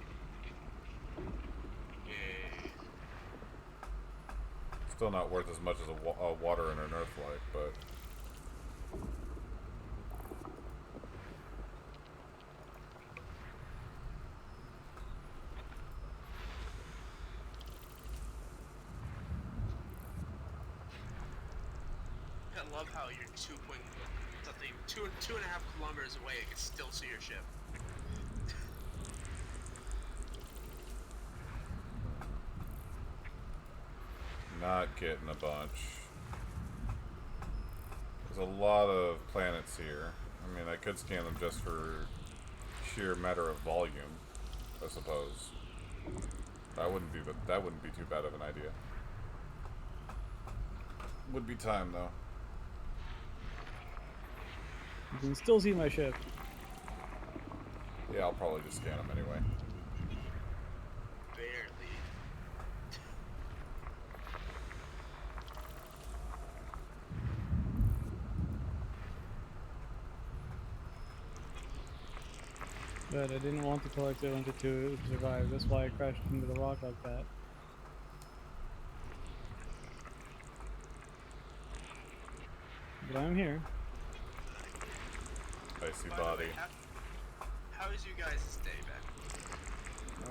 Still not worth as much as a water in an Earth-like, but... I love how you're 2.5 kilometers away. I can still see your ship. Not getting a bunch. There's a lot of planets here. I mean, I could scan them just for sheer matter of volume, I suppose. That wouldn't be too bad of an idea. Would be time though. You can still see my ship. Yeah, I'll probably just scan them anyway. Barely. But I didn't want to collect it, I wanted to survive. That's why I crashed into the rock like that. But I'm here. Icy body. How is you guys' day,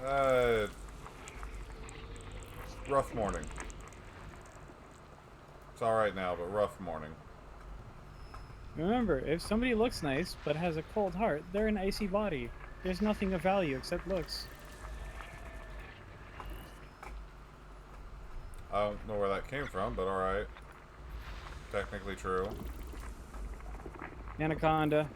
Ben? Rough morning. It's alright now, but rough morning. Remember, if somebody looks nice but has a cold heart, they're an icy body. There's nothing of value except looks. I don't know where that came from, but alright. Technically true. Anaconda.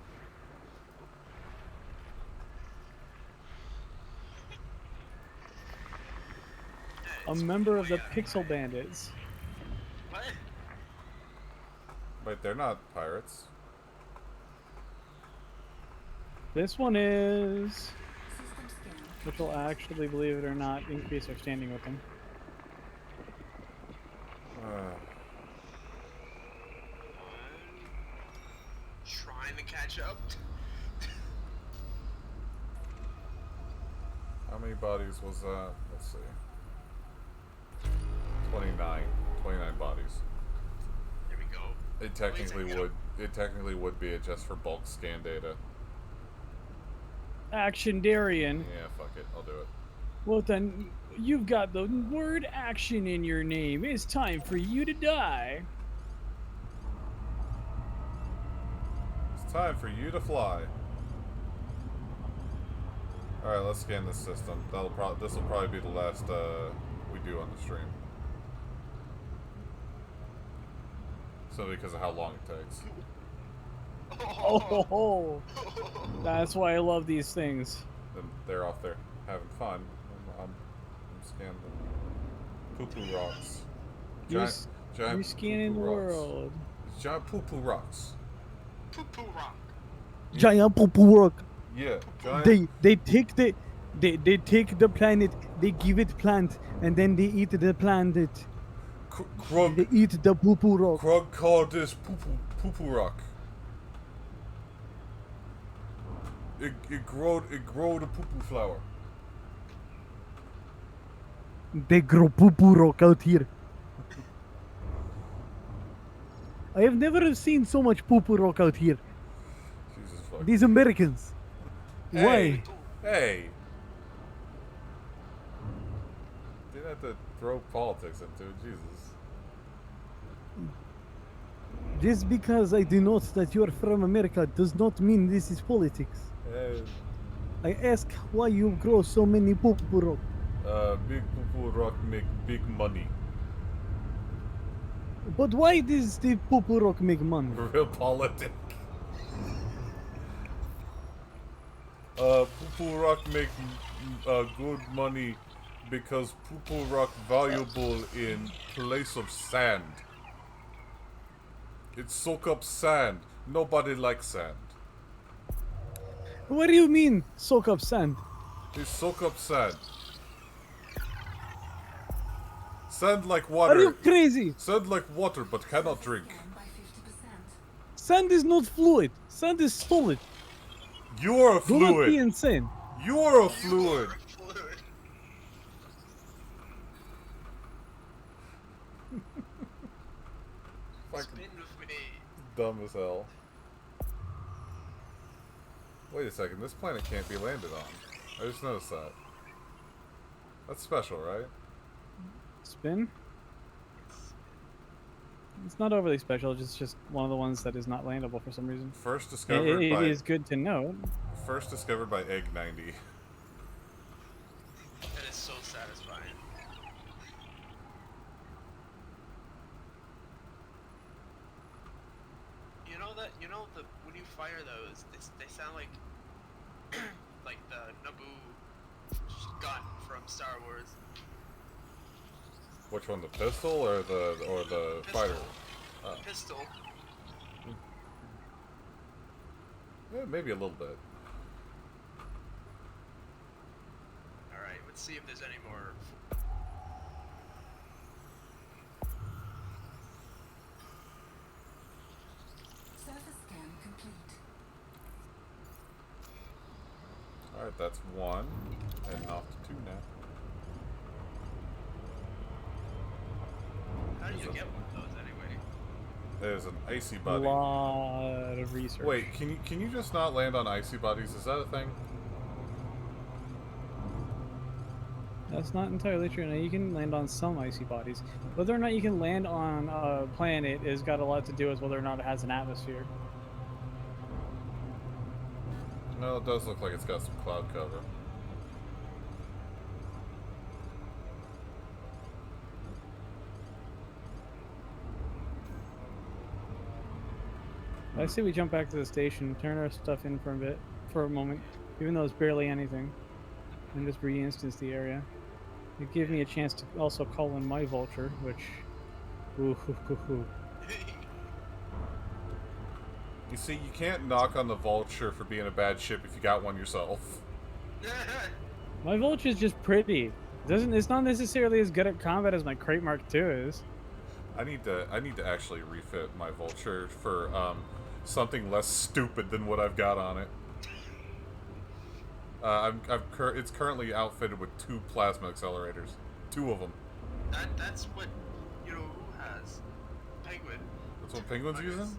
A member of the Pixel Bandits. What? Wait, they're not pirates. This one is... Which will actually, believe it or not, increase our standing with them. Trying to catch up. How many bodies was that? Let's see. 29. 29 bodies. There we go. It technically would be just for bulk scan data. Action Darien. Yeah, fuck it. I'll do it. Well then, you've got the word action in your name. It's time for you to die. It's time for you to fly. Alright, let's scan this system. This will probably be the last we do on the stream. Simply because of how long it takes. Oh, that's why I love these things. Then they're off there having fun. I'm scanning the poo-poo rocks. You're scanning the world. Giant poo-poo rocks. Poo-poo rock. Giant poo-poo rock. Yeah, giant. They take the planet, they give it plant, and then they eat the planet. They eat the poo-poo rock. Krug called this poo-poo rock. It grow the poo-poo flower. They grow poo-poo rock out here. I have never seen so much poo-poo rock out here. Jesus fuck. These Americans. Why? Hey. Didn't have to throw politics into it, Jesus. Just because I denote that you are from America does not mean this is politics. I ask why you grow so many poo-poo rock. Big poo-poo rock make big money. But why does the poo-poo rock make money? Real politic. Poo-poo rock make good money because poo-poo rock valuable in place of sand. It soak up sand. Nobody likes sand. What do you mean, soak up sand? They soak up sand. Sand like water. Are you crazy? Sand like water, but cannot drink. Sand is not fluid. Sand is solid. You are a fluid. Do not be insane. You are a fluid. Spin with me. Dumb as hell. Wait a second, this planet can't be landed on. I just noticed that. That's special, right? Spin? It's not overly special, it's just one of the ones that is not landable for some reason. First discovered by... It is good to know. First discovered by Egg 90. That is so satisfying. You know the when you fire those, they sound like like the Naboo gun from Star Wars. Which one, the pistol or the Pistol. fighter? Pistol. Yeah, maybe a little bit. All right, let's see if there's any more. Surface scan complete. Alright, that's one. And off to two now. How do you get one of those anyway? There's an icy A body. lot of research. Wait, can you just not land on icy bodies? Is that a thing? That's not entirely true. Now, you can land on some icy bodies. Whether or not you can land on a planet has got a lot to do with whether or not it has an atmosphere. No, it does look like it's got some cloud cover. I say we jump back to the station, turn our stuff in for a moment, even though it's barely anything, and just re-instance the area. It gives me a chance to also call in my vulture, which, ooh, hoo, hoo, hoo. You see, you can't knock on the vulture for being a bad ship if you got one yourself. My vulture's just pretty. It's not necessarily as good at combat as my Crate Mark II is. I need to actually refit my vulture for something less stupid than what I've got on it. It's currently outfitted with 2 plasma accelerators, 2 of them. That's what who has Penguin. That's what Penguin's using.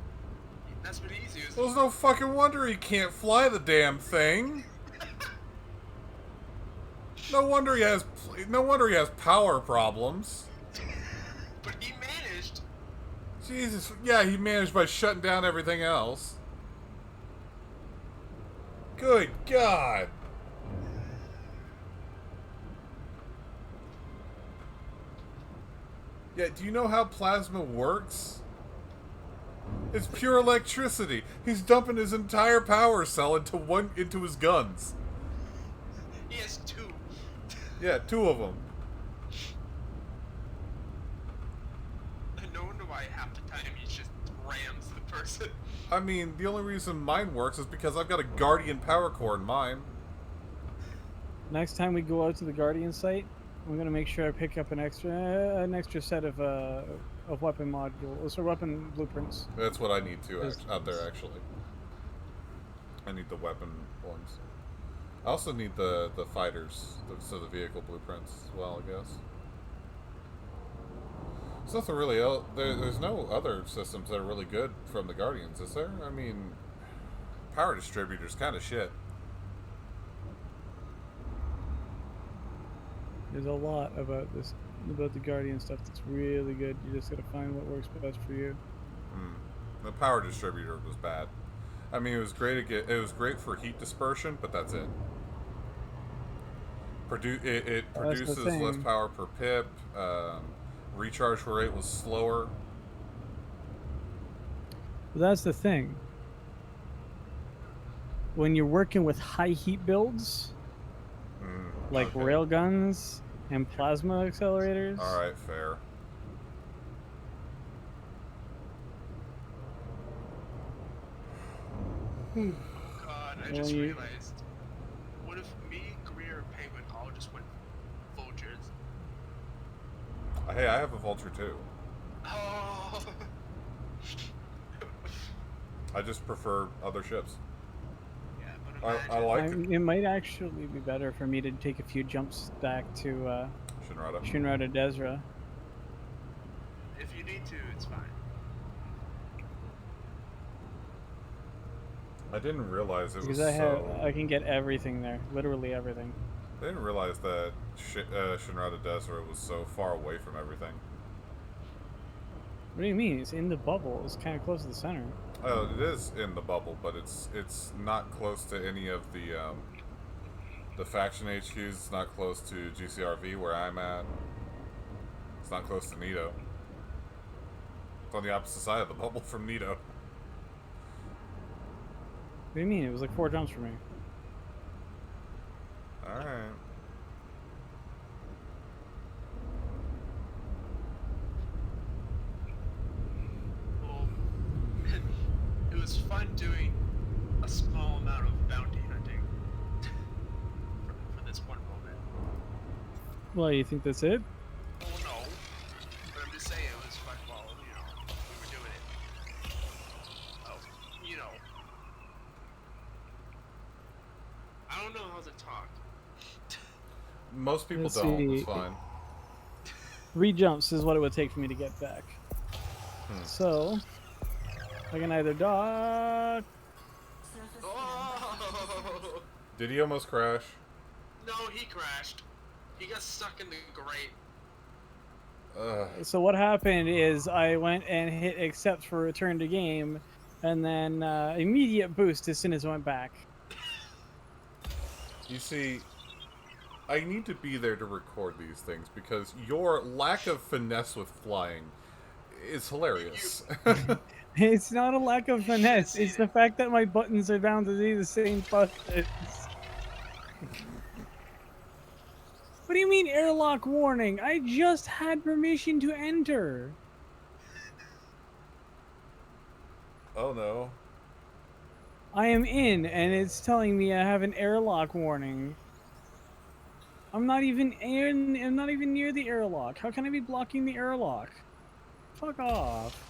That's what he's using. Well, there's no fucking wonder he can't fly the damn thing. No wonder he has power problems. But he managed. Jesus, yeah, he managed by shutting down everything else. Good God. Yeah, do you know how plasma works? It's pure electricity. He's dumping his entire power cell into his guns. He has 2. Yeah, 2 of them. No wonder why half the time he just rams the person. I mean, the only reason mine works is because I've got a Guardian power core in mine. Next time we go out to the Guardian site, I'm gonna make sure I pick up an extra set of weapon modules or weapon blueprints. That's what I need to out there actually. I need the weapon ones. I also need the fighters, so the vehicle blueprints as well, I guess. There's nothing really else. There's no other systems that are really good from the Guardians, is there? I mean, power distributors kind of shit. There's a lot about the Guardian stuff that's really good. You just gotta find what works best for you. The power distributor was bad. I mean, it was great. It was great for heat dispersion, but that's it. It produces less power per pip. Recharge rate was slower. But that's the thing. When you're working with high heat builds, like railguns and plasma accelerators. All right, fair. God, I just realized. What if me, Greer, and Penguin all just went vultures? Hey, I have a vulture too. Oh. I just prefer other ships. Yeah, I like it. It might actually be better for me to take a few jumps back to Shinrada Desra. If you need to, it's fine. I didn't realize it was Because I can get everything there, literally everything. I didn't realize that Shinrada Desert was so far away from everything. What do you mean? It's in the bubble. It's kind of close to the center. Oh, it is in the bubble, but it's not close to any of the faction HQs. It's not close to GCRV where I'm at. It's not close to Nito. It's on the opposite side of the bubble from Nito. What do you mean? It was like 4 jumps for me. Alright. Well, it was fun doing a small amount of bounty hunting for this one moment. Well, you think that's it? Well, no. But I'm just saying it was fun while, we were doing it. Oh, I don't know how to talk. Most people Let's don't. see. It's fine. 3 jumps is what it would take for me to get back. So, I can either dock. Oh! Did he almost crash? No, he crashed. He got stuck in the grate. So what happened is I went and hit accept for return to game, and then immediate boost as soon as I went back. You see, I need to be there to record these things because your lack of finesse with flying is hilarious. It's not a lack of finesse. It's the fact that my buttons are bound to do the same buttons. What do you mean airlock warning? I just had permission to enter. Oh no. I am in, and it's telling me I have an airlock warning. I'm not even I'm not even near the airlock. How can I be blocking the airlock? Fuck off.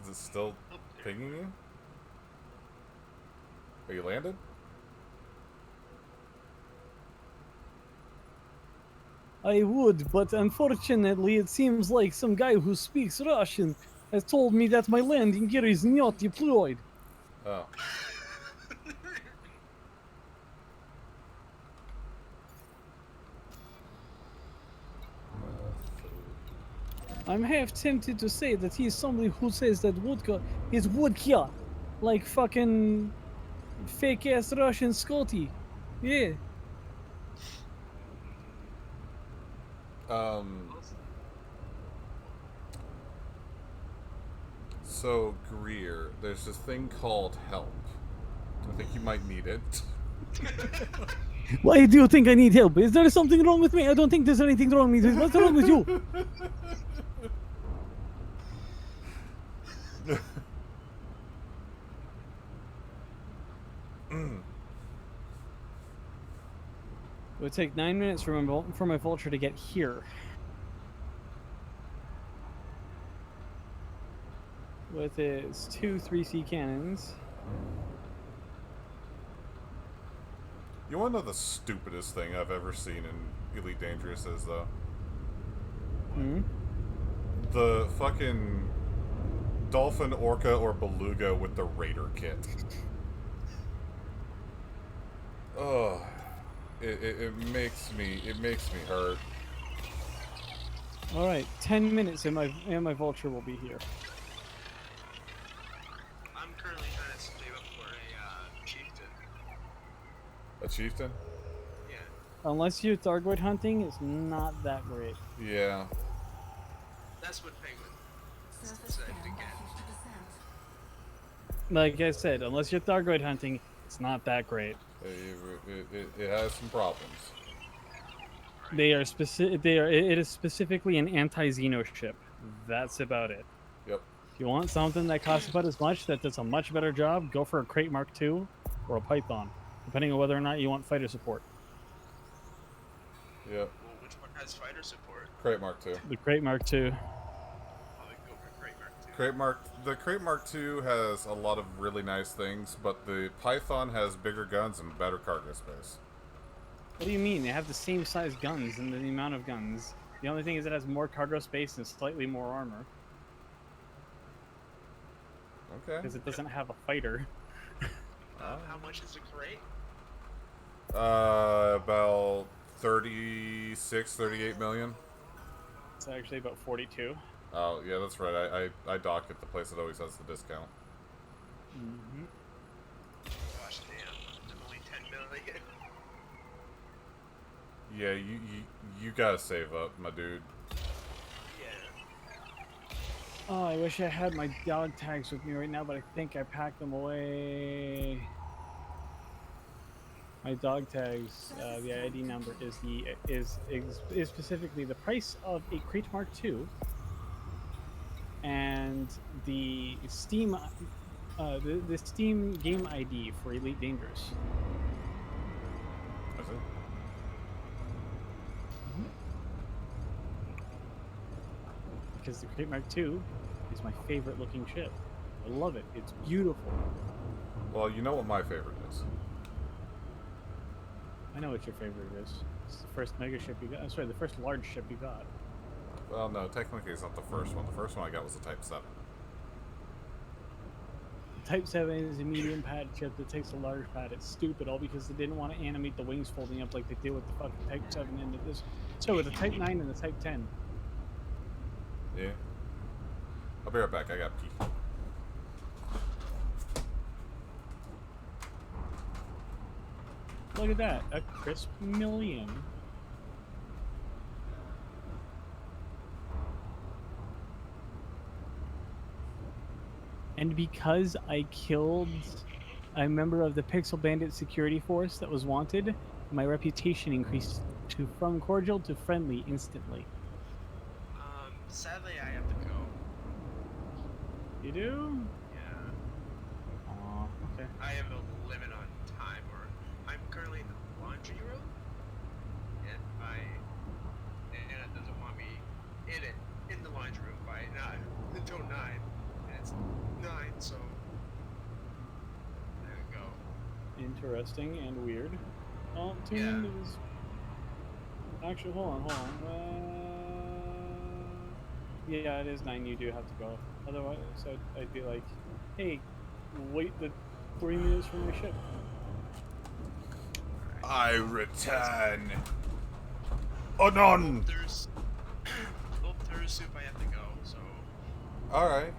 Is it still pinging you? Are you landed? I would, but unfortunately it seems like some guy who speaks Russian has told me that my landing gear is not deployed. Oh. I'm half tempted to say that he's somebody who says that vodka is vodka, like fucking fake ass Russian Scotty. Yeah. So, Greer, there's this thing called help. I think you might need it. Why do you think I need help? Is there something wrong with me? I don't think there's anything wrong with me. What's wrong with you? It would take 9 minutes for my vulture to get here. With its 2 3C cannons. You want to know the stupidest thing I've ever seen in Elite Dangerous is, though? Hmm? The fucking dolphin, orca, or beluga with the raider kit. Oh, it makes me hurt. All right, 10 minutes and my vulture will be here. I'm currently trying to save up for a chieftain. A chieftain? Yeah. Unless you're Thargoid hunting, it's not that great. Yeah. That's what Penguin said again. Like I said, unless you're Thargoid hunting, it's not that great. It has some problems. They are specific. It is specifically an anti-Xeno ship. That's about it. Yep. If you want something that costs about as much, that does a much better job, go for a Crate Mark II or a Python, depending on whether or not you want fighter support. Yep. Well, which one has fighter support? Crate Mark II. The Crate Mark II. The Crate Mark II has a lot of really nice things, but the Python has bigger guns and better cargo space. What do you mean? They have the same size guns and the amount of guns. The only thing is it has more cargo space and slightly more armor. Okay. Because it doesn't have a fighter. How much is a crate? About 36, 38 million. It's actually about 42. Oh, yeah, that's right. I dock at the place that always has the discount. Mm-hmm. Gosh damn, I'm only 10 million. Yeah, you gotta save up, my dude. Oh, I wish I had my dog tags with me right now, but I think I packed them away. My dog tags, the ID number is specifically the price of a Crate Mark II and the Steam the Steam game ID for Elite Dangerous. Is it? Because the Crate Mark II is my favorite looking ship. I love it. It's beautiful. Well, you know what my favorite is. I know what your favorite is. It's the first mega ship you got. I'm sorry, the first large ship you got. Well, no, technically it's not the first one. The first one I got was a Type 7. Type 7 is a medium pad chip that takes a large pad. It's stupid, all because they didn't want to animate the wings folding up like they did with the fucking Type 7 into this. So with the Type 9 and the Type 10. Yeah. I'll be right back. I got pee. Look at that, a crisp million. And because I killed a member of the Pixel Bandit security force that was wanted, my reputation increased from cordial to friendly instantly. Sadly, I have to go. You do? Yeah. Aw, okay. I have a limit on time, or I'm currently in the laundry room, and Anna doesn't want me in the laundry room by 9 until 9, and it's 9, so there we go. Interesting and weird. Oh, tune into this. Actually, hold on. Yeah, it is 9. You do have to go. Otherwise, I'd be like, hey, wait the 3 minutes for my ship. I return. Anon. Well, there's soup. I have to go. So. All right.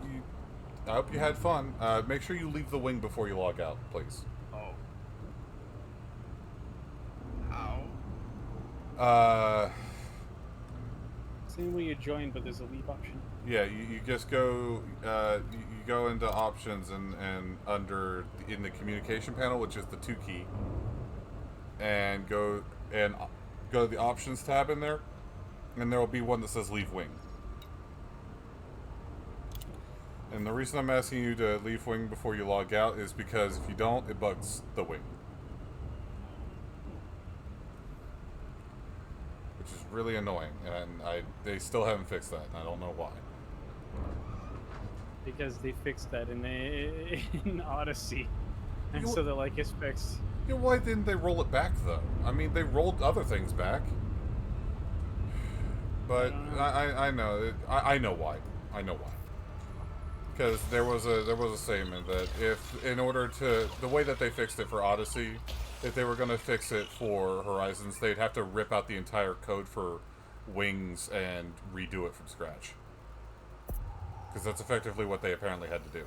I hope you had fun. Make sure you leave the wing before you log out, please. Oh. How? Same way you join, but there's a leave option. Yeah, you just go. You go into options and under in the communication panel, which is the 2 key, and go to the options tab in there, and there will be one that says leave wing. And the reason I'm asking you to leave wing before you log out is because if you don't, it bugs the wing. Which is really annoying, and they still haven't fixed that, and I don't know why. Because they fixed that in Odyssey. And so they're like, it's fixed. Yeah, why didn't they roll it back, though? I mean, they rolled other things back. But I know. I know why. I know why. Because there was a statement that if, in order to, the way that they fixed it for Odyssey, if they were going to fix it for Horizons, they'd have to rip out the entire code for wings and redo it from scratch. Because that's effectively what they apparently had to do.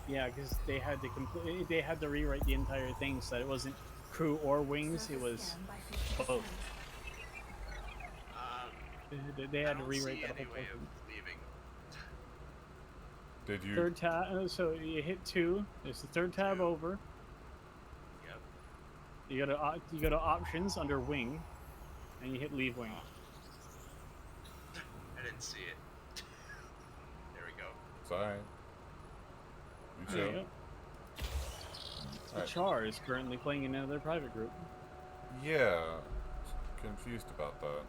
Yeah, because they had to rewrite the entire thing so that it wasn't crew or wings, it was both. They had to rewrite that whole thing. Did you? Third tab. So you hit 2. There's the third tab over. Yep. You go to options under wing, and you hit leave wing. I didn't see it. There we go. It's alright. You There you chill. go. The Char is currently playing in another private group. Yeah. Confused about that.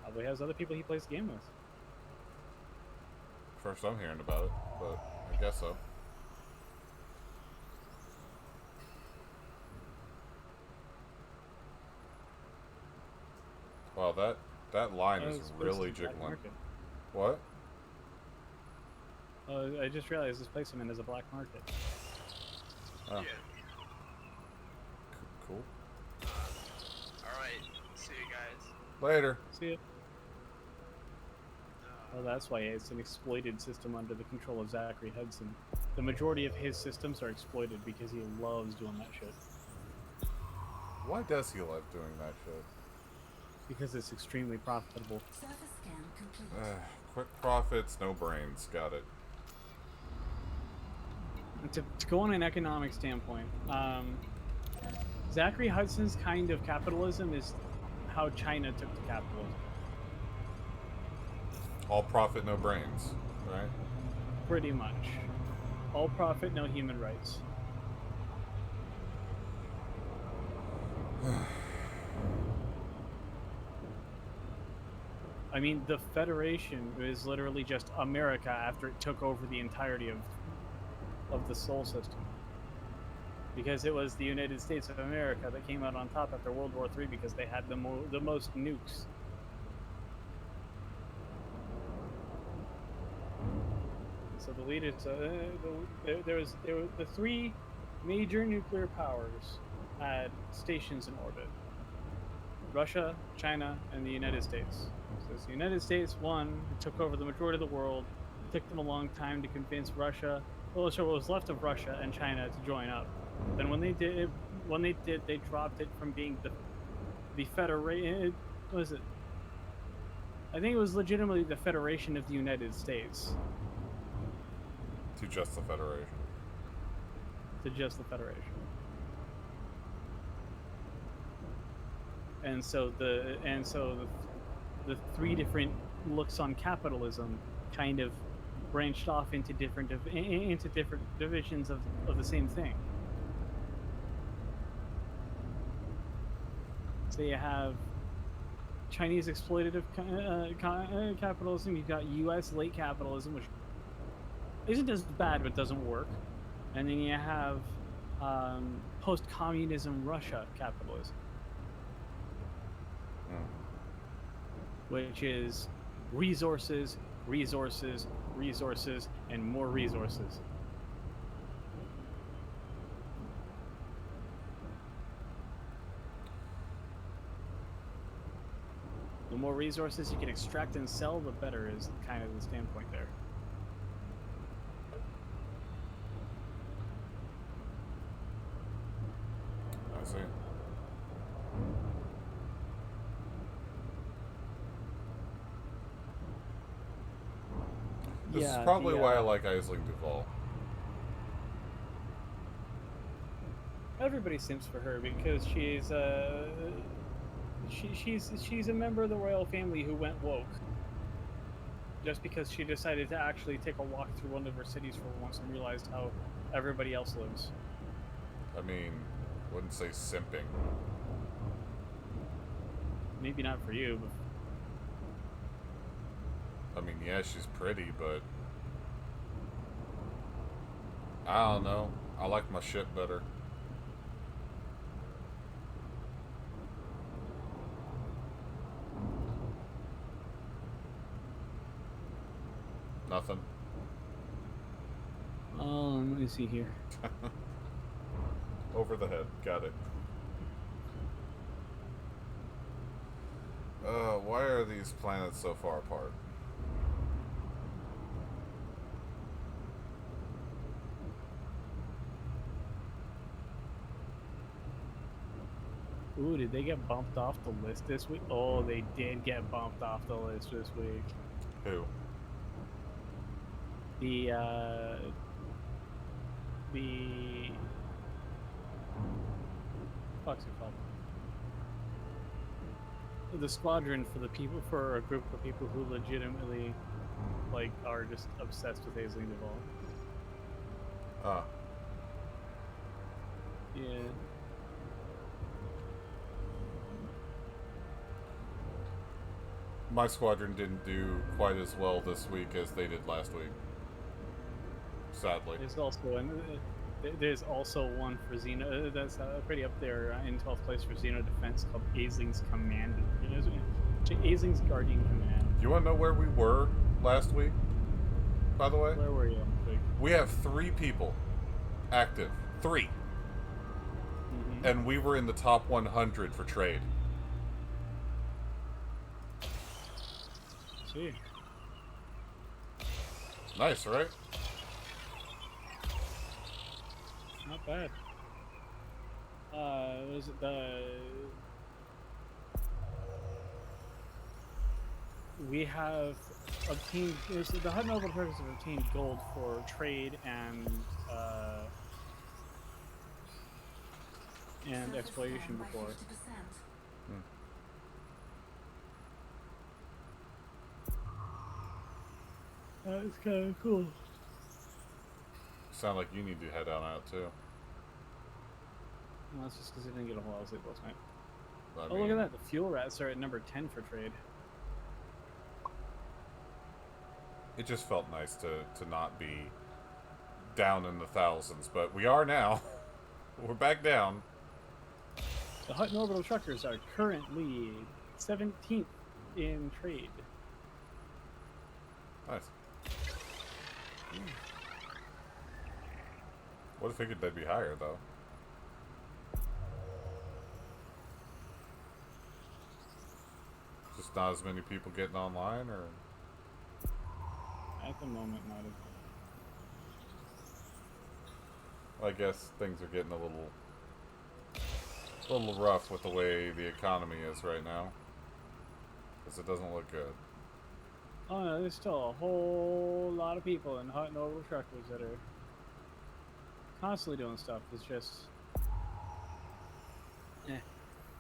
Probably has other people he plays the game with. First I'm hearing about it, but I guess so. Wow, that line is really jiggling. What? I just realized this place I'm in is a black market. Oh. Yeah. Cool. Alright. See you guys. Later. See it. Well, that's why it's an exploited system under the control of Zachary Hudson. The majority of his systems are exploited because he loves doing that shit. Why does he love doing that shit? Because it's extremely profitable. Quick profits, no brains. Got it. To go on an economic standpoint, Zachary Hudson's kind of capitalism is how China took to capitalism. All profit, no brains, right? Pretty much. All profit, no human rights. I mean, the Federation is literally just America after it took over the entirety of the Sol system. Because it was the United States of America that came out on top after World War III because they had the most nukes. So the leaders, there were the three major nuclear powers had stations in orbit: Russia, China, and the United States. So as the United States won, it took over the majority of the world. It took them a long time to convince Russia, well, so what was left of Russia and China, to join up. Then when they did, they dropped it from being the federation. What was it? I think it was legitimately the Federation of the United States. To just the Federation. To just the Federation. And so the three different looks on capitalism kind of branched off into different divisions of the same thing. So you have Chinese exploitative capitalism. You've got U.S. late capitalism, which isn't as bad but doesn't work. And then you have post-communism Russia capitalism, which is resources, resources, resources, and more resources. The more resources you can extract and sell, the better is kind of the standpoint there. I see. This is probably why I like Aisling Duval. Everybody simps for her because she's she's a member of the royal family who went woke. Just because she decided to actually take a walk through one of her cities for once and realized how everybody else lives. I mean, wouldn't say simping. Maybe not for you, but... I mean, yeah, she's pretty, but... I don't know. I like my shit better. Nothing. Let me see here. Over the head. Got it. Why are these planets so far apart? Ooh, did they get bumped off the list this week? Oh, they did get bumped off the list this week. Who? The what's it called? The squadron for a group of people who legitimately are just obsessed with Aisling Duval. Ah. Yeah. My squadron didn't do quite as well this week as they did last week. Sadly. There's also one for Xeno that's pretty up there in 12th place for Xeno Defense called Aisling's Command. Aisling's Guardian Command. You want to know where we were last week, by the way? Where were you? We have 3 people active. 3. Mm-hmm. And we were in the top 100 for trade. See. Nice, right? Not bad. Was it we have obtained, the Hut Noble Truckers have obtained gold for trade and exploitation before. It's kind of cool. Sound like you need to head on out too. Well, that's just because I didn't get a whole lot of sleep last night. I mean, look at that. The fuel rats are at number 10 for trade. It just felt nice to not be down in the thousands, but we are now. We're back down. The Hut and Orbital Truckers are currently 17th in trade. Nice. Would have figured they'd be higher, though. Just not as many people getting online, or? At the moment, not as I guess things are getting a little rough with the way the economy is right now. Because it doesn't look good. Oh no, there's still a whole lot of people in hot and orbital truckers that are constantly doing stuff. It's just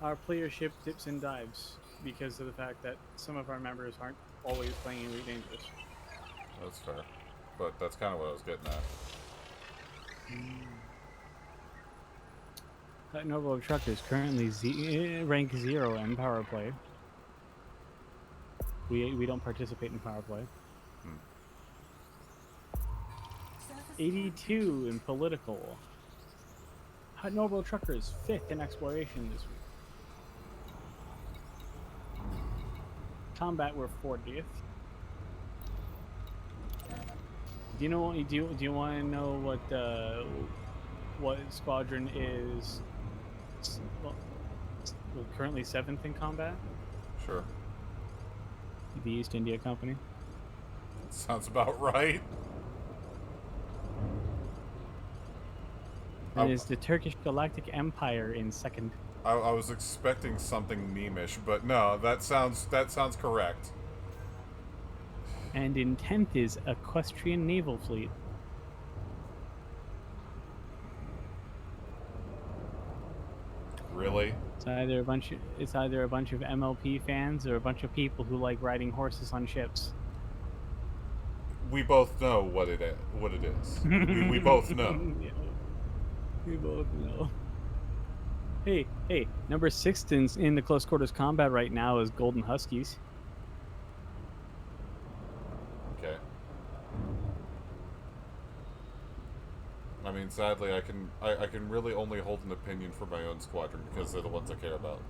our playership dips and dives because of the fact that some of our members aren't always playing Elite Dangerous. That's fair. But that's kind of what I was getting at. Hot and orbital truckers currently rank 0 in power play. We don't participate in power play. 82 in political. Hot and orbital truckers 5th in exploration this week. Combat we're 40th. Do you know? Do you want to know what squadron is? Well, currently 7th in combat. Sure. The East India Company. Sounds about right. It is the Turkish Galactic Empire in 2nd. I was expecting something meme-ish, but no, that sounds correct. And in 10th is Equestrian Naval Fleet. Really? It's either a bunch of MLP fans or a bunch of people who like riding horses on ships. We both know what it is. we both know. Yeah. We both know. Hey, number 6 in the close quarters combat right now is Golden Huskies. Okay. I mean, sadly, I can really only hold an opinion for my own squadron because they're the ones I care about.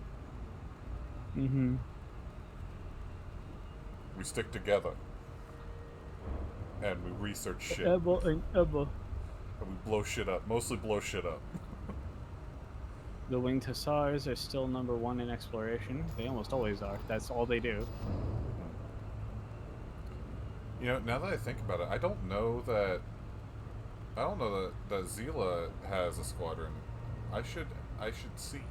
Mm-hmm. We stick together. And we research shit. And we blow shit up. Mostly blow shit up. The Winged Hussars are still number 1 in exploration. They almost always are. That's all they do. You know, now that I think about it, I don't know that Zila has a squadron. I should see.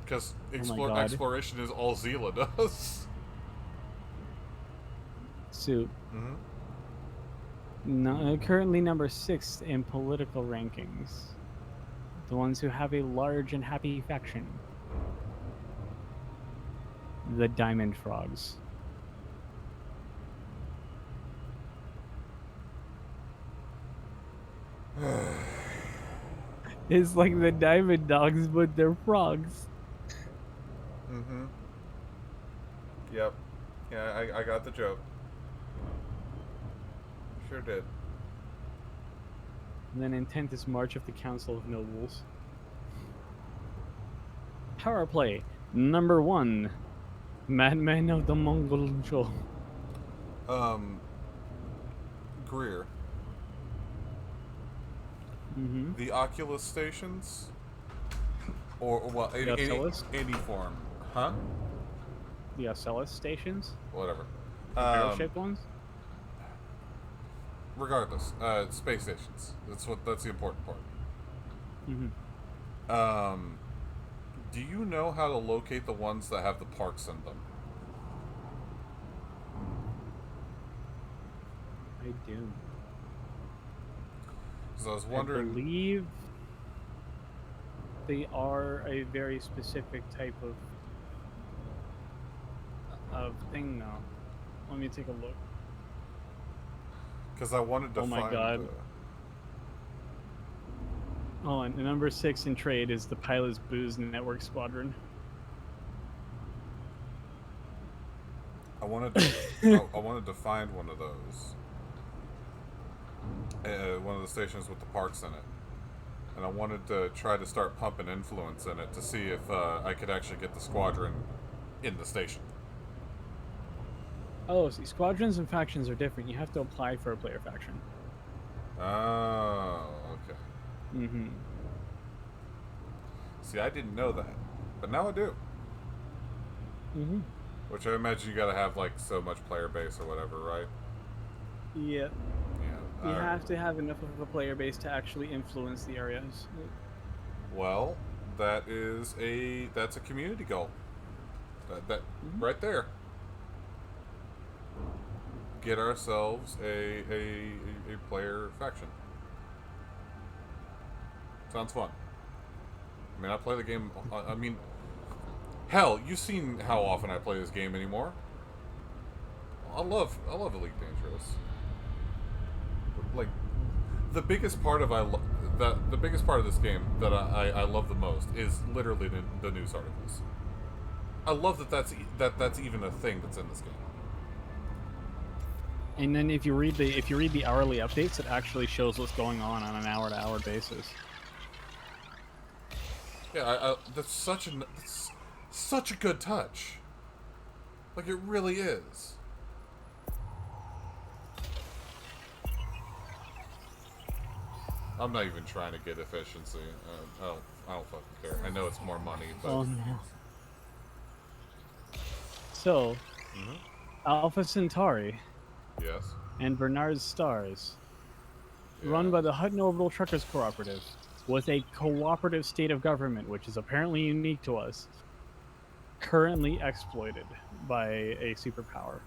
Because exploration is all Zila does. Soup. No, currently number 6 in political rankings. The ones who have a large and happy faction. The Diamond Frogs. It's like the Diamond Dogs, but they're frogs. Mm-hmm. Yep. Yeah, I got the joke. Sure did. And then in 10th is March of the Council of Nobles. Power play number 1, Madman of the Mongol Show. Greer. Mm-hmm. The Oculus stations, or well, any form, huh? The Ocellus stations. Whatever. Barrel-shaped ones. Regardless, space stations. That's the important part. Mm-hmm. Do you know how to locate the ones that have the parks in them? I do. Because I was wondering. I believe they are a very specific type of thing now. Let me take a look. Because I wanted to find. Oh my god. Oh, and the number 6 in trade is the Pilots Booze Network Squadron. I wanted to find one of those. One of the stations with the parks in it. And I wanted to try to start pumping influence in it to see if I could actually get the squadron in the station. Oh, see, squadrons and factions are different. You have to apply for a player faction. Oh, okay. Mm-hmm. See, I didn't know that, but now I do. Mm-hmm. Which I imagine you gotta have like so much player base or whatever, right? Yeah. Yeah. You have to have enough of a player base to actually influence the areas. Well, that's a community goal. That right there. Get ourselves a player faction. Sounds fun. I mean, I play the game. I mean, hell, you've seen how often I play this game anymore. I love Elite Dangerous. Like, the biggest part of the biggest part of this game that I love the most is literally the news articles. I love that's even a thing that's in this game. And then if you read the hourly updates, it actually shows what's going on an hour-to-hour basis. Yeah, that's such a good touch. Like, it really is. I'm not even trying to get efficiency. I don't fucking care. I know it's more money, but... Oh, no. So, Alpha Centauri. Yes. And Bernard's Stars, run by the Hutton Orbital Truckers Cooperative, with a cooperative state of government, which is apparently unique to us, currently exploited by a superpower.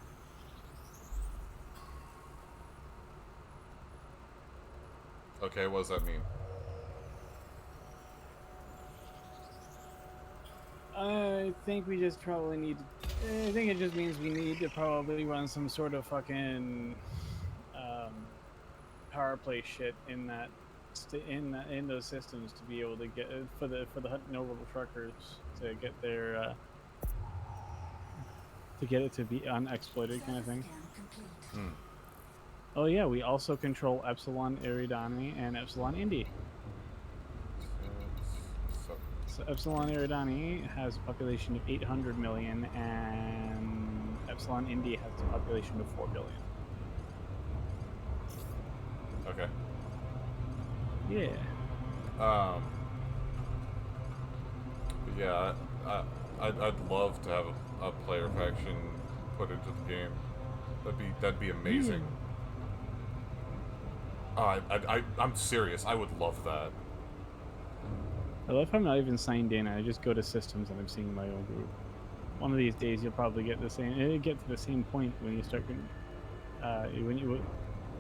Okay, what does that mean? I think we just probably need to, I think it just means we need to probably run some sort of fucking power play shit in that in those systems to be able to get for the Hutton Orbital Truckers to get their to get it to be unexploited kind of thing. Oh yeah, we also control Epsilon Eridani and Epsilon Indy. So Epsilon Eridani has a population of 800 million, and Epsilon Indy has a population of 4 billion. Okay. Yeah. Yeah, I'd love to have a player faction put into the game. That'd be amazing. I'm serious. I would love that. I love how I'm not even signed in. I just go to systems and I'm seeing my own group. One of these days, you'll probably get to the same point when you start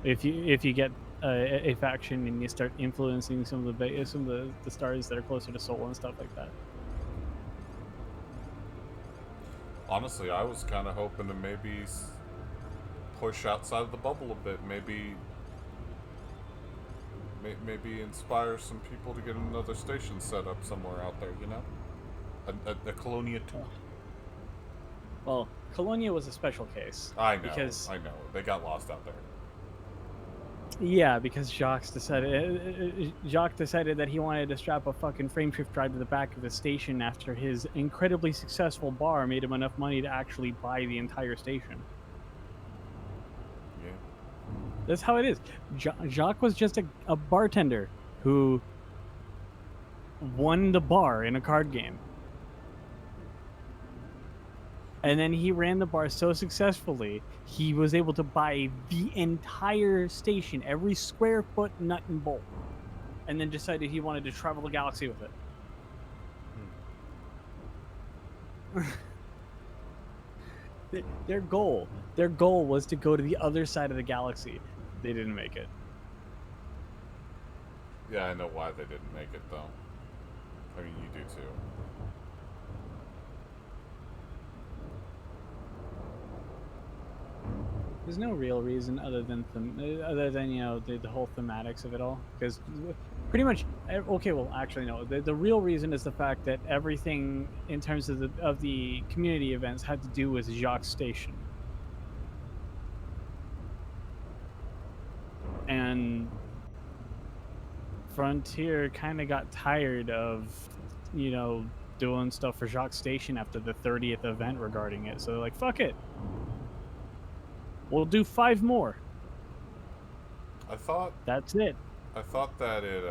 if you get a faction and you start influencing some of the stars that are closer to Sol and stuff like that. Honestly, I was kind of hoping to maybe push outside of the bubble a bit. Maybe inspire some people to get another station set up somewhere out there, you know? A Colonia 2. Well, Colonia was a special case. I know. They got lost out there. Yeah, because Jacques decided that he wanted to strap a fucking frameshift drive to the back of the station after his incredibly successful bar made him enough money to actually buy the entire station. Yeah. That's how it is. Jacques was just a bartender who won the bar in a card game. And then he ran the bar so successfully, he was able to buy the entire station, every square foot, nut and bolt. And then decided he wanted to travel the galaxy with it. Their goal was to go to the other side of the galaxy. They didn't make it. Yeah, I know why they didn't make it, though. I mean, you do too. There's no real reason other than you know the whole thematics of it all, because pretty much okay. Well, actually, no. The real reason is the fact that everything in terms of the community events had to do with Jacques Station, and Frontier kind of got tired of, you know, doing stuff for Jacques Station after the 30th event regarding it. So they're like, fuck it. We'll do 5 more. I thought that's it. I thought that it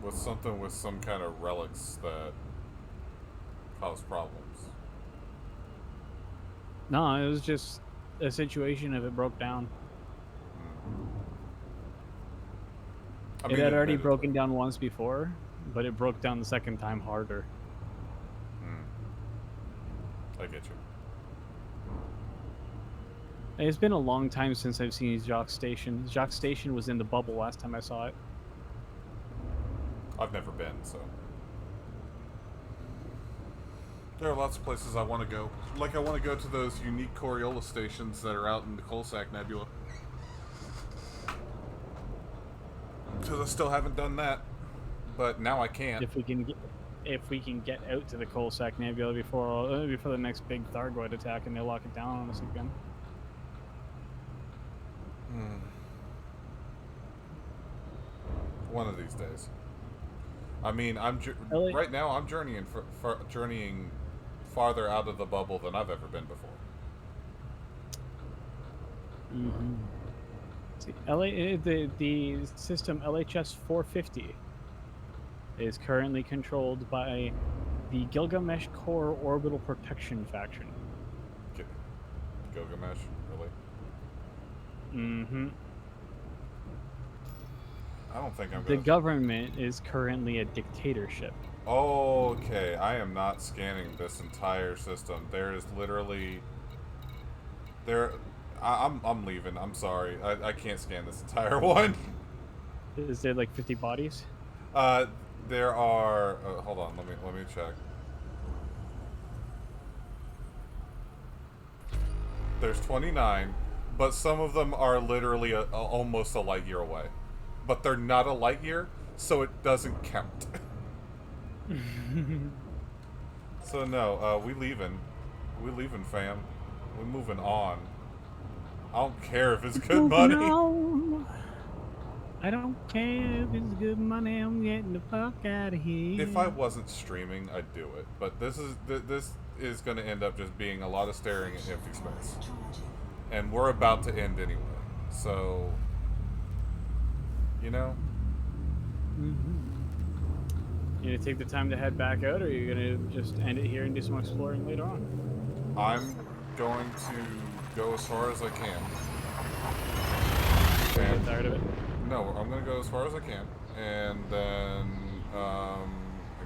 was something with some kind of relics that caused problems. No, it was just a situation of it broke down. It had already broken down once before, but it broke down the second time harder. I get you. It's been a long time since I've seen Jacques Station. Jacques Station was in the bubble last time I saw it. I've never been, so. There are lots of places I want to go. Like, I want to go to those unique Coriolis stations that are out in the Coalsack Nebula. Because I still haven't done that. But now I can. If we can get out to the Coalsack Nebula before the next big Thargoid attack and they lock it down on us again. One of these days. I mean, right now I'm journeying journeying farther out of the bubble than I've ever been before. Mm-hmm. See, the system LHS 450 is currently controlled by the Gilgamesh Core Orbital Protection faction. Gilgamesh, really? Mm-hmm. I don't think I'm The government is currently a dictatorship. Okay, I am not scanning this entire system. There is literally I'm leaving. I'm sorry. I can't scan this entire one. Is there like 50 bodies? There are hold on, let me check. There's 29, but some of them are literally almost a light year away. But they're not a light year, so it doesn't count. So no, we leaving, fam. We moving on. I don't care if it's good money. I don't care if it's good money. I'm getting the fuck out of here. If I wasn't streaming, I'd do it. But this is going to end up just being a lot of staring at empty space, and we're about to end anyway. So, you know. You gonna take the time to head back out, or are you gonna just end it here and do some exploring later on? I'm going to go as far as I can. Get tired of it? No, I'm gonna go as far as I can, and then I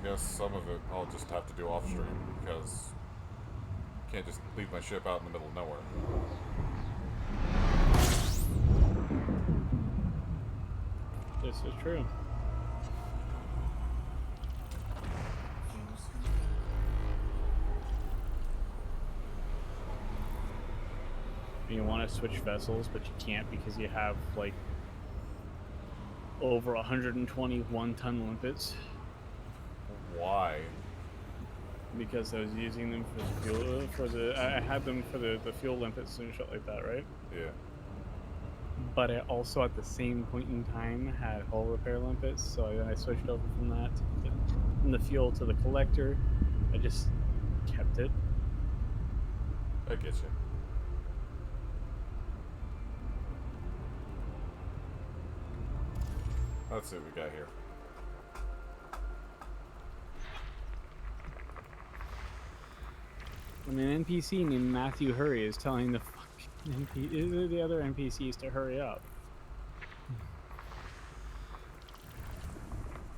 guess some of it I'll just have to do off stream because I can't just leave my ship out in the middle of nowhere. This is true. You want to switch vessels, but you can't because you have like over 121 ton limpets. Why? Because I was using them for the fuel. I had them for the fuel limpets and shit like that, right? Yeah. But I also at the same point in time had hull repair limpets, so I switched over from that from the fuel to the collector. I just kept it. I get you. Let's see what we got here. When an NPC named Matthew Hurry is telling the the other NPCs to hurry up.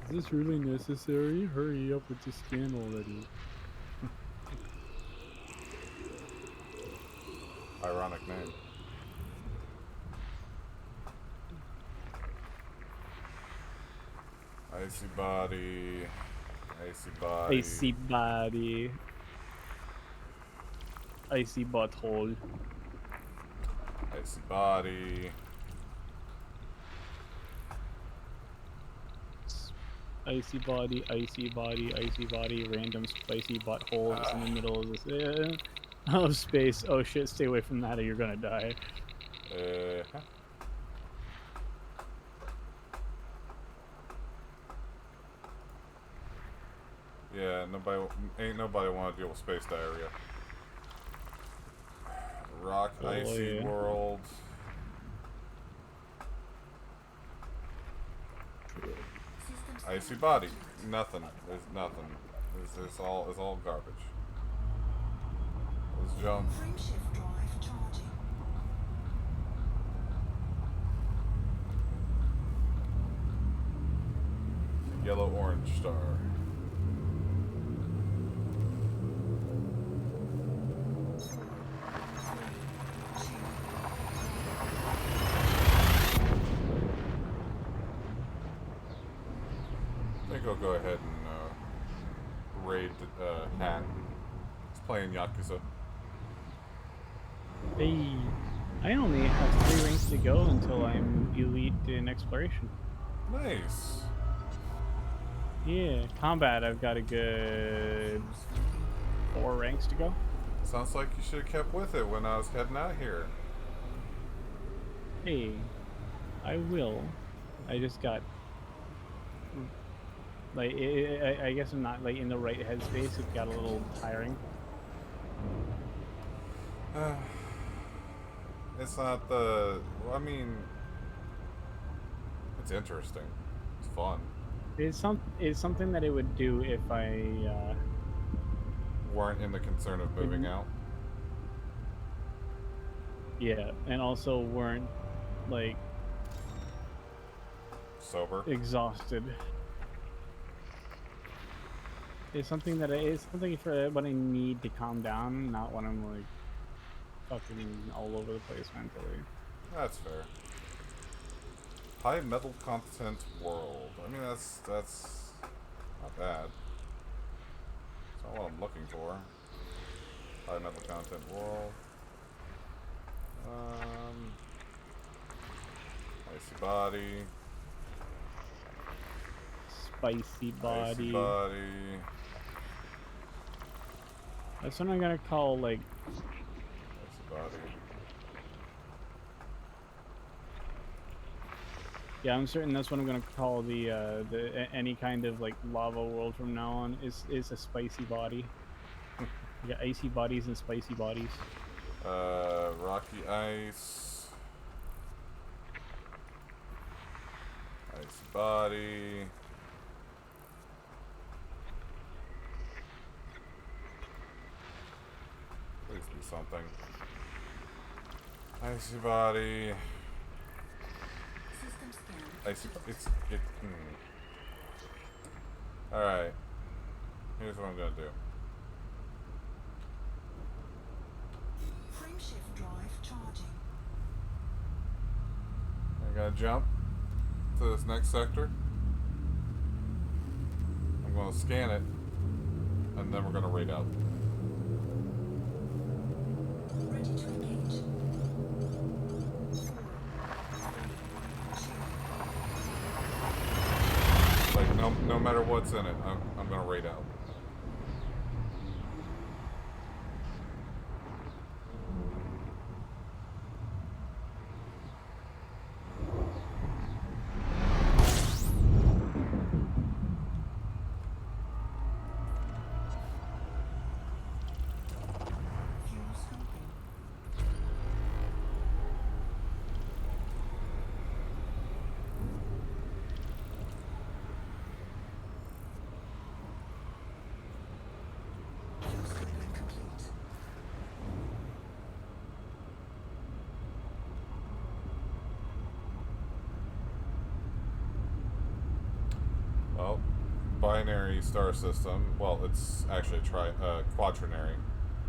Is this really necessary? Hurry up with the scan already. Ironic name. Icy body. Icy body. Icy body. Icy butthole. Icy body. Icy body, icy body, icy body, random spicy buttholes in the middle of this of space. Oh shit, stay away from that or you're gonna die. Yeah, ain't nobody want to deal with space diarrhea. Rock, icy world. Icy body. Nothing. There's nothing. It's all garbage. Let's jump. Frameshift drive charging. Yellow orange star. I think I'll go ahead and raid Hat. He's playing Yakuza. Hey, I only have 3 ranks to go until I'm elite in exploration. Nice. Yeah, combat, I've got a good 4 ranks to go. Sounds like you should have kept with it when I was heading out here. Hey, I will. I just got like I guess I'm not like in the right headspace. It got a little tiring. It's not the. I mean, it's interesting. It's fun. It's something that it would do if I weren't in the concern of moving out. Yeah, and also weren't like sober, exhausted. It's something for when I need to calm down, not when I'm like fucking all over the place mentally. That's fair. High metal content world. I mean, that's not bad. It's not what I'm looking for. High metal content world. Icy body. Spicy body. Icy body. That's what I'm gonna call like. Icy body. Yeah, I'm certain that's what I'm gonna call the any kind of like lava world from now on is a spicy body. You got icy bodies and spicy bodies. Rocky ice. Icy body. Please be something. Icy body. Icy. Alright. Here's what I'm gonna do. Frameshift drive charging. I gotta jump to this next sector. I'm gonna scan it, and then we're gonna raid out. Ready to engage. Like no matter what's in it, I'm gonna raid out. Well, binary star system. Well, it's actually a quaternary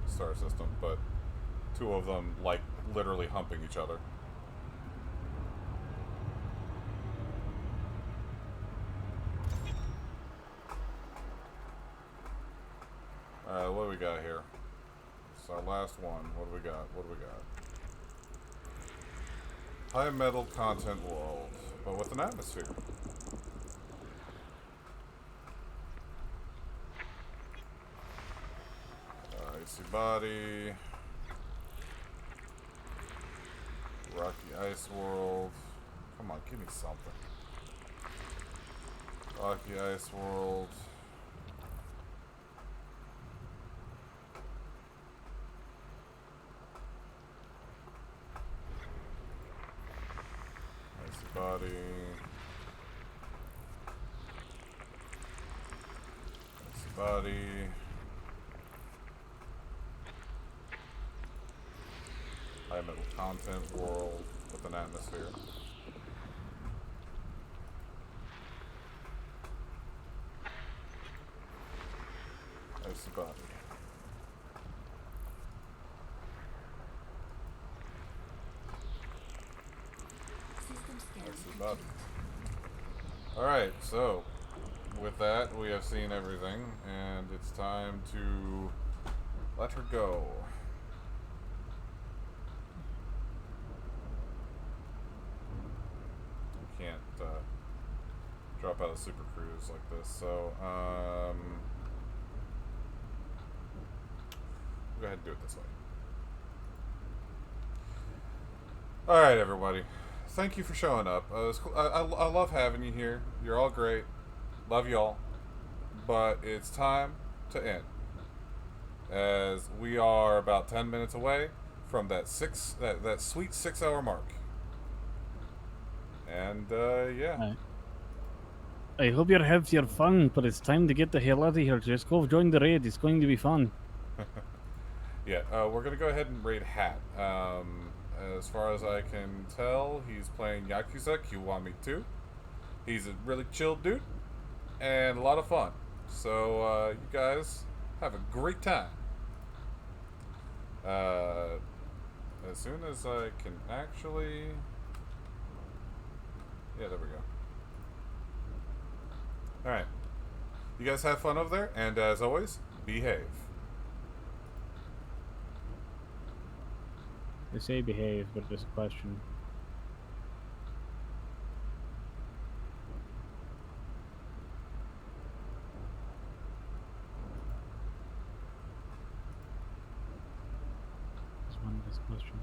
star system, but 2 of them like literally humping each other. Alright, what do we got here? It's our last one. What do we got? High metal content world, but with an atmosphere. Icy body. Rocky ice world. Come on, give me something. Rocky ice world. buddy. Icy buddy. High metal content world with an atmosphere. Icy buddy. Icy buddy. Alright, so with that we have seen everything and it's time to let her go. You can't drop out of Super Cruise like this, so we'll go ahead and do it this way. Alright, everybody. Thank you for showing up. It's cool. I love having you here. You're all great. Love y'all. But it's time to end. As we are about 10 minutes away from that sweet 6 hour mark. And yeah. I hope you have your fun, but it's time to get the hell out of here. Just go join the raid. It's going to be fun. Yeah, we're gonna go ahead and raid Hat. As far as I can tell, he's playing Yakuza Kiwami 2. He's a really chill dude and a lot of fun. So you guys have a great time. As soon as I can actually... Yeah, there we go. Alright. You guys have fun over there, and as always, behave. They say behave, but there's a question. There's one of these questions.